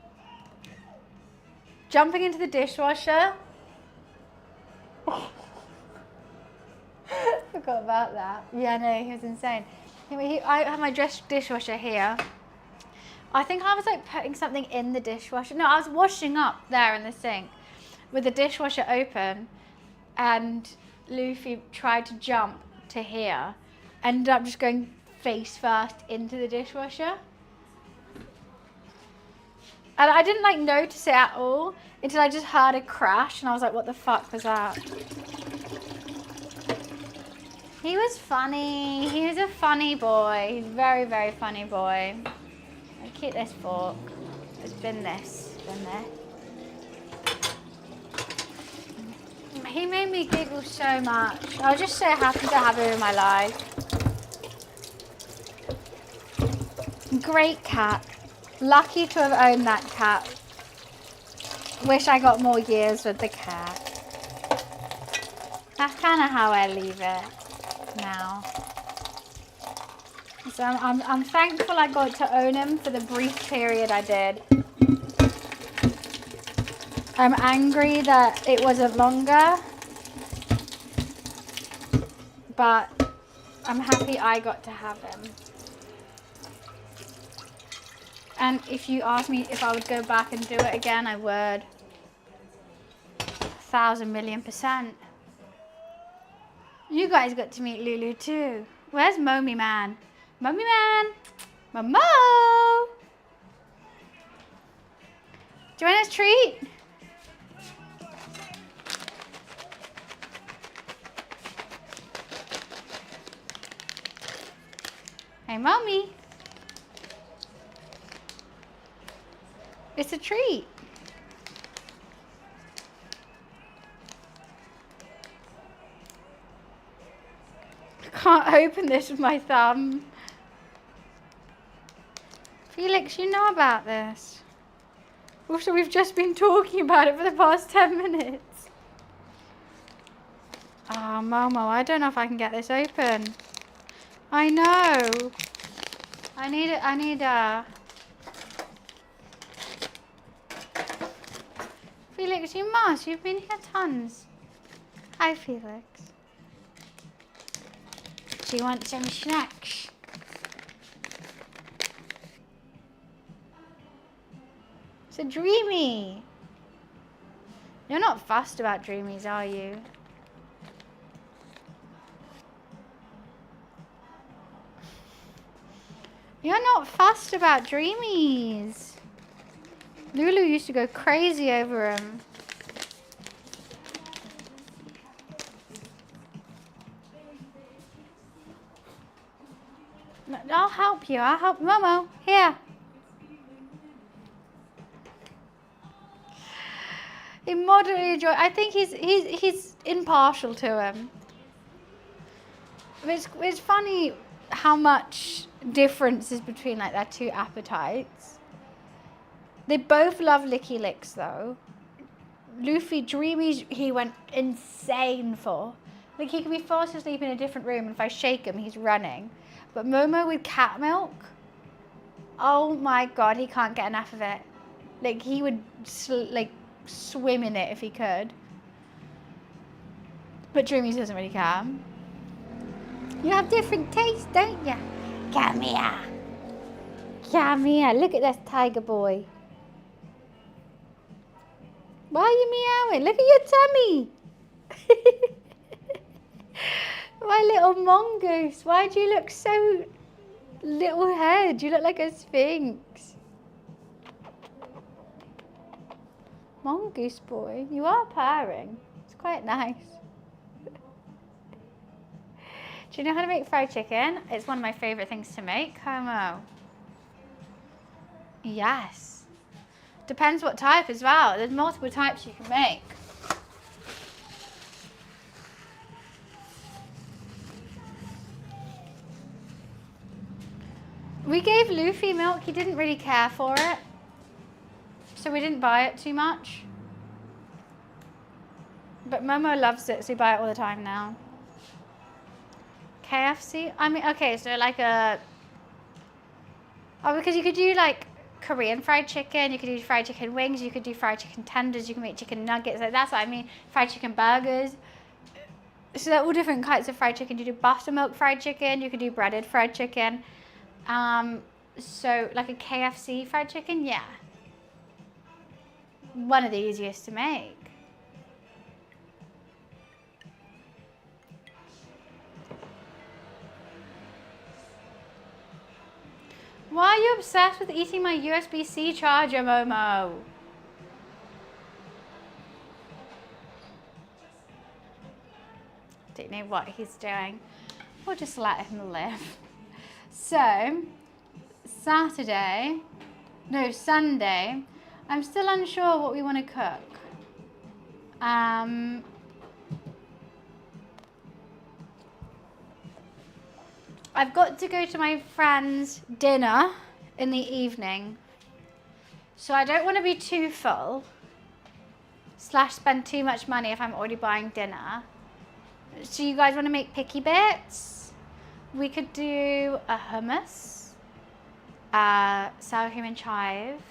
Jumping into the dishwasher. Forgot about that. Yeah, no, he was insane. I have my dishwasher here. I think I was like putting something in the dishwasher. No, I was washing up there in the sink with the dishwasher open, and Luffy tried to jump to here. Ended up just going face first into the dishwasher. And I didn't like notice it at all until I just heard a crash and I was like, what the fuck was that? He was funny. He was a funny boy. He's a very, very funny boy. I keep this fork. It's been this. He made me giggle so much. I was just so happy to have him in my life. Great cat. Lucky to have owned that cat. Wish I got more years with the cat. That's kind of how I leave it now. So I'm thankful I got to own him for the brief period I did. I'm angry that it wasn't longer, but I'm happy I got to have him. And if you ask me if I would go back and do it again, I would. 1,000,000,000%. You guys got to meet Lulu too. Where's Momi Man? Momi Man! Momo! Do you want a treat? Hey, Mommy. It's a treat. I can't open this with my thumb. Felix, you know about this. Also, we've just been talking about it for the past 10 minutes. Oh, Momo, I don't know if I can get this open. I know. I need a... Felix, you must. You've been here tons. Hi, Felix. Do you want some snacks? So Dreamy. You're not fussed about Dreamies, are you? You're not fussed about Dreamies. Lulu used to go crazy over him. I'll help you. I'll help Momo. Here. He moderately enjoy. I think he's impartial to him. It's funny how much difference is between like their two appetites. They both love licky licks though. Luffy, Dreamy's, he went insane for. Like he can be forced to sleep in a different room, and if I shake him, he's running. But Momo with cat milk, oh my god, he can't get enough of it. Like he would swim in it if he could. But Dreamy doesn't really care. You have different tastes, don't you? Come here. Come here. Look at this tiger boy. Why are you meowing? Look at your tummy. My little mongoose. Why do you look so little head? You look like a sphinx. Mongoose boy, you are purring. It's quite nice. Do you know how to make fried chicken? It's one of my favourite things to make. Homo. Yes. Depends what type as well. There's multiple types you can make. We gave Luffy milk. He didn't really care for it. So we didn't buy it too much. But Momo loves it, so we buy it all the time now. KFC? I mean, okay, so like a... Oh, because you could do like Korean fried chicken, you could do fried chicken wings, you could do fried chicken tenders, you can make chicken nuggets, like that's what I mean. Fried chicken burgers. So they're all different kinds of fried chicken. You do buttermilk fried chicken, you could do breaded fried chicken. So like a KFC fried chicken, yeah. One of the easiest to make. Why are you obsessed with eating my USB-C charger, Momo? Don't know what he's doing. We'll just let him live. So, Sunday, I'm still unsure what we want to cook. I've got to go to my friend's dinner in the evening. So I don't want to be too full / spend too much money if I'm already buying dinner. So you guys want to make picky bits? We could do a hummus, sour cream and chive,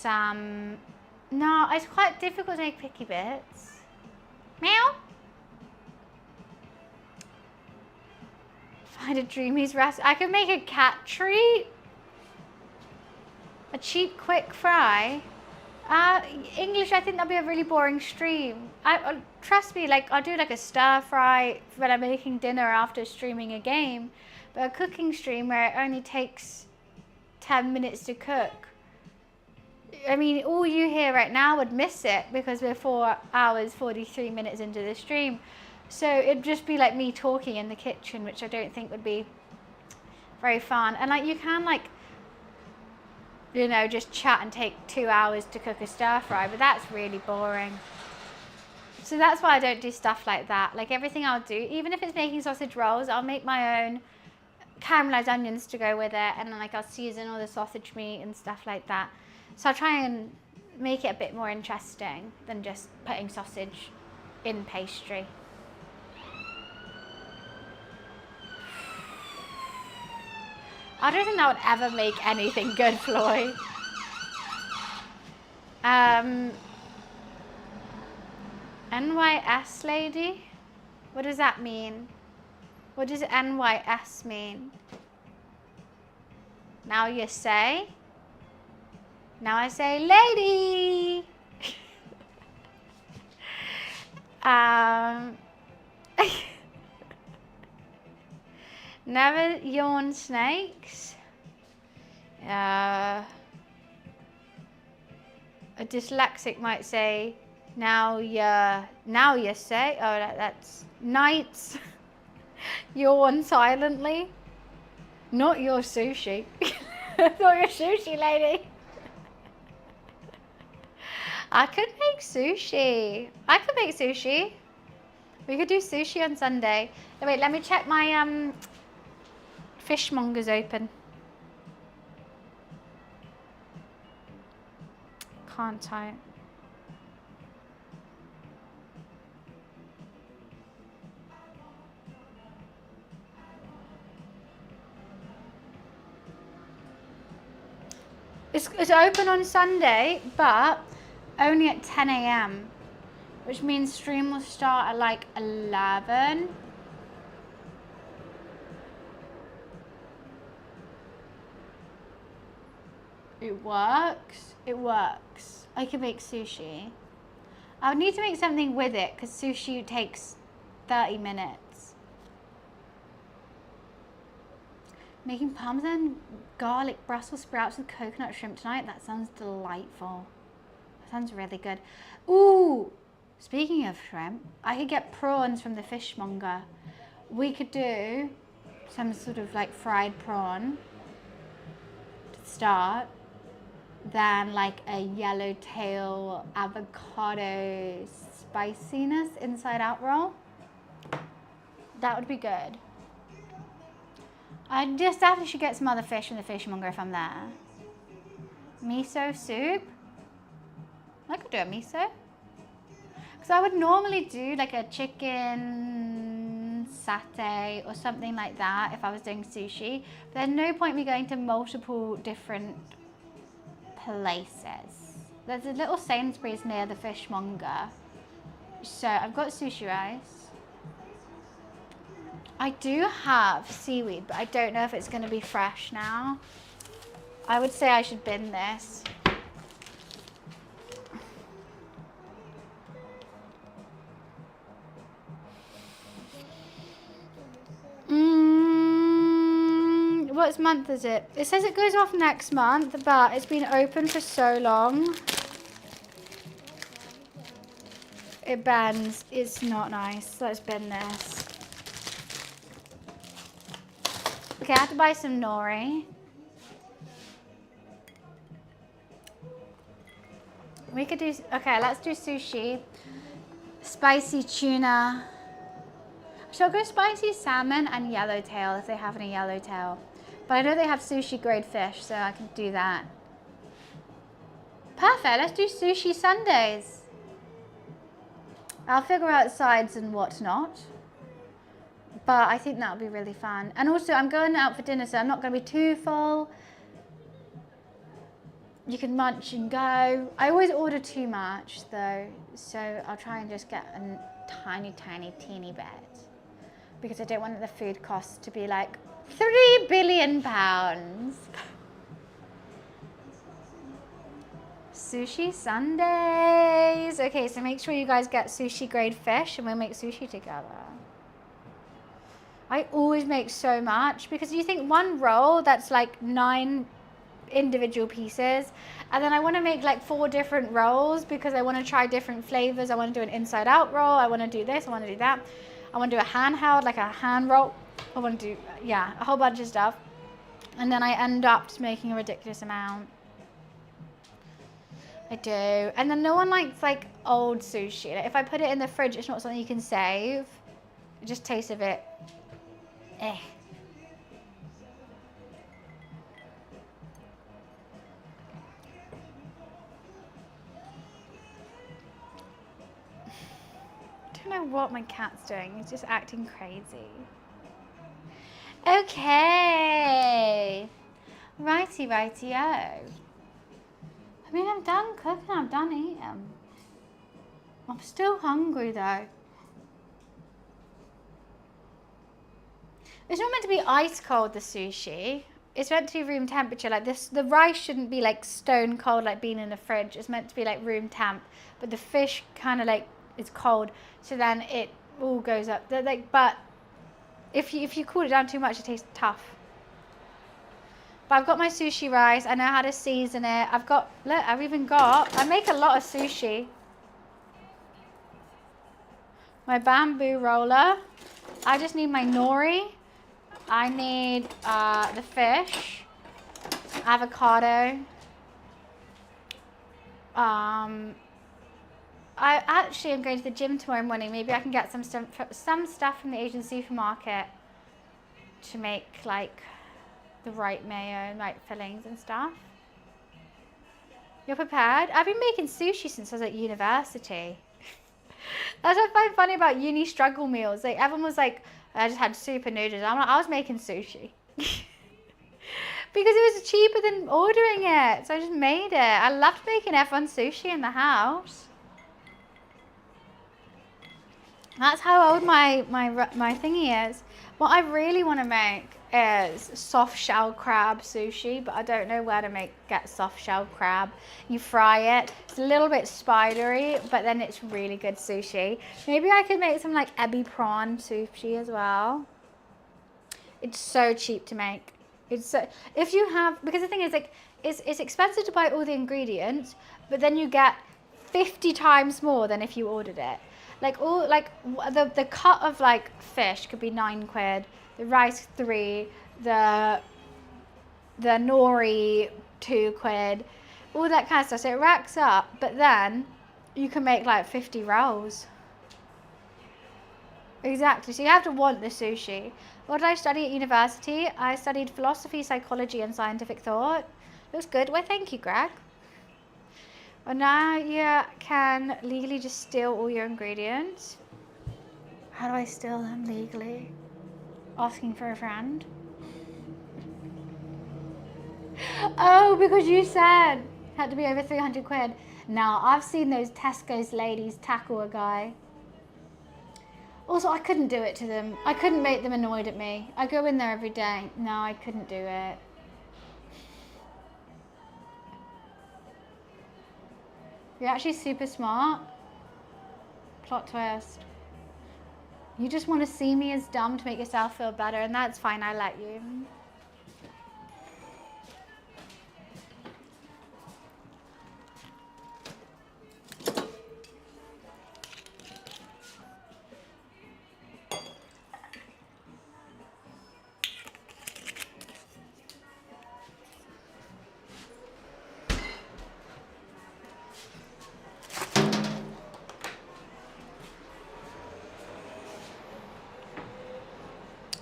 no, it's quite difficult to make picky bits. Meow. Find a Dreamy's recipe. I could make a cat treat. A cheap, quick fry. English, I think that'll be a really boring stream. Trust me, like I'll do like a stir fry when I'm making dinner after streaming a game. But a cooking stream where it only takes 10 minutes to cook. I mean, all you hear right now would miss it because we're 4 hours, 43 minutes into the stream. So it'd just be like me talking in the kitchen, which I don't think would be very fun. And like you can like, you know, just chat and take 2 hours to cook a stir fry, but that's really boring. So that's why I don't do stuff like that. Like everything I'll do, even if it's making sausage rolls, I'll make my own caramelized onions to go with it, and then like I'll season all the sausage meat and stuff like that. So I'll try and make it a bit more interesting than just putting sausage in pastry. I don't think that would ever make anything good, Floyd. NYS lady? What does that mean? What does NYS mean? Now you say? Now I say lady! Never yawn snakes. A dyslexic might say, now you say, oh, that's nights. Yawn silently. Not your sushi. Not your sushi lady. I could make sushi. I could make sushi. We could do sushi on Sunday. Oh, wait, let me check my fishmonger's open. Can't I? It's open on Sunday, but only at 10 a.m. which means stream will start at like 11. It works. It works. I can make sushi. I would need to make something with it because sushi takes 30 minutes. Making parmesan garlic Brussels sprouts with coconut shrimp tonight. That sounds delightful. That sounds really good. Ooh, speaking of shrimp, I could get prawns from the fishmonger. We could do some sort of like fried prawn to start. Then like a yellowtail avocado spiciness inside out roll. That would be good. I just definitely should get some other fish from the fishmonger if I'm there. Miso soup. I could do a miso. Because I would normally do like a chicken satay or something like that if I was doing sushi. But there's no point me going to multiple different places. There's a little Sainsbury's near the fishmonger. So I've got sushi rice. I do have seaweed, but I don't know if it's going to be fresh now. I would say I should bin this. What month is it? It says it goes off next month, but it's been open for so long. It bends. It's not nice. Let's bin this. Okay, I have to buy some nori. We could do, okay, let's do sushi. Spicy tuna. Shall I go spicy salmon and yellowtail if they have any yellowtail? But I know they have sushi grade fish, so I can do that. Perfect, let's do sushi Sundays. I'll figure out sides and whatnot. But I think that would be really fun. And also, I'm going out for dinner, so I'm not going to be too full. You can munch and go. I always order too much, though. So I'll try and just get a tiny, tiny, teeny bit. Because I don't want the food costs to be like 3 billion pounds. Sushi Sundays. Okay, so make sure you guys get sushi grade fish and we'll make sushi together. I always make so much because you think one roll that's like 9 individual pieces, and then I want to make like 4 different rolls because I want to try different flavors. I want to do an inside out roll. I want to do this. I want to do that. I want to do a handheld, like a hand roll. I want to do, yeah, a whole bunch of stuff. And then I end up just making a ridiculous amount. I do. And then no one likes like old sushi. Like, if I put it in the fridge, it's not something you can save. It just tastes a bit eh. I don't know what my cat's doing. He's just acting crazy. Okay. Righty, righty-o. I mean, I'm done cooking. I'm done eating. I'm still hungry though. It's not meant to be ice cold, the sushi. It's meant to be room temperature. Like this, the rice shouldn't be like stone cold, like being in the fridge. It's meant to be like room temp, but the fish kind of like is cold, so then it all goes up. Like, but if you cool it down too much, it tastes tough. But I've got my sushi rice. I know how to season it. I've got, look, I make a lot of sushi. My bamboo roller. I just need my nori. I need the fish, avocado, I actually am going to the gym tomorrow morning. Maybe I can get some stuff from the Asian supermarket to make like the right mayo and right fillings and stuff. You're prepared? I've been making sushi since I was at university. That's what I find funny about uni struggle meals. Like everyone was like, I just had super noodles. I'm like, I was making sushi. Because it was cheaper than ordering it. So I just made it. I loved making everyone sushi in the house. That's how old my thingy is. What I really want to make is soft shell crab sushi, but I don't know where to get soft shell crab. You fry it. It's a little bit spidery, but then it's really good sushi. Maybe I could make some like ebi prawn sushi as well. It's so cheap to make. It's so, if you have, because the thing is like, it's expensive to buy all the ingredients, but then you get 50 times more than if you ordered it. Like the cut of like fish could be 9 quid, the rice 3, the nori 2 quid, all that kind of stuff. So it racks up, but then you can make like 50 rolls. Exactly. So you have to want the sushi. What did I study at university? I studied philosophy, psychology, and scientific thought. Looks good. Well, thank you, Greg. Well, now you can legally just steal all your ingredients. How do I steal them legally? Asking for a friend. Oh, because you said it had to be over 300 quid. Now, I've seen those Tesco's ladies tackle a guy. Also, I couldn't do it to them. I couldn't make them annoyed at me. I go in there every day. No, I couldn't do it. You're actually super smart. Plot twist. You just want to see me as dumb to make yourself feel better, and that's fine, I let you.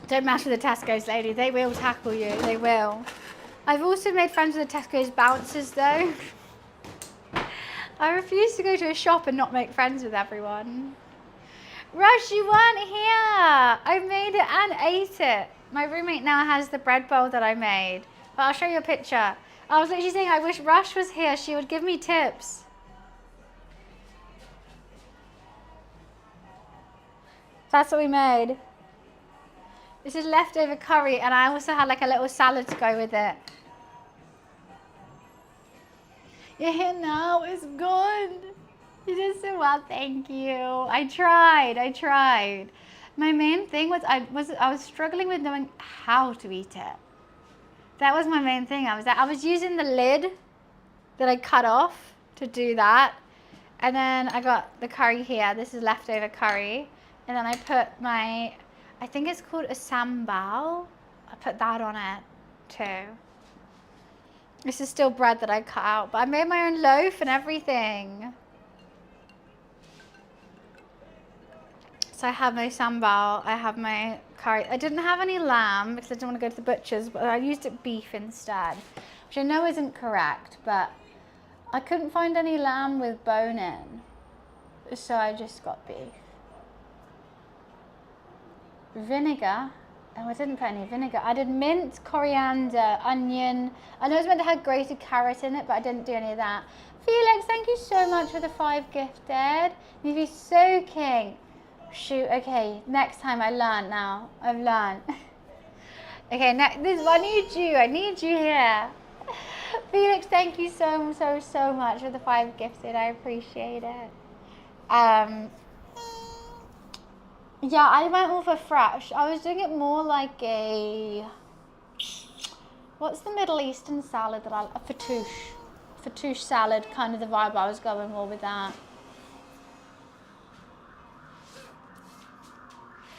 Don't mess with the Tesco's lady. They will tackle you. They will. I've also made friends with the Tesco's bouncers though. I refuse to go to a shop and not make friends with everyone. Rush, you weren't here. I made it and ate it. My roommate now has the bread bowl that I made. But I'll show you a picture. I was literally saying I wish Rush was here. She would give me tips. That's what we made. This is leftover curry, and I also had like a little salad to go with it. You're here now, it's good. You did so well, thank you. I tried. My main thing was I was struggling with knowing how to eat it. That was my main thing. I was using the lid that I cut off to do that. And then I got the curry here. This is leftover curry. And then I put my, I think it's called a sambal. I put that on it too. This is still bread that I cut out, but I made my own loaf and everything. So I have my sambal, I have my curry. I didn't have any lamb because I didn't want to go to the butcher's, but I used beef instead, which I know isn't correct, but I couldn't find any lamb with bone in, so I just got beef. Vinegar. Oh, I didn't put any vinegar. I did mint, coriander, onion. I know it was meant to have grated carrot in it, but I didn't do any of that. Felix, thank you so much for the 5 gifted. Maybe soaking. Shoot, okay, next time I learned now. I've learned. Okay, I need you here. Felix, thank you so much for the 5 gifted. I appreciate it. Yeah, I went all for fresh. I was doing it more like a, what's the Middle Eastern salad that a fattoush salad, kind of the vibe I was going more with that.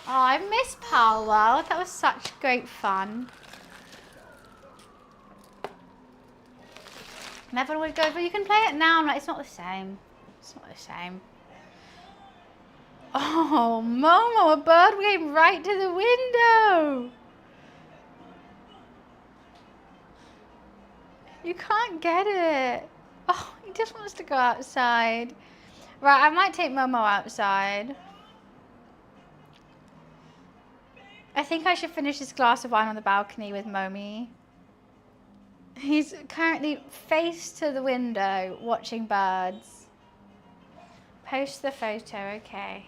Oh, I miss Power World. That was such great fun. And everyone would go, but you can play it now. I'm like, it's not the same. It's not the same. Oh, Momo, a bird came right to the window. You can't get it. Oh, he just wants to go outside. Right, I might take Momo outside. I think I should finish this glass of wine on the balcony with Momi. He's currently face to the window watching birds. Post the photo, okay.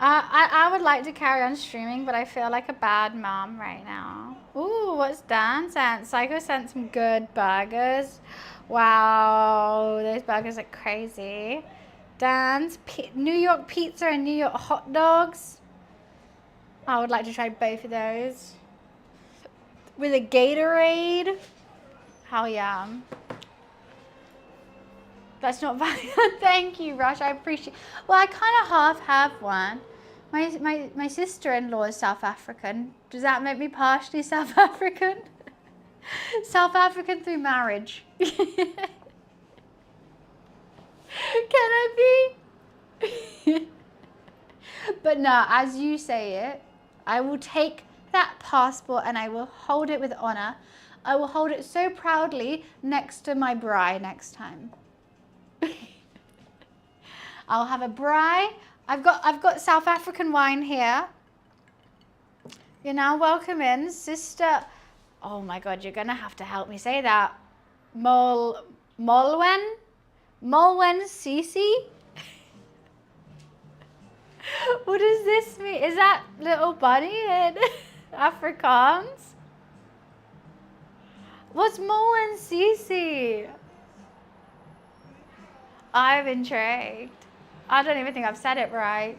I would like to carry on streaming, but I feel like a bad mom right now. Ooh, what's Dan sent? Psycho sent some good burgers. Wow, those burgers are crazy. Dan's New York pizza and New York hot dogs. I would like to try both of those. With a Gatorade. Hell yeah. That's not bad. Thank you, Rush. I appreciate. Well, I kind of half have one. My sister-in-law is South African. Does that make me partially South African? South African through marriage. Can I be? But no, as you say it, I will take that passport and I will hold it with honor. I will hold it so proudly next to my braai next time. I'll have a braai. I've got South African wine here. You're now welcome in, sister. Oh my God, you're gonna have to help me say that. Molwen Sisi. What does this mean? Is that little bunny in Afrikaans? What's Molwen Sisi? I'm intrigued. I don't even think I've said it right.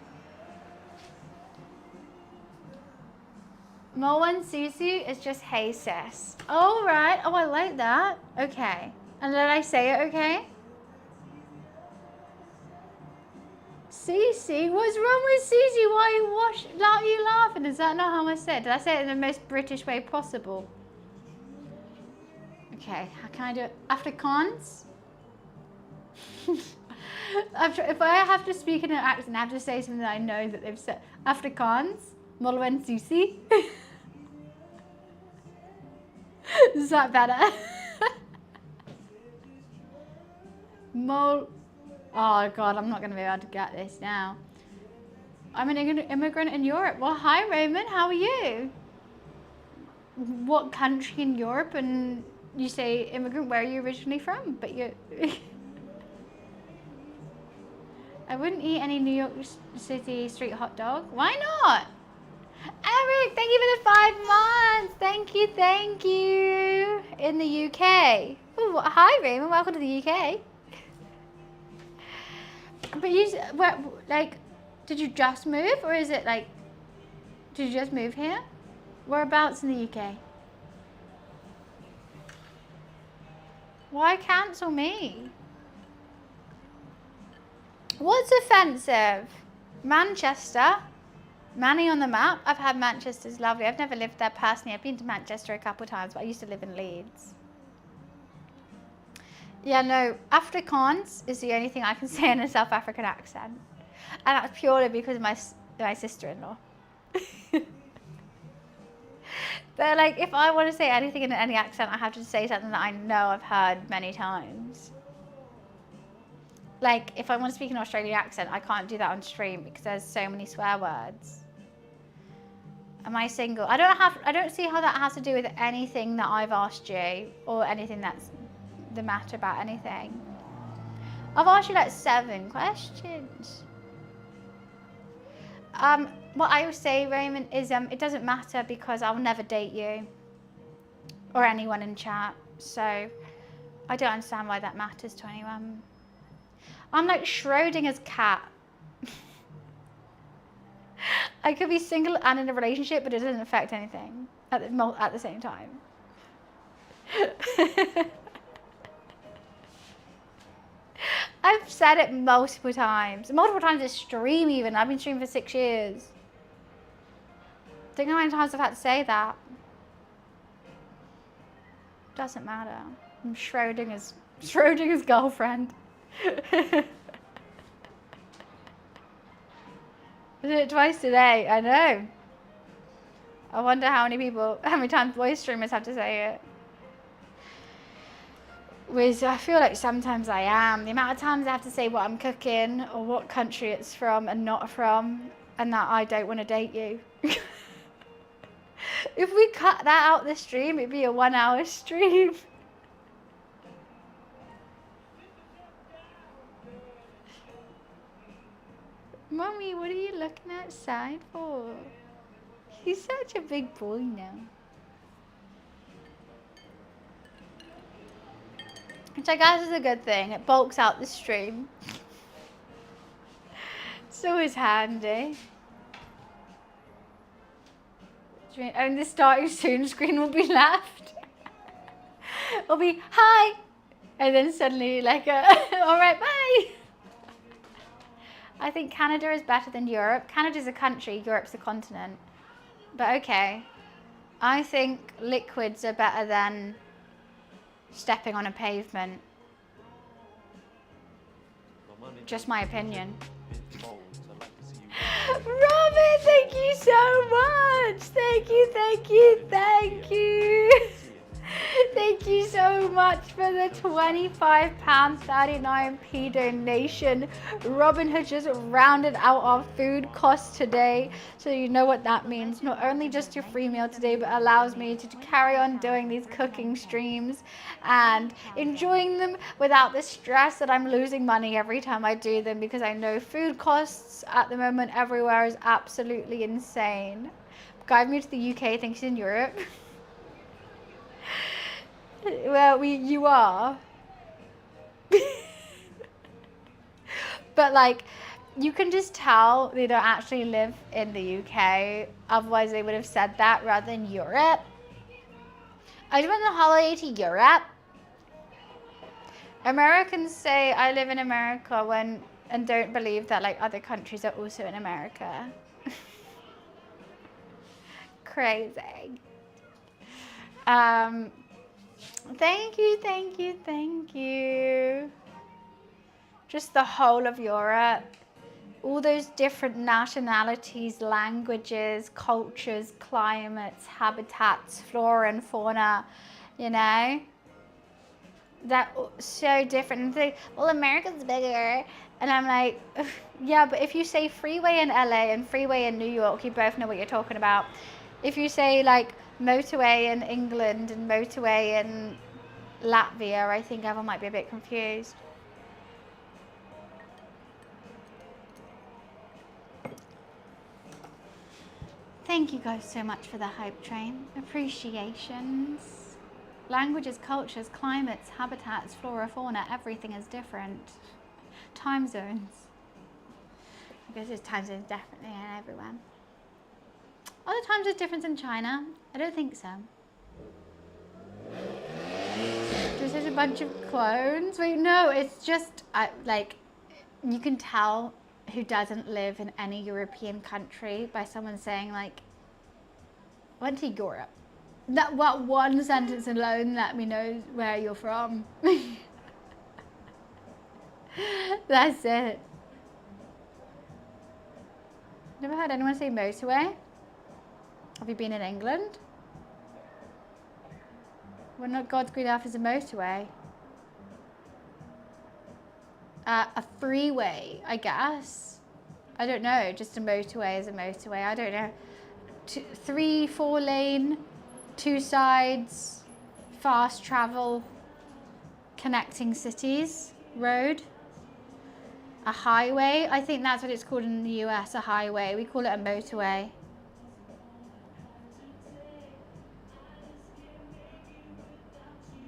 Molwen Sisi is just hey sis. Oh right. Oh, I like that. Okay. And did I say it okay? Cece? What's wrong with Cece? Why are you laughing? Is that not how I said it? Did I say it in the most British way possible? Okay, how can I do it? Afrikaans? If I have to speak in an accent, I have to say something that I know that they've said. Afrikaans? Molwen Susi? Is that better? Oh God, I'm not going to be able to get this now. I'm an immigrant in Europe. Well, hi Raymond, how are you? What country in Europe? And you say immigrant, where are you originally from? But you... I wouldn't eat any New York City street hot dog. Why not? Eric, thank you for the 5 months. Thank you. In the UK. Ooh, hi Raymond, welcome to the UK. But did you just move, or is it like, did you just move here? Whereabouts in the UK? Why cancel me? What's offensive? Manchester? Manny on the map? I've had Manchester's lovely. I've never lived there personally. I've been to Manchester a couple of times, but I used to live in Leeds. Yeah, no, Afrikaans is the only thing I can say in a South African accent. And that's purely because of my sister-in-law. But like, if I want to say anything in any accent, I have to say something that I know I've heard many times. Like, if I want to speak an Australian accent, I can't do that on stream because there's so many swear words. Am I single? I don't see how that has to do with anything that I've asked you or anything that's the matter about anything. I've asked you like 7 questions. What I will say, Raymond, is it doesn't matter because I'll never date you or anyone in chat. So I don't understand why that matters to anyone. I'm like Schrodinger's cat. I could be single and in a relationship, but it doesn't affect anything at the same time. I've said it multiple times at stream even. I've been streaming for 6 years. Don't know how many times I've had to say that. Doesn't matter. I'm Schrodinger's Schrodinger's girlfriend. I did it twice today, I know. I wonder how many times voice streamers have to say it. Which I feel like sometimes I am. The amount of times I have to say what I'm cooking or what country it's from and not from, and that I don't want to date you. If we cut that out the stream, it'd be a 1 hour stream. Mummy, what are you looking outside for? He's such a big boy now. Which I guess is a good thing. It bulks out the stream. It's always handy. And the starting soon screen will be left. It'll be hi, and then suddenly like all right, bye. I think Canada is better than Europe. Canada's a country, Europe's a continent. But okay. I think liquids are better than stepping on a pavement. Just my opinion. Robin, thank you so much. Thank you, thank you, thank you. Thank you so much for the £25.39p donation. Robin has just rounded out our food costs today. So you know what that means. Not only just your free meal today, but allows me to carry on doing these cooking streams and enjoying them without the stress that I'm losing money every time I do them, because I know food costs at the moment everywhere is absolutely insane. Guy moved to the UK, thinks he's in Europe. Well, you are. But like, you can just tell they don't actually live in the UK. Otherwise they would have said that rather than Europe. I went on holiday to Europe. Americans say I live in America and don't believe that like other countries are also in America. Crazy. Thank you, thank you, thank you. Just the whole of Europe. All those different nationalities, languages, cultures, climates, habitats, flora and fauna, you know? They're so different. And they, well, America's bigger. And I'm like, yeah, but if you say freeway in LA and freeway in New York, you both know what you're talking about. If you say like motorway in England and motorway in Latvia, I think everyone might be a bit confused. Thank you guys so much for the hype train. Appreciations. Languages, cultures, climates, habitats, flora, fauna, everything is different. Time zones. I guess there's time zones definitely in everywhere. Are there time zones different in China? I don't think so. There's just a bunch of clones. Wait, no, it's just like you can tell who doesn't live in any European country by someone saying like, went to Europe. That one sentence alone let me know where you're from. That's it. Never heard anyone say motorway. Have you been in England? Well, not God's green earth is a motorway. A freeway, I guess. I don't know. Just a motorway is a motorway. I don't know. 3, 4 lane, 2 sides, fast travel, connecting cities, road. A highway. I think that's what it's called in the US. A highway. We call it a motorway.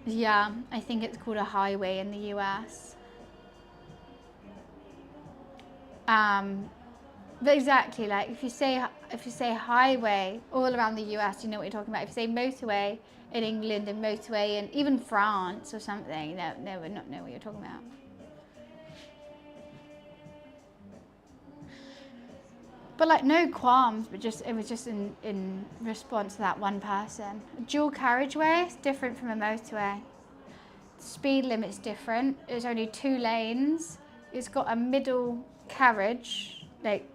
Yeah, I think it's called a highway in the US. But exactly, like if you say highway all around the US, you know what you're talking about. If you say motorway in England and motorway in even France or something, no, we're not know what you're talking about. But like no qualms, but it was just in response to that one person. A dual carriageway is different from a motorway. speed limit's different. It's only 2 lanes. It's got a middle carriage, like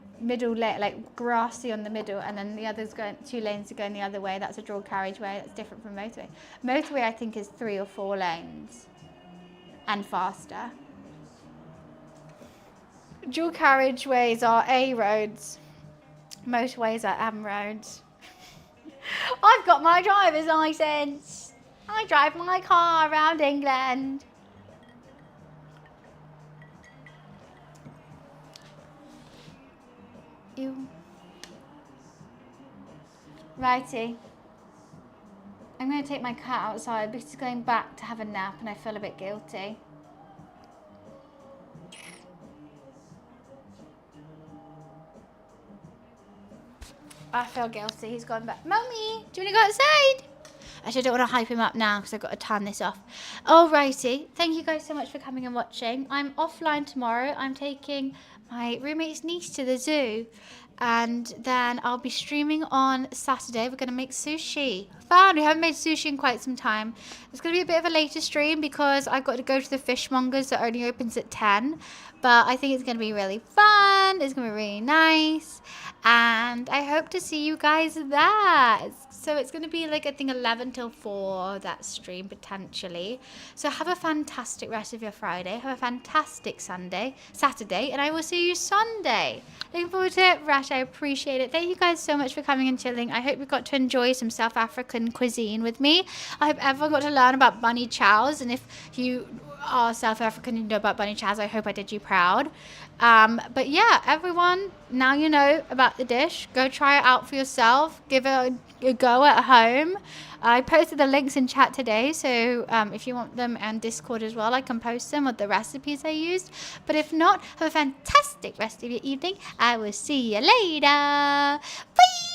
grassy on the middle, and then the others 2 lanes are going the other way. That's a dual carriageway. That's different from motorway. Motorway, I think, is 3 or 4 lanes and faster. Dual carriageways are A roads. Motorways are M roads. I've got my driver's license. I drive my car around England. Ew. Righty. I'm going to take my cat outside because he's going back to have a nap and I feel a bit guilty. I feel guilty. He's gone back. Mummy, do you want to go outside? Actually, I don't want to hype him up now because I've got to turn this off. Alrighty. Thank you guys so much for coming and watching. I'm offline tomorrow. I'm taking my roommate's niece to the zoo. And then I'll be streaming on Saturday. We're going to make sushi. Fun. We haven't made sushi in quite some time. It's going to be a bit of a later stream because I've got to go to the fishmongers that only opens at 10. But I think it's going to be really fun. It's going to be really nice. And I hope to see you guys there. So it's going to be like, I think 11 till 4, that stream potentially. So have a fantastic rest of your Friday. Have a fantastic Saturday. And I will see you Sunday. Looking forward to it. Rash, I appreciate it. Thank you guys so much for coming and chilling. I hope you got to enjoy some South African cuisine with me. I hope everyone got to learn about bunny chows. And if you are South African and you know about bunny chows, I hope I did you proud. But yeah, everyone, now you know about the dish. Go try it out for yourself. Give it a go at home. I posted the links in chat today, so if you want them and Discord as well, I can post them with the recipes I used. But if not, have a fantastic rest of your evening. I will see you later. Bye!